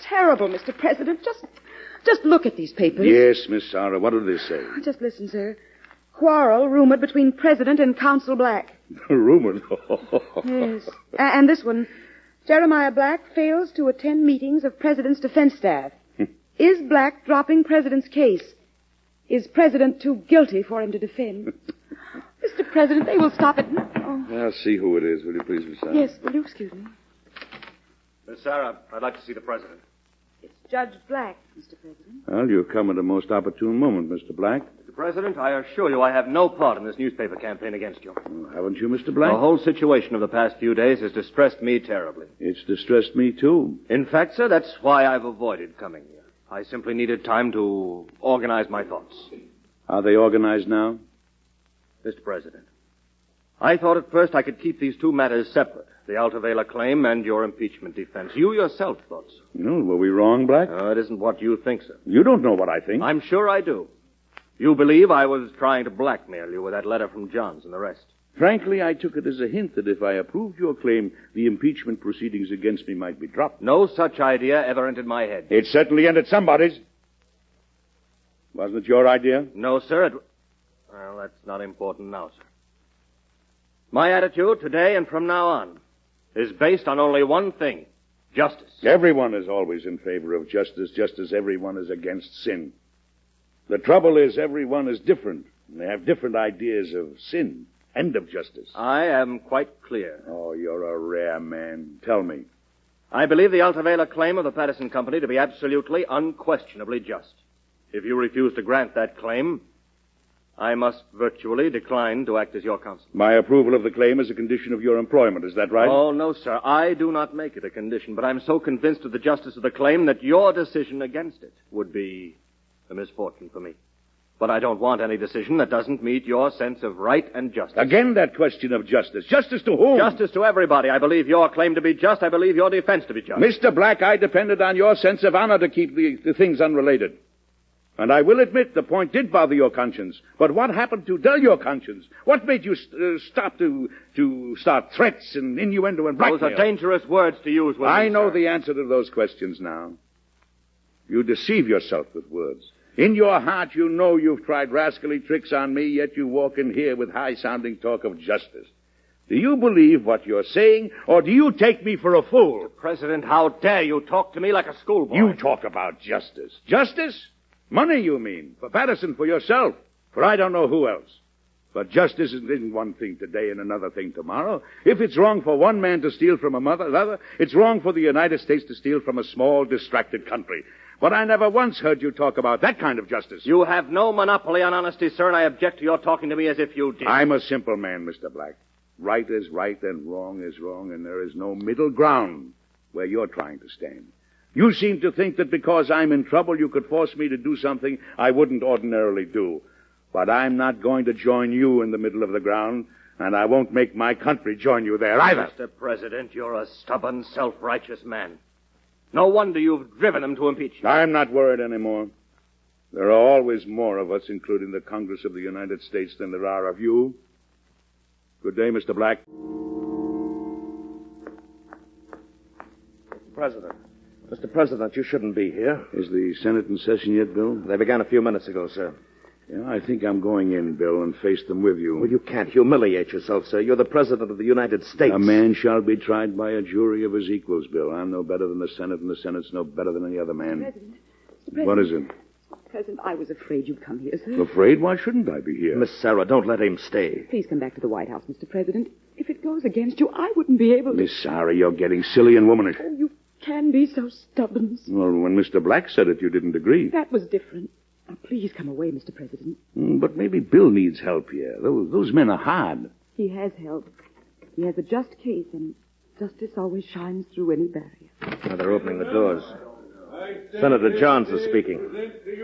Terrible, Mr. President. Just look at these papers. Yes, Miss Sarah. What do they say? Just listen, sir. Quarrel rumored between President and Counsel Black. Rumored? Yes. And this one. Jeremiah Black fails to attend meetings of President's defense staff. Is Black dropping President's case? Is President too guilty for him to defend? Mr. President, they will stop it. Oh. I'll see who it is, will you please, Miss Sarah? Yes, will you excuse me? Miss Sarah, I'd like to see the president. It's Judge Black, Mr. President. Well, you've come at a most opportune moment, Mr. Black. Mr. President, I assure you I have no part in this newspaper campaign against you. Haven't you, Mr. Black? The whole situation of the past few days has distressed me terribly. It's distressed me, too. In fact, sir, that's why I've avoided coming here. I simply needed time to organize my thoughts. Are they organized now? Mr. President, I thought at first I could keep these two matters separate, the Alta Vela claim and your impeachment defense. You yourself thought so. No, were we wrong, Black? It isn't what you think, sir. You don't know what I think. I'm sure I do. You believe I was trying to blackmail you with that letter from Johns and the rest. Frankly, I took it as a hint that if I approved your claim, the impeachment proceedings against me might be dropped. No such idea ever entered my head. It certainly entered somebody's. Wasn't it your idea? No, sir. Well, that's not important now, sir. My attitude today and from now on is based on only one thing: justice. Everyone is always in favor of justice, just as everyone is against sin. The trouble is everyone is different. And they have different ideas of sin and of justice. I am quite clear. Oh, you're a rare man. Tell me. I believe the Alta Vela claim of the Patterson Company to be absolutely, unquestionably just. If you refuse to grant that claim, I must virtually decline to act as your counsel. My approval of the claim is a condition of your employment, is that right? Oh, no, sir. I do not make it a condition, but I'm so convinced of the justice of the claim that your decision against it would be a misfortune for me. But I don't want any decision that doesn't meet your sense of right and justice. Again, that question of justice. Justice to whom? Justice to everybody. I believe your claim to be just. I believe your defense to be just. Mr. Black, I depended on your sense of honor to keep the things unrelated. And I will admit the point did bother your conscience. But what happened to dull your conscience? What made you stop to start threats and innuendo and blackmail? Those are dangerous words to use with I me, know sir. the answer to those questions now. You deceive yourself with words. In your heart, you know you've tried rascally tricks on me, yet you walk in here with high-sounding talk of justice. Do you believe what you're saying, or do you take me for a fool? Mr. President, how dare you talk to me like a schoolboy? You talk about justice. Justice? Money, you mean. For Patterson, for yourself. For I don't know who else. But justice isn't one thing today and another thing tomorrow. If it's wrong for one man to steal from another, it's wrong for the United States to steal from a small, distracted country. But I never once heard you talk about that kind of justice. You have no monopoly on honesty, sir, and I object to your talking to me as if you did. I'm a simple man, Mr. Black. Right is right and wrong is wrong, and there is no middle ground where you're trying to stand. You seem to think that because I'm in trouble, you could force me to do something I wouldn't ordinarily do. But I'm not going to join you in the middle of the ground, and I won't make my country join you there either. Mr. President, you're a stubborn, self-righteous man. No wonder you've driven them to impeach you. I'm not worried anymore. There are always more of us, including the Congress of the United States, than there are of you. Good day, Mr. Black. Mr. President, you shouldn't be here. Is the Senate in session yet, Bill? They began a few minutes ago, sir. Yeah, I think I'm going in, Bill, and face them with you. Well, you can't humiliate yourself, sir. You're the President of the United States. A man shall be tried by a jury of his equals, Bill. I'm no better than the Senate, and the Senate's no better than any other man. President. What is it? President, I was afraid you'd come here, sir. Afraid? Why shouldn't I be here? Miss Sarah, don't let him stay. Please come back to the White House, Mr. President. If it goes against you, I wouldn't be able to... Miss Sarah, you're getting silly and womanish. Oh, you can be so stubborn. Well, when Mr. Black said it, you didn't agree. That was different. Now, please come away, Mr. President. But maybe Bill needs help here. Those men are hard. He has help. He has a just case, and justice always shines through any barrier. Now they're opening the doors. Senator Johns is speaking.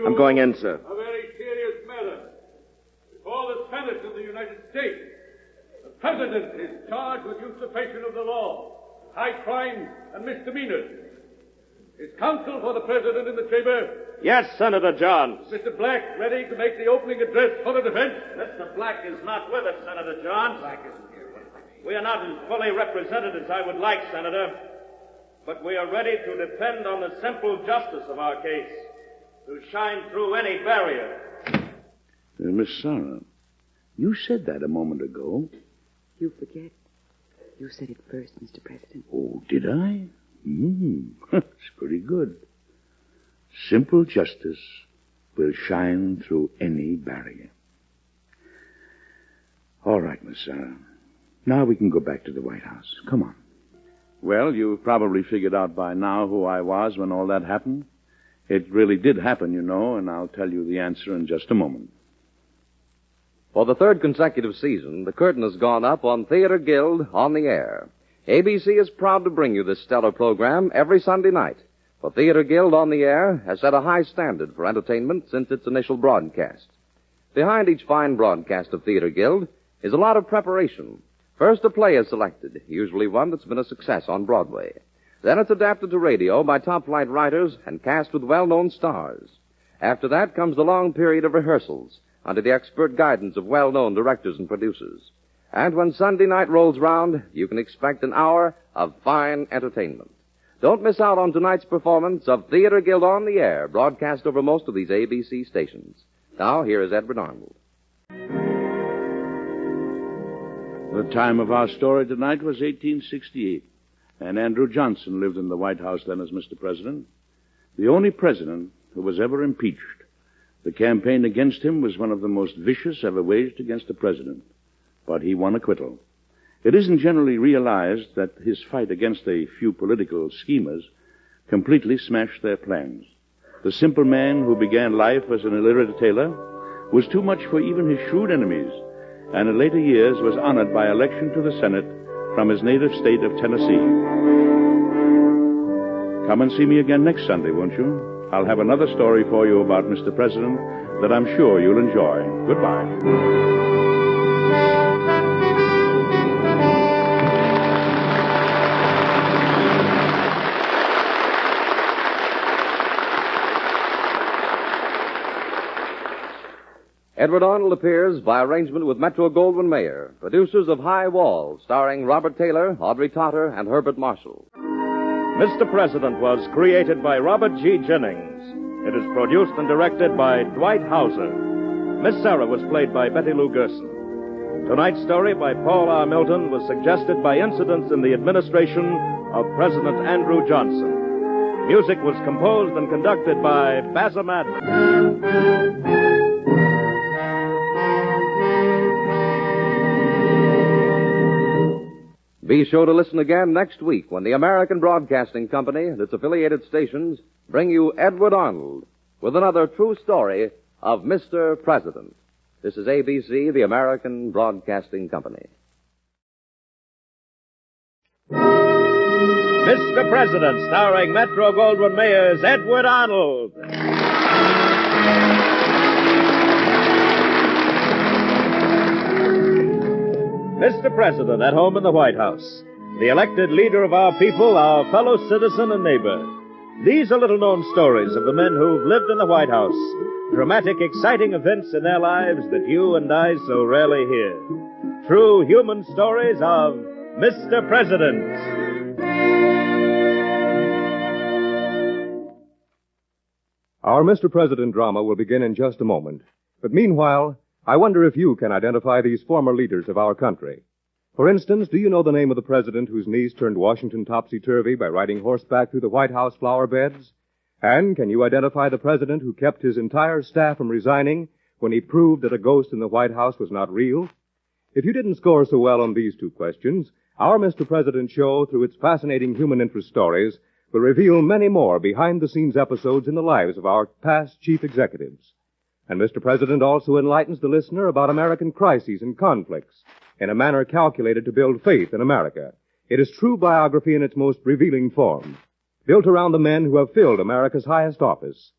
I'm going in, sir. A very serious matter. Before the Senate of the United States, the President is charged with usurpation of the law, high crimes, and misdemeanors. Is counsel for the President in the chamber? Yes, Senator Johns. Mr. Black, ready to make the opening address for the defense? Mr. Black is not with us, Senator Johns. Black isn't here. We are not as fully represented as I would like, Senator, but we are ready to depend on the simple justice of our case to shine through any barrier. Miss Sarah, you said that a moment ago. You forget. You said it first, Mr. President. Oh, did I? That's pretty good. Simple justice will shine through any barrier. All right, Miss Sarah. Now we can go back to the White House. Come on. Well, you've probably figured out by now who I was when all that happened. It really did happen, you know, and I'll tell you the answer in just a moment. For the third consecutive season, the curtain has gone up on Theater Guild on the Air. ABC is proud to bring you this stellar program every Sunday night. For Theater Guild on the Air has set a high standard for entertainment since its initial broadcast. Behind each fine broadcast of Theater Guild is a lot of preparation. First, a play is selected, usually one that's been a success on Broadway. Then it's adapted to radio by top-flight writers and cast with well-known stars. After that comes the long period of rehearsals under the expert guidance of well-known directors and producers. And when Sunday night rolls round, you can expect an hour of fine entertainment. Don't miss out on tonight's performance of Theater Guild on the Air, broadcast over most of these ABC stations. Now, here is Edward Arnold. The time of our story tonight was 1868, and Andrew Johnson lived in the White House then as Mr. President, the only president who was ever impeached. The campaign against him was one of the most vicious ever waged against a president, but he won acquittal. It isn't generally realized that his fight against a few political schemers completely smashed their plans. The simple man who began life as an illiterate tailor was too much for even his shrewd enemies, and in later years was honored by election to the Senate from his native state of Tennessee. Come and see me again next Sunday, won't you? I'll have another story for you about Mr. President that I'm sure you'll enjoy. Goodbye. Edward Arnold appears by arrangement with Metro-Goldwyn-Mayer, producers of High Walls, starring Robert Taylor, Audrey Totter, and Herbert Marshall. Mr. President was created by Robert G. Jennings. It is produced and directed by Dwight Hauser. Miss Sarah was played by Betty Lou Gerson. Tonight's story by Paul R. Milton was suggested by incidents in the administration of President Andrew Johnson. Music was composed and conducted by Basil Madden. Be sure to listen again next week when the American Broadcasting Company and its affiliated stations bring you Edward Arnold with another true story of Mr. President. This is ABC, the American Broadcasting Company. Mr. President, starring Metro-Goldwyn-Mayer's Edward Arnold. Mr. President, at home in the White House, the elected leader of our people, our fellow citizen and neighbor. These are little-known stories of the men who've lived in the White House, dramatic, exciting events in their lives that you and I so rarely hear. True human stories of Mr. President. Our Mr. President drama will begin in just a moment. But meanwhile, I wonder if you can identify these former leaders of our country. For instance, do you know the name of the president whose knees turned Washington topsy-turvy by riding horseback through the White House flower beds? And can you identify the president who kept his entire staff from resigning when he proved that a ghost in the White House was not real? If you didn't score so well on these two questions, our Mr. President show, through its fascinating human interest stories, will reveal many more behind-the-scenes episodes in the lives of our past chief executives. And Mr. President also enlightens the listener about American crises and conflicts in a manner calculated to build faith in America. It is true biography in its most revealing form, built around the men who have filled America's highest office.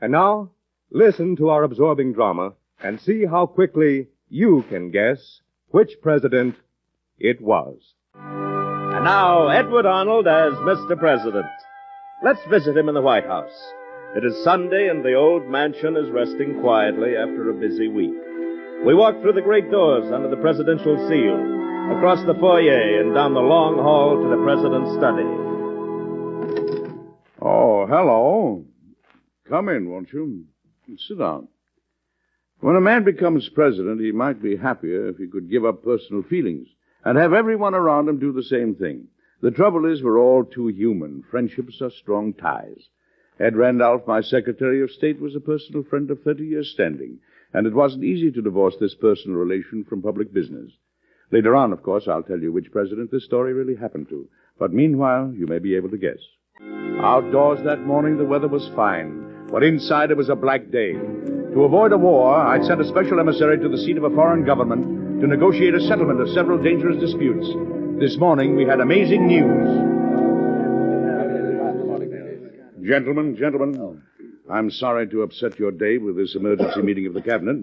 And now, listen to our absorbing drama and see how quickly you can guess which president it was. And now, Edward Arnold as Mr. President. Let's visit him in the White House. It is Sunday, and the old mansion is resting quietly after a busy week. We walk through the great doors under the presidential seal, across the foyer, and down the long hall to the president's study. Oh, hello. Come in, won't you? Sit down. When a man becomes president, he might be happier if he could give up personal feelings and have everyone around him do the same thing. The trouble is we're all too human. Friendships are strong ties. Ed Randolph, my Secretary of State, was a personal friend of 30 years standing, and it wasn't easy to divorce this personal relation from public business. Later on, of course, I'll tell you which president this story really happened to. But meanwhile, you may be able to guess. Outdoors that morning, the weather was fine, but inside it was a black day. To avoid a war, I'd sent a special emissary to the seat of a foreign government to negotiate a settlement of several dangerous disputes. This morning, we had amazing news. Gentlemen, I'm sorry to upset your day with this emergency meeting of the cabinet.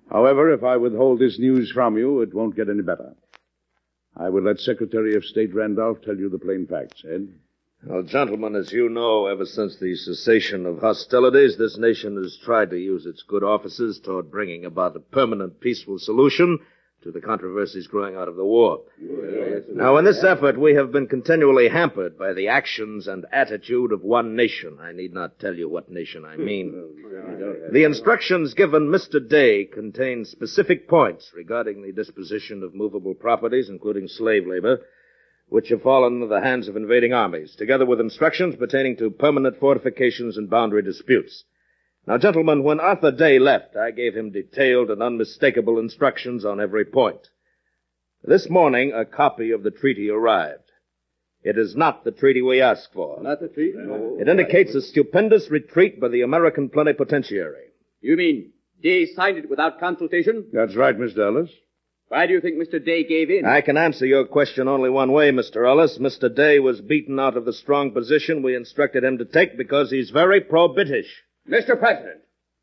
However, if I withhold this news from you, it won't get any better. I will let Secretary of State Randolph tell you the plain facts. Ed? Well, gentlemen, as you know, ever since the cessation of hostilities, this nation has tried to use its good offices toward bringing about a permanent peaceful solution to the controversies growing out of the war. Now, in this effort, we have been continually hampered by the actions and attitude of one nation. I need not tell you what nation I mean. The instructions given Mr. Day contain specific points regarding the disposition of movable properties, including slave labor, which have fallen into the hands of invading armies, together with instructions pertaining to permanent fortifications and boundary disputes. Now, gentlemen, when Arthur Day left, I gave him detailed and unmistakable instructions on every point. This morning, a copy of the treaty arrived. It is not the treaty we asked for. Not the treaty? No. It indicates a stupendous retreat by the American plenipotentiary. You mean Day signed it without consultation? That's right, Mr. Ellis. Why do you think Mr. Day gave in? I can answer your question only one way, Mr. Ellis. Mr. Day was beaten out of the strong position we instructed him to take because he's very pro-British. Mr. President,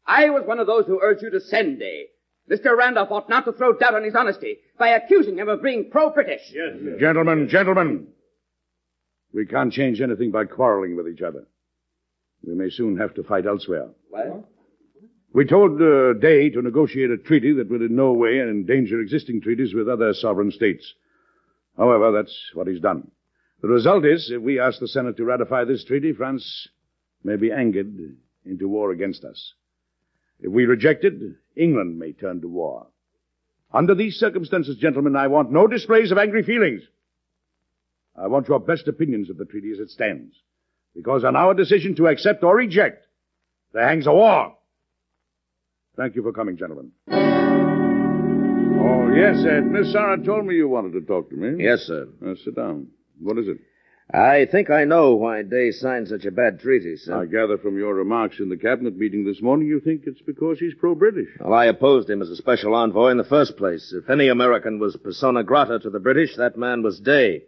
I was one of those who urged you to send Day. Mr. Randolph ought not to throw doubt on his honesty by accusing him of being pro-British. Yes. Gentlemen. We can't change anything by quarreling with each other. We may soon have to fight elsewhere. What? We told Day to negotiate a treaty that would in no way endanger existing treaties with other sovereign states. However, that's what he's done. The result is, if we ask the Senate to ratify this treaty, France may be angered into war against us. If we reject it, England may turn to war. Under these circumstances, gentlemen, I want no displays of angry feelings. I want your best opinions of the treaty as it stands. Because on our decision to accept or reject, there hangs a war. Thank you for coming, gentlemen. Oh, yes, Ed. Miss Sarah told me you wanted to talk to me. Yes, sir. Sit down. What is it? I think I know why Day signed such a bad treaty, sir. I gather from your remarks in the cabinet meeting this morning you think it's because he's pro-British. Well, I opposed him as a special envoy in the first place. If any American was persona grata to the British, that man was Day.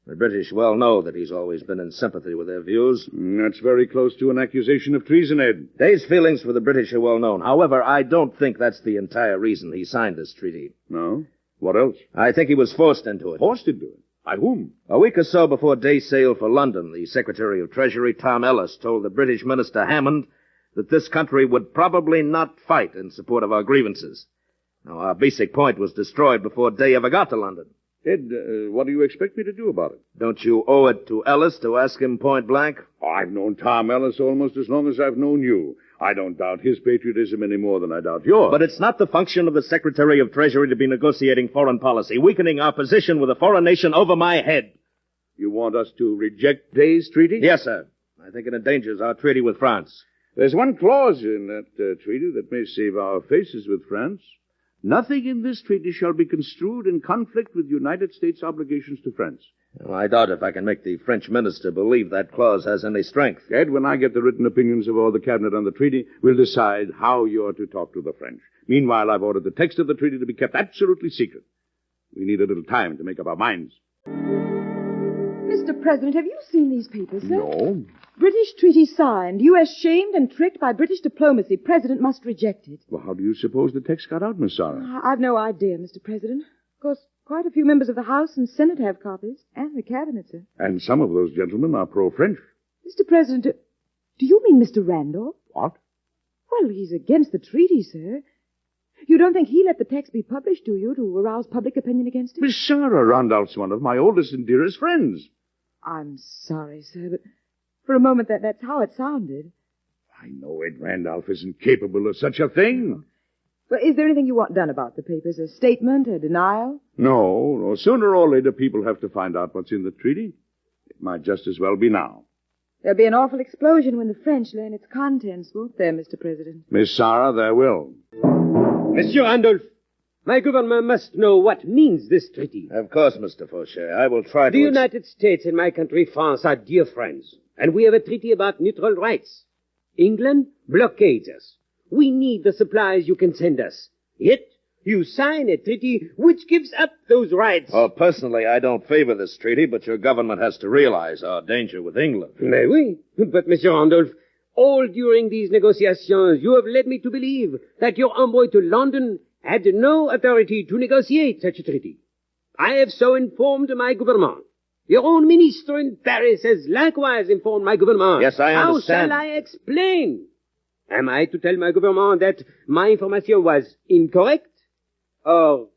The British well know that he's always been in sympathy with their views. That's very close to an accusation of treason, Ed. Day's feelings for the British are well known. However, I don't think that's the entire reason he signed this treaty. No? What else? I think he was forced into it. Forced into it? By whom? A week or so before Day sailed for London, the Secretary of Treasury, Tom Ellis, told the British Minister Hammond that this country would probably not fight in support of our grievances. Now, our basic point was destroyed before Day ever got to London. Ed, what do you expect me to do about it? Don't you owe it to Ellis to ask him point blank? Oh, I've known Tom Ellis almost as long as I've known you. I don't doubt his patriotism any more than I doubt yours. But it's not the function of the Secretary of Treasury to be negotiating foreign policy, weakening our position with a foreign nation over my head. You want us to reject Day's treaty? Yes, sir. I think it endangers our treaty with France. There's one clause in that treaty that may save our faces with France. Nothing in this treaty shall be construed in conflict with United States obligations to France. Well, I doubt if I can make the French minister believe that clause has any strength. Ed, when I get the written opinions of all the cabinet on the treaty, we'll decide how you're to talk to the French. Meanwhile, I've ordered the text of the treaty to be kept absolutely secret. We need a little time to make up our minds. Mr. President, have you seen these papers, sir? No. British treaty signed. U.S. shamed and tricked by British diplomacy. President must reject it. Well, how do you suppose the text got out, Miss Sarah? I've no idea, Mr. President. Of course, quite a few members of the House and Senate have copies, and the Cabinet, sir. And some of those gentlemen are pro-French. Mr. President, do you mean Mr. Randolph? What? Well, he's against the treaty, sir. You don't think he let the text be published, do you, to arouse public opinion against it? Miss Sarah, Randolph's one of my oldest and dearest friends. I'm sorry, sir, but for a moment that's how it sounded. I know Ed Randolph isn't capable of such a thing. Well, is there anything you want done about the papers? A statement, a denial? No. Sooner or later, people have to find out what's in the treaty. It might just as well be now. There'll be an awful explosion when the French learn its contents, won't there, Mr. President? Miss Sarah, there will. Monsieur Randolph, my government must know what means this treaty. Of course, Mr. Fauchet. I will try to... The United States and my country, France, are dear friends, and we have a treaty about neutral rights. England blockades us. We need the supplies you can send us. Yet, you sign a treaty which gives up those rights. Oh, personally, I don't favor this treaty, but your government has to realize our danger with England. Mais oui. But, Monsieur Randolph, all during these negotiations, you have led me to believe that your envoy to London had no authority to negotiate such a treaty. I have so informed my government. Your own minister in Paris has likewise informed my government. Yes, I understand. How shall I explain? Am I to tell my government that my information was incorrect? Or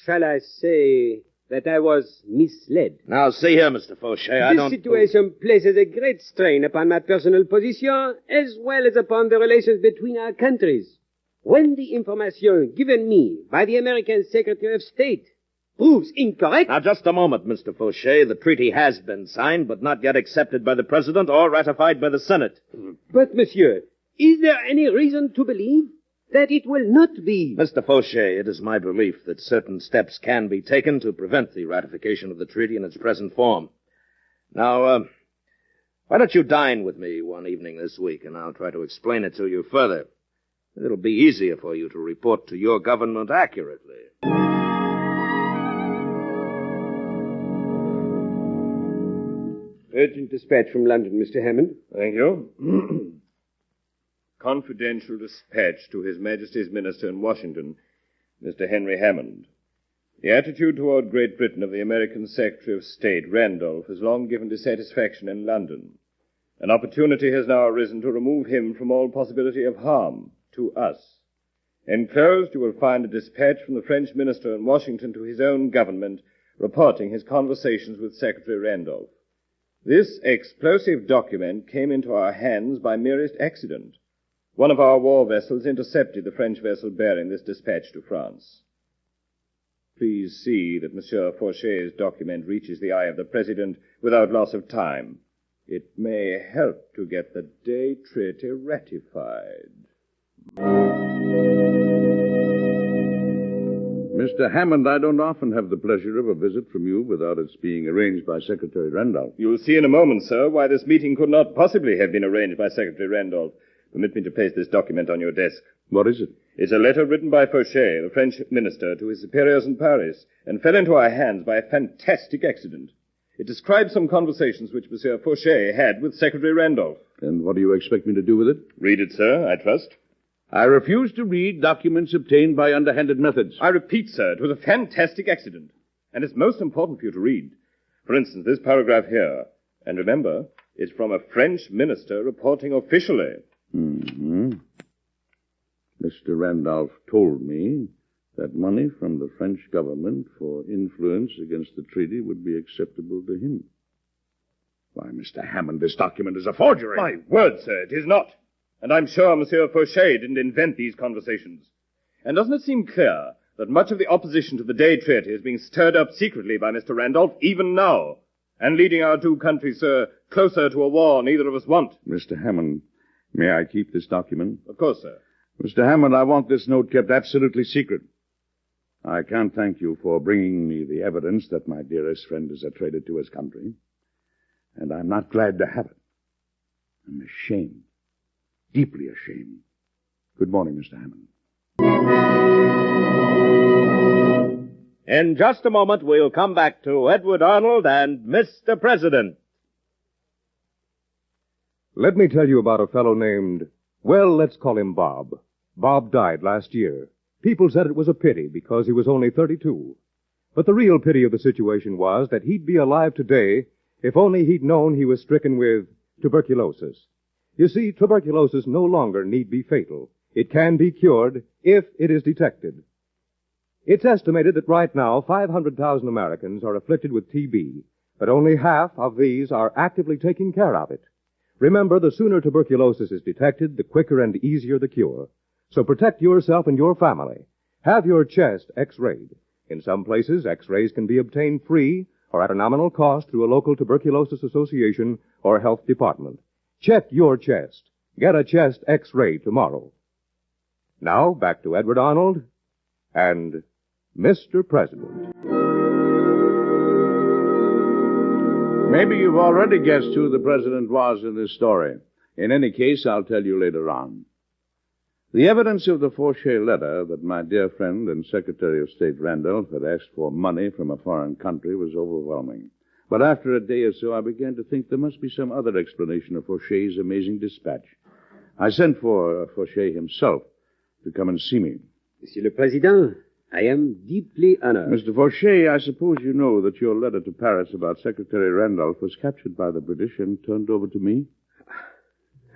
shall I say that I was misled? Now, see here, Mr. Fauchet, This situation places a great strain upon my personal position as well as upon the relations between our countries. When the information given me by the American Secretary of State proves incorrect... Now, just a moment, Mr. Fauchet. The treaty has been signed, but not yet accepted by the President or ratified by the Senate. But, monsieur, is there any reason to believe that it will not be? Mr. Fauchet, it is my belief that certain steps can be taken to prevent the ratification of the treaty in its present form. Now, why don't you dine with me one evening this week, and I'll try to explain it to you further. It'll be easier for you to report to your government accurately. Urgent dispatch from London, Mr. Hammond. Thank you. Confidential dispatch to His Majesty's Minister in Washington, Mr. Henry Hammond. The attitude toward Great Britain of the American Secretary of State, Randolph, has long given dissatisfaction in London. An opportunity has now arisen to remove him from all possibility of harm to us. Enclosed, you will find a dispatch from the French minister in Washington to his own government reporting his conversations with Secretary Randolph. This explosive document came into our hands by merest accident. One of our war vessels intercepted the French vessel bearing this dispatch to France. Please see that Monsieur Fauchet's document reaches the eye of the President without loss of time. It may help to get the Day Treaty ratified. Mr. Hammond, I don't often have the pleasure of a visit from you without its being arranged by Secretary Randolph. You'll see in a moment, sir, why this meeting could not possibly have been arranged by Secretary Randolph. Permit me to place this document on your desk. What is it? It's a letter written by Fauchet, the French minister, to his superiors in Paris, and fell into our hands by a fantastic accident. It describes some conversations which Monsieur Fauchet had with Secretary Randolph. And what do you expect me to do with it? Read it, sir, I trust. I refuse to read documents obtained by underhanded methods. I repeat, sir, it was a fantastic accident, and it's most important for you to read. For instance, this paragraph here. And remember, it's from a French minister reporting officially. Mm-hmm. Mr. Randolph told me that money from the French government for influence against the treaty would be acceptable to him. Why, Mr. Hammond, this document is a forgery. My word, sir, it is not. And I'm sure Monsieur Fauchet didn't invent these conversations. And doesn't it seem clear that much of the opposition to the Day Treaty is being stirred up secretly by Mr. Randolph, even now, and leading our two countries, sir, closer to a war neither of us want? Mr. Hammond, may I keep this document? Of course, sir. Mr. Hammond, I want this note kept absolutely secret. I can't thank you for bringing me the evidence that my dearest friend is a traitor to his country. And I'm not glad to have it. I'm ashamed. Deeply ashamed. Good morning, Mr. Hammond. In just a moment, we'll come back to Edward Arnold and Mr. President. Let me tell you about a fellow named, well, let's call him Bob. Bob died last year. People said it was a pity because he was only 32. But the real pity of the situation was that he'd be alive today if only he'd known he was stricken with tuberculosis. You see, tuberculosis no longer need be fatal. It can be cured if it is detected. It's estimated that right now 500,000 Americans are afflicted with TB, but only half of these are actively taking care of it. Remember, the sooner tuberculosis is detected, the quicker and easier the cure. So protect yourself and your family. Have your chest x-rayed. In some places, x-rays can be obtained free or at a nominal cost through a local tuberculosis association or health department. Check your chest. Get a chest x-ray tomorrow. Now, back to Edward Arnold and Mr. President. Maybe you've already guessed who the president was in this story. In any case, I'll tell you later on. The evidence of the Fauchet letter that my dear friend and Secretary of State Randolph had asked for money from a foreign country was overwhelming. But after a day or so, I began to think there must be some other explanation of Fauchet's amazing dispatch. I sent for Fauchet himself to come and see me. Monsieur le Président, I am deeply honored. Mr. Fauchet, I suppose you know that your letter to Paris about Secretary Randolph was captured by the British and turned over to me?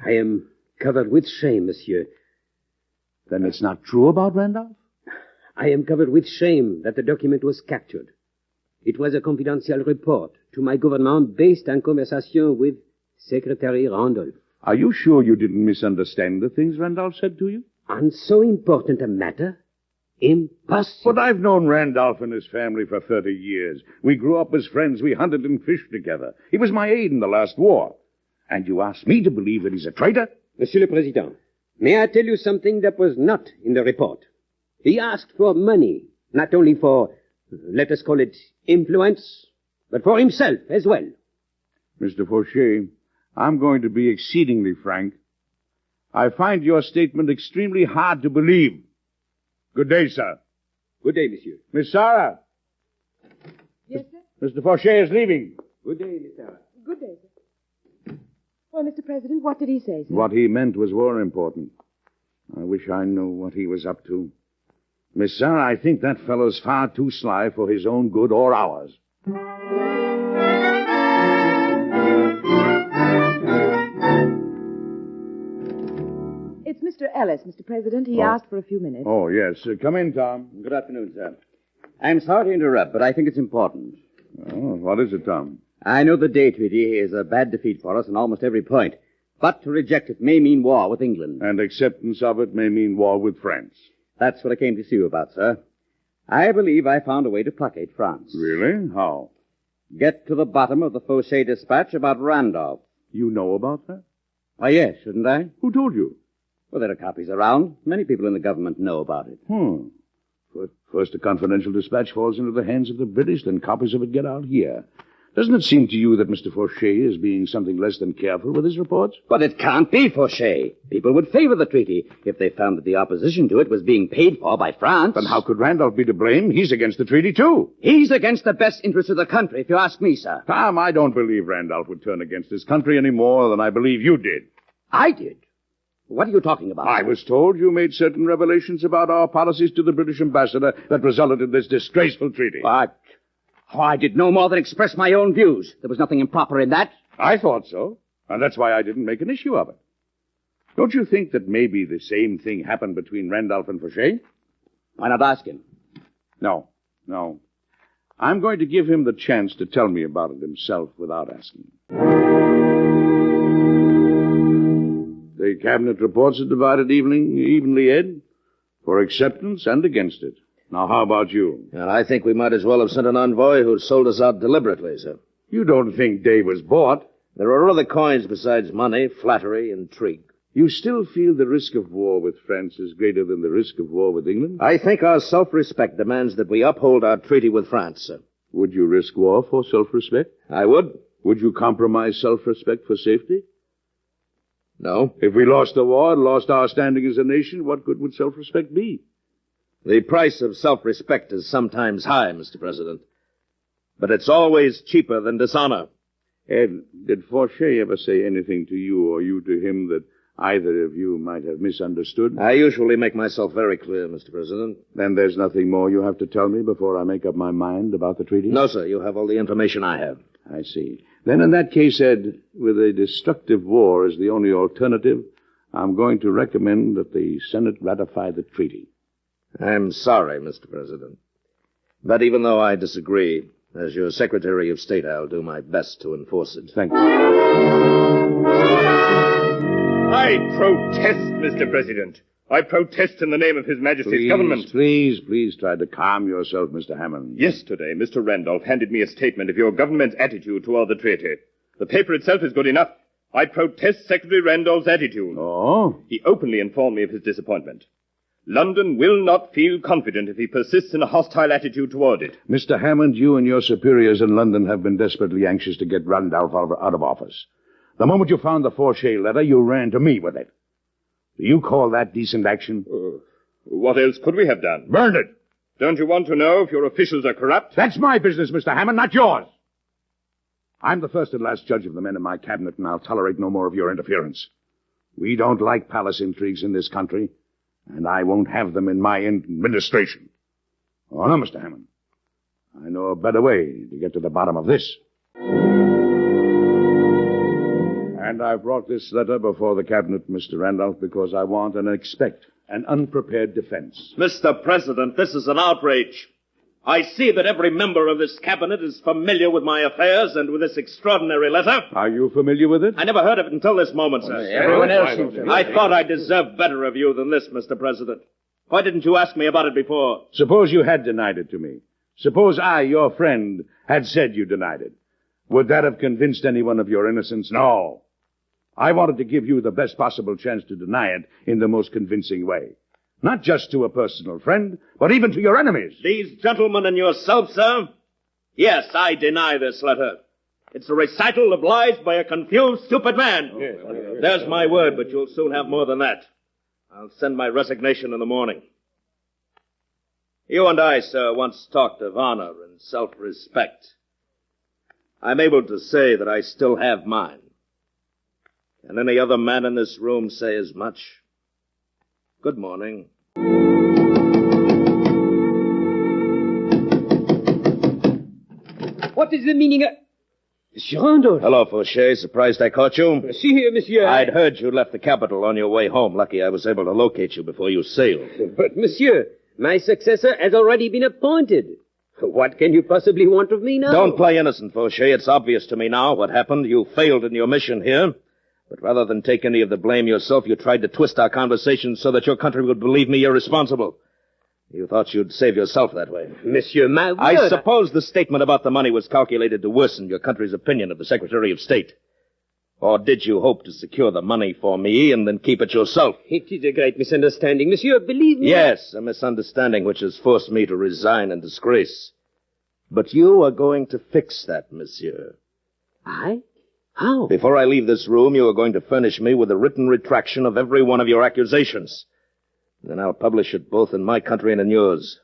I am covered with shame, monsieur. Then it's not true about Randolph? I am covered with shame that the document was captured. It was a confidential report to my government based on conversation with Secretary Randolph. Are you sure you didn't misunderstand the things Randolph said to you? On so important a matter? Impossible. But I've known Randolph and his family for 30 years. We grew up as friends. We hunted and fished together. He was my aide in the last war. And you ask me to believe that he's a traitor? Monsieur le Président, may I tell you something that was not in the report? He asked for money, not only for, let us call it, influence, but for himself as well. Mr. Fauchet, I'm going to be exceedingly frank. I find your statement extremely hard to believe. Good day, sir. Good day, monsieur. Miss Sarah. Yes, sir? Mr. Fauchet is leaving. Good day, Miss Sarah. Good day, sir. Well, Mr. President, what did he say, sir? What he meant was more important. I wish I knew what he was up to. Miss Sarah, I think that fellow's far too sly for his own good or ours. It's Mr. Ellis, Mr. President. He asked for a few minutes. Oh, yes. Come in, Tom. Good afternoon, sir. I'm sorry to interrupt, but I think it's important. Oh, what is it, Tom? I know the Day Treaty is a bad defeat for us on almost every point, but to reject it may mean war with England. And acceptance of it may mean war with France. That's what I came to see you about, sir. I believe I found a way to placate France. Really? How? Get to the bottom of the Fauchet dispatch about Randolph. You know about that? Why, yes, shouldn't I? Who told you? Well, there are copies around. Many people in the government know about it. First a confidential dispatch falls into the hands of the British, then copies of it get out here. Doesn't it seem to you that Mr. Fauchet is being something less than careful with his reports? But it can't be Fauchet. People would favor the treaty if they found that the opposition to it was being paid for by France. Then how could Randolph be to blame? He's against the treaty, too. He's against the best interests of the country, if you ask me, sir. Tom, I don't believe Randolph would turn against his country any more than I believe you did. I did? What are you talking about? I was told you made certain revelations about our policies to the British ambassador that resulted in this disgraceful treaty. What? Oh, I did no more than express my own views. There was nothing improper in that. I thought so, and that's why I didn't make an issue of it. Don't you think that maybe the same thing happened between Randolph and Fauchet? Why not ask him? No. I'm going to give him the chance to tell me about it himself without asking. They cabinet reports are divided evenly, Ed, for acceptance and against it. Now, how about you? And I think we might as well have sent an envoy who sold us out deliberately, sir. You don't think Dave was bought? There are other coins besides money, flattery, intrigue. You still feel the risk of war with France is greater than the risk of war with England? I think our self-respect demands that we uphold our treaty with France, sir. Would you risk war for self-respect? I would. Would you compromise self-respect for safety? No. If we lost the war and lost our standing as a nation, what good would self-respect be? The price of self-respect is sometimes high, Mr. President. But it's always cheaper than dishonor. Ed, did Fauché ever say anything to you or you to him that either of you might have misunderstood? I usually make myself very clear, Mr. President. Then there's nothing more you have to tell me before I make up my mind about the treaty? No, sir. You have all the information I have. I see. Then in that case, Ed, with a destructive war as the only alternative, I'm going to recommend that the Senate ratify the treaty. I'm sorry, Mr. President. But even though I disagree, as your Secretary of State, I'll do my best to enforce it. Thank you. I protest, Mr. President. I protest in the name of His Majesty's government. Please try to calm yourself, Mr. Hammond. Yesterday, Mr. Randolph handed me a statement of your government's attitude toward the treaty. The paper itself is good enough. I protest Secretary Randolph's attitude. Oh? He openly informed me of his disappointment. London will not feel confident if he persists in a hostile attitude toward it. Mr. Hammond, you and your superiors in London have been desperately anxious to get Randolph out of office. The moment you found the Fauché letter, you ran to me with it. Do you call that decent action? What else could we have done? Burned it. Don't you want to know if your officials are corrupt? That's my business, Mr. Hammond, not yours. I'm the first and last judge of the men in my cabinet, and I'll tolerate no more of your interference. We don't like palace intrigues in this country, and I won't have them in my administration. Oh, no, Mr. Hammond. I know a better way to get to the bottom of this. And I brought this letter before the cabinet, Mr. Randolph, because I want and expect an unprepared defense. Mr. President, this is an outrage. I see that every member of this cabinet is familiar with my affairs and with this extraordinary letter. Are you familiar with it? I never heard of it until this moment, sir. Everyone else seems to. I thought I deserved better of you than this, Mr. President. Why didn't you ask me about it before? Suppose you had denied it to me. Suppose I, your friend, had said you denied it. Would that have convinced anyone of your innocence? No. I wanted to give you the best possible chance to deny it in the most convincing way. Not just to a personal friend, but even to your enemies. These gentlemen and yourself, sir? Yes, I deny this letter. It's a recital of lies by a confused, stupid man. There's my word, but you'll soon have more than that. I'll send my resignation in the morning. You and I, sir, once talked of honor and self-respect. I'm able to say that I still have mine. Can any other man in this room say as much? Good morning. What is the meaning of... Monsieur Arnold. Hello, Fauché. Surprised I caught you? See here, monsieur. I'd heard you left the capital on your way home. Lucky I was able to locate you before you sailed. But, monsieur, my successor has already been appointed. What can you possibly want of me now? Don't play innocent, Fauché. It's obvious to me now what happened. You failed in your mission here. But rather than take any of the blame yourself, you tried to twist our conversation so that your country would believe me irresponsible. You thought you'd save yourself that way. Monsieur, my word... I suppose the statement about the money was calculated to worsen your country's opinion of the Secretary of State. Or did you hope to secure the money for me and then keep it yourself? It is a great misunderstanding, monsieur. Believe me... Yes, a misunderstanding which has forced me to resign in disgrace. But you are going to fix that, monsieur. I? How? Before I leave this room, you are going to furnish me with a written retraction of every one of your accusations. Then I'll publish it both in my country and in yours.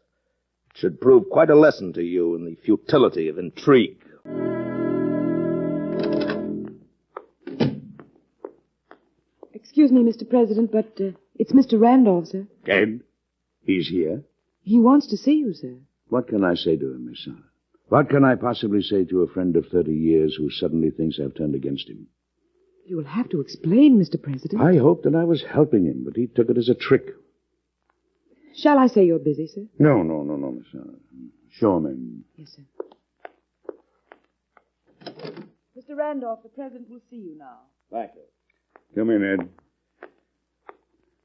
It should prove quite a lesson to you in the futility of intrigue. Excuse me, Mr. President, but it's Mr. Randolph, sir. Ed? He's here? He wants to see you, sir. What can I say to him, Miss Sarah? What can I possibly say to a friend of 30 years who suddenly thinks I've turned against him? You will have to explain, Mr. President. I hoped that I was helping him, but he took it as a trick. Shall I say you're busy, sir? No, Miss Sarah. Show him in. Yes, sir. Mr. Randolph, the President will see you now. Thank you. Come in, Ed.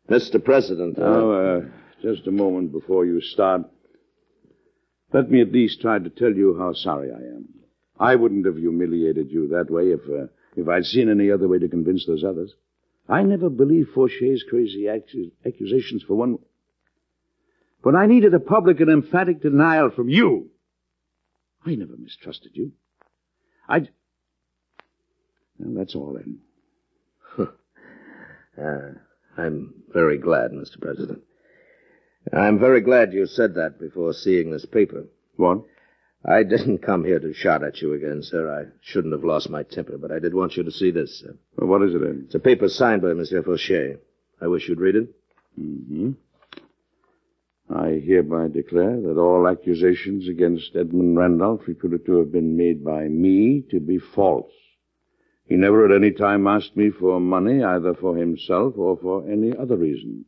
Mr. President. Now, just a moment before you start. Let me at least try to tell you how sorry I am. I wouldn't have humiliated you that way if I'd seen any other way to convince those others. I never believed Fauchet's crazy accusations for one. But I needed a public and emphatic denial from you. I never mistrusted you. Well, that's all then. I'm very glad, Mr. President. I'm very glad you said that before seeing this paper. What? I didn't come here to shout at you again, sir. I shouldn't have lost my temper, but I did want you to see this, sir. Well, what is it, then? It's a paper signed by Monsieur Fauchet. I wish you'd read it. Mm-hmm. I hereby declare that all accusations against Edmund Randolph reputed to have been made by me to be false. He never at any time asked me for money, either for himself or for any other reason.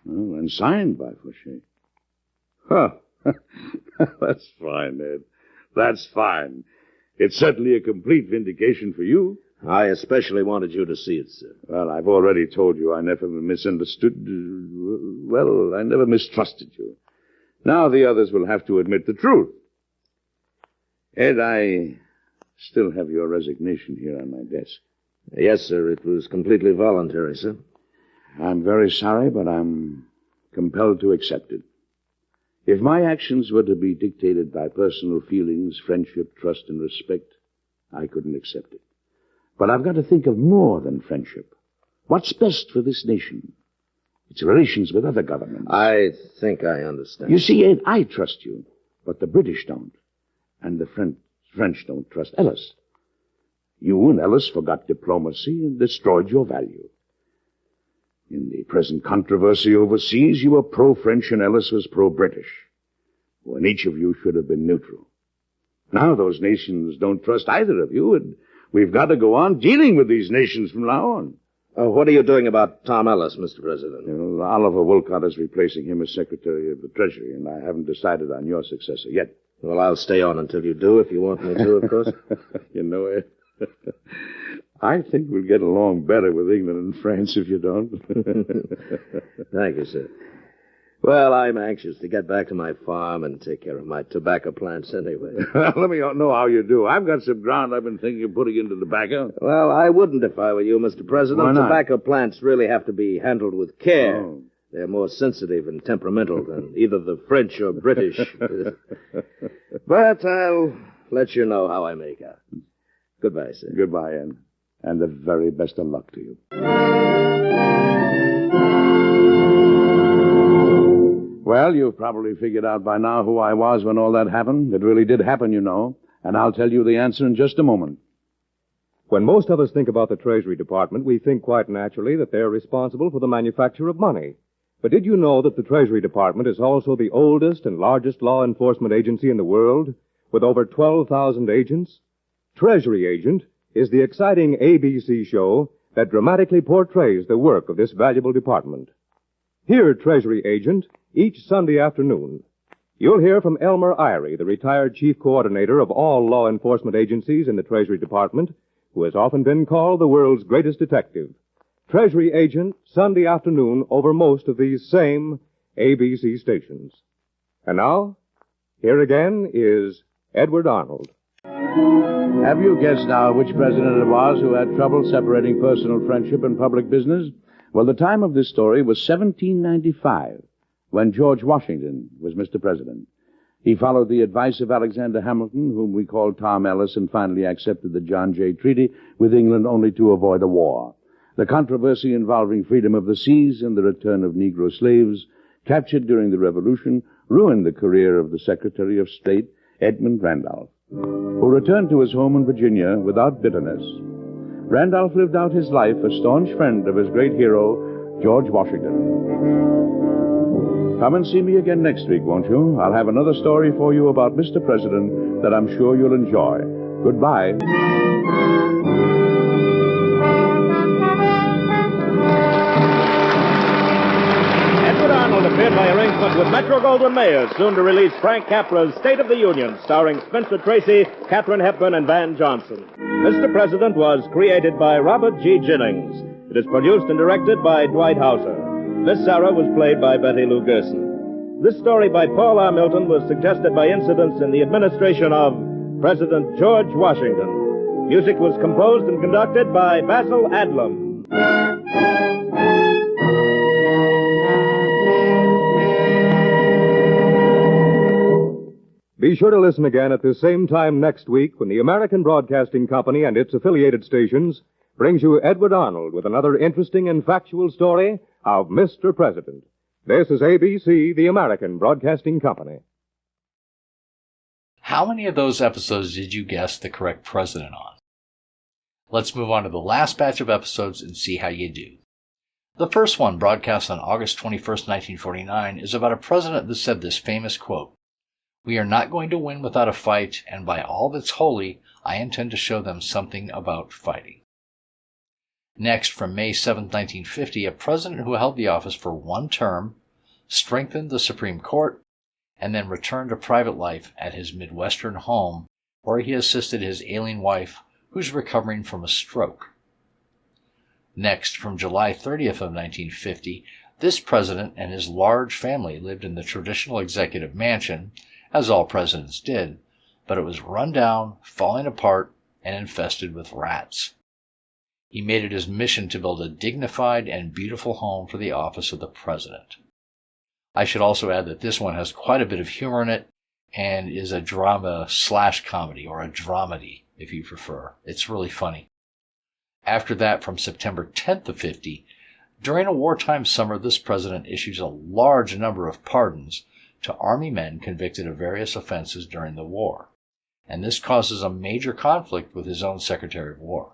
Well, and signed by Fauchet. Huh. That's fine, Ed. That's fine. It's certainly a complete vindication for you. I especially wanted you to see it, sir. Well, I've already told you I never misunderstood. Well, I never mistrusted you. Now the others will have to admit the truth. Ed, I still have your resignation here on my desk. Yes, sir. It was completely voluntary, sir. I'm very sorry, but I'm compelled to accept it. If my actions were to be dictated by personal feelings, friendship, trust, and respect, I couldn't accept it. But I've got to think of more than friendship. What's best for this nation? Its relations with other governments. I think I understand. You see, Ed, I trust you, but the British don't. And the French don't trust Ellis. You and Ellis forgot diplomacy and destroyed your value. In the present controversy overseas, you were pro-French and Ellis was pro-British, when each of you should have been neutral. Now those nations don't trust either of you, and we've got to go on dealing with these nations from now on. What are you doing about Tom Ellis, Mr. President? Oliver Wolcott is replacing him as Secretary of the Treasury, and I haven't decided on your successor yet. Well, I'll stay on until you do, if you want me to, of course. You know it. I think we'll get along better with England and France if you don't. Thank you, sir. Well, I'm anxious to get back to my farm and take care of my tobacco plants anyway. Let me know how you do. I've got some ground I've been thinking of putting into tobacco. Well, I wouldn't if I were you, Mr. President. Why not? Tobacco plants really have to be handled with care. Oh. They're more sensitive and temperamental than either the French or British. But I'll let you know how I make out. Goodbye, sir. Goodbye, Anne. And the very best of luck to you. Well, you've probably figured out by now who I was when all that happened. It really did happen, you know. And I'll tell you the answer in just a moment. When most of us think about the Treasury Department, we think quite naturally that they're responsible for the manufacture of money. But did you know that the Treasury Department is also the oldest and largest law enforcement agency in the world, with over 12,000 agents? Treasury Agent is the exciting ABC show that dramatically portrays the work of this valuable department. Hear Treasury Agent each Sunday afternoon. You'll hear from Elmer Irie, the retired chief coordinator of all law enforcement agencies in the Treasury Department, who has often been called the world's greatest detective. Treasury Agent, Sunday afternoon over most of these same ABC stations. And now, here again is Edward Arnold. Have you guessed now which president it was who had trouble separating personal friendship and public business? Well, the time of this story was 1795, when George Washington was Mr. President. He followed the advice of Alexander Hamilton, whom we called Tom Ellis, and finally accepted the John Jay Treaty with England only to avoid a war. The controversy involving freedom of the seas and the return of Negro slaves, captured during the Revolution, ruined the career of the Secretary of State, Edmund Randolph, who returned to his home in Virginia without bitterness. Randolph lived out his life a staunch friend of his great hero, George Washington. Come and see me again next week, won't you? I'll have another story for you about Mr. President that I'm sure you'll enjoy. Goodbye. Edward Arnold appeared by arrangement with Metro-Goldwyn-Mayer, soon to release Frank Capra's State of the Union, starring Spencer Tracy, Katharine Hepburn, and Van Johnson. Mr. President was created by Robert G. Jennings. It is produced and directed by Dwight Hauser. Miss Sarah was played by Betty Lou Gerson. This story by Paul R. Milton was suggested by incidents in the administration of President George Washington. Music was composed and conducted by Basil Adlam. Be sure to listen again at this same time next week when the American Broadcasting Company and its affiliated stations brings you Edward Arnold with another interesting and factual story of Mr. President. This is ABC, the American Broadcasting Company. How many of those episodes did you guess the correct president on? Let's move on to the last batch of episodes and see how you do. The first one, broadcast on August 21st, 1949, is about a president that said this famous quote, "We are not going to win without a fight, and by all that's holy, I intend to show them something about fighting." Next, from May 7, 1950, a president who held the office for one term, strengthened the Supreme Court, and then returned to private life at his Midwestern home, where he assisted his ailing wife, who's recovering from a stroke. Next, from July 30th of 1950, this president and his large family lived in the traditional executive mansion, as all presidents did, but it was run down, falling apart, and infested with rats. He made it his mission to build a dignified and beautiful home for the office of the president. I should also add that this one has quite a bit of humor in it and is a drama/comedy, or a dramedy, if you prefer. It's really funny. After that, from September 10th of 50, during a wartime summer, this president issues a large number of pardons to Army men convicted of various offenses during the war, and this causes a major conflict with his own Secretary of War.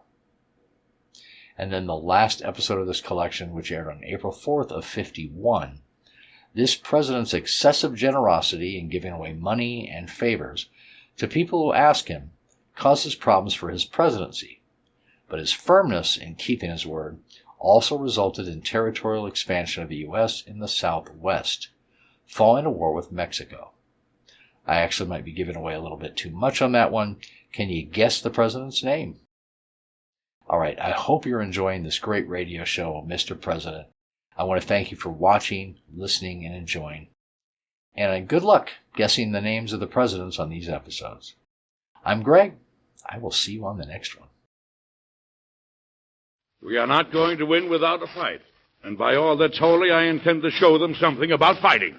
And then the last episode of this collection, which aired on April 4th of 51, this president's excessive generosity in giving away money and favors to people who ask him causes problems for his presidency, but his firmness in keeping his word also resulted in territorial expansion of the U.S. in the Southwest, following a war with Mexico. I actually might be giving away a little bit too much on that one. Can you guess the president's name? All right, I hope you're enjoying this great radio show, Mr. President. I want to thank you for watching, listening, and enjoying. And good luck guessing the names of the presidents on these episodes. I'm Greg. I will see you on the next one. We are not going to win without a fight. And by all that's holy, I intend to show them something about fighting.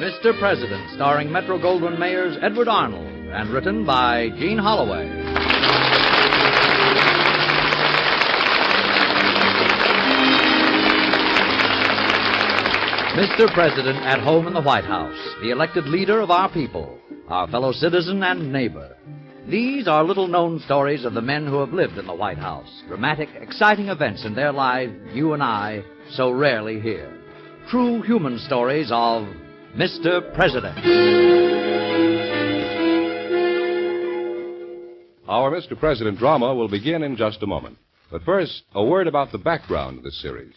Mr. President, starring Metro-Goldwyn-Mayer's Edward Arnold, and written by Gene Holloway. Mr. President at home in the White House, the elected leader of our people, our fellow citizen and neighbor. These are little-known stories of the men who have lived in the White House, dramatic, exciting events in their lives you and I so rarely hear. True human stories of Mr. President. Our Mr. President drama will begin in just a moment. But first, a word about the background of this series.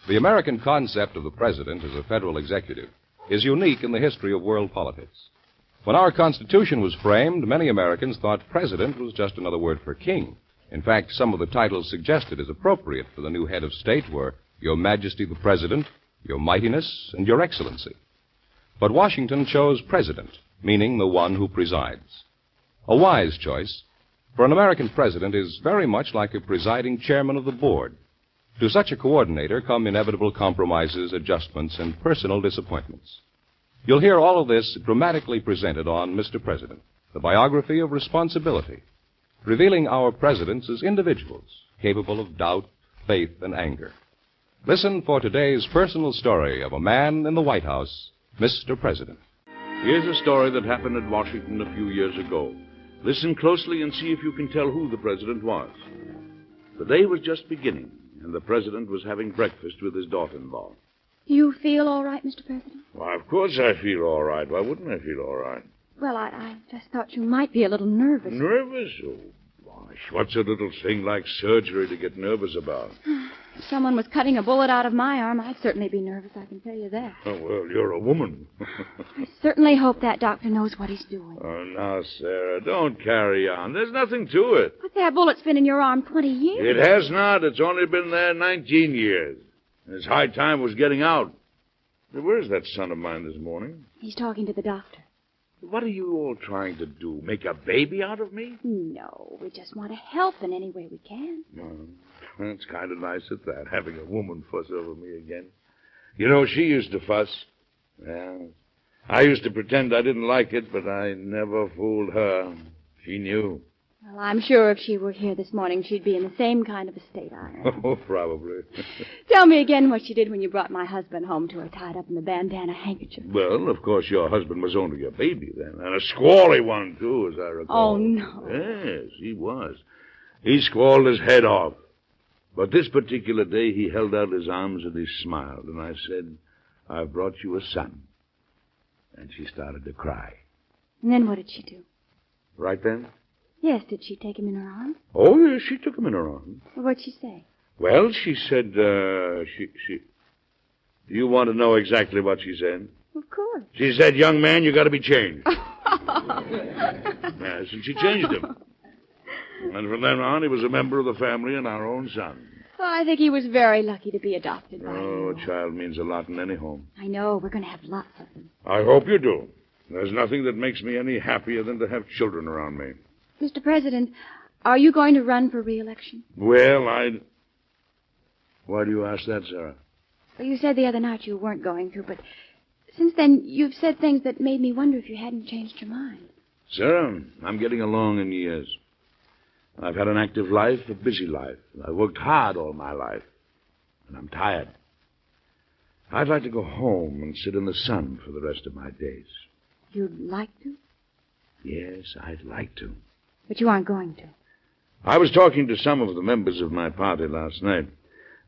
The American concept of the president as a federal executive is unique in the history of world politics. When our Constitution was framed, many Americans thought president was just another word for king. In fact, some of the titles suggested as appropriate for the new head of state were Your Majesty the President, Your Mightiness, and Your Excellency. But Washington chose president, meaning the one who presides. A wise choice, for an American president is very much like a presiding chairman of the board. To such a coordinator come inevitable compromises, adjustments, and personal disappointments. You'll hear all of this dramatically presented on Mr. President, the biography of responsibility, revealing our presidents as individuals capable of doubt, faith, and anger. Listen for today's personal story of a man in the White House, Mr. President. Here's a story that happened at Washington a few years ago. Listen closely and see if you can tell who the president was. The day was just beginning, and the president was having breakfast with his daughter-in-law. You feel all right, Mr. President? Why, of course I feel all right. Why wouldn't I feel all right? Well, I just thought you might be a little nervous. Nervous? Oh, why, Gosh, what's a little thing like surgery to get nervous about? If someone was cutting a bullet out of my arm, I'd certainly be nervous, I can tell you that. Oh, well, you're a woman. I certainly hope that doctor knows what he's doing. Oh, now, Sarah, don't carry on. There's nothing to it. But that bullet's been in your arm 20 years. It has not. It's only been there 19 years. It's high time it was getting out. Where's that son of mine this morning? He's talking to the doctor. What are you all trying to do? Make a baby out of me? No, we just want to help in any way we can. That's kind of nice at that, having a woman fuss over me again. You know, she used to fuss. Well, I used to pretend I didn't like it, but I never fooled her. She knew. Well, I'm sure if she were here this morning, she'd be in the same kind of a state I am. Oh, probably. Tell me again what she did when you brought my husband home to her tied up in the bandana handkerchief. Well, of course, your husband was only a baby then, and a squally one, too, as I recall. Oh, no. Yes, he was. He squalled his head off. But this particular day, he held out his arms and he smiled, and I said, "I've brought you a son." And she started to cry. And then what did she do? Right then? Yes, did she take him in her arms? Oh, yes, she took him in her arms. Well, what'd she say? Well, she said, Do you want to know exactly what she said? Of course. She said, "Young man, you got to be changed." Yes, and she changed him. And from then on, he was a member of the family and our own son. Well, I think he was very lucky to be adopted by you. Oh, a child means a lot in any home. I know. We're going to have lots of them. I hope you do. There's nothing that makes me any happier than to have children around me. Mr. President, are you going to run for re-election? Well, Why do you ask that, Sarah? Well, you said the other night you weren't going to, but since then you've said things that made me wonder if you hadn't changed your mind. Sarah, I'm getting along in years. I've had an active life, a busy life. I've worked hard all my life, and I'm tired. I'd like to go home and sit in the sun for the rest of my days. You'd like to? Yes, I'd like to. But you aren't going to. I was talking to some of the members of my party last night.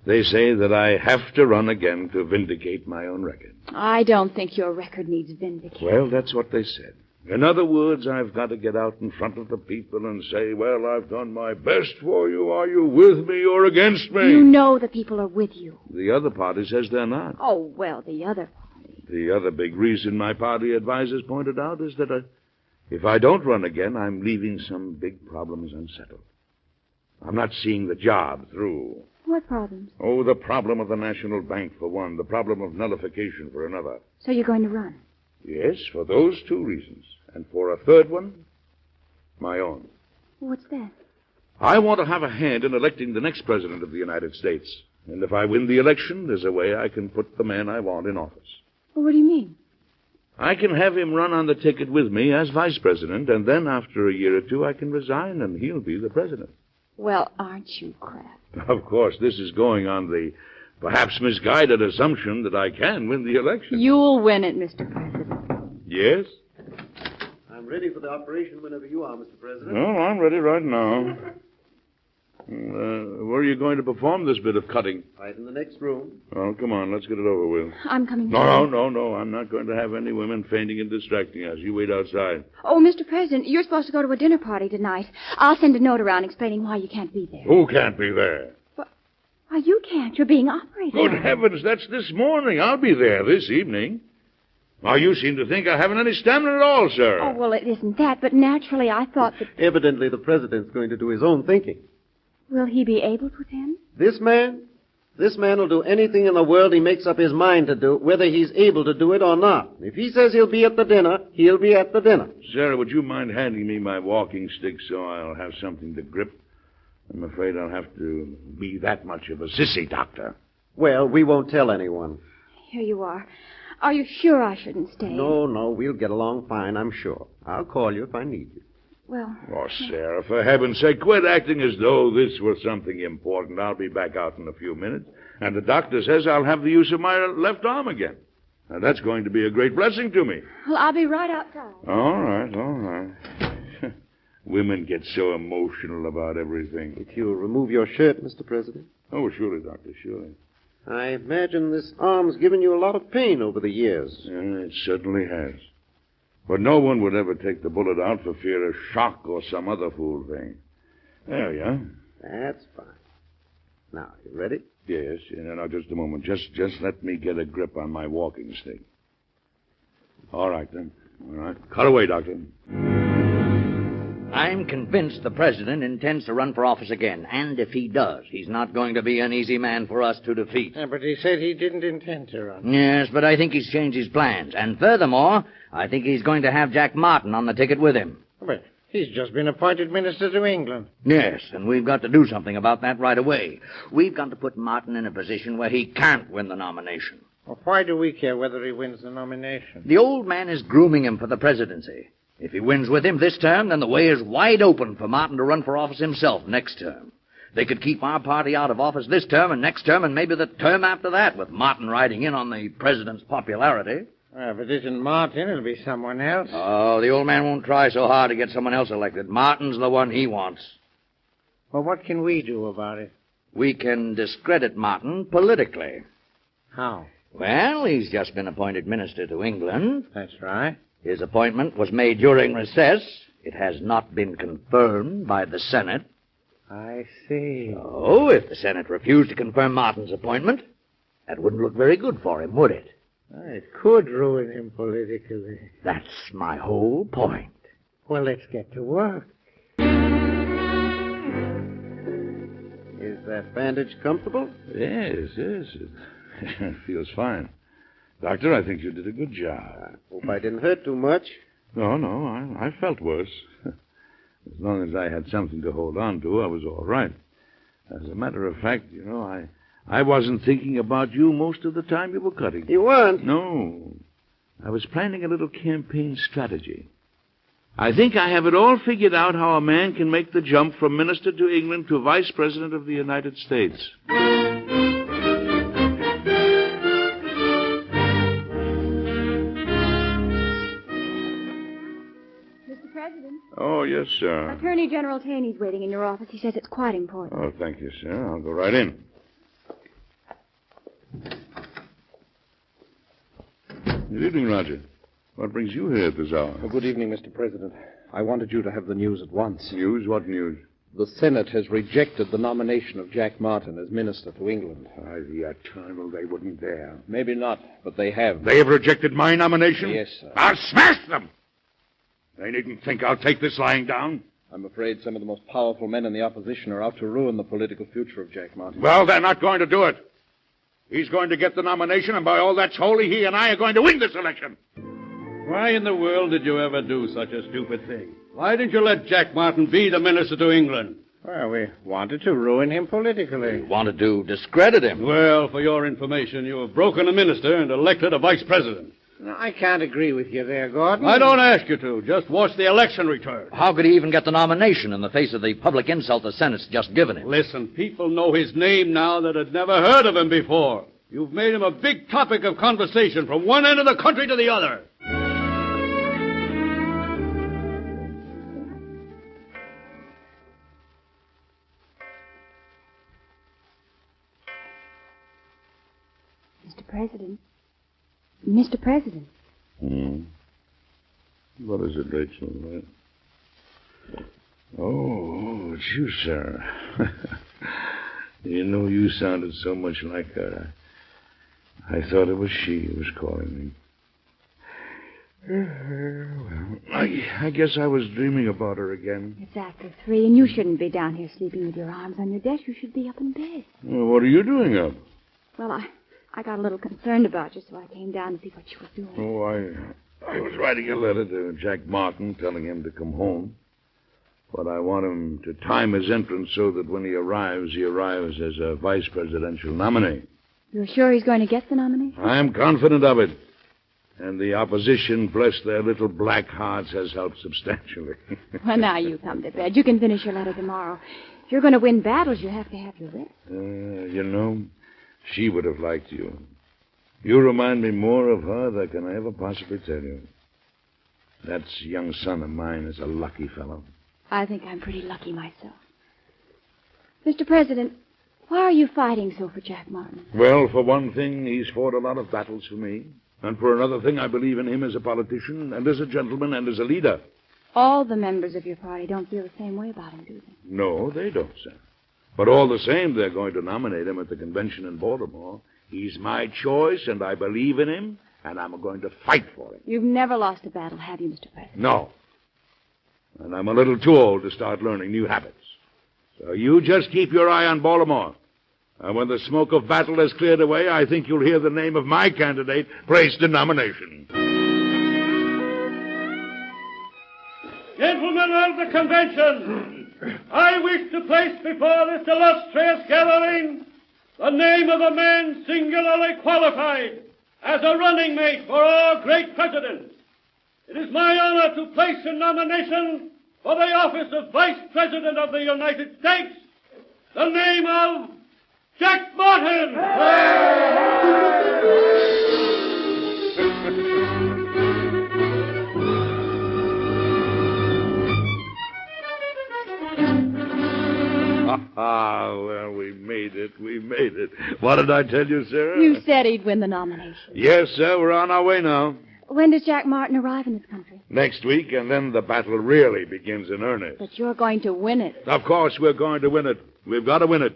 They say that I have to run again to vindicate my own record. I don't think your record needs vindicating. Well, that's what they said. In other words, I've got to get out in front of the people and say, "Well, I've done my best for you. Are you with me or against me?" You know the people are with you. The other party says they're not. Oh, well, the other party. The other big reason my party advisors pointed out is that if I don't run again, I'm leaving some big problems unsettled. I'm not seeing the job through. What problems? Oh, the problem of the National Bank, for one. The problem of nullification, for another. So you're going to run? Yes, for those two reasons. And for a third one, my own. What's that? I want to have a hand in electing the next president of the United States. And if I win the election, there's a way I can put the man I want in office. Well, what do you mean? I can have him run on the ticket with me as vice president, and then after a year or two, I can resign, and he'll be the president. Well, aren't you crafty? Of course, this is going on the perhaps misguided assumption that I can win the election. You'll win it, Mr. President. Yes? I'm ready for the operation whenever you are, Mr. President. Oh, I'm ready right now. Where are you going to perform this bit of cutting? Right in the next room. Oh, come on, let's get it over with. I'm coming. No. I'm not going to have any women fainting and distracting us. You wait outside. Oh, Mr. President, you're supposed to go to a dinner party tonight. I'll send a note around explaining why you can't be there. Who can't be there? Why, you can't. You're being operated Good on. heavens, that's this morning. I'll be there this evening. Now, you seem to think I haven't any stamina at all, sir. Oh, well, it isn't that, but naturally I thought that... Evidently, the President's going to do his own thinking. Will he be able to then? This man will do anything in the world he makes up his mind to do, whether he's able to do it or not. If he says he'll be at the dinner, he'll be at the dinner. Sarah, would you mind handing me my walking stick so I'll have something to grip? I'm afraid I'll have to be that much of a sissy, Doctor. Well, we won't tell anyone. Here you are. Are you sure I shouldn't stay? No, we'll get along fine, I'm sure. I'll call you if I need you. Well... Oh, Sarah, for heaven's sake, quit acting as though this were something important. I'll be back out in a few minutes, and the doctor says I'll have the use of my left arm again. Now, that's going to be a great blessing to me. Well, I'll be right outside. All right. Women get so emotional about everything. If you'll remove your shirt, Mr. President. Oh, surely, Doctor, surely. I imagine this arm's given you a lot of pain over the years. Yeah, it certainly has. But no one would ever take the bullet out for fear of shock or some other fool thing. There we are. That's fine. Now, you ready? Yes, now just a moment. Just let me get a grip on my walking stick. All right, then. All right. Cut away, Doctor. I'm convinced the president intends to run for office again, and if he does, he's not going to be an easy man for us to defeat. Yeah, but he said he didn't intend to run. Yes, but I think he's changed his plans, and furthermore, I think he's going to have Jack Martin on the ticket with him. But he's just been appointed minister to England. Yes, and we've got to do something about that right away. We've got to put Martin in a position where he can't win the nomination. Well, why do we care whether he wins the nomination? The old man is grooming him for the presidency. If he wins with him this term, then the way is wide open for Martin to run for office himself next term. They could keep our party out of office this term and next term and maybe the term after that, with Martin riding in on the president's popularity. If it isn't Martin, it'll be someone else. Oh, the old man won't try so hard to get someone else elected. Martin's the one he wants. Well, what can we do about it? We can discredit Martin politically. How? Well, he's just been appointed minister to England. That's right. His appointment was made during recess. It has not been confirmed by the Senate. I see. So, if the Senate refused to confirm Martin's appointment, that wouldn't look very good for him, would it? It could ruin him politically. That's my whole point. Well, let's get to work. Is that bandage comfortable? Yes. It feels fine. Doctor, I think you did a good job. Hope I didn't hurt too much. No, I felt worse. As long as I had something to hold on to, I was all right. As a matter of fact, I wasn't thinking about you most of the time you were cutting. You weren't? No. I was planning a little campaign strategy. I think I have it all figured out how a man can make the jump from minister to England to vice president of the United States. Oh, yes, sir. Attorney General Taney's waiting in your office. He says it's quite important. Oh, thank you, sir. I'll go right in. Good evening, Roger. What brings you here at this hour? Oh, good evening, Mr. President. I wanted you to have the news at once. News? What news? The Senate has rejected the nomination of Jack Martin as minister to England. The eternal, they wouldn't dare. Maybe not, but they have. They have rejected my nomination? Yes, sir. I'll smash them! They needn't think I'll take this lying down. I'm afraid some of the most powerful men in the opposition are out to ruin the political future of Jack Martin. Well, they're not going to do it. He's going to get the nomination, and by all that's holy, he and I are going to win this election. Why in the world did you ever do such a stupid thing? Why didn't you let Jack Martin be the minister to England? Well, we wanted to ruin him politically. We wanted to discredit him. Well, for your information, you have broken a minister and elected a vice president. No, I can't agree with you there, Gordon. I don't ask you to. Just watch the election return. How could he even get the nomination in the face of the public insult the Senate's just given him? Listen, people know his name now that had never heard of him before. You've made him a big topic of conversation from one end of the country to the other. Mr. President. What is it, Rachel? Oh, it's you, sir. You sounded so much like her. I thought it was she who was calling me. Well, I guess I was dreaming about her again. It's after 3, and you shouldn't be down here sleeping with your arms on your desk. You should be up in bed. Well, what are you doing up? Well, I got a little concerned about you, so I came down to see what you were doing. Oh, I was writing a letter to Jack Martin telling him to come home. But I want him to time his entrance so that when he arrives as a vice presidential nominee. You're sure he's going to get the nomination? I am confident of it. And the opposition, bless their little black hearts, has helped substantially. Well, now you come to bed. You can finish your letter tomorrow. If you're going to win battles, you have to have your rest. She would have liked you. You remind me more of her than can I ever possibly tell you. That young son of mine is a lucky fellow. I think I'm pretty lucky myself. Mr. President, why are you fighting so for Jack Martin? Well, for one thing, he's fought a lot of battles for me. And for another thing, I believe in him as a politician and as a gentleman and as a leader. All the members of your party don't feel the same way about him, do they? No, they don't, sir. But all the same, they're going to nominate him at the convention in Baltimore. He's my choice, and I believe in him, and I'm going to fight for him. You've never lost a battle, have you, Mr. President? No. And I'm a little too old to start learning new habits. So you just keep your eye on Baltimore. And when the smoke of battle has cleared away, I think you'll hear the name of my candidate placed in nomination. Gentlemen of the convention, I wish to place before this illustrious gathering the name of a man singularly qualified as a running mate for our great president. It is my honor to place in nomination for the office of Vice President of the United States the name of Jack Martin. Well, we made it. We made it. What did I tell you, Sarah? You said he'd win the nomination. Yes, sir. We're on our way now. When does Jack Martin arrive in this country? Next week, and then the battle really begins in earnest. But you're going to win it. Of course, we're going to win it. We've got to win it.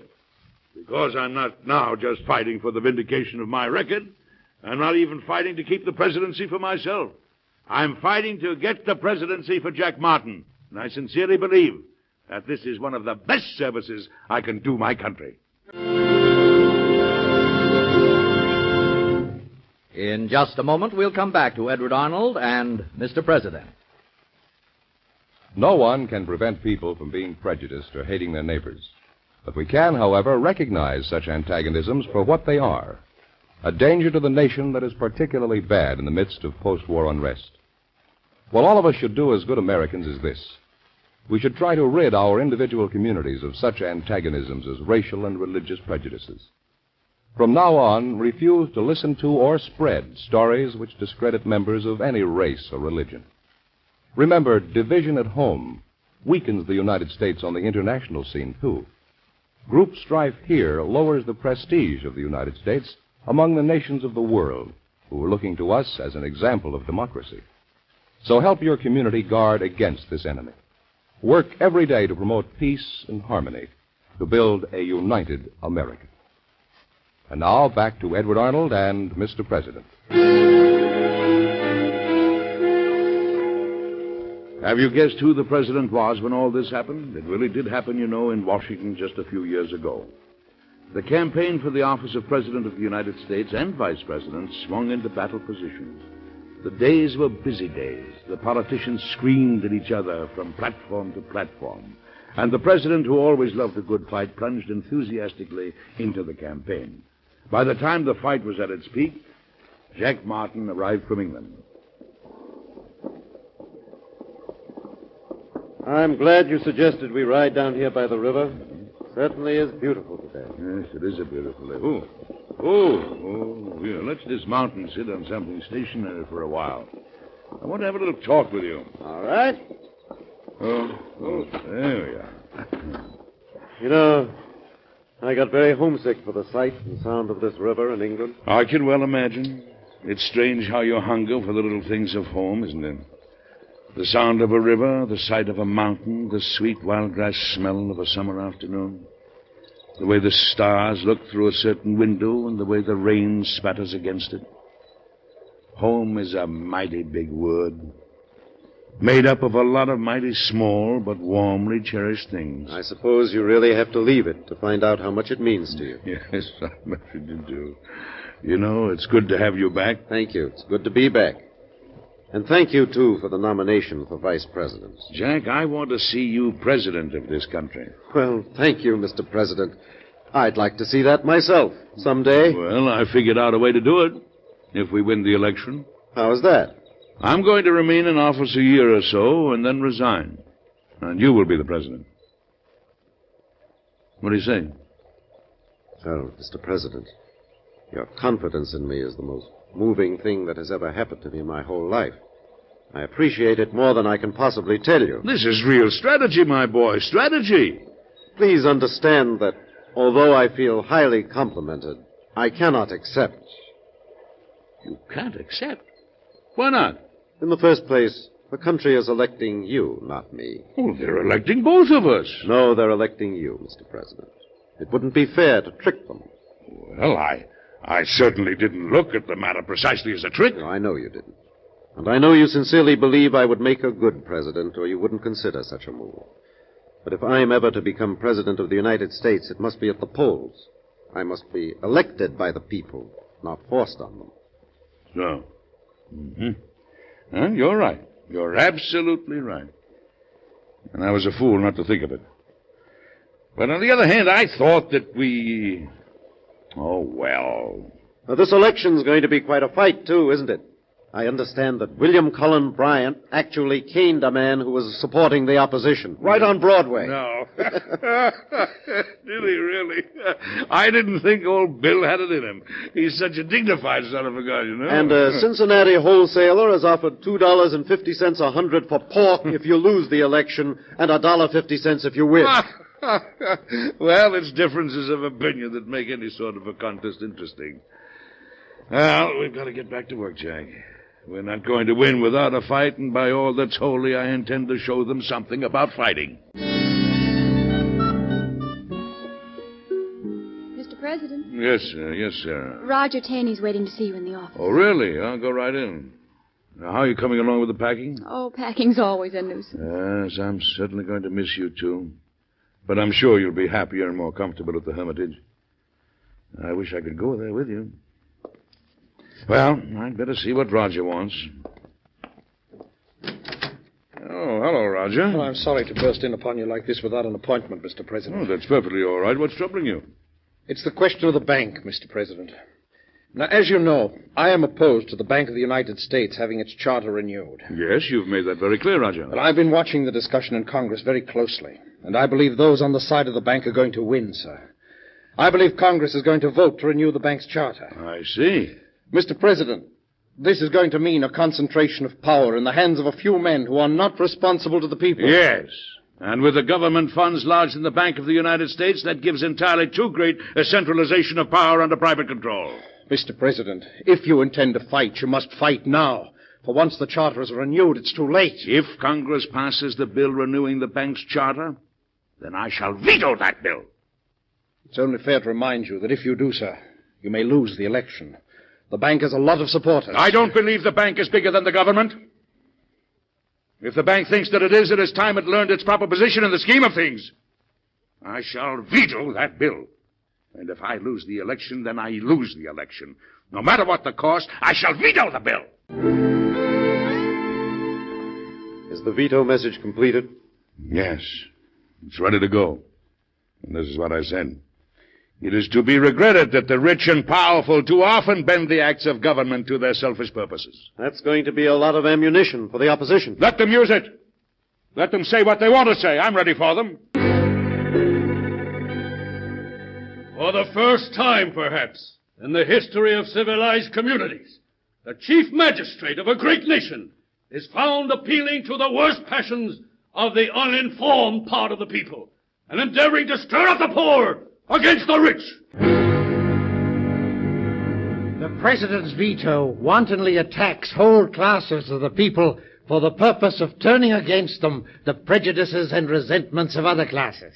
Because I'm not now just fighting for the vindication of my record. I'm not even fighting to keep the presidency for myself. I'm fighting to get the presidency for Jack Martin. And I sincerely believe that this is one of the best services I can do my country. In just a moment, we'll come back to Edward Arnold and Mr. President. No one can prevent people from being prejudiced or hating their neighbors. But we can, however, recognize such antagonisms for what they are. A danger to the nation that is particularly bad in the midst of post-war unrest. What all of us should do as good Americans is this. We should try to rid our individual communities of such antagonisms as racial and religious prejudices. From now on, refuse to listen to or spread stories which discredit members of any race or religion. Remember, division at home weakens the United States on the international scene, too. Group strife here lowers the prestige of the United States among the nations of the world who are looking to us as an example of democracy. So help your community guard against this enemy. Work every day to promote peace and harmony, to build a united America. And now, back to Edward Arnold and Mr. President. Have you guessed who the president was when all this happened? It really did happen, you know, in Washington just a few years ago. The campaign for the office of President of the United States and Vice President swung into battle positions. The days were busy days. The politicians screamed at each other from platform to platform. And the president, who always loved a good fight, plunged enthusiastically into the campaign. By the time the fight was at its peak, Jack Martin arrived from England. I'm glad you suggested we ride down here by the river. Certainly is beautiful today. Yes, it is a beautiful day. Here, let's dismount and sit on something stationary for a while. I want to have a little talk with you. All right. There we are. You know, I got very homesick for the sight and sound of this river in England. I can well imagine. It's strange how you hunger for the little things of home, isn't it? The sound of a river, the sight of a mountain, the sweet wild grass smell of a summer afternoon. The way the stars look through a certain window and the way the rain spatters against it. Home is a mighty big word, made up of a lot of mighty small but warmly cherished things. I suppose you really have to leave it to find out how much it means to you. Yes, I'm afraid you do. You know, it's good to have you back. Thank you. It's good to be back. And thank you, too, for the nomination for vice president. Jack, I want to see you president of this country. Well, thank you, Mr. President. I'd like to see that myself someday. Well, I figured out a way to do it, if we win the election. How is that? I'm going to remain in office a year or so and then resign. And you will be the president. What do you say? Well, Mr. President, your confidence in me is the most moving thing that has ever happened to me in my whole life. I appreciate it more than I can possibly tell you. This is real strategy, my boy, strategy. Please understand that although I feel highly complimented, I cannot accept. You can't accept? Why not? In the first place, The country is electing you, not me. Oh, they're electing both of us. No, they're electing you, Mr. President. It wouldn't be fair to trick them. Well, I certainly didn't look at the matter precisely as a trick. No, I know you didn't. And I know you sincerely believe I would make a good president, or you wouldn't consider such a move. But if I am ever to become president of the United States, it must be at the polls. I must be elected by the people, not forced on them. So. Well, you're right. You're absolutely right. And I was a fool not to think of it. But on the other hand, I thought that we... Oh, well. Now, this election's going to be quite a fight, too, isn't it? I understand that William Cullen Bryant actually caned a man who was supporting the opposition, right on Broadway. No. Did he really? I didn't think old Bill had it in him. He's such a dignified son of a gun, you know. And a Cincinnati wholesaler has offered $2.50 a hundred for pork if you lose the election, and $1.50 if you win. Well, it's differences of opinion that make any sort of a contest interesting. Well, we've got to get back to work, Jack. We're not going to win without a fight, and by all that's holy, I intend to show them something about fighting. Mr. President? Yes, Sarah. Roger Taney's waiting to see you in the office. Oh, really? I'll go right in. Now, how are you coming along with the packing? Oh, packing's always a nuisance. Yes, I'm certainly going to miss you, too. But I'm sure you'll be happier and more comfortable at the Hermitage. I wish I could go there with you. Well, I'd better see what Roger wants. Oh, hello, Roger. Well, I'm sorry to burst in upon you like this without an appointment, Mr. President. Oh, that's perfectly all right. What's troubling you? It's the question of the bank, Mr. President. Now, as you know, I am opposed to the Bank of the United States having its charter renewed. Yes, you've made that very clear, Roger. But I've been watching the discussion in Congress very closely, and I believe those on the side of the bank are going to win, sir. I believe Congress is going to vote to renew the bank's charter. I see. Mr. President, this is going to mean a concentration of power in the hands of a few men who are not responsible to the people. Yes. And with the government funds lodged in the Bank of the United States, that gives entirely too great a centralization of power under private control. Mr. President, if you intend to fight, you must fight now. For once the charter is renewed, it's too late. If Congress passes the bill renewing the bank's charter, then I shall veto that bill. It's only fair to remind you that if you do, sir, you may lose the election. The bank has a lot of supporters. I don't believe the bank is bigger than the government. If the bank thinks that it is time it learned its proper position in the scheme of things. I shall veto that bill. And if I lose the election, then I lose the election. No matter what the cost, I shall veto the bill. Is the veto message completed? Yes. It's ready to go. And this is what I said. It is to be regretted that the rich and powerful too often bend the acts of government to their selfish purposes. That's going to be a lot of ammunition for the opposition. Let them use it. Let them say what they want to say. I'm ready for them. For the first time, perhaps, in the history of civilized communities, the chief magistrate of a great nation is found appealing to the worst passions of the uninformed part of the people and endeavoring to stir up the poor against the rich. The president's veto wantonly attacks whole classes of the people for the purpose of turning against them the prejudices and resentments of other classes.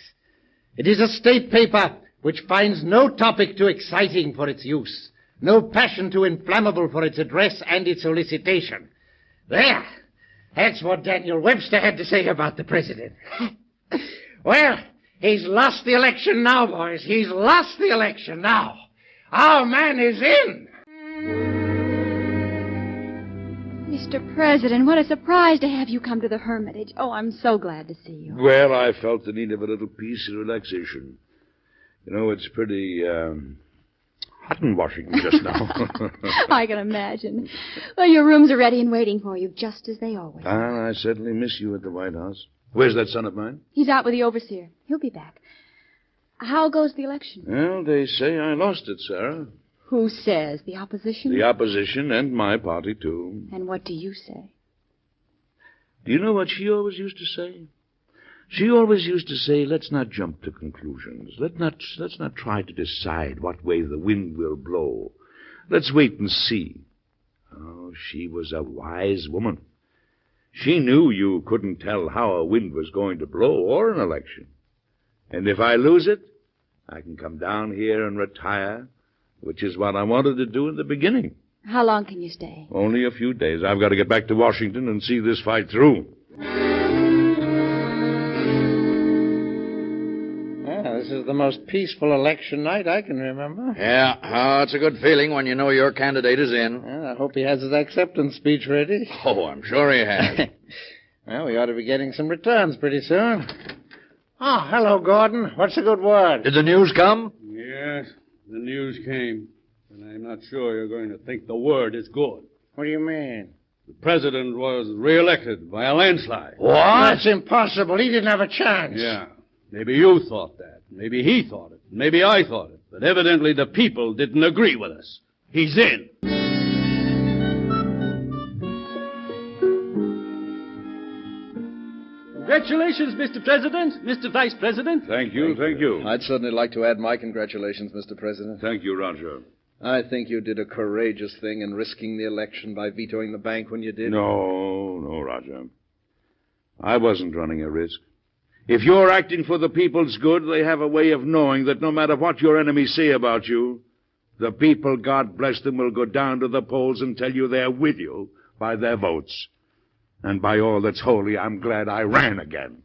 It is a state paper which finds no topic too exciting for its use, no passion too inflammable for its address and its solicitation. There, that's what Daniel Webster had to say about the president. Well, he's lost the election now, boys. He's lost the election now. Our man is in. Mr. President, what a surprise to have you come to the Hermitage. Oh, I'm so glad to see you. Well, I felt the need of a little peace and relaxation. You know, it's pretty, hot in Washington just now. I can imagine. Well, your rooms are ready and waiting for you, just as they always are. I certainly miss you at the White House. Where's that son of mine? He's out with the overseer. He'll be back. How goes the election? Well, they say I lost it, Sarah. Who says? The opposition? The opposition and my party, too. And what do you say? Do you know what she always used to say? She always used to say, let's not jump to conclusions. Let's not try to decide what way the wind will blow. Let's wait and see. Oh, she was a wise woman. She knew you couldn't tell how a wind was going to blow or an election. And if I lose it, I can come down here and retire, which is what I wanted to do in the beginning. How long can you stay? Only a few days. I've got to get back to Washington and see this fight through. This is the most peaceful election night I can remember. Yeah, it's a good feeling when you know your candidate is in. I hope he has his acceptance speech ready. Oh, I'm sure he has. Well, we ought to be getting some returns pretty soon. Oh, hello, Gordon. What's the good word? Did the news come? Yes, the news came. And I'm not sure you're going to think the word is good. What do you mean? The president was reelected by a landslide. What? That's impossible. He didn't have a chance. Yeah. Maybe you thought that. Maybe he thought it. Maybe I thought it. But evidently the people didn't agree with us. He's in. Congratulations, Mr. President, Mr. Vice President. Thank you. I'd certainly like to add my congratulations, Mr. President. Thank you, Roger. I think you did a courageous thing in risking the election by vetoing the bank when you did. No, Roger. I wasn't running a risk. If you're acting for the people's good, they have a way of knowing that no matter what your enemies say about you, the people, God bless them, will go down to the polls and tell you they're with you by their votes. And by all that's holy, I'm glad I ran again.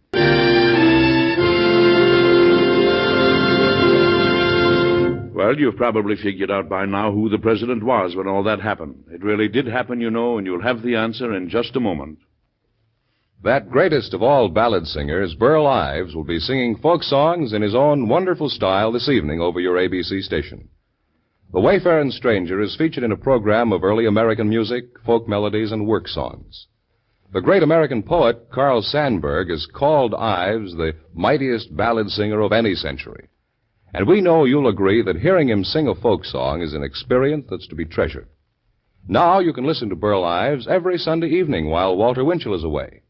Well, you've probably figured out by now who the president was when all that happened. It really did happen, you know, and you'll have the answer in just a moment. That greatest of all ballad singers, Burl Ives, will be singing folk songs in his own wonderful style this evening over your ABC station. The Wayfaring Stranger is featured in a program of early American music, folk melodies, and work songs. The great American poet, Carl Sandburg, has called Ives the mightiest ballad singer of any century. And we know you'll agree that hearing him sing a folk song is an experience that's to be treasured. Now you can listen to Burl Ives every Sunday evening while Walter Winchell is away.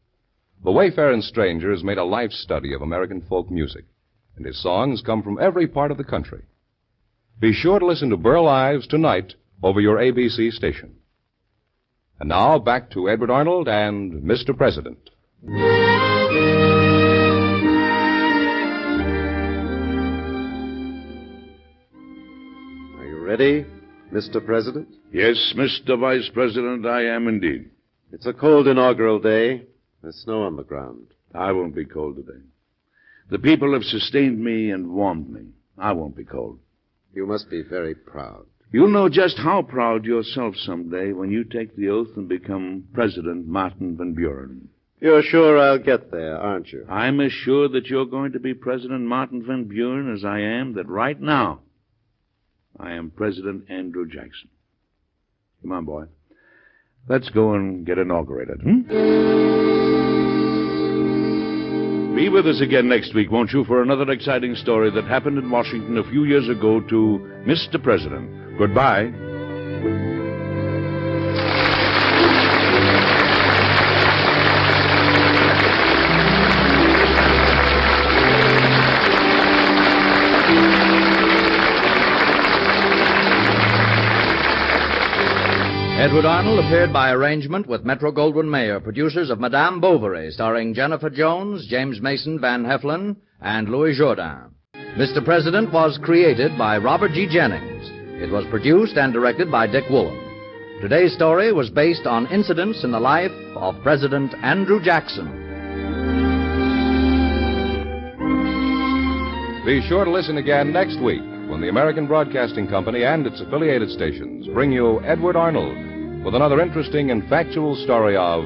The Wayfaring Stranger has made a life study of American folk music, and his songs come from every part of the country. Be sure to listen to Burl Ives tonight over your ABC station. And now back to Edward Arnold and Mr. President. Are you ready, Mr. President? Yes, Mr. Vice President, I am indeed. It's a cold inaugural day. There's snow on the ground. I won't be cold today. The people have sustained me and warmed me. I won't be cold. You must be very proud. You'll know just how proud yourself someday when you take the oath and become President Martin Van Buren. You're sure I'll get there, aren't you? I'm as sure that you're going to be President Martin Van Buren as I am that right now I am President Andrew Jackson. Come on, boy. Let's go and get inaugurated, Be with us again next week, won't you, for another exciting story that happened in Washington a few years ago to Mr. President. Goodbye. Edward Arnold appeared by arrangement with Metro-Goldwyn-Mayer, producers of Madame Bovary, starring Jennifer Jones, James Mason Van Heflin, and Louis Jourdain. Mr. President was created by Robert G. Jennings. It was produced and directed by Dick Woolen. Today's story was based on incidents in the life of President Andrew Jackson. Be sure to listen again next week when the American Broadcasting Company and its affiliated stations bring you Edward Arnold with another interesting and factual story of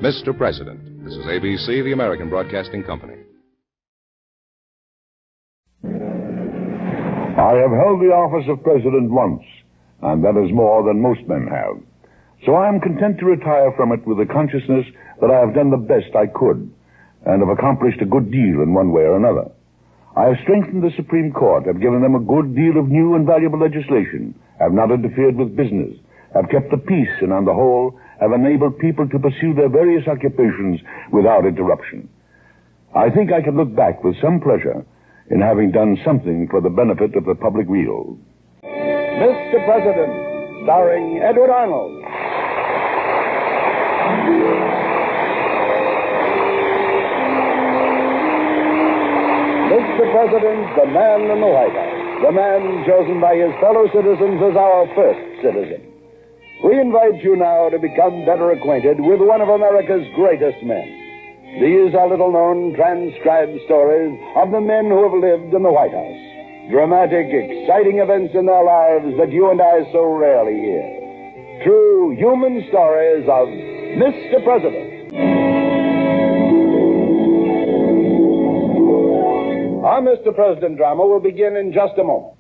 Mr. President. This is ABC, the American Broadcasting Company. I have held the office of President once, and that is more than most men have. So I am content to retire from it with the consciousness that I have done the best I could, and have accomplished a good deal in one way or another. I have strengthened the Supreme Court, have given them a good deal of new and valuable legislation, have not interfered with business, have kept the peace, and on the whole, have enabled people to pursue their various occupations without interruption. I think I can look back with some pleasure in having done something for the benefit of the public weal. Mr. President, starring Edward Arnold. Mr. President, the man in the White House, the man chosen by his fellow citizens as our first citizen. We invite you now to become better acquainted with one of America's greatest men. These are little-known transcribed stories of the men who have lived in the White House. Dramatic, exciting events in their lives that you and I so rarely hear. True human stories of Mr. President. Our Mr. President drama will begin in just a moment.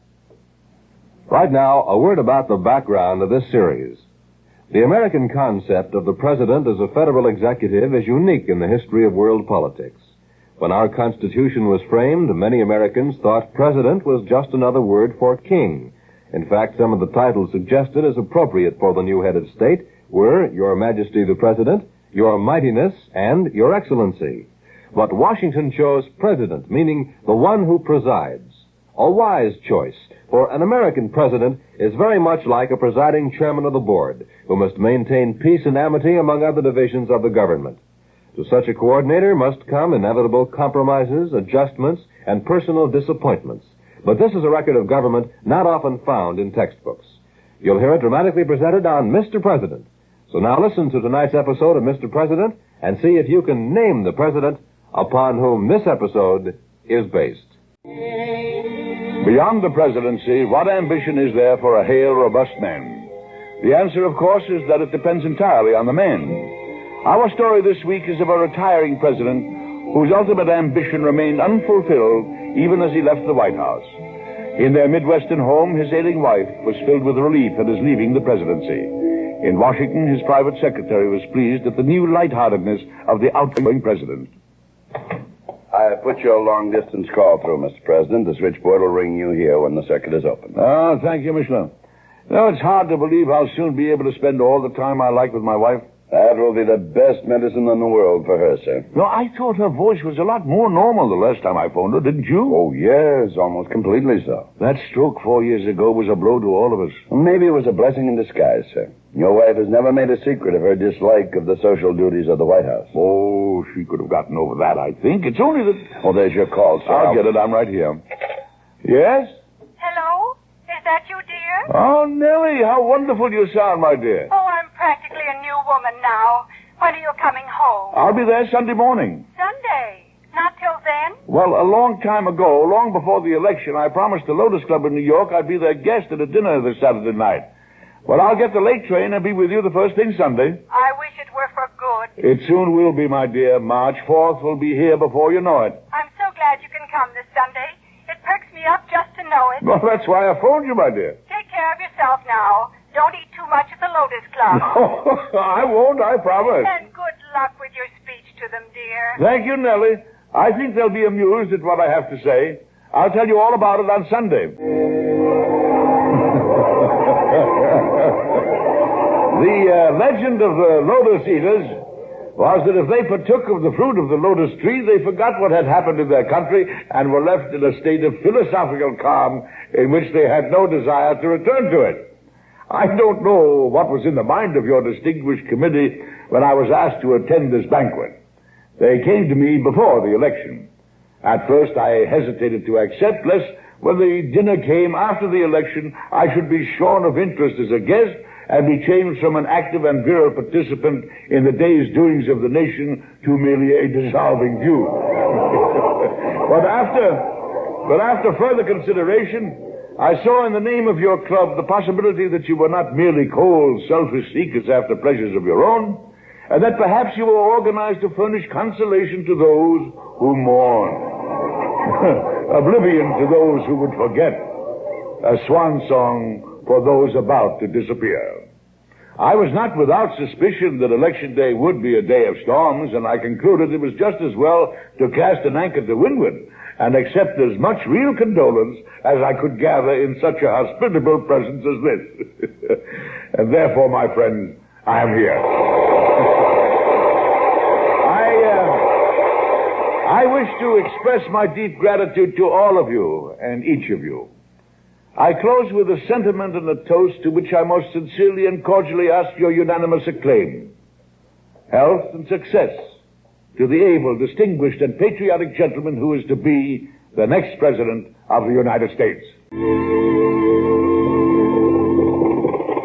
Right now, a word about the background of this series. The American concept of the president as a federal executive is unique in the history of world politics. When our Constitution was framed, many Americans thought president was just another word for king. In fact, some of the titles suggested as appropriate for the new head of state were Your Majesty the President, Your Mightiness, and Your Excellency. But Washington chose president, meaning the one who presides. A wise choice, for an American president is very much like a presiding chairman of the board, who must maintain peace and amity among other divisions of the government. To such a coordinator must come inevitable compromises, adjustments, and personal disappointments. But this is a record of government not often found in textbooks. You'll hear it dramatically presented on Mr. President. So now listen to tonight's episode of Mr. President and see if you can name the president upon whom this episode is based. Beyond the presidency, what ambition is there for a hale, robust man? The answer, of course, is that it depends entirely on the man. Our story this week is of a retiring president whose ultimate ambition remained unfulfilled even as he left the White House. In their Midwestern home, his ailing wife was filled with relief at his leaving the presidency. In Washington, his private secretary was pleased at the new lightheartedness of the outgoing president. I put your long-distance call through, Mr. President. The switchboard will ring you here when the circuit is open. Oh, thank you, Michelin. You know, it's hard to believe I'll soon be able to spend all the time I like with my wife. That will be the best medicine in the world for her, sir. No, I thought her voice was a lot more normal the last time I phoned her, didn't you? Oh, yes, almost completely so. That stroke 4 years ago was a blow to all of us. Well, maybe it was a blessing in disguise, sir. Your wife has never made a secret of her dislike of the social duties of the White House. Oh, she could have gotten over that, I think. It's only that... Oh, there's your call, sir. I'll get it. I'm right here. Yes? Hello? Is that you, dear? Oh, Nellie, how wonderful you sound, my dear. Oh, I'm practically a new woman now. When are you coming home? I'll be there Sunday morning. Sunday? Not till then? Well, a long time ago, long before the election, I promised the Lotus Club in New York I'd be their guest at a dinner this Saturday night. Well, I'll get the late train and be with you the first thing Sunday. I wish it were for good. It soon will be, my dear. March 4th will be here before you know it. I'm so glad you can come this Sunday. It perks me up just to know it. Well, that's why I phoned you, my dear. Take care of yourself now. Don't eat too much at the Lotus Club. No, I won't, I promise. And good luck with your speech to them, dear. Thank you, Nellie. I think they'll be amused at what I have to say. I'll tell you all about it on Sunday. The legend of the Lotus Eaters was that if they partook of the fruit of the lotus tree, they forgot what had happened in their country and were left in a state of philosophical calm in which they had no desire to return to it. I don't know what was in the mind of your distinguished committee when I was asked to attend this banquet. They came to me before the election. At first, I hesitated to accept, lest when the dinner came after the election, I should be shorn of interest as a guest and be changed from an active and virile participant in the day's doings of the nation to merely a dissolving Jew. But after further consideration, I saw in the name of your club the possibility that you were not merely cold, selfish seekers after pleasures of your own, and that perhaps you were organized to furnish consolation to those who mourn, oblivion to those who would forget, a swan song for those about to disappear. I was not without suspicion that Election Day would be a day of storms, and I concluded it was just as well to cast an anchor to windward and accept as much real condolence as I could gather in such a hospitable presence as this. And therefore, my friends, I am here. I wish to express my deep gratitude to all of you and each of you. I close with a sentiment and a toast to which I most sincerely and cordially ask your unanimous acclaim. Health and success to the able, distinguished, and patriotic gentleman who is to be the next president of the United States.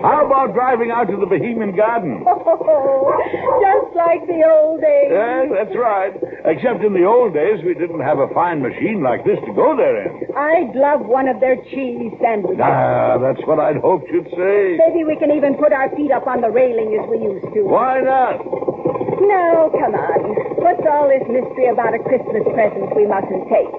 How about driving out to the Bohemian Garden? Just like the old days. Yes, that's right. Except in the old days, we didn't have a fine machine like this to go there in. I'd love one of their cheese sandwiches. Ah, that's what I'd hoped you'd say. Maybe we can even put our feet up on the railing as we used to. Why not? No, come on. What's all this mystery about a Christmas present we mustn't take?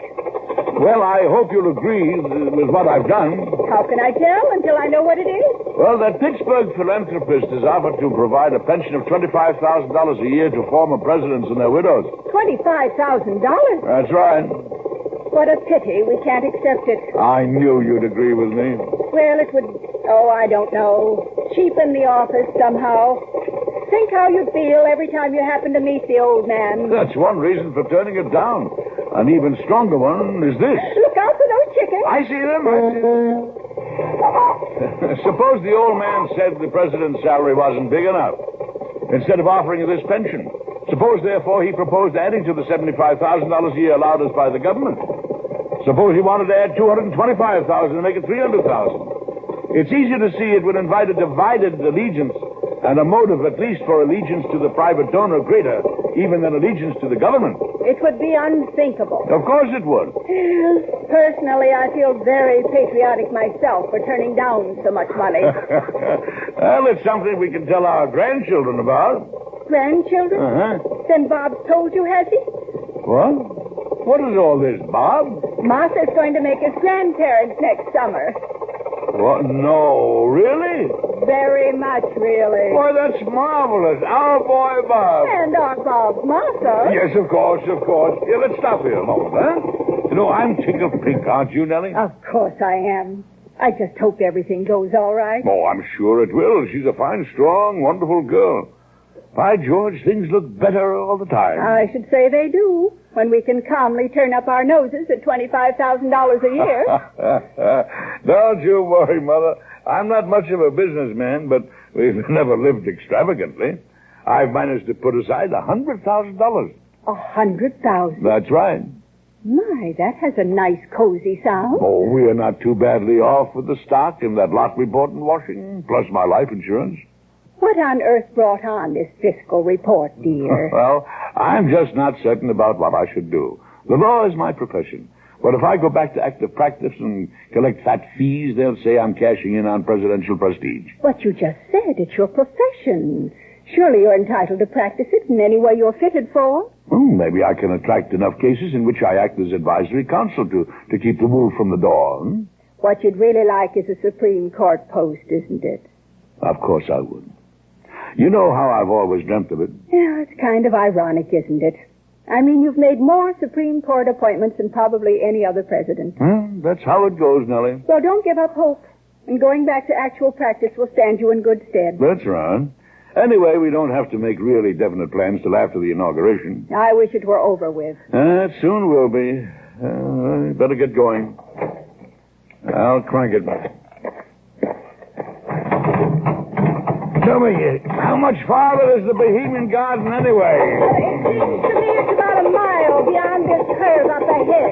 Well, I hope you'll agree with what I've done. How can I tell until I know what it is? Well, that Pittsburgh philanthropist has offered to provide a pension of $25,000 a year to former presidents and their widows. $25,000? That's right. What a pity we can't accept it. I knew you'd agree with me. Well, it would, I don't know, cheapen the office somehow. Think how you'd feel every time you happen to meet the old man. That's one reason for turning it down. An even stronger one is this. Look out for those chickens. I see them. Suppose the old man said the president's salary wasn't big enough. Instead of offering you this pension. Suppose, therefore, he proposed adding to the $75,000 a year allowed us by the government. Suppose he wanted to add $225,000 and make it $300,000. It's easy to see it would invite a divided allegiance and a motive, at least for allegiance to the private donor, greater even than allegiance to the government. It would be unthinkable. Of course it would. Personally, I feel very patriotic myself for turning down so much money. Well, it's something we can tell our grandchildren about. Grandchildren? Uh-huh. Then Bob's told you, has he? What? What is all this, Bob? Martha's going to make us grandparents next summer. What? No, really? Very much, really. Why, that's marvelous. Our boy, Bob. And our Bob's Martha. Yes, of course, of course. Here, let's stop here a moment, huh? You know, I'm tickled pink, aren't you, Nellie? Of course I am. I just hope everything goes all right. Oh, I'm sure it will. She's a fine, strong, wonderful girl. By George, things look better all the time. I should say they do, when we can calmly turn up our noses at $25,000 a year. Don't you worry, Mother. I'm not much of a businessman, but we've never lived extravagantly. I've managed to put aside $100,000. $100,000? That's right. My, that has a nice, cozy sound. Oh, we are not too badly off with the stock and that lot we bought in Washington, plus my life insurance. What on earth brought on this fiscal report, dear? Well, I'm just not certain about what I should do. The law is my profession. But if I go back to active practice and collect fat fees, they'll say I'm cashing in on presidential prestige. But you just said it's your profession. Surely you're entitled to practice it in any way you're fitted for. Well, maybe I can attract enough cases in which I act as advisory counsel to keep the wolf from the door. What you'd really like is a Supreme Court post, isn't it? Of course I would. You know how I've always dreamt of it. Yeah, it's kind of ironic, isn't it? I mean, you've made more Supreme Court appointments than probably any other president. That's how it goes, Nellie. Well, don't give up hope. And going back to actual practice will stand you in good stead. That's right. Anyway, we don't have to make really definite plans till after the inauguration. I wish it were over with. It soon will be. Better get going. I'll crank it. Tell me, how much farther is the Bohemian Garden anyway? It seems to me it's about a mile beyond this curve up ahead.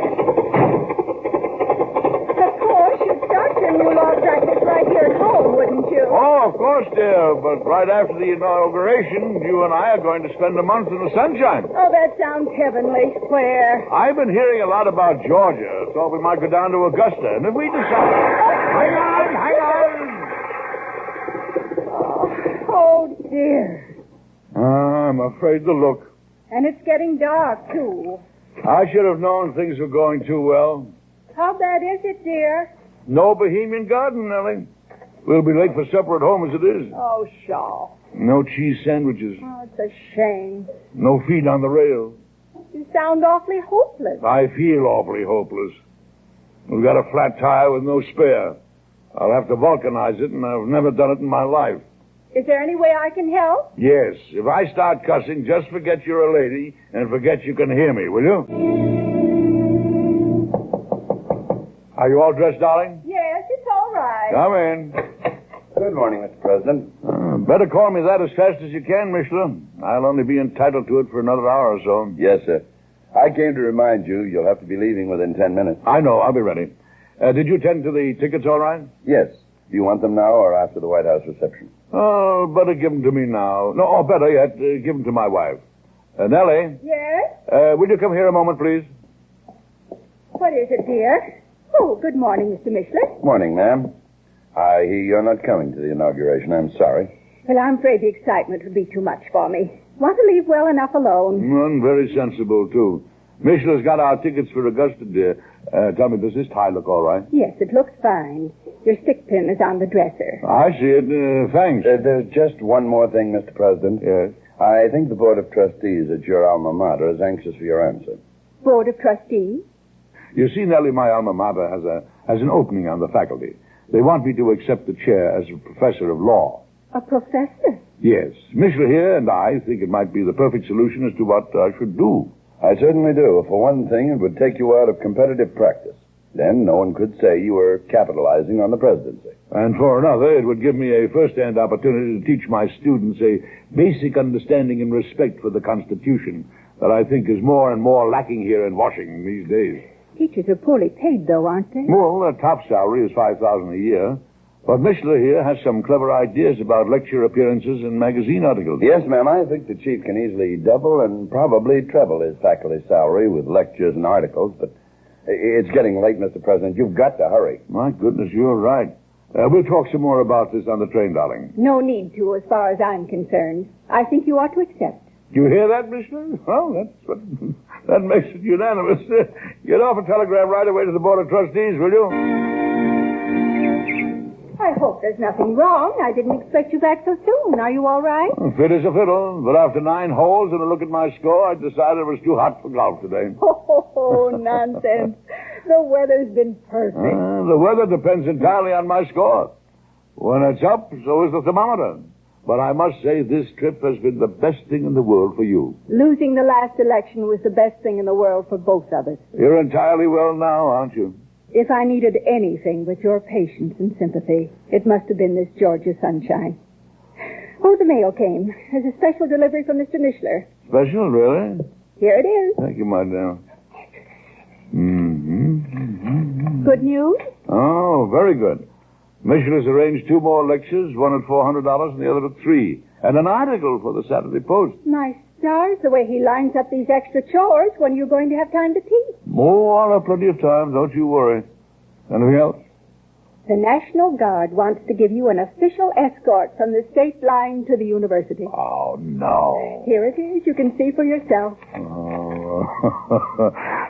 Of course, you'd start your new law practice right here at home, wouldn't you? Oh, of course, dear. But right after the inauguration, you and I are going to spend a month in the sunshine. Oh, that sounds heavenly. Where? I've been hearing a lot about Georgia. Thought we might go down to Augusta. And if we decide... Hang on! Oh, dear. I'm afraid to look. And it's getting dark, too. I should have known things were going too well. How bad is it, dear? No Bohemian Garden, Nellie. We'll be late for supper at home as it is. Oh, Shaw. No cheese sandwiches. Oh, it's a shame. No feet on the rail. You sound awfully hopeless. I feel awfully hopeless. We've got a flat tire with no spare. I'll have to vulcanize it, and I've never done it in my life. Is there any way I can help? Yes. If I start cussing, just forget you're a lady and forget you can hear me, will you? Are you all dressed, darling? Yes, it's all right. Come in. Good morning, Mr. President. Better call me that as fast as you can, Mishler. I'll only be entitled to it for another hour or so. Yes, sir. I came to remind you you'll have to be leaving within 10 minutes. I know. I'll be ready. Did you tend to the tickets all right? Yes. Do you want them now or after the White House reception? Oh, better give them to me now. No, or better yet, give them to my wife. Nellie? Yes? Will you come here a moment, please? What is it, dear? Oh, good morning, Mr. Mishler. Morning, ma'am. I hear you're not coming to the inauguration. I'm sorry. Well, I'm afraid the excitement would be too much for me. Want to leave well enough alone. Very sensible, too. Mishler's got our tickets for Augusta, dear. Tell me, does this tie look all right? Yes, it looks fine. Your stick pin is on the dresser. I see it. Thanks. There's just one more thing, Mr. President. Yes? I think the Board of Trustees at your alma mater is anxious for your answer. Board of Trustees? You see, Nellie, my alma mater has an opening on the faculty. They want me to accept the chair as a professor of law. A professor? Yes. Mishler here and I think it might be the perfect solution as to what I should do. I certainly do. For one thing, it would take you out of competitive practice. Then no one could say you were capitalizing on the presidency. And for another, it would give me a first-hand opportunity to teach my students a basic understanding and respect for the Constitution that I think is more and more lacking here in Washington these days. Teachers are poorly paid, though, aren't they? Well, their top salary is $5,000 a year. But Mishler here has some clever ideas about lecture appearances and magazine articles. Yes, ma'am, I think the chief can easily double and probably treble his faculty salary with lectures and articles, but it's getting late, Mr. President. You've got to hurry. My goodness, you're right. We'll talk some more about this on the train, darling. No need to, as far as I'm concerned. I think you ought to accept. You hear that, Mishler? Well, that makes it unanimous. Get off a telegram right away to the Board of Trustees, will you? I hope there's nothing wrong. I didn't expect you back so soon. Are you all right? Fit as a fiddle, but after 9 holes and a look at my score, I decided it was too hot for golf today. Oh, nonsense. The weather's been perfect. The weather depends entirely on my score. When it's up, so is the thermometer. But I must say this trip has been the best thing in the world for you. Losing the last election was the best thing in the world for both of us. You're entirely well now, aren't you? If I needed anything but your patience and sympathy, it must have been this Georgia sunshine. Oh, the mail came. There's a special delivery from Mr. Mishler. Special, really? Here it is. Thank you, my dear. Good news? Oh, very good. Mishler's arranged 2 more lectures, one at $400 and the other at $3. And an article for the Saturday Post. My stars, the way he lines up these extra chores. When are you going to have time to teach? Oh, I'll have plenty of time, don't you worry. Anything else? The National Guard wants to give you an official escort from the state line to the university. Oh, no. Here it is. You can see for yourself. Oh,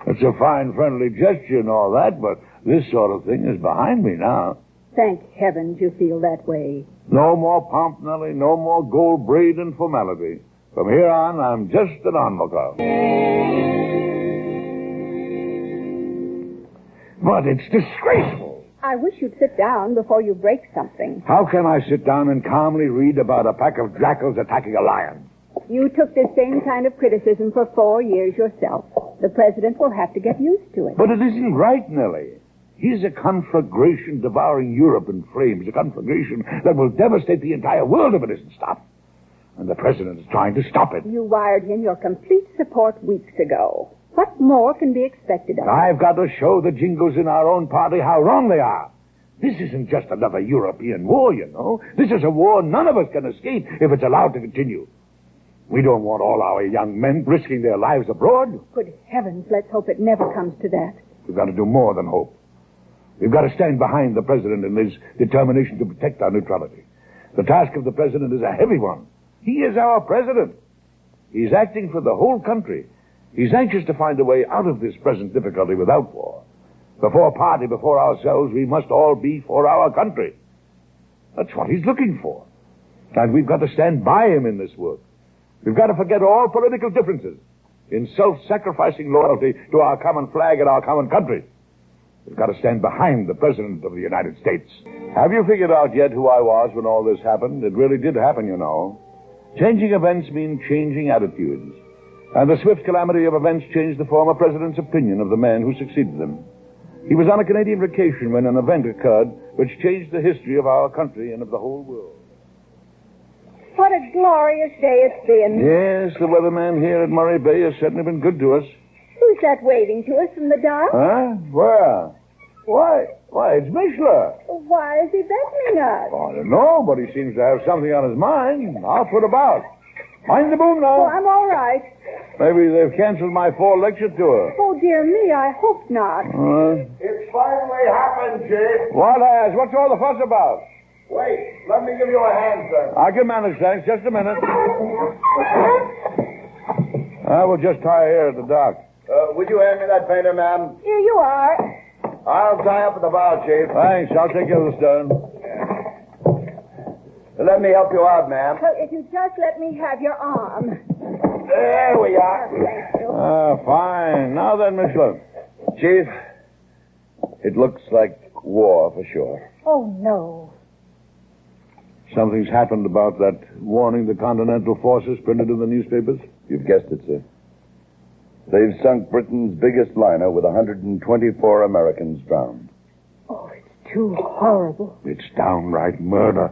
it's a fine, friendly gesture and all that, but this sort of thing is behind me now. Thank heavens you feel that way. No more pomp, Nellie. No more gold braid and formality. From here on, I'm just an onlooker. But it's disgraceful. I wish you'd sit down before you break something. How can I sit down and calmly read about a pack of jackals attacking a lion? You took this same kind of criticism for 4 years yourself. The president will have to get used to it. But it isn't right, Nellie. Here's a conflagration devouring Europe in flames, a conflagration that will devastate the entire world if it isn't stopped. And the president is trying to stop it. You wired him your complete support weeks ago. What more can be expected of him? I've got to show the jingles in our own party how wrong they are. This isn't just another European war, you know. This is a war none of us can escape if it's allowed to continue. We don't want all our young men risking their lives abroad. Good heavens, let's hope it never comes to that. We've got to do more than hope. We've got to stand behind the president in his determination to protect our neutrality. The task of the president is a heavy one. He is our president. He's acting for the whole country. He's anxious to find a way out of this present difficulty without war. Before party, before ourselves, we must all be for our country. That's what he's looking for. And we've got to stand by him in this work. We've got to forget all political differences in self-sacrificing loyalty to our common flag and our common country. We've got to stand behind the President of the United States. Have you figured out yet who I was when all this happened? It really did happen, you know. Changing events mean changing attitudes. And the swift calamity of events changed the former president's opinion of the man who succeeded him. He was on a Canadian vacation when an event occurred which changed the history of our country and of the whole world. What a glorious day it's been. Yes, the weatherman here at Murray Bay has certainly been good to us. that waving to us from the dark? Huh? Where? Why, it's Mishler. Why is he beckoning us? I don't know, but he seems to have something on his mind. I'll put about. Mind the boom now. Oh, I'm all right. Maybe they've canceled my fall lecture tour. Oh, dear me, I hope not. It's finally happened, Chief. What has? What's all the fuss about? Wait, let me give you a hand, sir. I can manage, thanks. Just a minute. I will just tie here at the dock. Would you hand me that painter, ma'am? Here you are. I'll tie up at the bow, Chief. Thanks. I'll take care of the stern. Let me help you out, ma'am. Well, if you just let me have your arm. There we are. Thank you. Fine. Now then, Mishler. Chief, it looks like war for sure. Oh, no. Something's happened about that warning the Continental Forces printed in the newspapers? You've guessed it, sir. They've sunk Britain's biggest liner with 124 Americans drowned. Oh, it's too horrible. It's downright murder.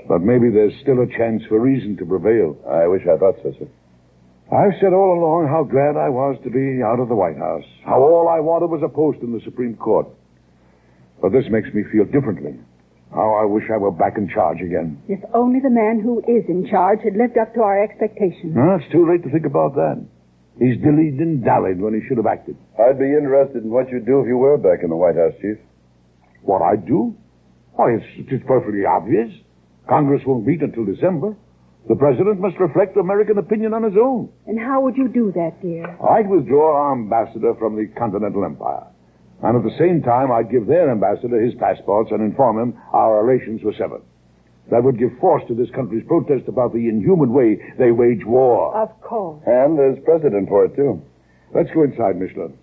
But maybe there's still a chance for reason to prevail. I wish I thought so, sir. I've said all along how glad I was to be out of the White House. How all I wanted was a post in the Supreme Court. But this makes me feel differently. How I wish I were back in charge again. If only the man who is in charge had lived up to our expectations. No, it's too late to think about that. He's dillied and dallied when he should have acted. I'd be interested in what you'd do if you were back in the White House, Chief. What I'd do? Why, it's perfectly obvious. Congress won't meet until December. The president must reflect American opinion on his own. And how would you do that, dear? I'd withdraw our ambassador from the Continental Empire. And at the same time, I'd give their ambassador his passports and inform him our relations were severed. That would give force to this country's protest about the inhuman way they wage war. Of course. And there's precedent for it, too. Let's go inside, Mishler.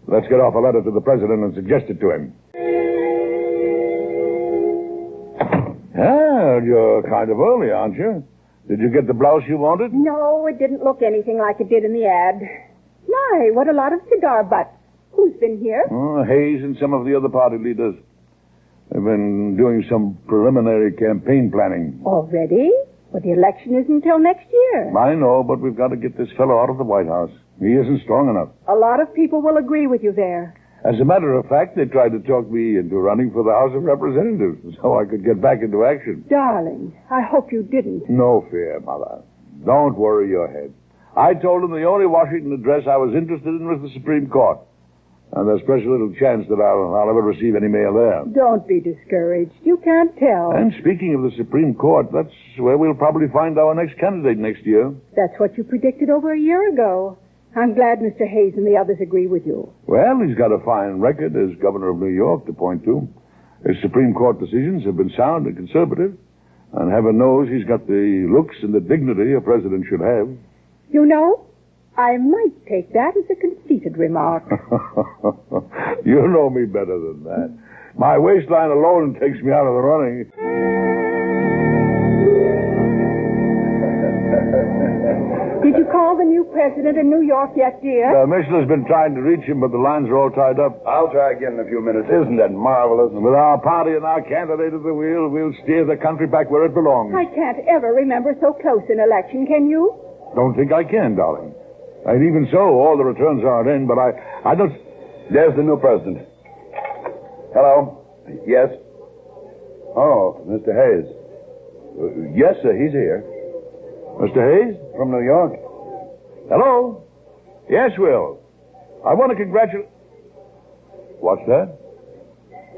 Let's get off a letter to the president and suggest it to him. Ah, you're kind of early, aren't you? Did you get the blouse you wanted? No, it didn't look anything like it did in the ad. My, what a lot of cigar butts. Who's been here? Oh, Hayes and some of the other party leaders. They've been doing some preliminary campaign planning. Already? But the election isn't until next year. I know, but we've got to get this fellow out of the White House. He isn't strong enough. A lot of people will agree with you there. As a matter of fact, they tried to talk me into running for the House of Representatives so I could get back into action. Darling, I hope you didn't. No fear, Mother. Don't worry your head. I told them the only Washington address I was interested in was the Supreme Court. And there's precious little chance that I'll ever receive any mail there. Don't be discouraged. You can't tell. And speaking of the Supreme Court, that's where we'll probably find our next candidate next year. That's what you predicted over a year ago. I'm glad Mr. Hayes and the others agree with you. Well, he's got a fine record as governor of New York to point to. His Supreme Court decisions have been sound and conservative. And heaven knows he's got the looks and the dignity a president should have. You know, I might take that as a conceited remark. You know me better than that. My waistline alone takes me out of the running. Did you call the new president in New York yet, dear? Mishler's been trying to reach him, but the lines are all tied up. I'll try again in a few minutes. Isn't that marvelous? With our party and our candidate at the wheel, we'll steer the country back where it belongs. I can't ever remember so close an election, can you? Don't think I can, darling. And even so, all the returns aren't in, but I don't... There's the new president. Hello? Yes? Oh, Mr. Hayes. Yes, sir, he's here. Mr. Hayes? From New York. Hello? Yes, Will. I want to congratulate... What's that?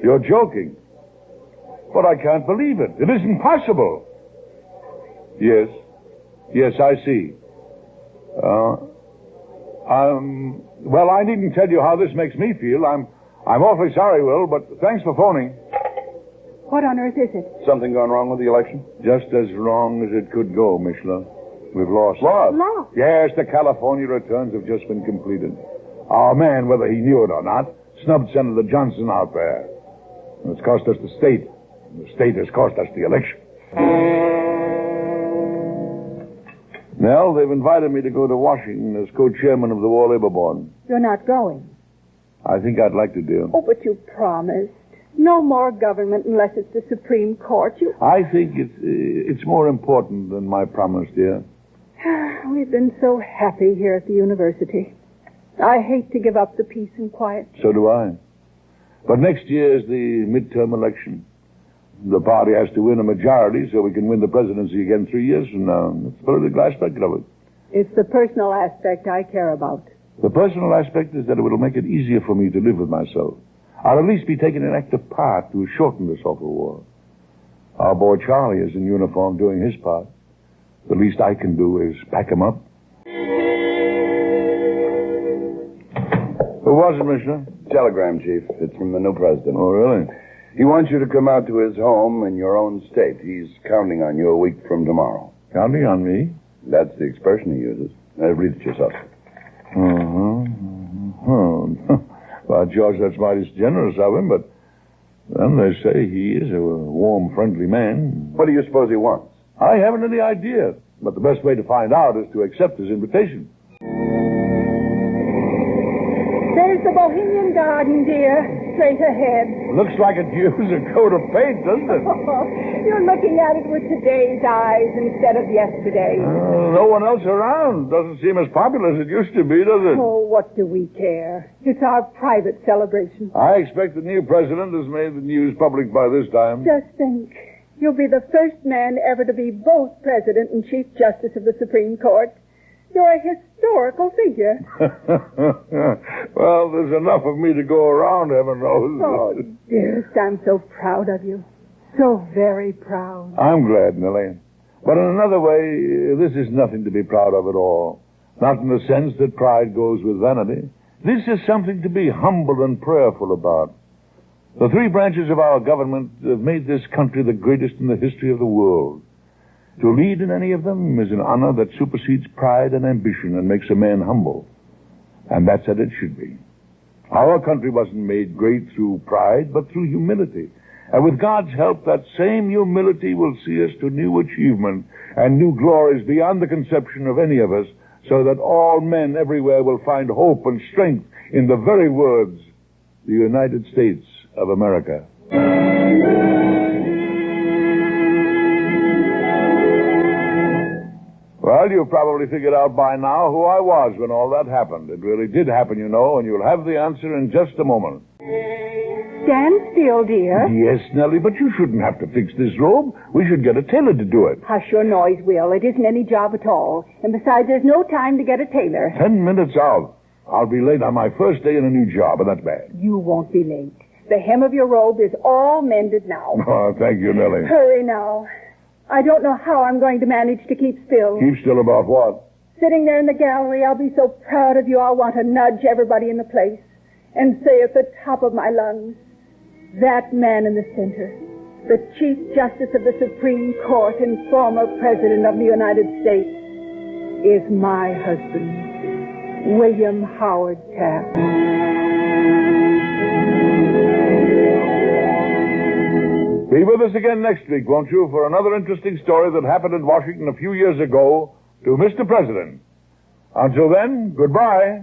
You're joking. But I can't believe it. It isn't possible. Yes. Yes, I see. Well, I needn't tell you how this makes me feel. I'm awfully sorry, Will, but thanks for phoning. What on earth is it? Something gone wrong with the election? Just as wrong as it could go, Mishler. We've lost. Lost? Lost? Yes, the California returns have just been completed. Our man, whether he knew it or not, snubbed Senator Johnson out there. And it's cost us the state. And the state has cost us the election. Nell, they've invited me to go to Washington as co-chairman of the War Labor Board. You're not going. I think I'd like to, dear. Oh, but you promised. No more government unless it's the Supreme Court. I think it's more important than my promise, dear. We've been so happy here at the university. I hate to give up the peace and quiet. So do I. But next year is the midterm election. The party has to win a majority so we can win the presidency again 3 years from now. That's the political aspect of it. It's the personal aspect I care about. The personal aspect is that it will make it easier for me to live with myself. I'll at least be taking an active part to shorten this awful war. Our boy Charlie is in uniform doing his part. The least I can do is pack him up. Who was it, Commissioner? Telegram, Chief. It's from the new president. Oh, really? He wants you to come out to his home in your own state. He's counting on you a week from tomorrow. Counting on me? That's the expression he uses. Read it yourself. Well, George, that's mighty generous of him, but then they say he is a warm, friendly man. What do you suppose he wants? I haven't any idea, but the best way to find out is to accept his invitation. There's the Bohemian Garden, dear. Straight ahead. Looks like it used a coat of paint, doesn't it? You're looking at it with today's eyes instead of yesterday's. No one else around. Doesn't seem as popular as it used to be, does it? Oh, what do we care? It's our private celebration. I expect the new president has made the news public by this time. Just think. You'll be the first man ever to be both President and Chief Justice of the Supreme Court. You're a historical figure. Well, there's enough of me to go around, heaven knows. Oh, dearest, I'm so proud of you. So very proud. I'm glad, Millie. But in another way, this is nothing to be proud of at all. Not in the sense that pride goes with vanity. This is something to be humble and prayerful about. The three branches of our government have made this country the greatest in the history of the world. To lead in any of them is an honor that supersedes pride and ambition and makes a man humble. And that's as it should be. Our country wasn't made great through pride, but through humility. And with God's help, that same humility will see us to new achievement and new glories beyond the conception of any of us, so that all men everywhere will find hope and strength in the very words, the United States of America. Well, you've probably figured out by now who I was when all that happened. It really did happen, you know, and you'll have the answer in just a moment. Stand still, dear. Yes, Nellie, but you shouldn't have to fix this robe. We should get a tailor to do it. Hush your noise, Will. It isn't any job at all. And besides, there's no time to get a tailor. 10 minutes out. I'll be late on my first day in a new job, and that's bad. You won't be late. The hem of your robe is all mended now. Oh, thank you, Nellie. Hurry now. I don't know how I'm going to manage to keep still. Keep still about what? Sitting there in the gallery, I'll be so proud of you, I'll want to nudge everybody in the place and say at the top of my lungs, that man in the center, the Chief Justice of the Supreme Court and former President of the United States, is my husband, William Howard Taft. Be with us again next week, won't you, for another interesting story that happened in Washington a few years ago to Mr. President. Until then, goodbye.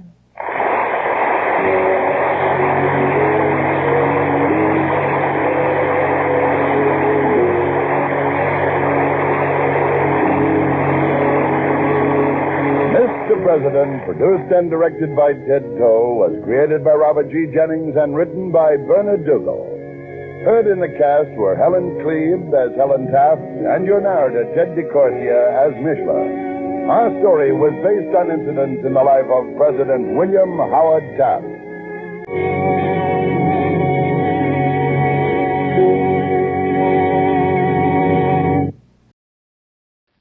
Mr. President, produced and directed by Ted Toe, was created by Robert G. Jennings and written by Bernard Dugal. Heard in the cast were Helen Cleve as Helen Taft and your narrator, Ted DeCorsia, as Mishla. Our story was based on incidents in the life of President William Howard Taft.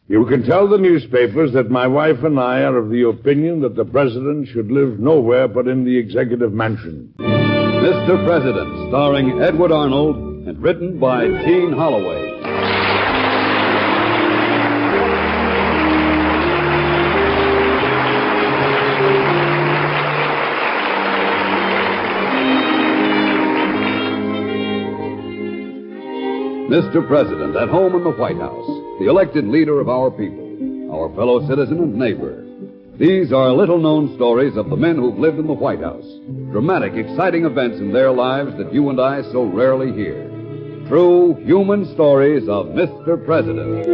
You can tell the newspapers that my wife and I are of the opinion that the president should live nowhere but in the executive mansion. Mr. President, starring Edward Arnold and written by Gene Holloway. Mr. President, at home in the White House, the elected leader of our people, our fellow citizen and neighbor. These are little-known stories of the men who've lived in the White House. Dramatic, exciting events in their lives that you and I so rarely hear. True human stories of Mr. President.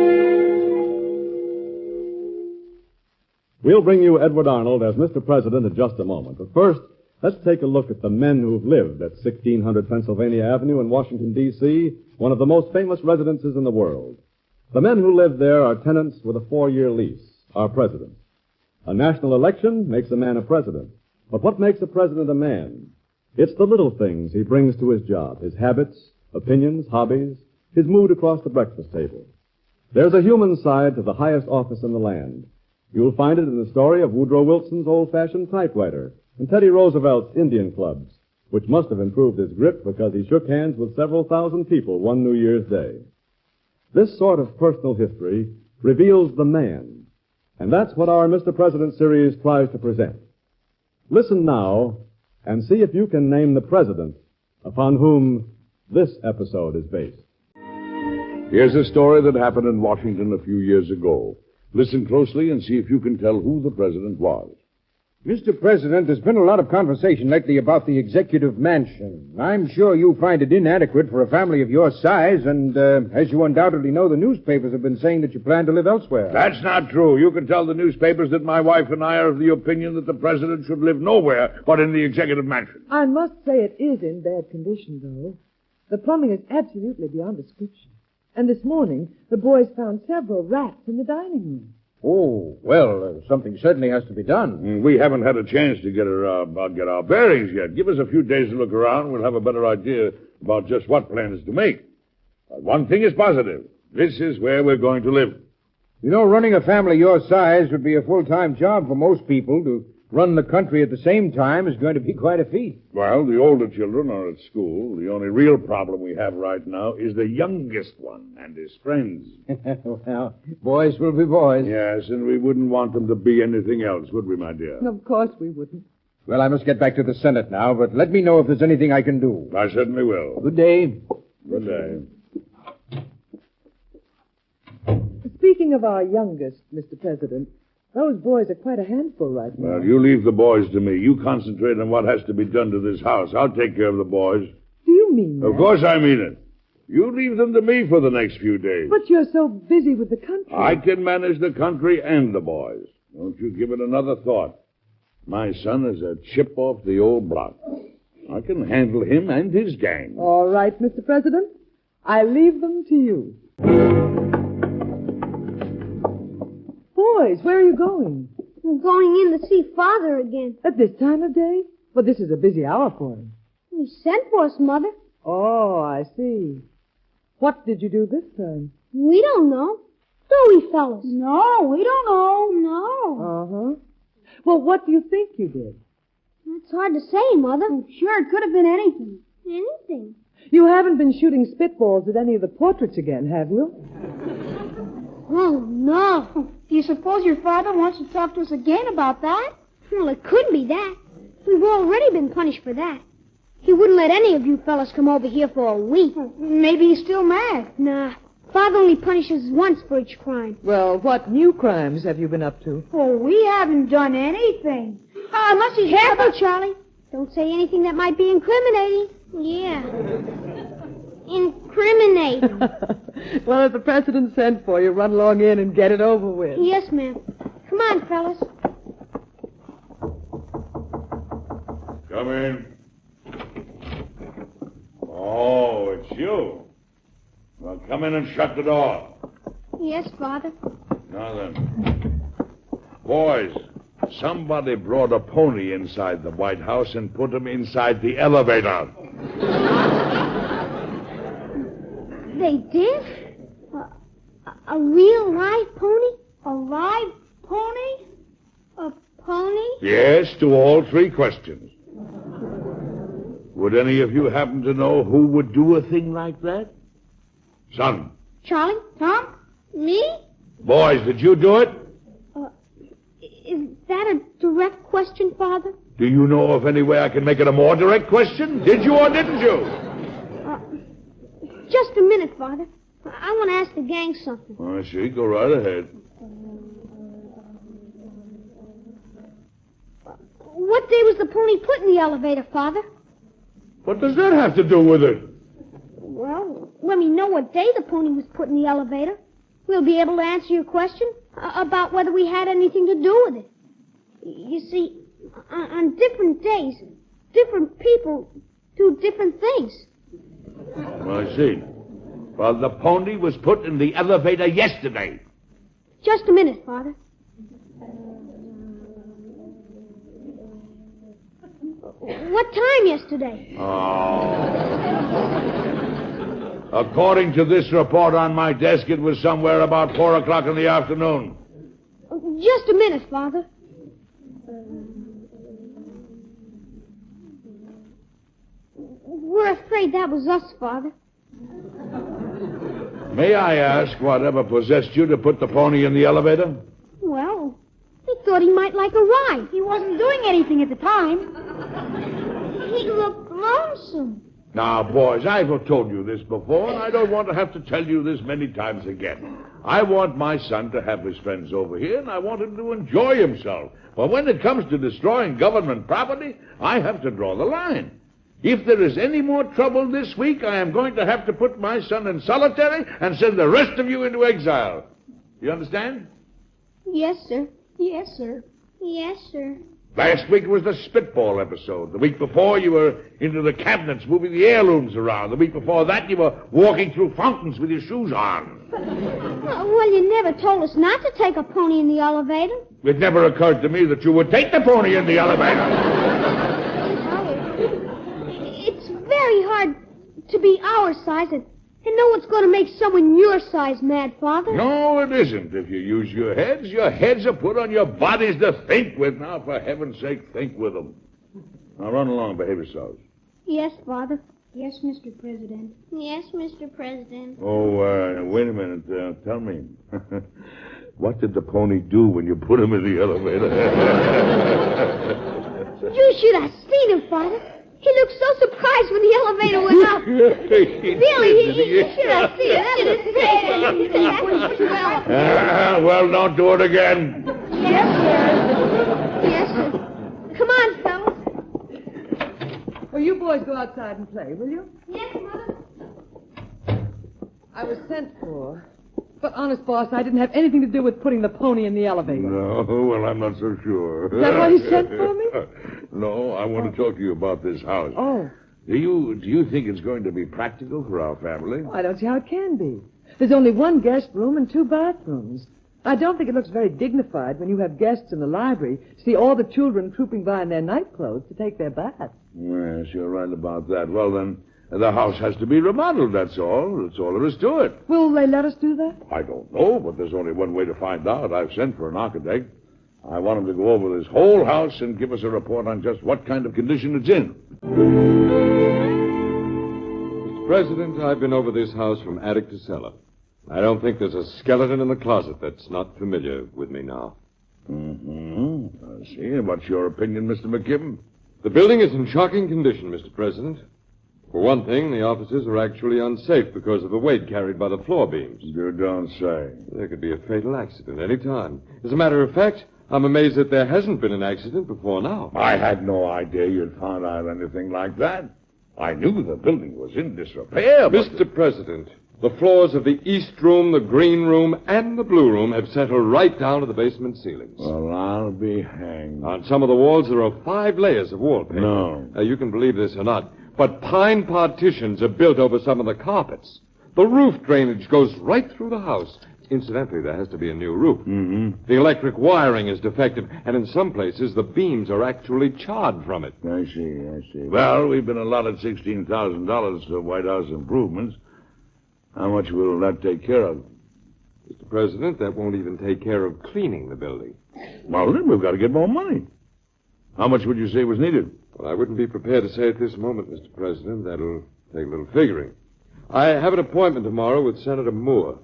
We'll bring you Edward Arnold as Mr. President in just a moment. But first, let's take a look at the men who've lived at 1600 Pennsylvania Avenue in Washington, D.C., one of the most famous residences in the world. The men who live there are tenants with a 4-year lease, our president. A national election makes a man a president. But what makes a president a man? It's the little things he brings to his job, his habits, opinions, hobbies, his mood across the breakfast table. There's a human side to the highest office in the land. You'll find it in the story of Woodrow Wilson's old-fashioned typewriter and Teddy Roosevelt's Indian clubs, which must have improved his grip because he shook hands with several thousand people one New Year's Day. This sort of personal history reveals the man, and that's what our Mr. President series tries to present. Listen now and see if you can name the president upon whom this episode is based. Here's a story that happened in Washington a few years ago. Listen closely and see if you can tell who the president was. Mr. President, there's been a lot of conversation lately about the executive mansion. I'm sure you find it inadequate for a family of your size, and as you undoubtedly know, the newspapers have been saying that you plan to live elsewhere. That's not true. You can tell the newspapers that my wife and I are of the opinion that the president should live nowhere but in the executive mansion. I must say it is in bad condition, though. The plumbing is absolutely beyond description. And this morning, the boys found several rats in the dining room. Oh, well, something certainly has to be done. We haven't had a chance to get our bearings yet. Give us a few days to look around. We'll have a better idea about just what plans to make. But one thing is positive. This is where we're going to live. You know, running a family your size would be a full-time job for most people. To run the country at the same time is going to be quite a feat. Well, the older children are at school. The only real problem we have right now is the youngest one and his friends. Well, boys will be boys. Yes, and we wouldn't want them to be anything else, would we, my dear? Of course we wouldn't. Well, I must get back to the Senate now, but let me know if there's anything I can do. I certainly will. Good day. Good day. Speaking of our youngest, Mr. President, those boys are quite a handful right now. Well, you leave the boys to me. You concentrate on what has to be done to this house. I'll take care of the boys. Do you mean that? Of course I mean it. You leave them to me for the next few days. But you're so busy with the country. I can manage the country and the boys. Don't you give it another thought. My son is a chip off the old block. I can handle him and his gang. All right, Mr. President. I leave them to you. Boys, where are you going? I'm going in to see Father again. At this time of day? Well, this is a busy hour for him. He sent for us, Mother. Oh, I see. What did you do this time? We don't know. Do we, fellas? No, we don't know. No. Uh-huh. Well, what do you think you did? That's hard to say, Mother. Sure, it could have been anything. Anything. You haven't been shooting spitballs at any of the portraits again, have you? Oh, no. Do you suppose your father wants to talk to us again about that? Well, it couldn't be that. We've already been punished for that. He wouldn't let any of you fellas come over here for a week. Maybe he's still mad. Nah. Father only punishes once for each crime. Well, what new crimes have you been up to? Oh, we haven't done anything. Unless he's... Careful, Charlie. Don't say anything that might be incriminating. Yeah. Incriminating. Well, if the president sent for you, run along in and get it over with. Yes, ma'am. Come on, fellas. Come in. Oh, it's you. Well, come in and shut the door. Yes, Father. Now then. Boys, somebody brought a pony inside the White House and put him inside the elevator. They did? A real live pony? A live pony? A pony? Yes, to all three questions. Would any of you happen to know who would do a thing like that? Son. Charlie? Tom? Me? Boys, did you do it? Is that a direct question, Father? Do you know of any way I can make it a more direct question? Did you or didn't you? Just a minute, Father. I want to ask the gang something. I see. Go right ahead. What day was the pony put in the elevator, Father? What does that have to do with it? Well, when we know what day the pony was put in the elevator, we'll be able to answer your question about whether we had anything to do with it. You see, on different days, different people do different things. I see. Well, the pony was put in the elevator yesterday. Just a minute, Father. What time yesterday? According to this report on my desk, it was somewhere about 4 o'clock in the afternoon. Just a minute, Father. We're afraid that was us, Father. May I ask whatever possessed you to put the pony in the elevator? Well, we thought he might like a ride. He wasn't doing anything at the time. He looked lonesome. Now, boys, I've told you this before, and I don't want to have to tell you this many times again. I want my son to have his friends over here, and I want him to enjoy himself. But when it comes to destroying government property, I have to draw the line. If there is any more trouble this week, I am going to have to put my son in solitary and send the rest of you into exile. You understand? Yes, sir. Yes, sir. Yes, sir. Last week was the spitball episode. The week before, you were into the cabinets moving the heirlooms around. The week before that, you were walking through fountains with your shoes on. Well, you never told us not to take a pony in the elevator. It never occurred to me that you would take the pony in the elevator. It's very hard to be our size and know what's going to make someone your size mad, Father. No, it isn't. If you use your heads are put on your bodies to think with. Now, for heaven's sake, think with them. Now, run along, behave yourselves. Yes, Father. Yes, Mr. President. Yes, Mr. President. Oh, wait a minute. Tell me, what did the pony do when you put him in the elevator? You should have seen him, Father. He looked so surprised when the elevator went up. Really, he should have seen it. Well, don't do it again. Yes, sir. Yes, sir. Come on, fellas. Well, you boys go outside and play, will you? Yes, Mother. I was sent for. But honest, boss, I didn't have anything to do with putting the pony in the elevator. No, well, I'm not so sure. Is that why you sent for me? No, I want to talk to you about this house. Oh. Do you think it's going to be practical for our family? I don't see how it can be. There's only one guest room and 2 bathrooms. I don't think it looks very dignified when you have guests in the library to see all the children trooping by in their night clothes to take their bath. Yes, you're right about that. Well, then, the house has to be remodeled, that's all. That's all there is to it. Will they let us do that? I don't know, but there's only one way to find out. I've sent for an architect. I want him to go over this whole house and give us a report on just what kind of condition it's in. Mr. President, I've been over this house from attic to cellar. I don't think there's a skeleton in the closet that's not familiar with me now. Mm-hmm. I see. What's your opinion, Mr. McKim? The building is in shocking condition, Mr. President. For one thing, the offices are actually unsafe because of the weight carried by the floor beams. You don't say. There could be a fatal accident any time. As a matter of fact, I'm amazed that there hasn't been an accident before now. I had no idea you'd found out anything like that. I knew the building was in disrepair, but... Mr. President, the floors of the East Room, the Green Room, and the Blue Room have settled right down to the basement ceilings. Well, I'll be hanged. On some of the walls, there are 5 layers of wallpaper. No. You can believe this or not, but pine partitions are built over some of the carpets. The roof drainage goes right through the house. Incidentally, there has to be a new roof. Mm-hmm. The electric wiring is defective, and in some places, the beams are actually charred from it. I see. Well, we've been allotted $16,000 for White House improvements. How much will that take care of? Mr. President, that won't even take care of cleaning the building. Well, then we've got to get more money. How much would you say was needed? Well, I wouldn't be prepared to say at this moment, Mr. President. That'll take a little figuring. I have an appointment tomorrow with Senator Moore.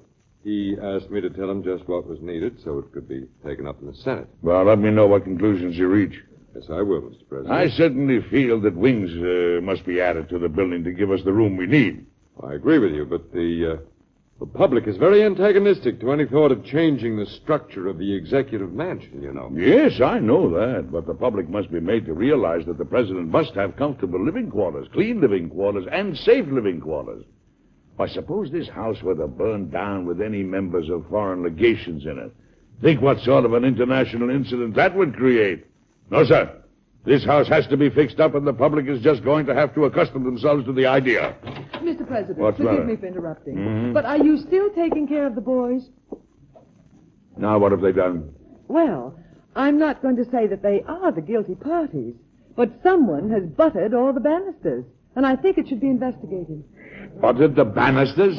He asked me to tell him just what was needed so it could be taken up in the Senate. Well, let me know what conclusions you reach. Yes, I will, Mr. President. I certainly feel that wings must be added to the building to give us the room we need. I agree with you, but the public is very antagonistic to any thought of changing the structure of the executive mansion, you know. Yes, I know that, but the public must be made to realize that the president must have comfortable living quarters, clean living quarters, and safe living quarters. Why, suppose this house were to burn down with any members of foreign legations in it. Think what sort of an international incident that would create. No, sir. This house has to be fixed up, and the public is just going to have to accustom themselves to the idea. Mr. President, What's the forgive matter? me for interrupting. Mhm. But are you still taking care of the boys? Now, what have they done? Well, I'm not going to say that they are the guilty parties, but someone has buttered all the banisters, and I think it should be investigated. Buttered the banisters?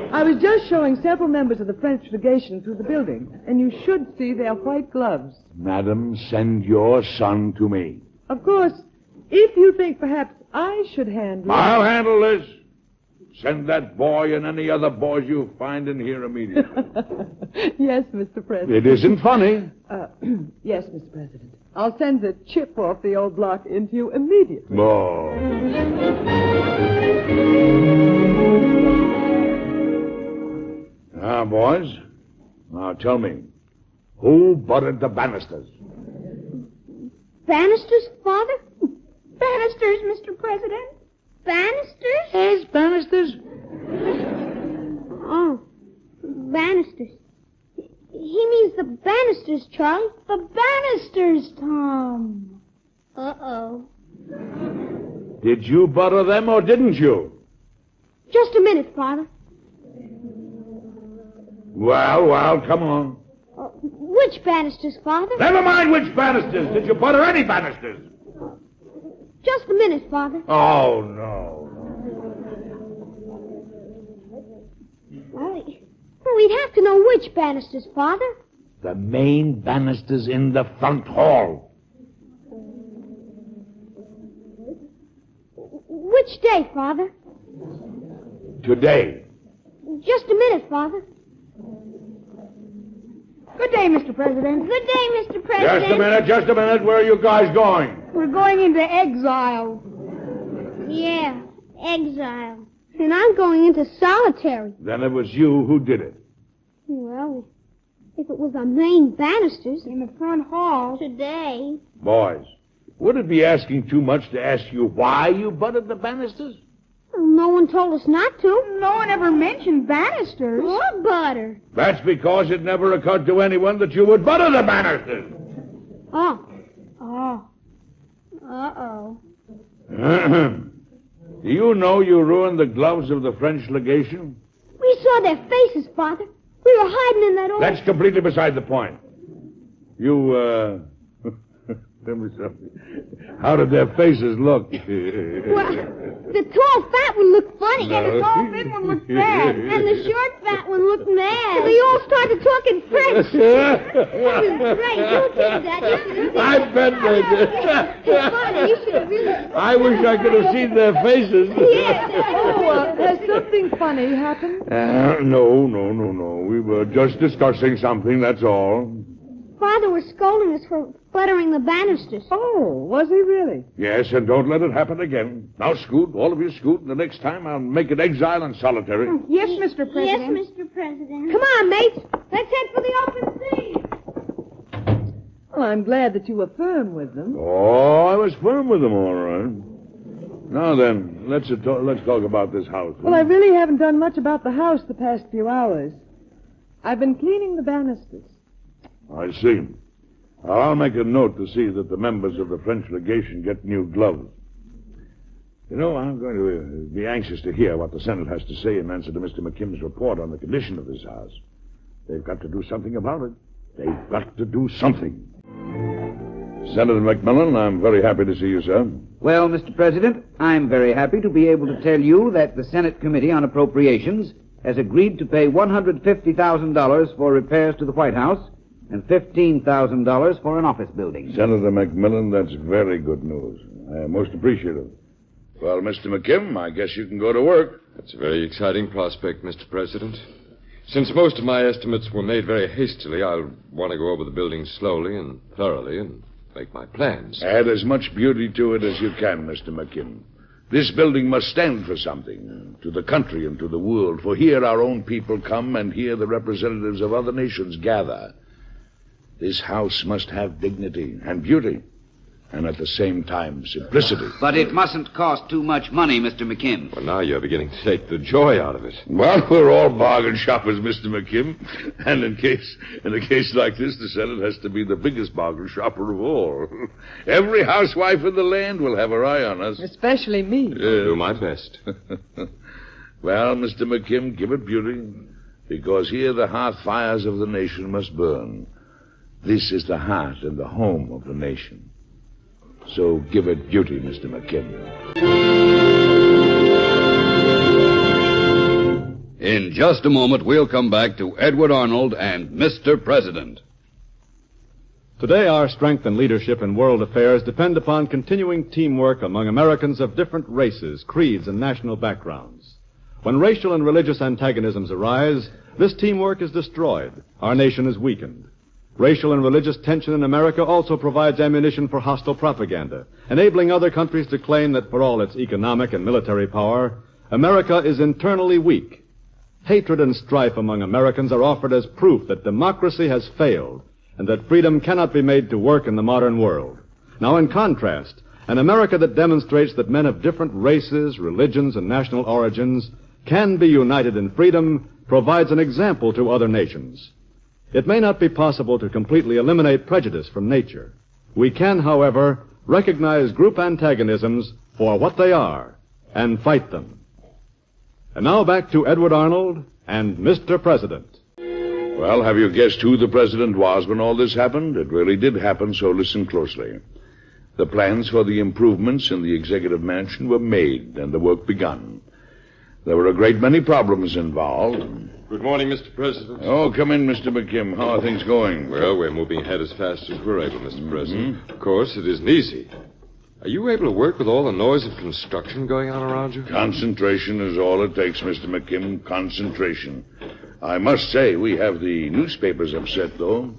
I was just showing several members of the French legation through the building, and you should see their white gloves. Madam, send your son to me. Of course, if you think perhaps I should handle it... I'll handle this. Send that boy and any other boys you find in here immediately. Yes, Mr. President. It isn't funny. Yes, Mr. President. I'll send the chip off the old block into you immediately. Oh. Now, boys, now tell me, who buttered the banisters? Banisters, Father? Banisters, Mr. President. Banisters? Yes, banisters. Oh, banisters. He means the banisters, Charlie. The banisters, Tom. Uh-oh. Did you butter them or didn't you? Just a minute, Father. Well, come on. Which banisters, Father? Never mind which banisters. Did you butter any banisters? Just a minute, Father. Oh, no. Well, we'd have to know which banisters, Father. The main banisters in the front hall. Which day, Father? Today. Just a minute, Father. Good day, Mr. President. Good day, Mr. President. Just a minute. Where are you guys going? We're going into exile. Yeah, exile. And I'm going into solitary. Then it was you who did it. Well, if it was the main banisters in the front hall today. Boys, would it be asking too much to ask you why you buttered the banisters? Well, no one told us not to. No one ever mentioned banisters. Or butter. That's because it never occurred to anyone that you would butter the banisters. Oh. Uh-oh. Do you know you ruined the gloves of the French legation? We saw their faces, Father. We were hiding in that old... That's completely beside the point. You, tell me something. How did their faces look? Well, the tall, fat one looked funny. No. And the tall, thin one looked bad. And the short, fat one looked mad. And they all started talking French. That was great. You did that. You should have I bet they did. It's funny. You should have really... I wish I could have seen their faces. Has something funny happened? No. We were just discussing something, that's all. Father was scolding us for buttering the banisters. Oh, was he really? Yes, and don't let it happen again. Now scoot, all of you scoot, and the next time I'll make it exile and solitary. Yes, Mr. President. Yes, Mr. President. Come on, mates. Let's head for the open sea. Well, I'm glad that you were firm with them. Oh, I was firm with them, all right. Now then, let's talk about this house. Well, I really haven't done much about the house the past few hours. I've been cleaning the banisters. I see. I'll make a note to see that the members of the French legation get new gloves. You know, I'm going to be anxious to hear what the Senate has to say in answer to Mr. McKim's report on the condition of this house. They've got to do something about it. They've got to do something. Senator McMillan, I'm very happy to see you, sir. Well, Mr. President, I'm very happy to be able to tell you that the Senate Committee on Appropriations has agreed to pay $150,000 for repairs to the White House and $15,000 for an office building. Senator McMillan, that's very good news. I am most appreciative. Well, Mr. McKim, I guess you can go to work. That's a very exciting prospect, Mr. President. Since most of my estimates were made very hastily, I'll want to go over the building slowly and thoroughly and make my plans. Add as much beauty to it as you can, Mr. McKim. This building must stand for something, to the country and to the world, for here our own people come and here the representatives of other nations gather. This house must have dignity and beauty. and at the same time simplicity. But it mustn't cost too much money, Mr. McKim. Well, now you're beginning to take the joy out of it. Well, we're all bargain shoppers, Mr. McKim. And in a case like this, the Senate has to be the biggest bargain shopper of all. Every housewife in the land will have her eye on us. Especially me. I'll do my best. Well, Mr. McKim, give it beauty, because here the hearth fires of the nation must burn. This is the heart and the home of the nation. So give it beauty, Mr. McKim. In just a moment, we'll come back to Edward Arnold and Mr. President. Today, our strength and leadership in world affairs depend upon continuing teamwork among Americans of different races, creeds, and national backgrounds. When racial and religious antagonisms arise, this teamwork is destroyed. Our nation is weakened. Racial and religious tension in America also provides ammunition for hostile propaganda, enabling other countries to claim that for all its economic and military power, America is internally weak. Hatred and strife among Americans are offered as proof that democracy has failed and that freedom cannot be made to work in the modern world. Now, in contrast, an America that demonstrates that men of different races, religions, and national origins can be united in freedom provides an example to other nations. It may not be possible to completely eliminate prejudice from nature. We can, however, recognize group antagonisms for what they are and fight them. And now back to Edward Arnold and Mr. President. Well, have you guessed who the president was when all this happened? It really did happen, so listen closely. The plans for the improvements in the executive mansion were made and the work begun. There were a great many problems involved. Good morning, Mr. President. Oh, come in, Mr. McKim. How are things going? Well, we're moving ahead as fast as we're able, Mr. President. Of course, it isn't easy. Are you able to work with all the noise of construction going on around you? Concentration is all it takes, Mr. McKim. Concentration. I must say, we have the newspapers upset, though.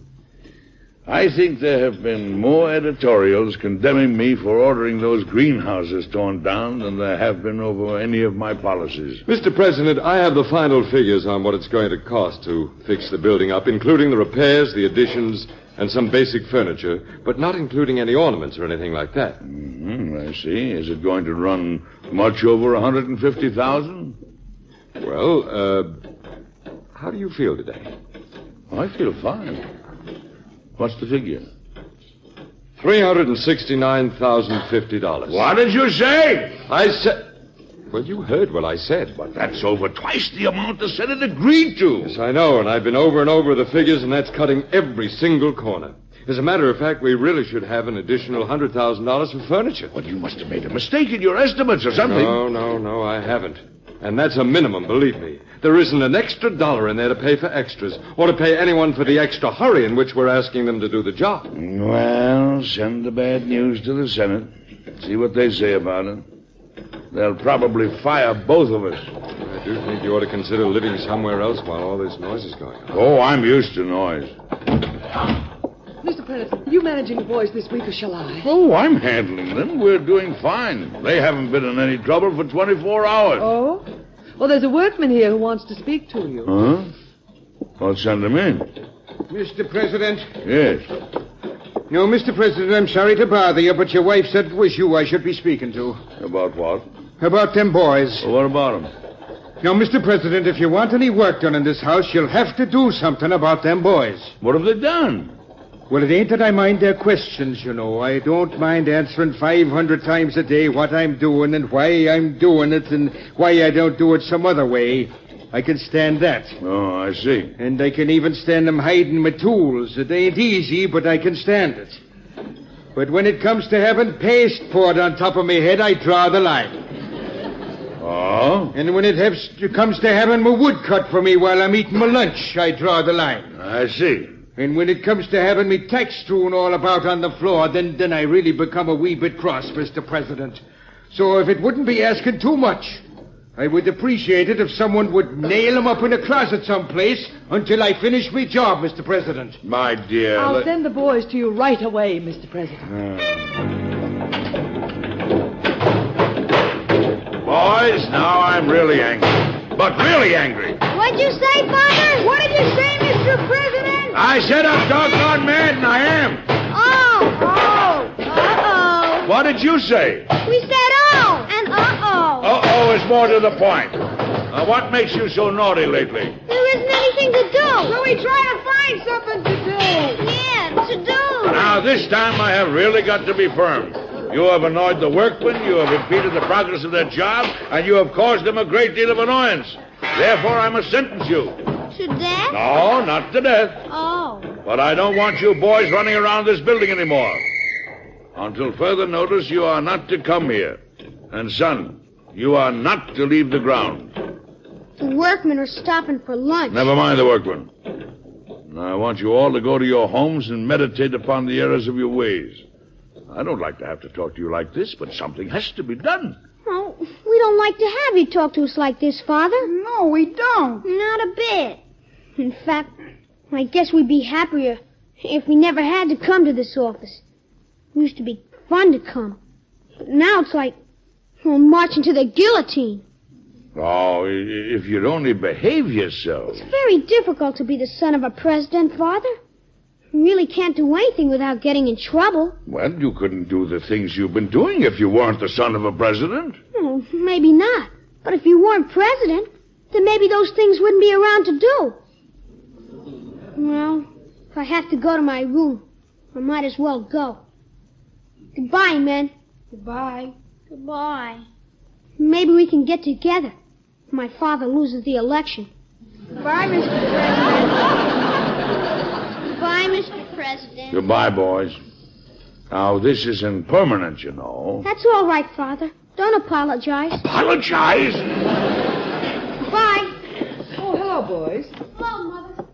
I think there have been more editorials condemning me for ordering those greenhouses torn down than there have been over any of my policies. Mr. President, I have the final figures on what it's going to cost to fix the building up, including the repairs, the additions, and some basic furniture, but not including any ornaments or anything like that. I see. Is it going to run much over $150,000? Well, how do you feel today? I feel fine. What's the figure? $369,050. What did you say? I said... Well, you heard what I said. But that's over twice the amount the Senate agreed to. Yes, I know, and I've been over and over the figures, and that's cutting every single corner. As a matter of fact, we really should have an additional $100,000 for furniture. Well, you must have made a mistake in your estimates or something. No, I haven't. And that's a minimum, believe me. There isn't an extra dollar in there to pay for extras, or to pay anyone for the extra hurry in which we're asking them to do the job. Well, send the bad news to the Senate. See what they say about it. They'll probably fire both of us. I do think you ought to consider living somewhere else while all this noise is going on. Oh, I'm used to noise. Mr. President, are you managing the boys this week, or shall I? Oh, I'm handling them. We're doing fine. They haven't been in any trouble for 24 hours. Oh? Well, there's a workman here who wants to speak to you. Huh? Well, send him in. Mr. President? Yes. No, Mr. President, I'm sorry to bother you, but your wife said it was you I should be speaking to. About what? About them boys. Well, what about them? Now, Mr. President, if you want any work done in this house, you'll have to do something about them boys. What have they done? Well, it ain't that I mind their questions, you know. I don't mind answering 500 times a day what I'm doing and why I'm doing it and why I don't do it some other way. I can stand that. Oh, I see. And I can even stand them hiding my tools. It ain't easy, but I can stand it. But when it comes to having paste poured on top of my head, I draw the line. Oh? And when it comes to having my wood cut for me while I'm eating my lunch, I draw the line. I see. And when it comes to having me tax strewn all about on the floor, then I really become a wee bit cross, Mr. President. So if it wouldn't be asking too much, I would appreciate it if someone would nail them up in a closet someplace until I finish my job, Mr. President. My dear... I'll send the boys to you right away, Mr. President. Boys, now I'm really angry. But really angry. What'd you say, Father? What did you say, Mr. President? I said I'm doggone mad, and I am. Oh. Uh-oh. What did you say? We said oh and uh-oh. Uh-oh is more to the point. What makes you so naughty lately? There isn't anything to do. So we try to find something to do. Yeah, to do. Now, this time I have really got to be firm. You have annoyed the workmen, you have impeded the progress of their job, and you have caused them a great deal of annoyance. Therefore, I must sentence you. To death? No, not to death. Oh. But I don't want you boys running around this building anymore. Until further notice, you are not to come here. And, son, you are not to leave the ground. The workmen are stopping for lunch. Never mind the workmen. I want you all to go to your homes and meditate upon the errors of your ways. I don't like to have to talk to you like this, but something has to be done. Oh, we don't like to have you talk to us like this, Father. No, we don't. Not a bit. In fact, I guess we'd be happier if we never had to come to this office. It used to be fun to come. But now it's like we're marching to the guillotine. Oh, if you'd only behave yourself. It's very difficult to be the son of a president, Father. You really can't do anything without getting in trouble. Well, you couldn't do the things you've been doing if you weren't the son of a president. Oh, maybe not. But if you weren't president, then maybe those things wouldn't be around to do. Well, if I have to go to my room, I might as well go. Goodbye, men. Goodbye. Goodbye. Maybe we can get together if my father loses the election. Goodbye, Mr. President. Goodbye, Mr. President. Goodbye, boys. Now, this isn't permanent, you know. That's all right, Father. Don't apologize. Apologize? Goodbye. Oh, hello, boys. Hello, Mother.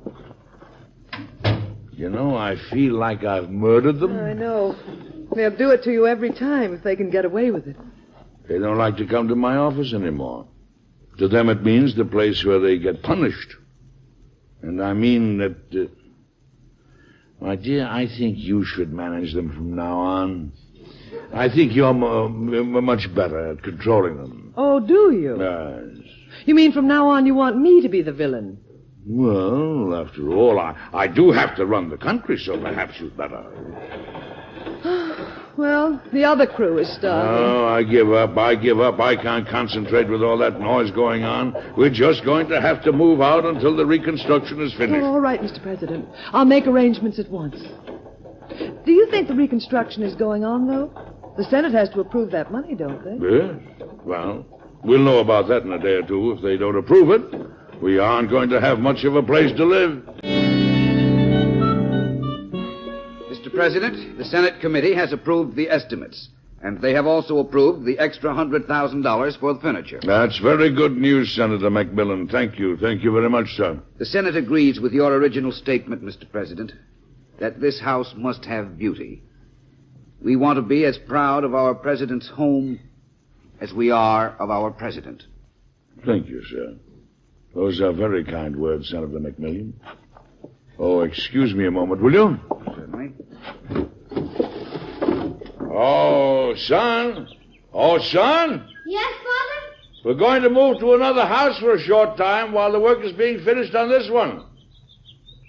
You know, I feel like I've murdered them. I know. They'll do it to you every time if they can get away with it. They don't like to come to my office anymore. To them, it means the place where they get punished. And I mean that... my dear, I think you should manage them from now on. I think you're much better at controlling them. Oh, do you? Yes. You mean from now on you want me to be the villain? Well, after all, I do have to run the country, so perhaps you'd better. Well, the other crew is starving. Oh, I give up. I can't concentrate with all that noise going on. We're just going to have to move out until the reconstruction is finished. Oh, all right, Mr. President. I'll make arrangements at once. Do you think the reconstruction is going on, though? The Senate has to approve that money, don't they? Yes. Well, we'll know about that in a day or two. If they don't approve it, we aren't going to have much of a place to live. Mr. President, the Senate committee has approved the estimates, and they have also approved the extra $100,000 for the furniture. That's very good news, Senator Macmillan. Thank you. Thank you very much, sir. The Senate agrees with your original statement, Mr. President, that this house must have beauty. We want to be as proud of our president's home as we are of our president. Thank you, sir. Those are very kind words, Senator Macmillan. Oh, excuse me a moment, will you? Certainly. Oh, son. Oh, son. Yes, Father? We're going to move to another house for a short time while the work is being finished on this one.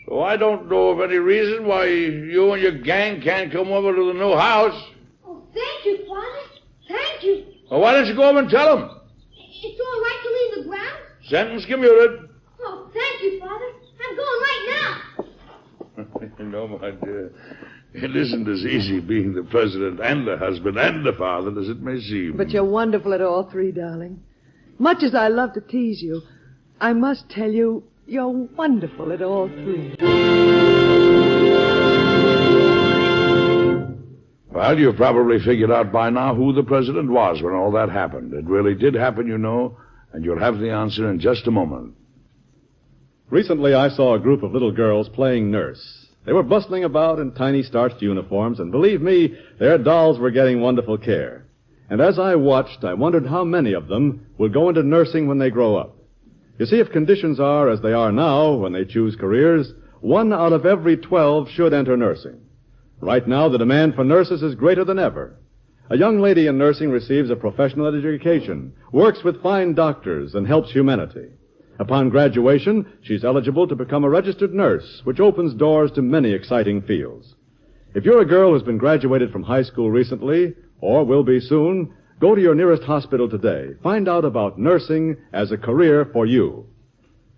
So I don't know of any reason why you and your gang can't come over to the new house. Oh, thank you, Father. Thank you. Well, why don't you go over and tell them? It's all right to leave the ground? Sentence commuted. Oh, thank you, Father. I'm going right now. You know, my dear, it isn't as easy being the president and the husband and the father as it may seem. But you're wonderful at all three, darling. Much as I love to tease you, I must tell you, you're wonderful at all three. Well, you've probably figured out by now who the president was when all that happened. It really did happen, you know, and you'll have the answer in just a moment. Recently, I saw a group of little girls playing nurse. They were bustling about in tiny starched uniforms, and believe me, their dolls were getting wonderful care. And as I watched, I wondered how many of them will go into nursing when they grow up. You see, if conditions are as they are now when they choose careers, 1 out of every 12 should enter nursing. Right now, the demand for nurses is greater than ever. A young lady in nursing receives a professional education, works with fine doctors, and helps humanity. Upon graduation, she's eligible to become a registered nurse, which opens doors to many exciting fields. If you're a girl who's been graduated from high school recently, or will be soon, go to your nearest hospital today. Find out about nursing as a career for you.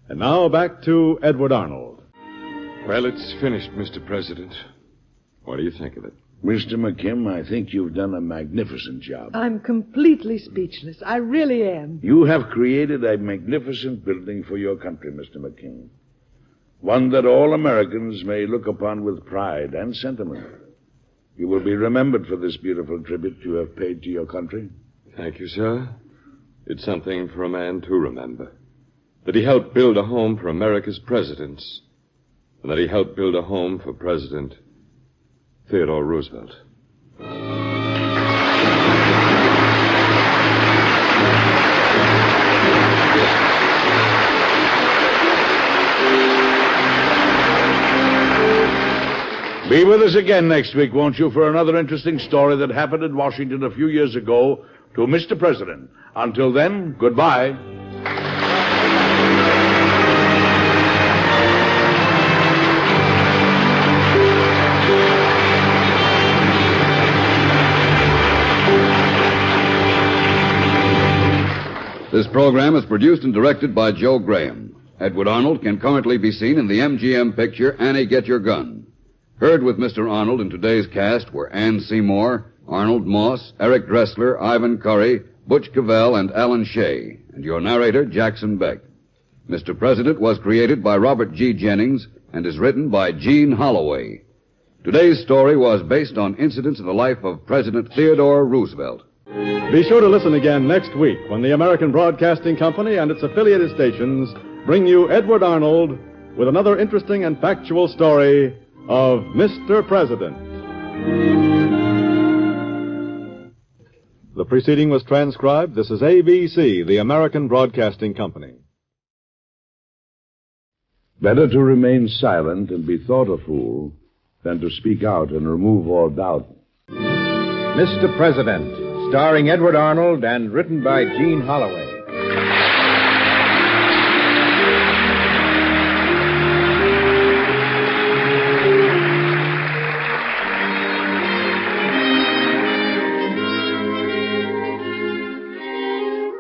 And now back to Edward Arnold. Well, it's finished, Mr. President. What do you think of it? Mr. McKim, I think you've done a magnificent job. I'm completely speechless. I really am. You have created a magnificent building for your country, Mr. McKim. One that all Americans may look upon with pride and sentiment. You will be remembered for this beautiful tribute you have paid to your country. Thank you, sir. It's something for a man to remember. That he helped build a home for America's presidents. And that he helped build a home for President Theodore Roosevelt. Be with us again next week, won't you, for another interesting story that happened in Washington a few years ago to Mr. President. Until then, goodbye. This program is produced and directed by Joe Graham. Edward Arnold can currently be seen in the MGM picture Annie, Get Your Gun. Heard with Mr. Arnold in today's cast were Ann Seymour, Arnold Moss, Eric Dressler, Ivan Curry, Butch Cavell, and Alan Shea, and your narrator, Jackson Beck. Mr. President was created by Robert G. Jennings and is written by Gene Holloway. Today's story was based on incidents in the life of President Theodore Roosevelt. Be sure to listen again next week when the American Broadcasting Company and its affiliated stations bring you Edward Arnold with another interesting and factual story of Mr. President. The preceding was transcribed. This is ABC, the American Broadcasting Company. Better to remain silent and be thought a fool than to speak out and remove all doubt. Mr. President, starring Edward Arnold and written by Gene Holloway.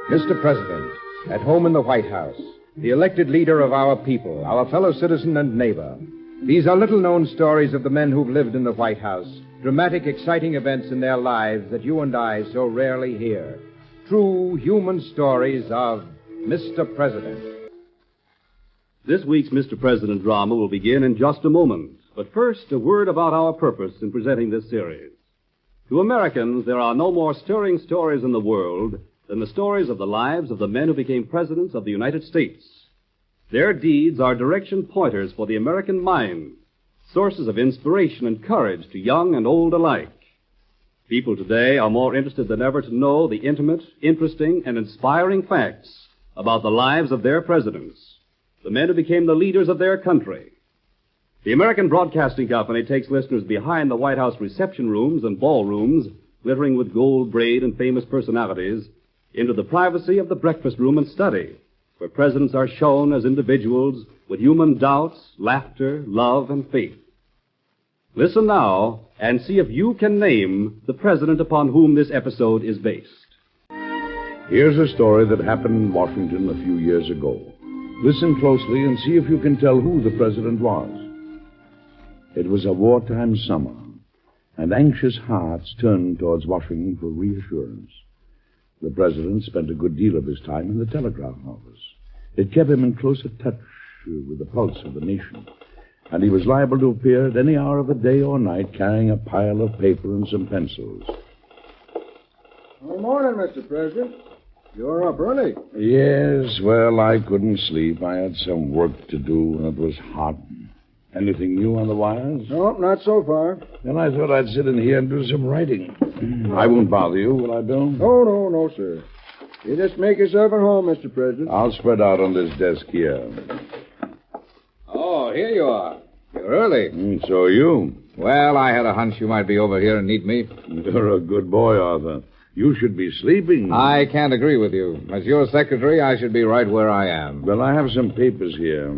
Mr. President, at home in the White House, the elected leader of our people, our fellow citizen and neighbor. These are little-known stories of the men who've lived in the White House, dramatic, exciting events in their lives that you and I so rarely hear. True human stories of Mr. President. This week's Mr. President drama will begin in just a moment. But first, a word about our purpose in presenting this series. To Americans, there are no more stirring stories in the world than the stories of the lives of the men who became presidents of the United States. Their deeds are direction pointers for the American mind, sources of inspiration and courage to young and old alike. People today are more interested than ever to know the intimate, interesting, and inspiring facts about the lives of their presidents, the men who became the leaders of their country. The American Broadcasting Company takes listeners behind the White House reception rooms and ballrooms, glittering with gold braid and famous personalities, into the privacy of the breakfast room and study, where presidents are shown as individuals with human doubts, laughter, love, and faith. Listen now and see if you can name the president upon whom this episode is based. Here's a story that happened in Washington a few years ago. Listen closely and see if you can tell who the president was. It was a wartime summer, and anxious hearts turned towards Washington for reassurance. The president spent a good deal of his time in the telegraph office. It kept him in closer touch with the pulse of the nation, and he was liable to appear at any hour of the day or night carrying a pile of paper and some pencils. Good morning, Mr. President. You're up early. Yes, well, I couldn't sleep. I had some work to do, and it was hot. Anything new on the wires? No, not so far. Then I thought I'd sit in here and do some writing. I won't bother you, will I, Bill? Oh, no, sir. You just make yourself at home, Mr. President. I'll spread out on this desk here. Oh, here you are. You're early. So are you. Well, I had a hunch you might be over here and need me. You're a good boy, Arthur. You should be sleeping. I can't agree with you. As your secretary, I should be right where I am. Well, I have some papers here.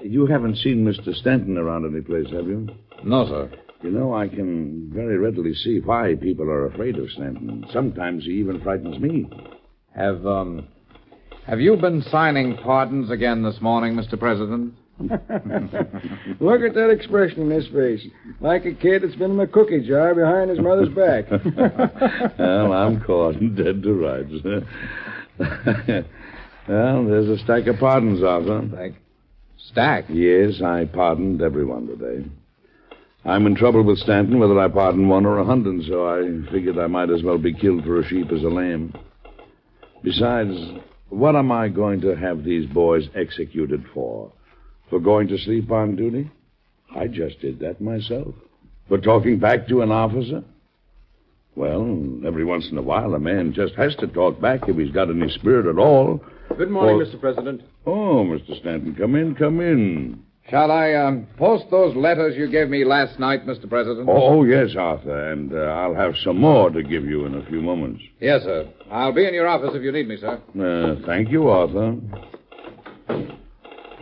You haven't seen Mr. Stanton around any place, have you? No, sir. You know, I can very readily see why people are afraid of Stanton. Sometimes he even frightens me. Have you been signing pardons again this morning, Mr. President? Look at that expression in his face. Like a kid that's been in a cookie jar behind his mother's back. Well, I'm caught and dead to rights. Well, there's a stack of pardons, Arthur. Stack? Yes, I pardoned everyone today. I'm in trouble with Stanton, whether I pardon one or 100, so I figured I might as well be killed for a sheep as a lamb. Besides, what am I going to have these boys executed for? For going to sleep on duty? I just did that myself. For talking back to an officer? Well, every once in a while, a man just has to talk back if he's got any spirit at all. Good morning, Mr. President. Oh, Mr. Stanton, come in, come in. Shall I post those letters you gave me last night, Mr. President? Oh, yes, Arthur, and I'll have some more to give you in a few moments. Yes, sir. I'll be in your office if you need me, sir. Thank you, Arthur.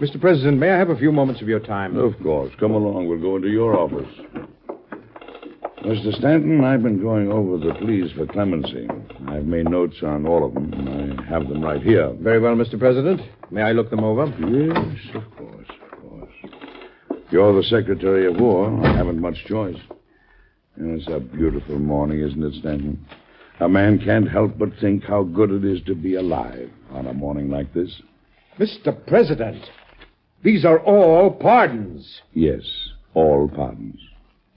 Mr. President, may I have a few moments of your time? Of course. Come along. We'll go into your office. Mr. Stanton, I've been going over the pleas for clemency. I've made notes on all of them, and I have them right here. Very well, Mr. President. May I look them over? Yes, of course. You're the Secretary of War. I haven't much choice. And it's a beautiful morning, isn't it, Stanton? A man can't help but think how good it is to be alive on a morning like this. Mr. President, these are all pardons. Yes, all pardons.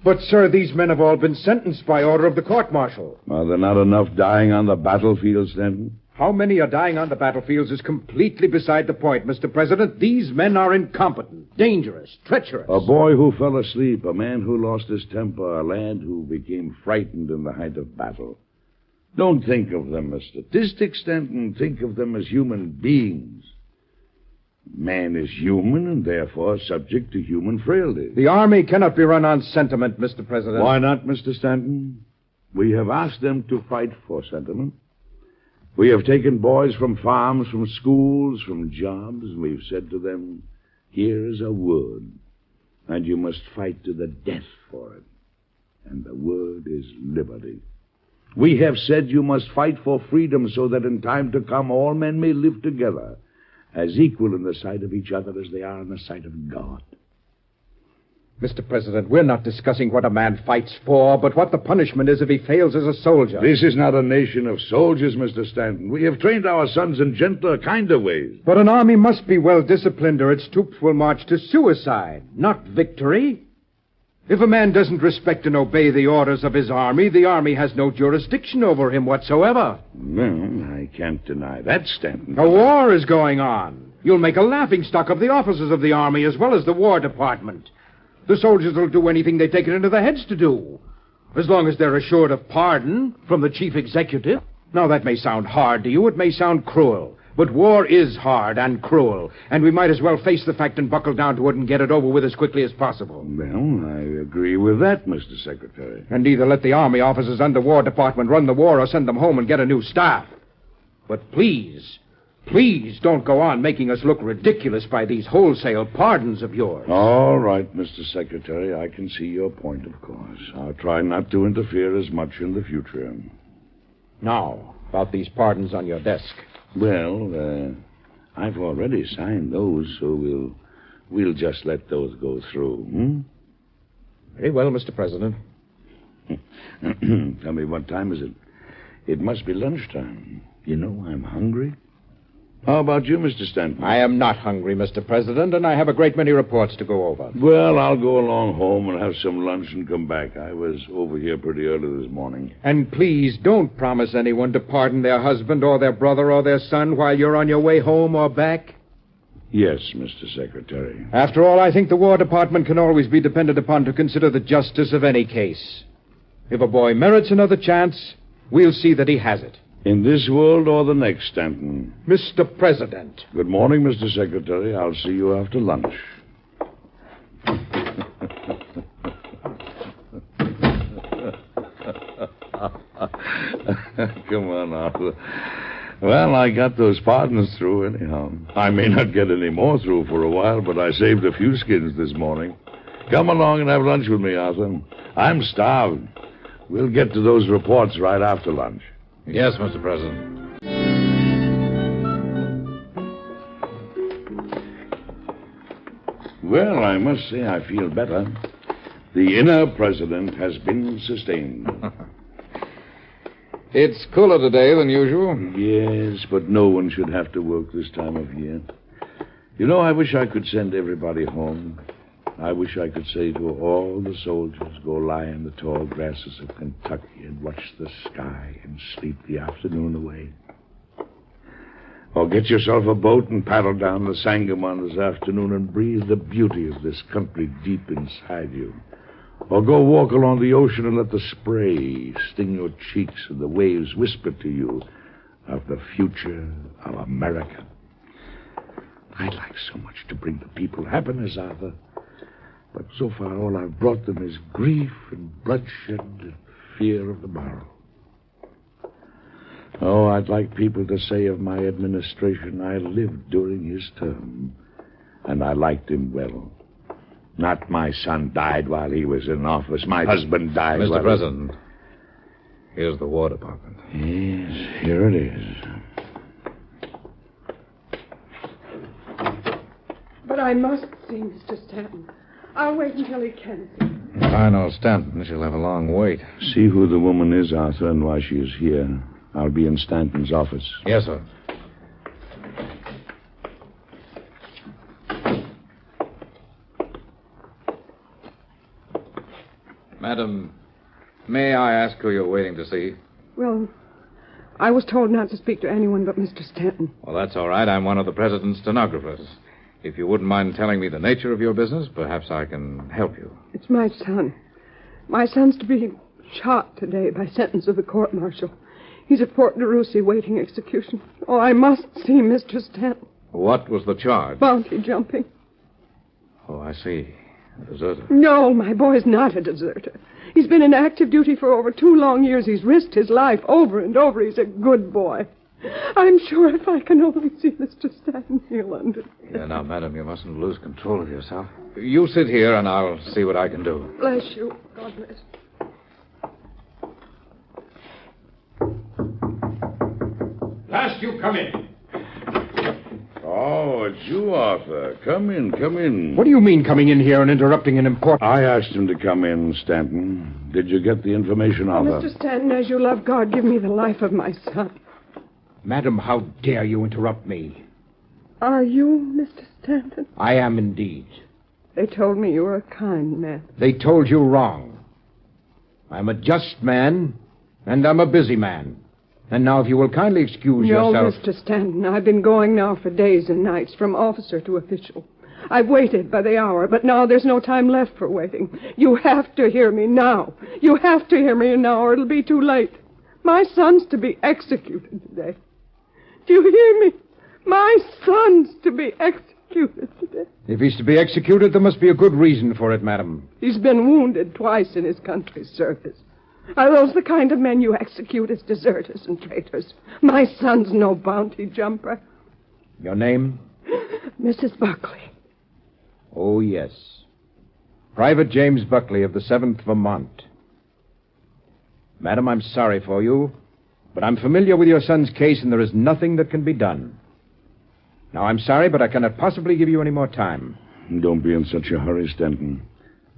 But, sir, these men have all been sentenced by order of the court-martial. Are there not enough dying on the battlefield, Stanton? How many are dying on the battlefields is completely beside the point, Mr. President. These men are incompetent, dangerous, treacherous. A boy who fell asleep, a man who lost his temper, a lad who became frightened in the height of battle. Don't think of them as statistics, Stanton. Think of them as human beings. Man is human and therefore subject to human frailty. The Army cannot be run on sentiment, Mr. President. Why not, Mr. Stanton? We have asked them to fight for sentiment. We have taken boys from farms, from schools, from jobs, and we've said to them, here is a word, and you must fight to the death for it. And the word is liberty. We have said you must fight for freedom so that in time to come all men may live together, as equal in the sight of each other as they are in the sight of God. Mr. President, we're not discussing what a man fights for, but what the punishment is if he fails as a soldier. This is not a nation of soldiers, Mr. Stanton. We have trained our sons in gentler, kinder ways. But an army must be well disciplined or its troops will march to suicide, not victory. If a man doesn't respect and obey the orders of his army, the army has no jurisdiction over him whatsoever. Well, I can't deny that, Stanton. A war is going on. You'll make a laughingstock of the officers of the army as well as the War Department. The soldiers will do anything they take it into their heads to do, as long as they're assured of pardon from the chief executive. Now, that may sound hard to you. It may sound cruel. But war is hard and cruel, and we might as well face the fact and buckle down to it and get it over with as quickly as possible. Well, I agree with that, Mr. Secretary. And either let the Army officers under War Department run the war or send them home and get a new staff. But please don't go on making us look ridiculous by these wholesale pardons of yours. All right, Mr. Secretary. I can see your point, of course. I'll try not to interfere as much in the future. Now, about these pardons on your desk. Well, I've already signed those, so we'll just let those go through. Very well, Mr. President. Tell me, what time is it? It must be lunchtime. You know, I'm hungry. How about you, Mr. Stanton? I am not hungry, Mr. President, and I have a great many reports to go over. Well, I'll go along home and have some lunch and come back. I was over here pretty early this morning. And please don't promise anyone to pardon their husband or their brother or their son while you're on your way home or back. Yes, Mr. Secretary. After all, I think the War Department can always be depended upon to consider the justice of any case. If a boy merits another chance, we'll see that he has it. In this world or the next, Stanton? Mr. President. Good morning, Mr. Secretary. I'll see you after lunch. Come on, Arthur. Well, I got those pardons through anyhow. I may not get any more through for a while, but I saved a few skins this morning. Come along and have lunch with me, Arthur. I'm starved. We'll get to those reports right after lunch. Yes, Mr. President. Well, I must say I feel better. The inner president has been sustained. It's cooler today than usual. Yes, but no one should have to work this time of year. You know, I wish I could send everybody home. I wish I could say to all the soldiers, go lie in the tall grasses of Kentucky and watch the sky and sleep the afternoon away. Or get yourself a boat and paddle down the Sangamon this afternoon and breathe the beauty of this country deep inside you. Or go walk along the ocean and let the spray sting your cheeks and the waves whisper to you of the future of America. I'd like so much to bring the people happiness, Arthur. But so far all I've brought them is grief and bloodshed and fear of the morrow. Oh, I'd like people to say of my administration, I lived during his term, and I liked him well. Not my son died while he was in office. My husband died Mr. while... President, here's the War Department. Yes, here it is. But I must see Mr. Stanton. I'll wait until he can see. If I know Stanton, she'll have a long wait. See who the woman is, Arthur, and why she is here. I'll be in Stanton's office. Yes, sir. Madam, may I ask who you're waiting to see? Well, I was told not to speak to anyone but Mr. Stanton. Well, that's all right. I'm one of the president's stenographers. If you wouldn't mind telling me the nature of your business, perhaps I can help you. It's my son. My son's to be shot today by sentence of the court-martial. He's at Fort DeRussy waiting execution. Oh, I must see Mr. Stanton. What was the charge? Bounty jumping. Oh, I see. A deserter. No, my boy's not a deserter. He's been in active duty for over 2 long years. He's risked his life over and over. He's a good boy. I'm sure if I can only see Mr. Stanton, he'll understand. Yeah, now, madam, you mustn't lose control of yourself. You sit here, and I'll see what I can do. Bless you. God bless you. Last you come in. Oh, it's you, Arthur. Come in, come in. What do you mean coming in here and interrupting an important... I asked him to come in, Stanton. Did you get the information, Arthur? Mr. Stanton, as you love God, give me the life of my son. Madam, how dare you interrupt me? Are you Mr. Stanton? I am indeed. They told me you were a kind man. They told you wrong. I'm a just man, and I'm a busy man. And now, if you will kindly excuse yourself... No, Mr. Stanton, I've been going now for days and nights, from officer to official. I've waited by the hour, but now there's no time left for waiting. You have to hear me now. You have to hear me now, or it'll be too late. My son's to be executed today. Do you hear me? My son's to be executed today. If he's to be executed, there must be a good reason for it, madam. He's been wounded twice in his country's service. Are those the kind of men you execute as deserters and traitors? My son's no bounty jumper. Your name? Mrs. Buckley. Oh, yes. Private James Buckley of the 7th Vermont. Madam, I'm sorry for you, but I'm familiar with your son's case, and there is nothing that can be done. Now, I'm sorry, but I cannot possibly give you any more time. Don't be in such a hurry, Stanton.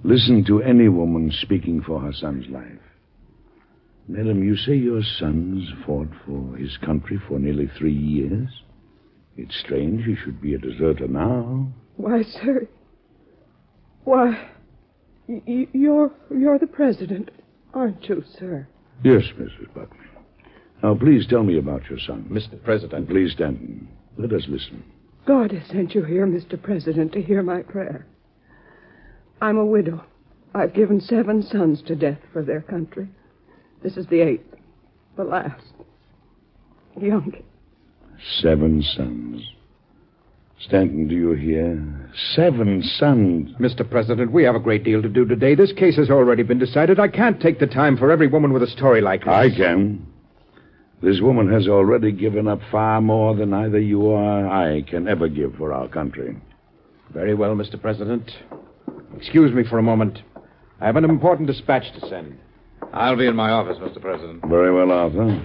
Listen to any woman speaking for her son's life. Madam, you say your son's fought for his country for nearly 3 years? It's strange he should be a deserter now. Why, sir... Why, you're the president, aren't you, sir? Yes, Mrs. Buckley. Now, please tell me about your son. Mr. President. Please, Stanton. Let us listen. God has sent you here, Mr. President, to hear my prayer. I'm a widow. I've given 7 sons to death for their country. This is the 8th, the last, youngest. 7 sons. Stanton, do you hear? 7 sons. Mr. President, we have a great deal to do today. This case has already been decided. I can't take the time for every woman with a story like this. I can. This woman has already given up far more than either you or I can ever give for our country. Very well, Mr. President. Excuse me for a moment. I have an important dispatch to send. I'll be in my office, Mr. President. Very well, Arthur.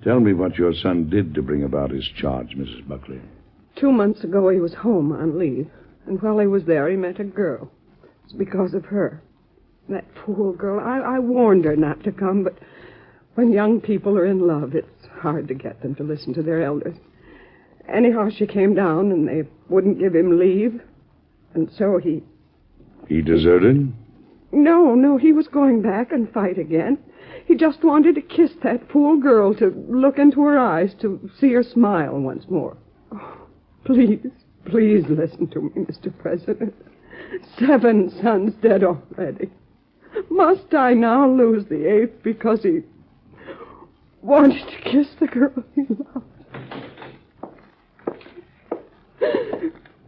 Tell me what your son did to bring about his charge, Mrs. Buckley. 2 months ago, he was home on leave. And while he was there, he met a girl. It's because of her. That fool girl. I warned her not to come, but when young people are in love, it's hard to get them to listen to their elders. Anyhow, she came down, and they wouldn't give him leave. And so he... He deserted? No, he was going back and fight again. He just wanted to kiss that fool girl, to look into her eyes, to see her smile once more. Oh, please listen to me, Mr. President. 7 sons dead already. Must I now lose the 8th because he wanted to kiss the girl he loved?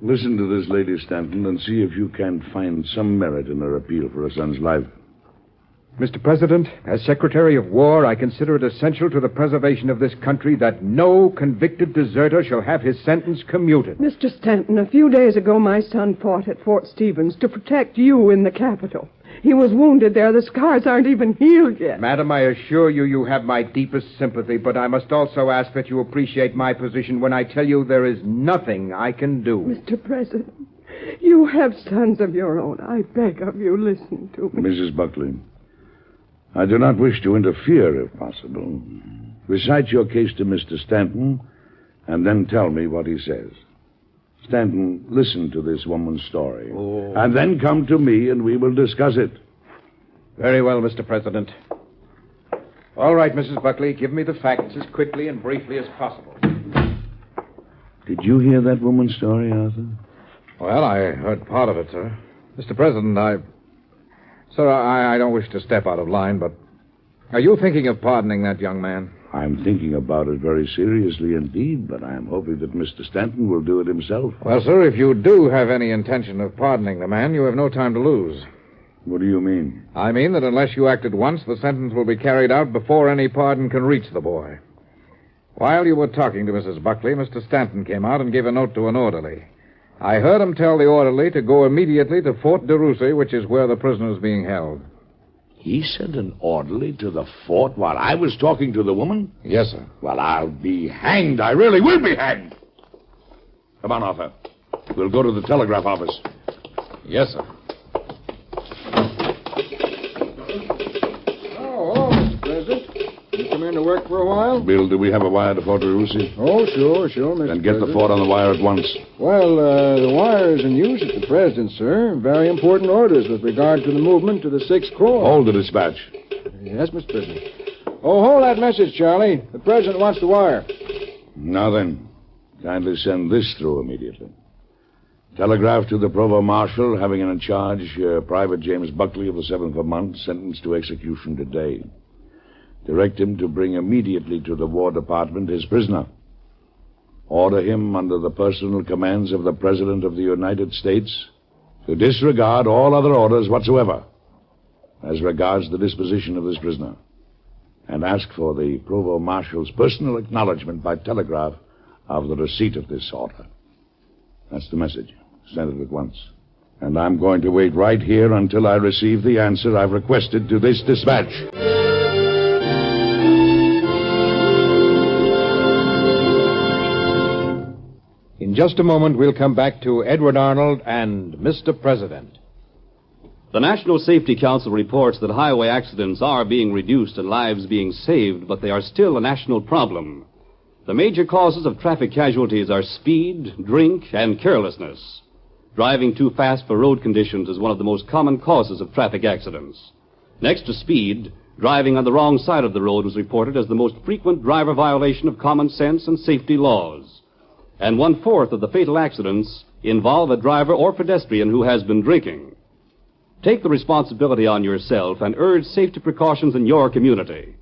Listen to this Lady Stanton and see if you can find some merit in her appeal for her son's life. Mr. President, as Secretary of War, I consider it essential to the preservation of this country that no convicted deserter shall have his sentence commuted. Mr. Stanton, a few days ago my son fought at Fort Stevens to protect you in the Capitol. He was wounded there. The scars aren't even healed yet. Madam, I assure you you have my deepest sympathy, but I must also ask that you appreciate my position when I tell you there is nothing I can do. Mr. President, you have sons of your own. I beg of you, listen to me. Mrs. Buckley, I do not wish to interfere, if possible. Recite your case to Mr. Stanton, and then tell me what he says. Stanton, listen to this woman's story. Oh. And then come to me, and we will discuss it. Very well, Mr. President. All right, Mrs. Buckley, give me the facts as quickly and briefly as possible. Did you hear that woman's story, Arthur? Well, I heard part of it, sir. Mr. President, Sir, I don't wish to step out of line, but are you thinking of pardoning that young man? I'm thinking about it very seriously indeed, but I'm hoping that Mr. Stanton will do it himself. Well, sir, if you do have any intention of pardoning the man, you have no time to lose. What do you mean? I mean that unless you act at once, the sentence will be carried out before any pardon can reach the boy. While you were talking to Mrs. Buckley, Mr. Stanton came out and gave a note to an orderly. I heard him tell the orderly to go immediately to Fort de Russy, which is where the prisoner is being held. He sent an orderly to the fort while I was talking to the woman? Yes, sir. Well, I'll be hanged. I really will be hanged. Come on, Arthur. We'll go to the telegraph office. Yes, sir. Oh, hello, Mr. President. You come in to work for a while? Bill, do we have a wire to Fort de Russy? Oh, sure, Mr. Then get President. the fort on the wire at once. Well, the wire is in use at the President, sir. Very important orders with regard to the movement to the 6th Corps. Hold the dispatch. Yes, Mr. President. Oh, hold that message, Charlie. The President wants the wire. Now then, kindly send this through immediately. Telegraph to the Provost Marshal having in charge Private James Buckley of the 7th Vermont, sentenced to execution today. Direct him to bring immediately to the War Department his prisoner. Order him under the personal commands of the President of the United States to disregard all other orders whatsoever as regards the disposition of this prisoner, and ask for the Provost Marshal's personal acknowledgement by telegraph of the receipt of this order. That's the message. Send it at once. And I'm going to wait right here until I receive the answer I've requested to this dispatch. In just a moment, we'll come back to Edward Arnold and Mr. President. The National Safety Council reports that highway accidents are being reduced and lives being saved, but they are still a national problem. The major causes of traffic casualties are speed, drink, and carelessness. Driving too fast for road conditions is one of the most common causes of traffic accidents. Next to speed, driving on the wrong side of the road was reported as the most frequent driver violation of common sense and safety laws. And 1/4 of the fatal accidents involve a driver or pedestrian who has been drinking. Take the responsibility on yourself and urge safety precautions in your community.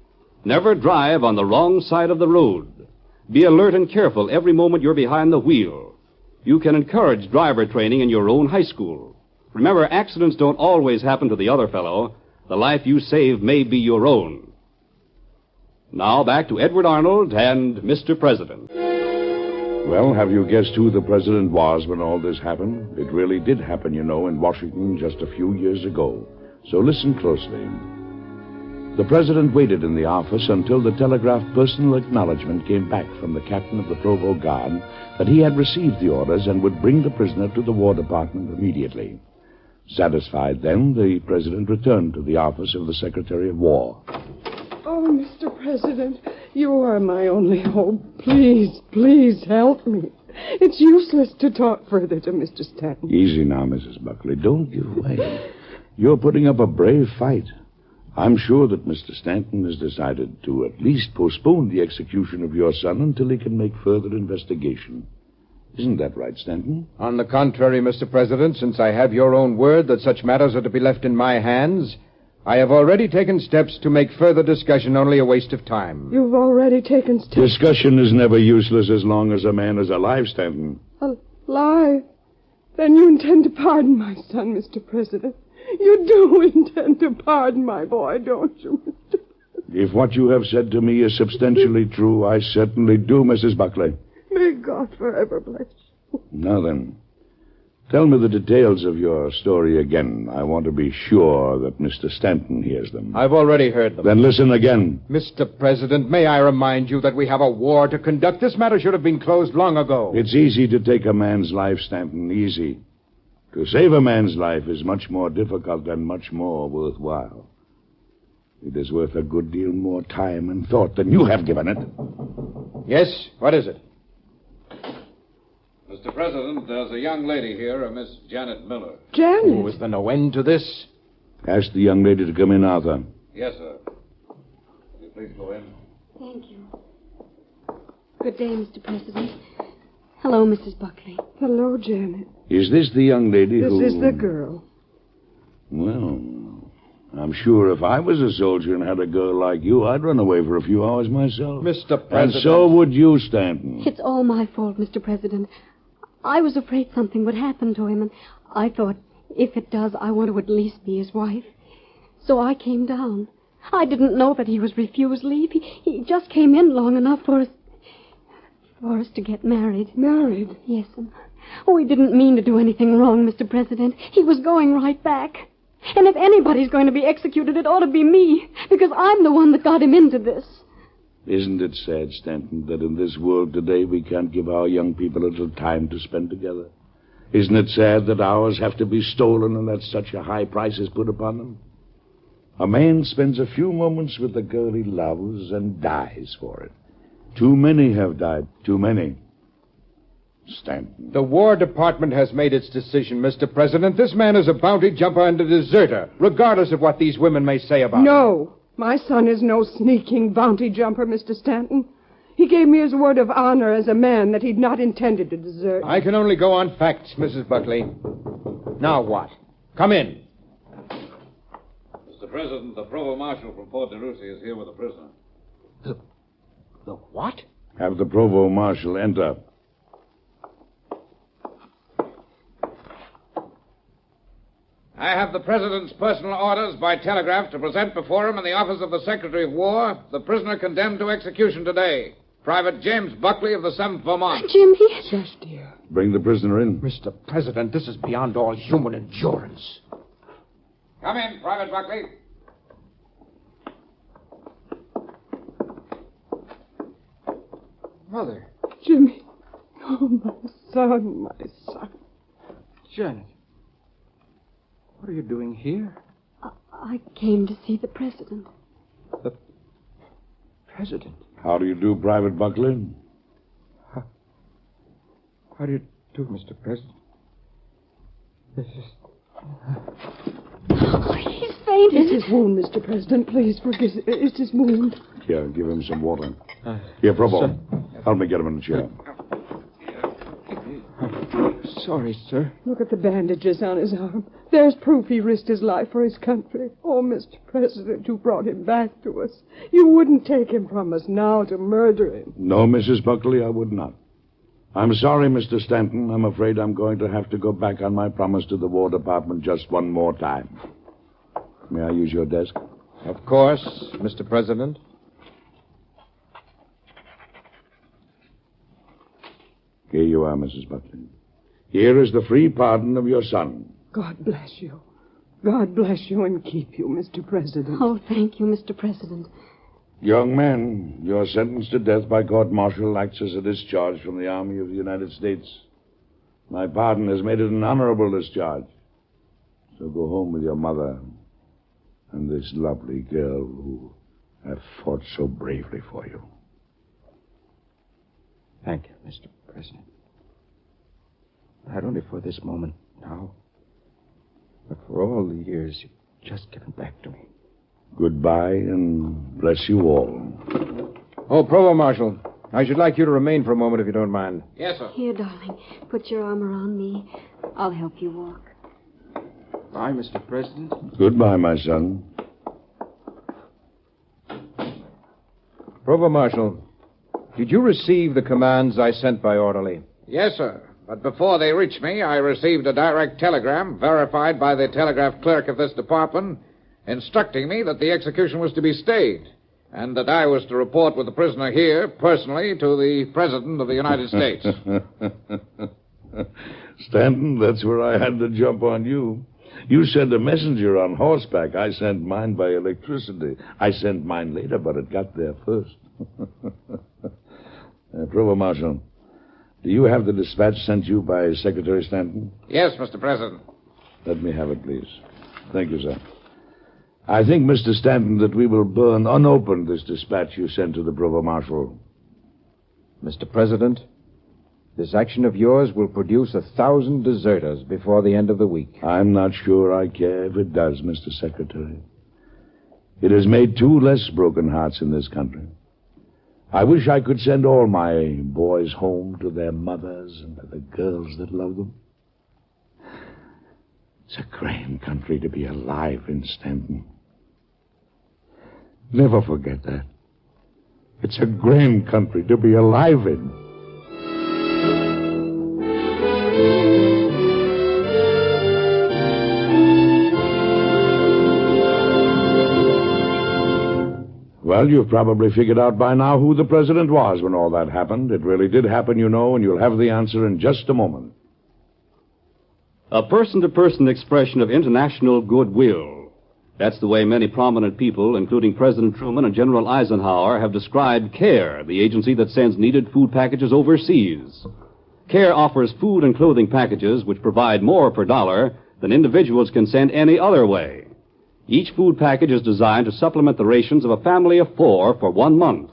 Never drive on the wrong side of the road. Be alert and careful every moment you're behind the wheel. You can encourage driver training in your own high school. Remember, accidents don't always happen to the other fellow. The life you save may be your own. Now back to Edward Arnold and Mr. President. Well, have you guessed who the president was when all this happened? It really did happen, you know, in Washington just a few years ago. So listen closely. The president waited in the office until the telegraphed personal acknowledgement came back from the captain of the Provost Guard that he had received the orders and would bring the prisoner to the War Department immediately. Satisfied then, the president returned to the office of the Secretary of War. Oh, Mr. President, you are my only hope. Please, please help me. It's useless to talk further to Mr. Stanton. Easy now, Mrs. Buckley. Don't give way. You're putting up a brave fight. I'm sure that Mr. Stanton has decided to at least postpone the execution of your son until he can make further investigation. Isn't that right, Stanton? On the contrary, Mr. President, since I have your own word that such matters are to be left in my hands, I have already taken steps to make further discussion only a waste of time. You've already taken steps. Discussion is never useless as long as a man is alive, Stanton. Alive? Then you intend to pardon my son, Mr. President. You do intend to pardon my boy, don't you, Mr. If what you have said to me is substantially true, I certainly do, Mrs. Buckley. May God forever bless you. Now then, tell me the details of your story again. I want to be sure that Mr. Stanton hears them. I've already heard them. Then listen again. Mr. President, may I remind you that we have a war to conduct? This matter should have been closed long ago. It's easy to take a man's life, Stanton, easy. To save a man's life is much more difficult and much more worthwhile. It is worth a good deal more time and thought than you have given it. Yes? What is it? Mr. President, there's a young lady here, a Miss Janet Miller. Janet? Oh, is there no end to this? Ask the young lady to come in, Arthur. Yes, sir. Will you please go in? Thank you. Good day, Mr. President. Hello, Mrs. Buckley. Hello, Janet. Is this the young lady This who... is the girl. Well, I'm sure if I was a soldier and had a girl like you, I'd run away for a few hours myself. Mr. President. And so would you, Stanton. It's all my fault, Mr. President. I was afraid something would happen to him, and I thought, if it does, I want to at least be his wife. So I came down. I didn't know that he was refused leave. He just came in long enough for us to get married. Married? Yes, and... Oh, he didn't mean to do anything wrong, Mr. President. He was going right back. And if anybody's going to be executed, it ought to be me, because I'm the one that got him into this. Isn't it sad, Stanton, that in this world today we can't give our young people a little time to spend together? Isn't it sad that hours have to be stolen and that such a high price is put upon them? A man spends a few moments with the girl he loves and dies for it. Too many have died. Too many. Stanton. The War Department has made its decision, Mr. President. This man is a bounty jumper and a deserter, regardless of what these women may say about him. No. My son is no sneaking bounty jumper, Mr. Stanton. He gave me his word of honor as a man that he'd not intended to desert. I can only go on facts, Mrs. Buckley. Now what? Come in. Mr. President, the Provost Marshal from Fort DeRussy is here with a prisoner. The what? Have the Provost Marshal enter. I have the President's personal orders by telegraph to present before him in the office of the Secretary of War the prisoner condemned to execution today, Private James Buckley of the 7th Vermont. Jimmy? Just dear. Bring the prisoner in. Mr. President, this is beyond all human endurance. Come in, Private Buckley. Mother. Jimmy. Oh, my son, my son. Janet. What are you doing here? I came to see the President. The President? How do you do, Private Buckley? How do you do, Mr. President? This is... Oh, he's fainted. It's his wound, Mr. President. Please forgive it. It's his wound. Here, give him some water. Here, Provost. Help me get him in the chair. Sorry, sir. Look at the bandages on his arm. There's proof he risked his life for his country. Oh, Mr. President, you brought him back to us. You wouldn't take him from us now to murder him. No, Mrs. Buckley, I would not. I'm sorry, Mr. Stanton. I'm afraid I'm going to have to go back on my promise to the War Department just one more time. May I use your desk? Of course, Mr. President. Here you are, Mrs. Buckley. Here is the free pardon of your son. God bless you. God bless you and keep you, Mr. President. Oh, thank you, Mr. President. Young man, your sentence to death by court-martial acts as a discharge from the Army of the United States. My pardon has made it an honorable discharge. So go home with your mother and this lovely girl who have fought so bravely for you. Thank you, Mr. President. Not only for this moment now, but for all the years you've just given back to me. Goodbye, and bless you all. Oh, Provost Marshal, I should like you to remain for a moment if you don't mind. Yes, sir. Here, darling, put your arm around me. I'll help you walk. Bye, Mr. President. Goodbye, my son. Provost Marshal, did you receive the commands I sent by orderly? Yes, sir. But before they reached me, I received a direct telegram verified by the telegraph clerk of this department instructing me that the execution was to be stayed and that I was to report with the prisoner here personally to the President of the United States. Stanton, that's where I had to jump on you. You sent a messenger on horseback. I sent mine by electricity. I sent mine later, but it got there first. Provost Marshal, do you have the dispatch sent you by Secretary Stanton? Yes, Mr. President. Let me have it, please. Thank you, sir. I think, Mr. Stanton, that we will burn unopened this dispatch you sent to the Provost Marshal. Mr. President, this action of yours will produce 1,000 deserters before the end of the week. I'm not sure I care if it does, Mr. Secretary. It has made 2 less broken hearts in this country. I wish I could send all my boys home to their mothers and to the girls that love them. It's a grand country to be alive in, Stanton. Never forget that. It's a grand country to be alive in. Well, you've probably figured out by now who the president was when all that happened. It really did happen, you know, and you'll have the answer in just a moment. A person-to-person expression of international goodwill. That's the way many prominent people, including President Truman and General Eisenhower, have described CARE, the agency that sends needed food packages overseas. CARE offers food and clothing packages which provide more per dollar than individuals can send any other way. Each food package is designed to supplement the rations of a family of 4 for 1 month.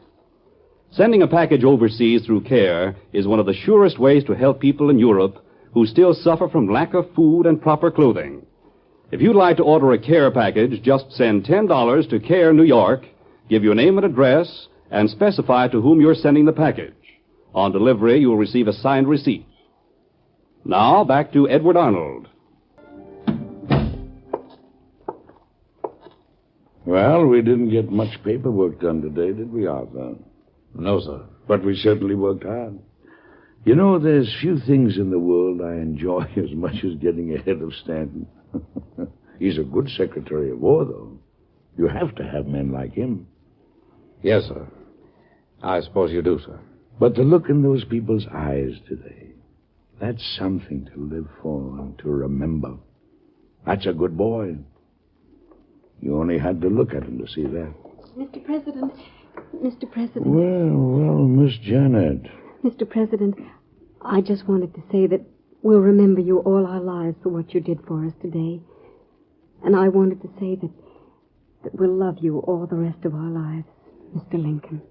Sending a package overseas through CARE is one of the surest ways to help people in Europe who still suffer from lack of food and proper clothing. If you'd like to order a CARE package, just send $10 to CARE, New York, give your name and address, and specify to whom you're sending the package. On delivery, you'll receive a signed receipt. Now, back to Edward Arnold. Well, we didn't get much paperwork done today, did we, Arthur? No, sir. But we certainly worked hard. You know, there's few things in the world I enjoy as much as getting ahead of Stanton. He's a good Secretary of War, though. You have to have men like him. Yes, sir. I suppose you do, sir. But the look in those people's eyes today, that's something to live for and to remember. That's a good boy. You only had to look at him to see that. Mr. President. Mr. President. Well, Miss Janet. Mr. President, I just wanted to say that we'll remember you all our lives for what you did for us today. And I wanted to say that we'll love you all the rest of our lives, Mr. Lincoln.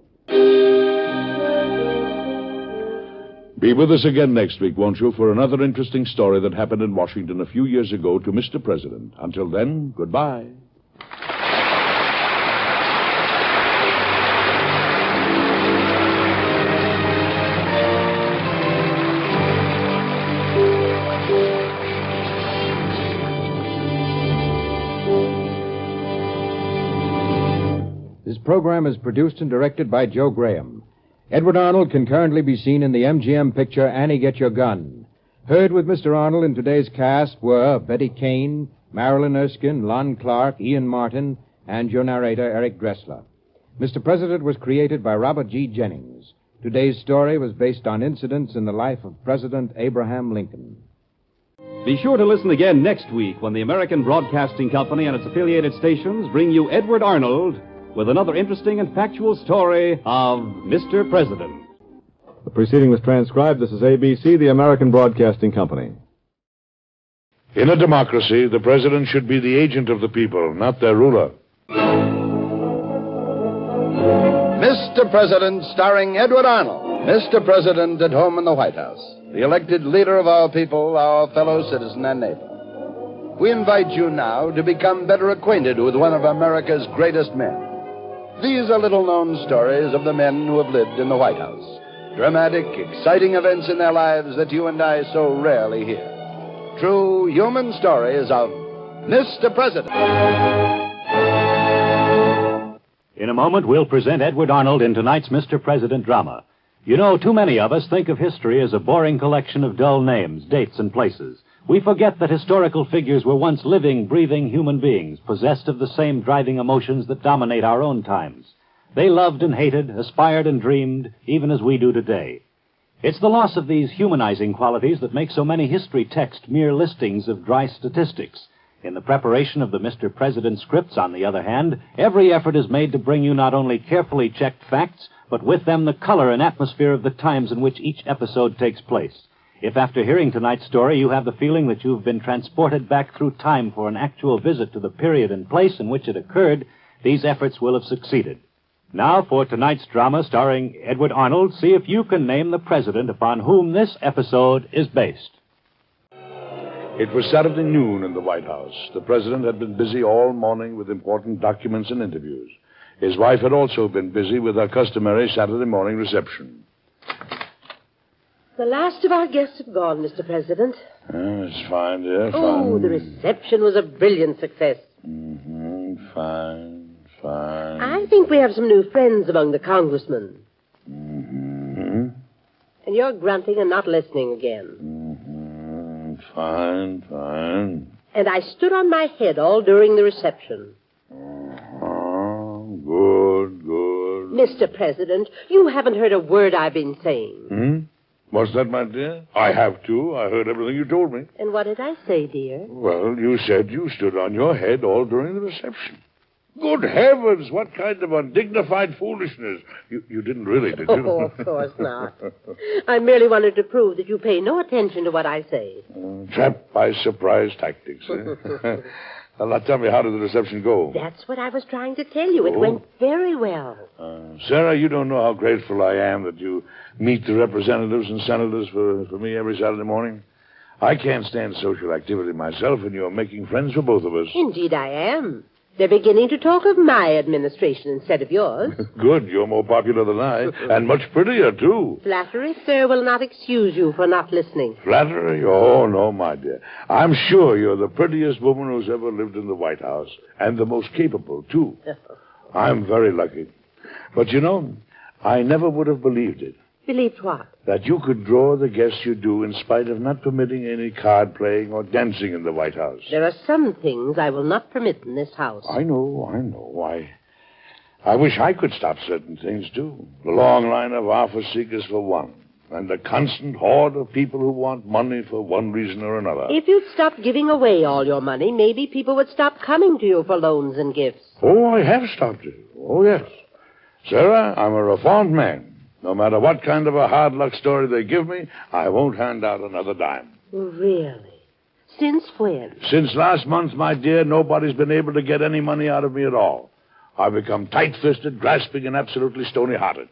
Be with us again next week, won't you, for another interesting story that happened in Washington a few years ago to Mr. President. Until then, goodbye. This program is produced and directed by Joe Graham. Edward Arnold can currently be seen in the MGM picture Annie, Get Your Gun. Heard with Mr. Arnold in today's cast were Betty Kane, Marilyn Erskine, Lon Clark, Ian Martin, and your narrator, Eric Dressler. Mr. President was created by Robert G. Jennings. Today's story was based on incidents in the life of President Abraham Lincoln. Be sure to listen again next week when the American Broadcasting Company and its affiliated stations bring you Edward Arnold with another interesting and factual story of Mr. President. The preceding was transcribed. This is ABC, the American Broadcasting Company. In a democracy, the president should be the agent of the people, not their ruler. Mr. President, starring Edward Arnold. Mr. President at home in the White House. The elected leader of our people, our fellow citizen and neighbor. We invite you now to become better acquainted with one of America's greatest men. These are little-known stories of the men who have lived in the White House. Dramatic, exciting events in their lives that you and I so rarely hear. True human stories of Mr. President. In a moment, we'll present Edward Arnold in tonight's Mr. President drama. You know, too many of us think of history as a boring collection of dull names, dates, and places. We forget that historical figures were once living, breathing human beings, possessed of the same driving emotions that dominate our own times. They loved and hated, aspired and dreamed, even as we do today. It's the loss of these humanizing qualities that makes so many history texts mere listings of dry statistics. In the preparation of the Mr. President scripts, on the other hand, every effort is made to bring you not only carefully checked facts, but with them the color and atmosphere of the times in which each episode takes place. If after hearing tonight's story you have the feeling that you've been transported back through time for an actual visit to the period and place in which it occurred, these efforts will have succeeded. Now, for tonight's drama starring Edward Arnold, see if you can name the president upon whom this episode is based. It was Saturday noon in the White House. The president had been busy all morning with important documents and interviews. His wife had also been busy with her customary Saturday morning reception. The last of our guests have gone, Mr. President. It's fine, dear, fine. Oh, the reception was a brilliant success. Fine. I think we have some new friends among the congressmen. And you're grunting and not listening again. Fine. And I stood on my head all during the reception. Good. Mr. President, you haven't heard a word I've been saying. What's that, my dear? I have too. I heard everything you told me. And what did I say, dear? Well, you said you stood on your head all during the reception. Good heavens, what kind of undignified foolishness. You didn't really, did you? Oh, of course not. I merely wanted to prove that you pay no attention to what I say. Trapped by surprise tactics, eh? Now, tell me, how did the reception go? That's what I was trying to tell you. It went very well. Sarah, you don't know how grateful I am that you meet the representatives and senators for me every Saturday morning. I can't stand social activity myself, and you're making friends for both of us. Indeed, I am. They're beginning to talk of my administration instead of yours. Good. You're more popular than I, and much prettier, too. Flattery, sir, will not excuse you for not listening. Flattery? Oh, no, my dear. I'm sure you're the prettiest woman who's ever lived in the White House, and the most capable, too. I'm very lucky. But, you know, I never would have believed it. Believed what? That you could draw the guests you do in spite of not permitting any card playing or dancing in the White House. There are some things I will not permit in this house. I know. I wish I could stop certain things, too. The long line of office seekers for one, and the constant horde of people who want money for one reason or another. If you'd stop giving away all your money, maybe people would stop coming to you for loans and gifts. Oh, I have stopped it. Oh, yes. Sarah, I'm a reformed man. No matter what kind of a hard luck story they give me, I won't hand out another dime. Really? Since when? Since last month, my dear, nobody's been able to get any money out of me at all. I've become tight-fisted, grasping, and absolutely stony-hearted.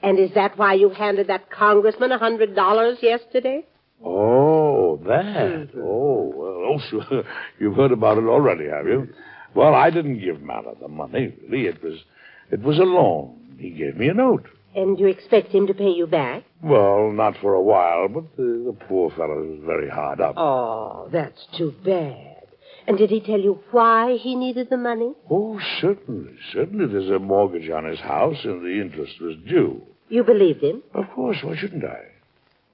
And is that why you handed that congressman $100 yesterday? Oh, that. Oh, well, sure. You've heard about it already, have you? Well, I didn't give Mallow the money, really. It was a loan. He gave me a note. And you expect him to pay you back? Well, not for a while, but the poor fellow is very hard up. Oh, that's too bad. And did he tell you why he needed the money? Oh, certainly. Certainly there's a mortgage on his house, and the interest was due. You believed him? Of course. Why shouldn't I?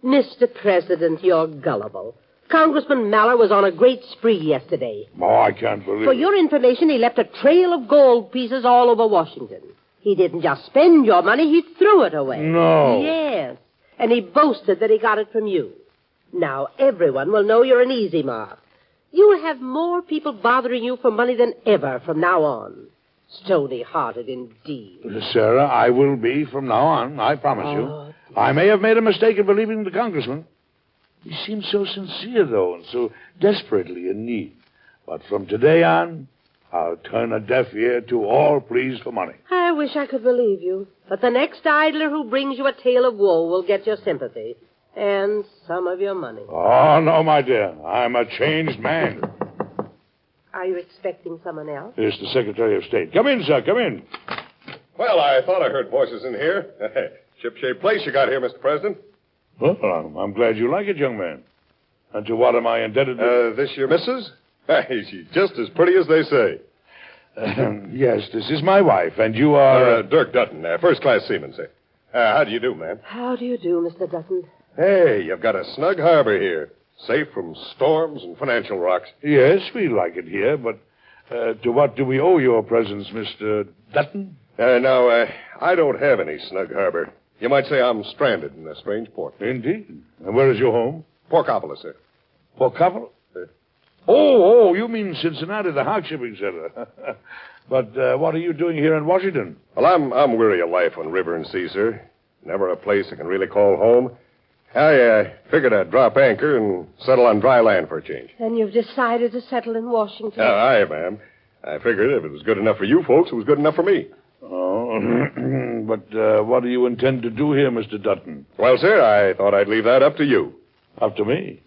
Mr. President, you're gullible. Congressman Mallow was on a great spree yesterday. Oh, I can't believe For it. your information, he left a trail of gold pieces all over Washington. He didn't just spend your money, he threw it away. No. Yes. And he boasted that he got it from you. Now everyone will know you're an easy mark. You'll have more people bothering you for money than ever from now on. Stony-hearted indeed. Sarah, I will be from now on, I promise you. I may have made a mistake in believing the congressman. He seems so sincere, though, and so desperately in need. But from today on, I'll turn a deaf ear to all pleas for money. I wish I could believe you. But the next idler who brings you a tale of woe will get your sympathy. And some of your money. Oh, no, my dear. I'm a changed man. Are you expecting someone else? It's the Secretary of State. Come in, sir. Come in. Well, I thought I heard voices in here. Ship-shape place you got here, Mr. President. Well, I'm glad you like it, young man. And to what am I indebted to? This your missus? She's just as pretty as they say. Yes, this is my wife, and you are... Dirk Dutton, first-class seaman, sir. How do you do, ma'am? How do you do, Mr. Dutton? Hey, you've got a snug harbor here. Safe from storms and financial rocks. Yes, we like it here, but to what do we owe your presence, Mr. Dutton? Now, I don't have any snug harbor. You might say I'm stranded in a strange port. Indeed. And where is your home? Porkopolis, sir. Porkopolis? Oh, you mean Cincinnati, the hog shipping center. But what are you doing here in Washington? Well, I'm weary of life on river and sea, sir. Never a place I can really call home. I figured I'd drop anchor and settle on dry land for a change. And you've decided to settle in Washington? Aye, ma'am. I figured if it was good enough for you folks, it was good enough for me. Oh, but what do you intend to do here, Mr. Dutton? Well, sir, I thought I'd leave that up to you. Up to me?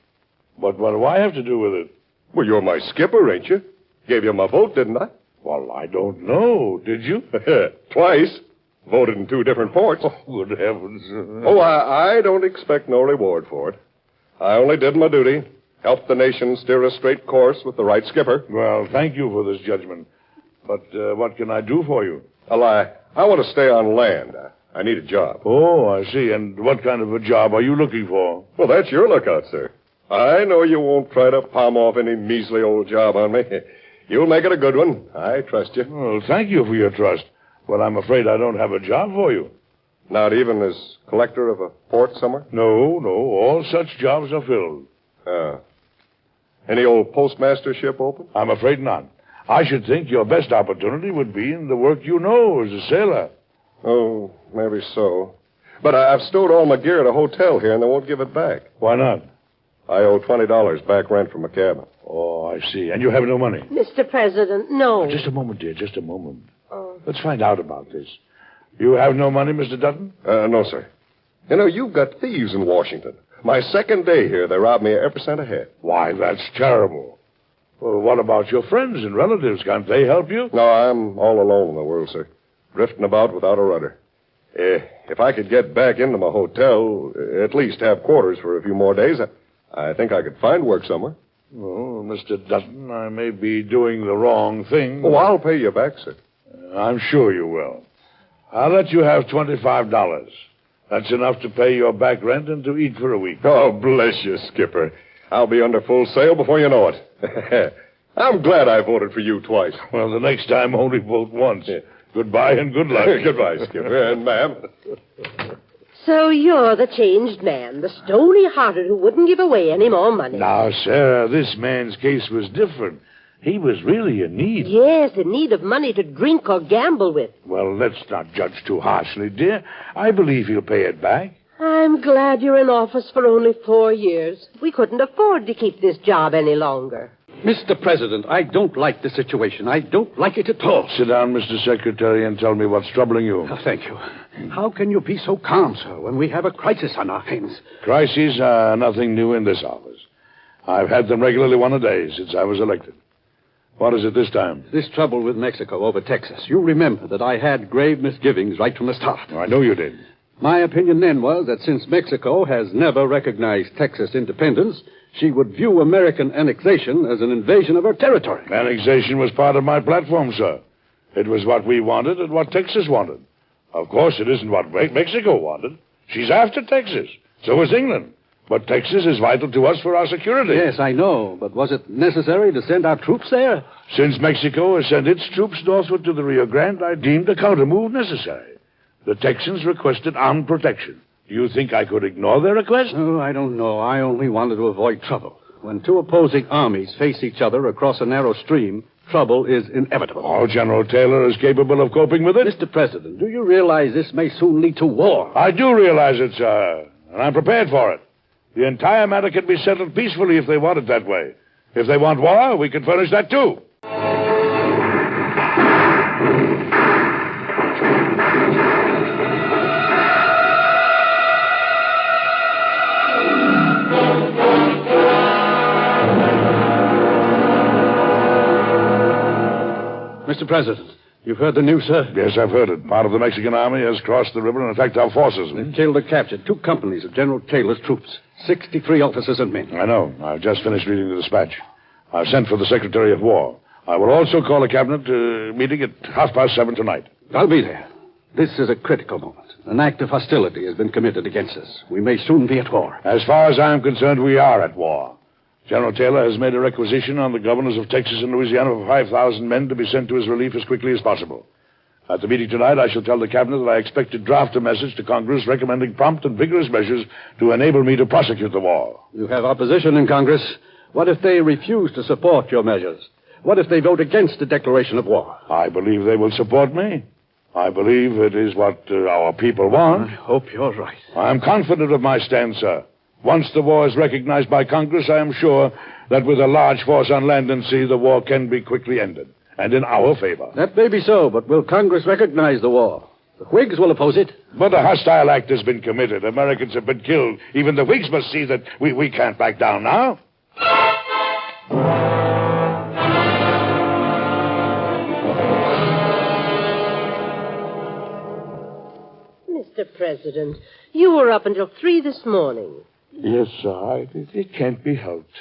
But what do I have to do with it? Well, you're my skipper, ain't you? Gave you my vote, didn't I? Well, I don't know. Did you? Twice. Voted in 2 different ports. Oh, good heavens. Oh, I don't expect no reward for it. I only did my duty. Helped the nation steer a straight course with the right skipper. Well, thank you for this judgment. But what can I do for you? Well, I want to stay on land. I need a job. Oh, I see. And what kind of a job are you looking for? Well, that's your lookout, sir. I know you won't try to palm off any measly old job on me. You'll make it a good one. I trust you. Well, thank you for your trust. Well, I'm afraid I don't have a job for you. Not even as collector of a port somewhere? No. All such jobs are filled. Any old postmastership open? I'm afraid not. I should think your best opportunity would be in the work you know as a sailor. Oh, maybe so. But I've stowed all my gear at a hotel here, and they won't give it back. Why not? I owe $20 back rent for my cabin. Oh, I see. And you have no money? Mr. President, no. Just a moment, dear. Just a moment. Let's find out about this. You have no money, Mr. Dutton? No, sir. You know, you've got thieves in Washington. My second day here, they robbed me every cent I had. Why, that's terrible. Well, what about your friends and relatives? Can't they help you? No, I'm all alone in the world, sir. Drifting about without a rudder. If I could get back into my hotel, at least have quarters for a few more days, I think I could find work somewhere. Oh, Mr. Dutton, I may be doing the wrong thing. Oh, I'll pay you back, sir. I'm sure you will. I'll let you have $25. That's enough to pay your back rent and to eat for a week. Oh, bless you, Skipper. I'll be under full sail before you know it. I'm glad I voted for you twice. Well, the next time, only vote once. Yeah. Goodbye and good luck. Goodbye, Skipper. And ma'am. So you're the changed man, the stony-hearted who wouldn't give away any more money. Now, Sarah, this man's case was different. He was really in need. Yes, in need of money to drink or gamble with. Well, let's not judge too harshly, dear. I believe he'll pay it back. I'm glad you're in office for only 4 years. We couldn't afford to keep this job any longer. Mr. President, I don't like the situation. I don't like it at all. Sit down, Mr. Secretary, and tell me what's troubling you. Oh, thank you. How can you be so calm, sir, when we have a crisis on our hands? Crises are nothing new in this office. I've had them regularly one a day since I was elected. What is it this time? This trouble with Mexico over Texas. You remember that I had grave misgivings right from the start. I know you did. My opinion then was that since Mexico has never recognized Texas independence, she would view American annexation as an invasion of her territory. Annexation was part of my platform, sir. It was what we wanted and what Texas wanted. Of course, it isn't what Mexico wanted. She's after Texas. So is England. But Texas is vital to us for our security. Yes, I know. But was it necessary to send our troops there? Since Mexico has sent its troops northward to the Rio Grande, I deemed a countermove necessary. The Texans requested armed protection. Do you think I could ignore their request? Oh, I don't know. I only wanted to avoid trouble. When two opposing armies face each other across a narrow stream, trouble is inevitable. Oh, General Taylor is capable of coping with it. Mr. President, do you realize this may soon lead to war? I do realize it, sir, and I'm prepared for it. The entire matter can be settled peacefully if they want it that way. If they want war, we can furnish that too. Mr. President, you've heard the news, sir? Yes, I've heard it. Part of the Mexican army has crossed the river and attacked our forces. They've killed or captured 2 companies of General Taylor's troops, 63 officers and men. I know. I've just finished reading the dispatch. I've sent for the Secretary of War. I will also call a cabinet meeting at 7:30 tonight. I'll be there. This is a critical moment. An act of hostility has been committed against us. We may soon be at war. As far as I'm concerned, we are at war. General Taylor has made a requisition on the governors of Texas and Louisiana for 5,000 men to be sent to his relief as quickly as possible. At the meeting tonight, I shall tell the cabinet that I expect to draft a message to Congress recommending prompt and vigorous measures to enable me to prosecute the war. You have opposition in Congress. What if they refuse to support your measures? What if they vote against the declaration of war? I believe they will support me. I believe it is what our people want. I hope you're right. I am confident of my stand, sir. Once the war is recognized by Congress, I am sure that with a large force on land and sea, the war can be quickly ended, and in our favor. That may be so, but will Congress recognize the war? The Whigs will oppose it. But a hostile act has been committed. Americans have been killed. Even the Whigs must see that we can't back down now. Mr. President, you were up until 3 this morning. Yes, sir. It can't be helped.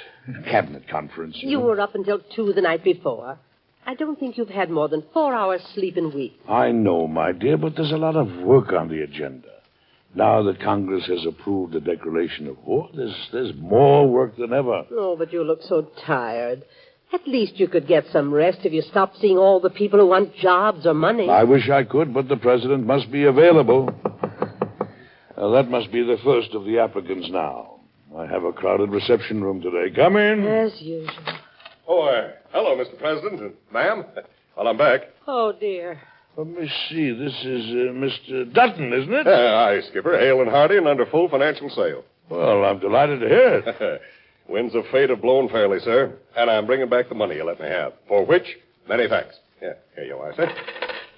Cabinet conference. You were up until 2 the night before. I don't think you've had more than 4 hours sleep in weeks. I know, my dear, but there's a lot of work on the agenda. Now that Congress has approved the declaration of war, there's more work than ever. Oh, but you look so tired. At least you could get some rest if you stopped seeing all the people who want jobs or money. I wish I could, but the president must be available. That must be the first of the applicants now. I have a crowded reception room today. Come in. As usual. Oh, hello, Mr. President. Ma'am. Well, I'm back. Oh, dear. Let me see. This is Mr. Dutton, isn't it? Aye, Skipper. Hale and hearty and under full financial sail. Well, I'm delighted to hear it. Winds of fate have blown fairly, sir. And I'm bringing back the money you let me have. For which, many thanks. Yeah, here you are, sir.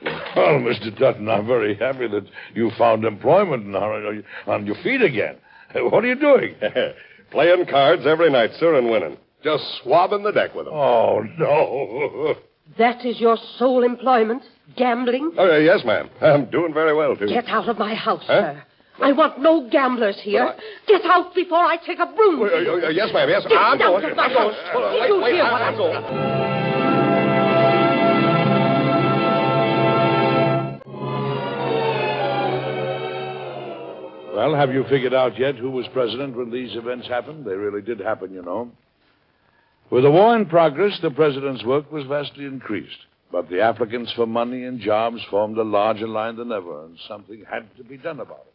Well, Mr. Dutton, I'm very happy that you found employment and are on your feet again. What are you doing? Playing cards every night, sir, and winning. Just swabbing the deck with them. Oh, no. That is your sole employment? Gambling? Oh, yes, ma'am. I'm doing very well, too. Get out of my house, sir. I want no gamblers here. Get out before I take a broom. Yes, ma'am, yes. Get I'm out going. of my I'm going. house. Did you hear what I I'm going. Well, have you figured out yet who was president when these events happened? They really did happen, you know. With the war in progress, the president's work was vastly increased. But the applicants for money and jobs formed a larger line than ever, and something had to be done about it.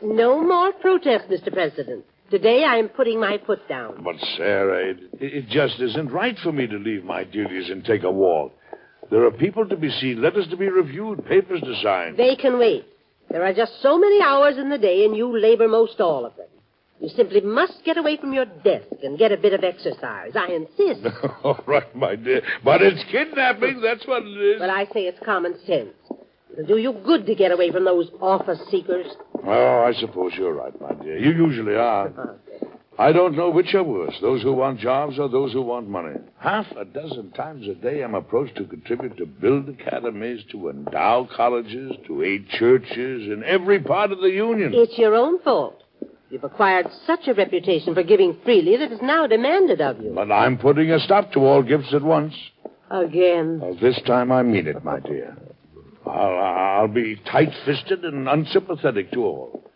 No more protest, Mr. President. Today I am putting my foot down. But, Sarah, it just isn't right for me to leave my duties and take a walk. There are people to be seen, letters to be reviewed, papers to sign. They can wait. There are just so many hours in the day, and you labor most all of them. You simply must get away from your desk and get a bit of exercise. I insist. All right, my dear. But it's kidnapping, that's what it is. But I say it's common sense. It'll do you good to get away from those office seekers. Oh, I suppose you're right, my dear. You usually are. I don't know which are worse, those who want jobs or those who want money. 6 times a day I'm approached to contribute to build academies, to endow colleges, to aid churches in every part of the Union. It's your own fault. You've acquired such a reputation for giving freely that it's now demanded of you. But I'm putting a stop to all gifts at once. Again. Well, this time I mean it, my dear. I'll be tight-fisted and unsympathetic to all.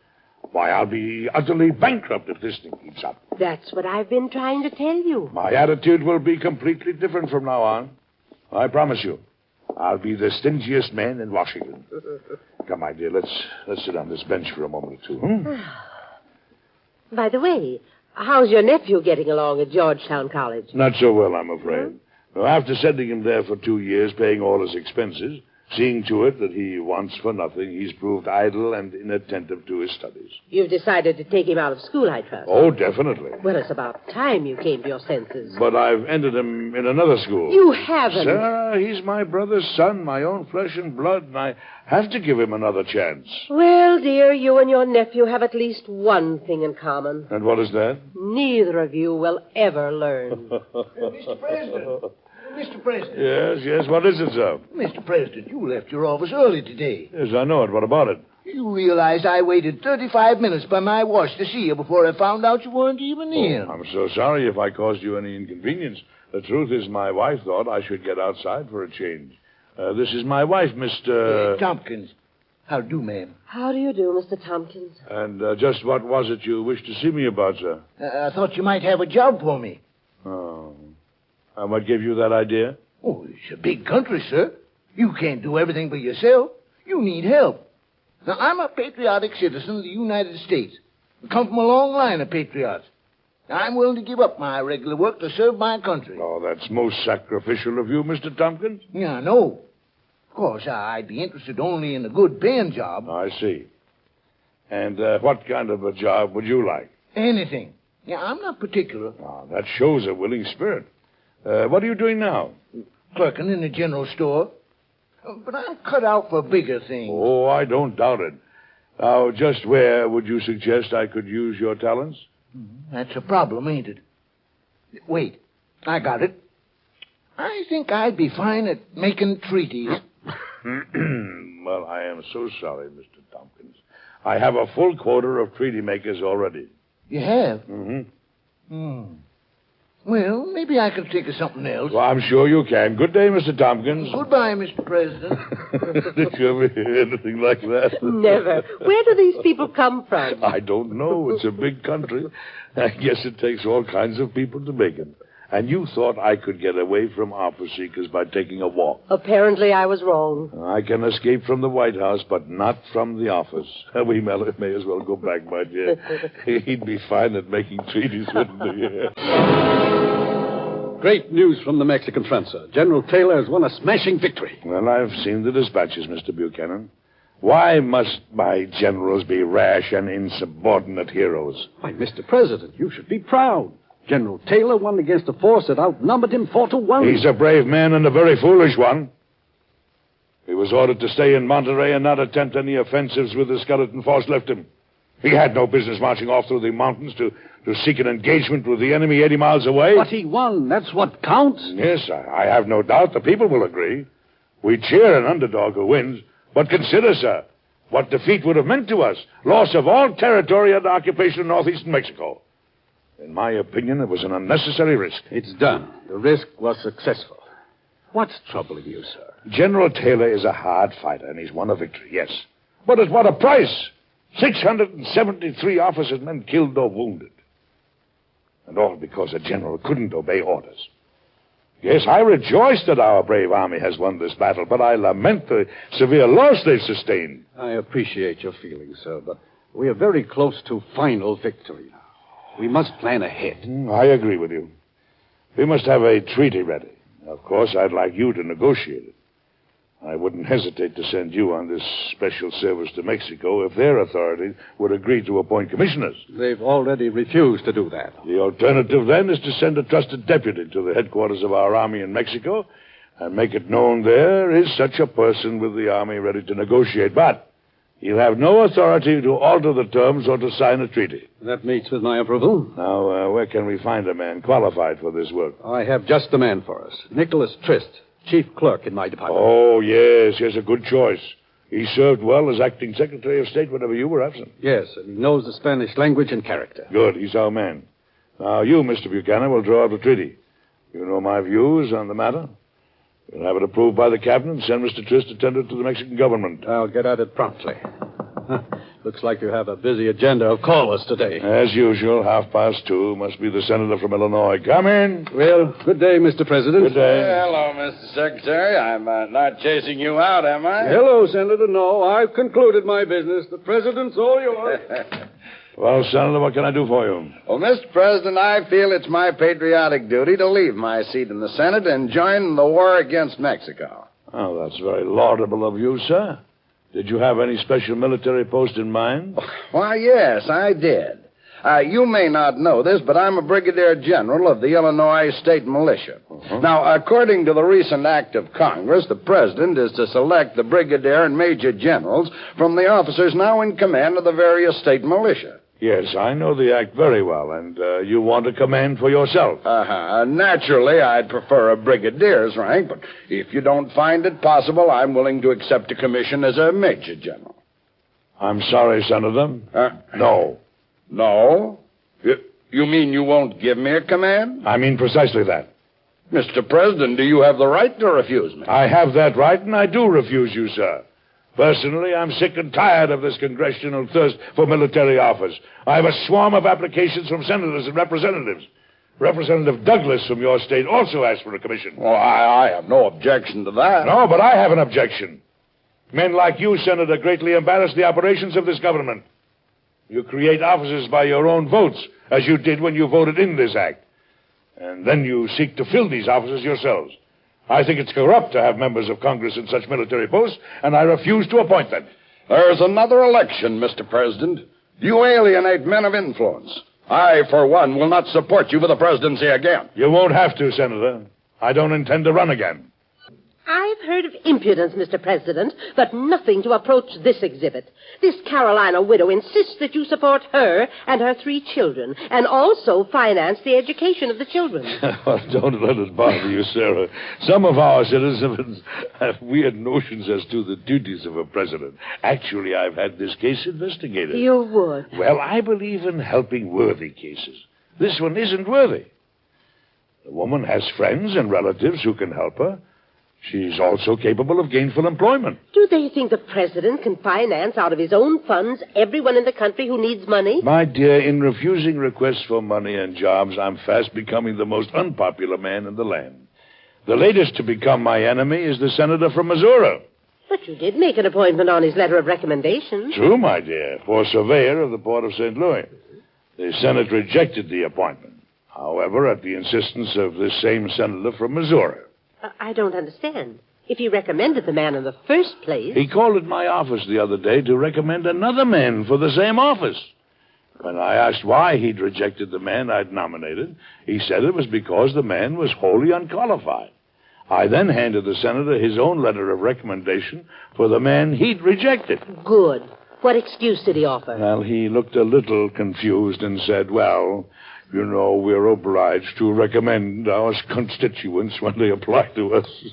Why, I'll be utterly bankrupt if this thing keeps up. That's what I've been trying to tell you. My attitude will be completely different from now on. I promise you. I'll be the stingiest man in Washington. Come, my dear, let's sit on this bench for a moment or two. By the way, how's your nephew getting along at Georgetown College? Not so well, I'm afraid. Well, after sending him there for 2 years, paying all his expenses, seeing to it that he wants for nothing, he's proved idle and inattentive to his studies. You've decided to take him out of school, I trust. Oh, definitely. Well, it's about time you came to your senses. But I've entered him in another school. You haven't. Sarah, he's my brother's son, my own flesh and blood, and I have to give him another chance. Well, dear, you and your nephew have at least one thing in common. And what is that? Neither of you will ever learn. Mr. President. Mr. President. Yes, what is it, sir? Mr. President, you left your office early today. Yes, I know it. What about it? You realized I waited 35 minutes by my watch to see you before I found out you weren't even in. I'm so sorry if I caused you any inconvenience. The truth is my wife thought I should get outside for a change. This is my wife, Mr. Tompkins. How do, ma'am? How do you do, Mr. Tompkins? And just what was it you wished to see me about, sir? I thought you might have a job for me. Oh. And what gave you that idea? Oh, it's a big country, sir. You can't do everything by yourself. You need help. Now, I'm a patriotic citizen of the United States. I come from a long line of patriots. I'm willing to give up my regular work to serve my country. Oh, that's most sacrificial of you, Mr. Tompkins. Yeah, I know. Of course, I'd be interested only in a good-paying job. I see. And what kind of a job would you like? Anything. Yeah, I'm not particular. Oh, that shows a willing spirit. What are you doing now? Clerking in the general store. But I'm cut out for bigger things. Oh, I don't doubt it. Now, just where would you suggest I could use your talents? That's a problem, ain't it? Wait, I got it. I think I'd be fine at making treaties. Well, I am so sorry, Mr. Tompkins. I have a full quota of treaty makers already. You have? Mm-hmm. Well, maybe I can think of something else. Well, I'm sure you can. Good day, Mr. Tompkins. Goodbye, Mr. President. Did you ever hear anything like that? Never. Where do these people come from? I don't know. It's a big country. I guess it takes all kinds of people to make it. And you thought I could get away from office seekers by taking a walk. Apparently I was wrong. I can escape from the White House, but not from the office. We may as well go back, my dear. He'd be fine at making treaties, wouldn't he? Great news from the Mexican front, sir. General Taylor has won a smashing victory. Well, I've seen the dispatches, Mr. Buchanan. Why must my generals be rash and insubordinate heroes? Why, Mr. President, you should be proud. General Taylor won against a force that outnumbered him 4-1. He's a brave man and a very foolish one. He was ordered to stay in Monterey and not attempt any offensives with the skeleton force left him. He had no business marching off through the mountains to seek an engagement with the enemy 80 miles away. But he won. That's what counts. Yes, I have no doubt the people will agree. We cheer an underdog who wins. But consider, sir, what defeat would have meant to us. Loss of all territory under occupation in northeastern Mexico. In my opinion, it was an unnecessary risk. It's done. The risk was successful. What's troubling you, sir? General Taylor is a hard fighter, and he's won a victory, yes. But at what a price! 673 officers and men killed or wounded. And all because a general couldn't obey orders. Yes, I rejoice that our brave army has won this battle, but I lament the severe loss they've sustained. I appreciate your feelings, sir, but we are very close to final victory now. We must plan ahead. I agree with you. We must have a treaty ready. Of course, I'd like you to negotiate it. I wouldn't hesitate to send you on this special service to Mexico if their authorities would agree to appoint commissioners. They've already refused to do that. The alternative, then, is to send a trusted deputy to the headquarters of our army in Mexico and make it known there is such a person with the army ready to negotiate. But you have no authority to alter the terms or to sign a treaty. That meets with my approval. Now, where can we find a man qualified for this work? I have just the man for us. Nicholas Trist, chief clerk in my department. Oh, yes, a good choice. He served well as acting Secretary of State whenever you were absent. Yes, and he knows the Spanish language and character. Good, he's our man. Now, you, Mr. Buchanan, will draw up the treaty. You know my views on the matter. We'll have it approved by the cabinet and send Mr. Trist to tender it to the Mexican government. I'll get at it promptly. Looks like you have a busy agenda of callers today. As usual, 2:30. Must be the senator from Illinois. Come in. Well, good day, Mr. President. Good day. Hello, Mr. Secretary. I'm not chasing you out, am I? Hello, Senator. No, I've concluded my business. The President's all yours. Well, Senator, what can I do for you? Well, Mr. President, I feel it's my patriotic duty to leave my seat in the Senate and join the war against Mexico. Oh, that's very laudable of you, sir. Did you have any special military post in mind? Why, yes, I did. You may not know this, but I'm a brigadier general of the Illinois State Militia. Now, according to the recent act of Congress, the president is to select the brigadier and major generals from the officers now in command of the various state militia. Yes, I know the act very well, and you want a command for yourself. Naturally, I'd prefer a brigadier's rank, but if you don't find it possible, I'm willing to accept a commission as a major general. I'm sorry, Senator. No. No? You mean you won't give me a command? I mean precisely that. Mr. President, do you have the right to refuse me? I have that right, and I do refuse you, sir. Personally, I'm sick and tired of this congressional thirst for military office. I have a swarm of applications from senators and representatives. Representative Douglas from your state also asked for a commission. Well, I have no objection to that. No, but I have an objection. Men like you, Senator, greatly embarrass the operations of this government. You create offices by your own votes, as you did when you voted in this act. And then you seek to fill these offices yourselves. I think it's corrupt to have members of Congress in such military posts, and I refuse to appoint them. There's another election, Mr. President. You alienate men of influence. I, for one, will not support you for the presidency again. You won't have to, Senator. I don't intend to run again. I've heard of impudence, Mr. President, but nothing to approach this exhibit. This Carolina widow insists that you support her and her 3 children, and also finance the education of the children. Well, don't let it bother you, Sarah. Some of our citizens have weird notions as to the duties of a president. Actually, I've had this case investigated. You would? Well, I believe in helping worthy cases. This one isn't worthy. The woman has friends and relatives who can help her. She's also capable of gainful employment. Do they think the president can finance out of his own funds everyone in the country who needs money? My dear, in refusing requests for money and jobs, I'm fast becoming the most unpopular man in the land. The latest to become my enemy is the senator from Missouri. But you did make an appointment on his letter of recommendation. True, my dear, for surveyor of the port of St. Louis. The Senate rejected the appointment. However, at the insistence of this same senator from Missouri. I don't understand. If he recommended the man in the first place... He called at my office the other day to recommend another man for the same office. When I asked why he'd rejected the man I'd nominated, he said it was because the man was wholly unqualified. I then handed the senator his own letter of recommendation for the man he'd rejected. Good. What excuse did he offer? Well, he looked a little confused and said, well, you know, we're obliged to recommend our constituents when they apply to us.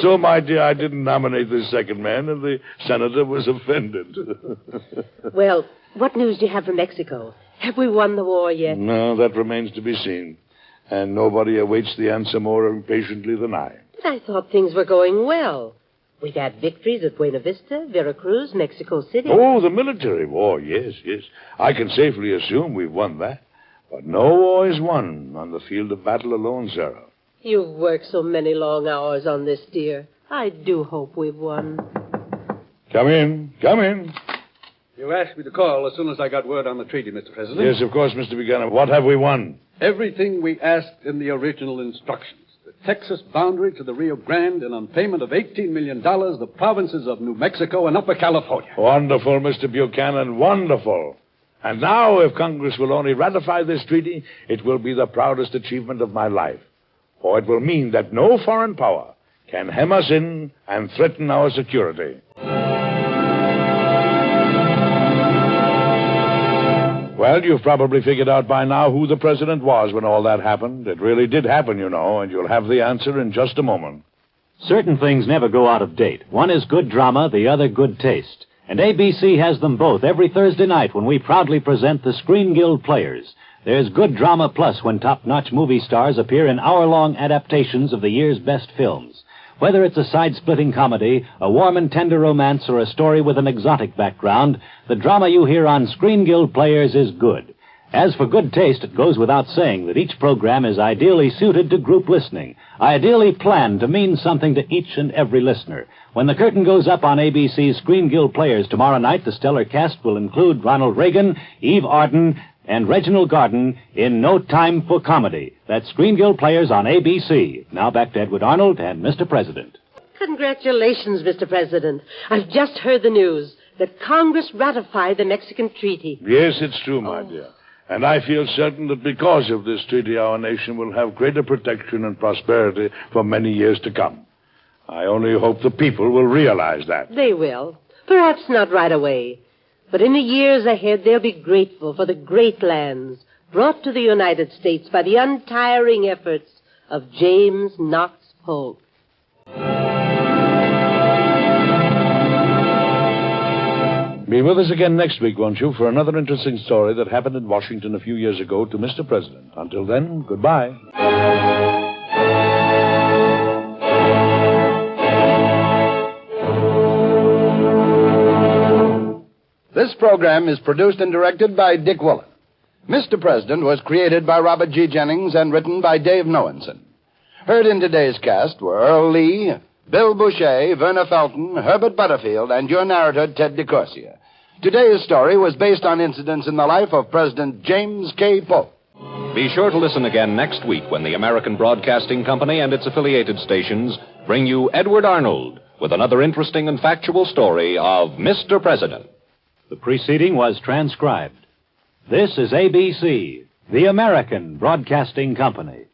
So, my dear, I didn't nominate the second man, and the senator was offended. Well, what news do you have from Mexico? Have we won the war yet? No, that remains to be seen. And nobody awaits the answer more impatiently than I. But I thought things were going well. We've had victories at Buena Vista, Veracruz, Mexico City. Oh, the military war, yes. I can safely assume we've won that. But no war is won on the field of battle alone, Sarah. You've worked so many long hours on this, dear. I do hope we've won. Come in. You asked me to call as soon as I got word on the treaty, Mr. President. Yes, of course, Mr. Buchanan. What have we won? Everything we asked in the original instructions. The Texas boundary to the Rio Grande, and on payment of $18 million, the provinces of New Mexico and Upper California. Wonderful, Mr. Buchanan, wonderful. And now, if Congress will only ratify this treaty, it will be the proudest achievement of my life. For it will mean that no foreign power can hem us in and threaten our security. Well, you've probably figured out by now who the president was when all that happened. It really did happen, you know, and you'll have the answer in just a moment. Certain things never go out of date. One is good drama, the other good taste. And ABC has them both every Thursday night when we proudly present the Screen Guild Players. There's good drama plus when top-notch movie stars appear in hour-long adaptations of the year's best films. Whether it's a side-splitting comedy, a warm and tender romance, or a story with an exotic background, the drama you hear on Screen Guild Players is good. As for good taste, it goes without saying that each program is ideally suited to group listening, ideally planned to mean something to each and every listener. When the curtain goes up on ABC's Screen Guild Players tomorrow night, the stellar cast will include Ronald Reagan, Eve Arden, and Reginald Garden in No Time for Comedy. That's Screen Guild Players on ABC. Now back to Edward Arnold and Mr. President. Congratulations, Mr. President. I've just heard the news that Congress ratified the Mexican treaty. Yes, it's true, my dear. And I feel certain that because of this treaty, our nation will have greater protection and prosperity for many years to come. I only hope the people will realize that. They will. Perhaps not right away. But in the years ahead, they'll be grateful for the great lands brought to the United States by the untiring efforts of James Knox Polk. Be with us again next week, won't you, for another interesting story that happened in Washington a few years ago to Mr. President. Until then, goodbye. This program is produced and directed by Dick Woolen. Mr. President was created by Robert G. Jennings and written by Dave Noensen. Heard in today's cast were Earl Lee, Bill Boucher, Verna Felton, Herbert Butterfield, and your narrator, Ted DeCorsia. Today's story was based on incidents in the life of President James K. Polk. Be sure to listen again next week when the American Broadcasting Company and its affiliated stations bring you Edward Arnold with another interesting and factual story of Mr. President. The preceding was transcribed. This is ABC, the American Broadcasting Company.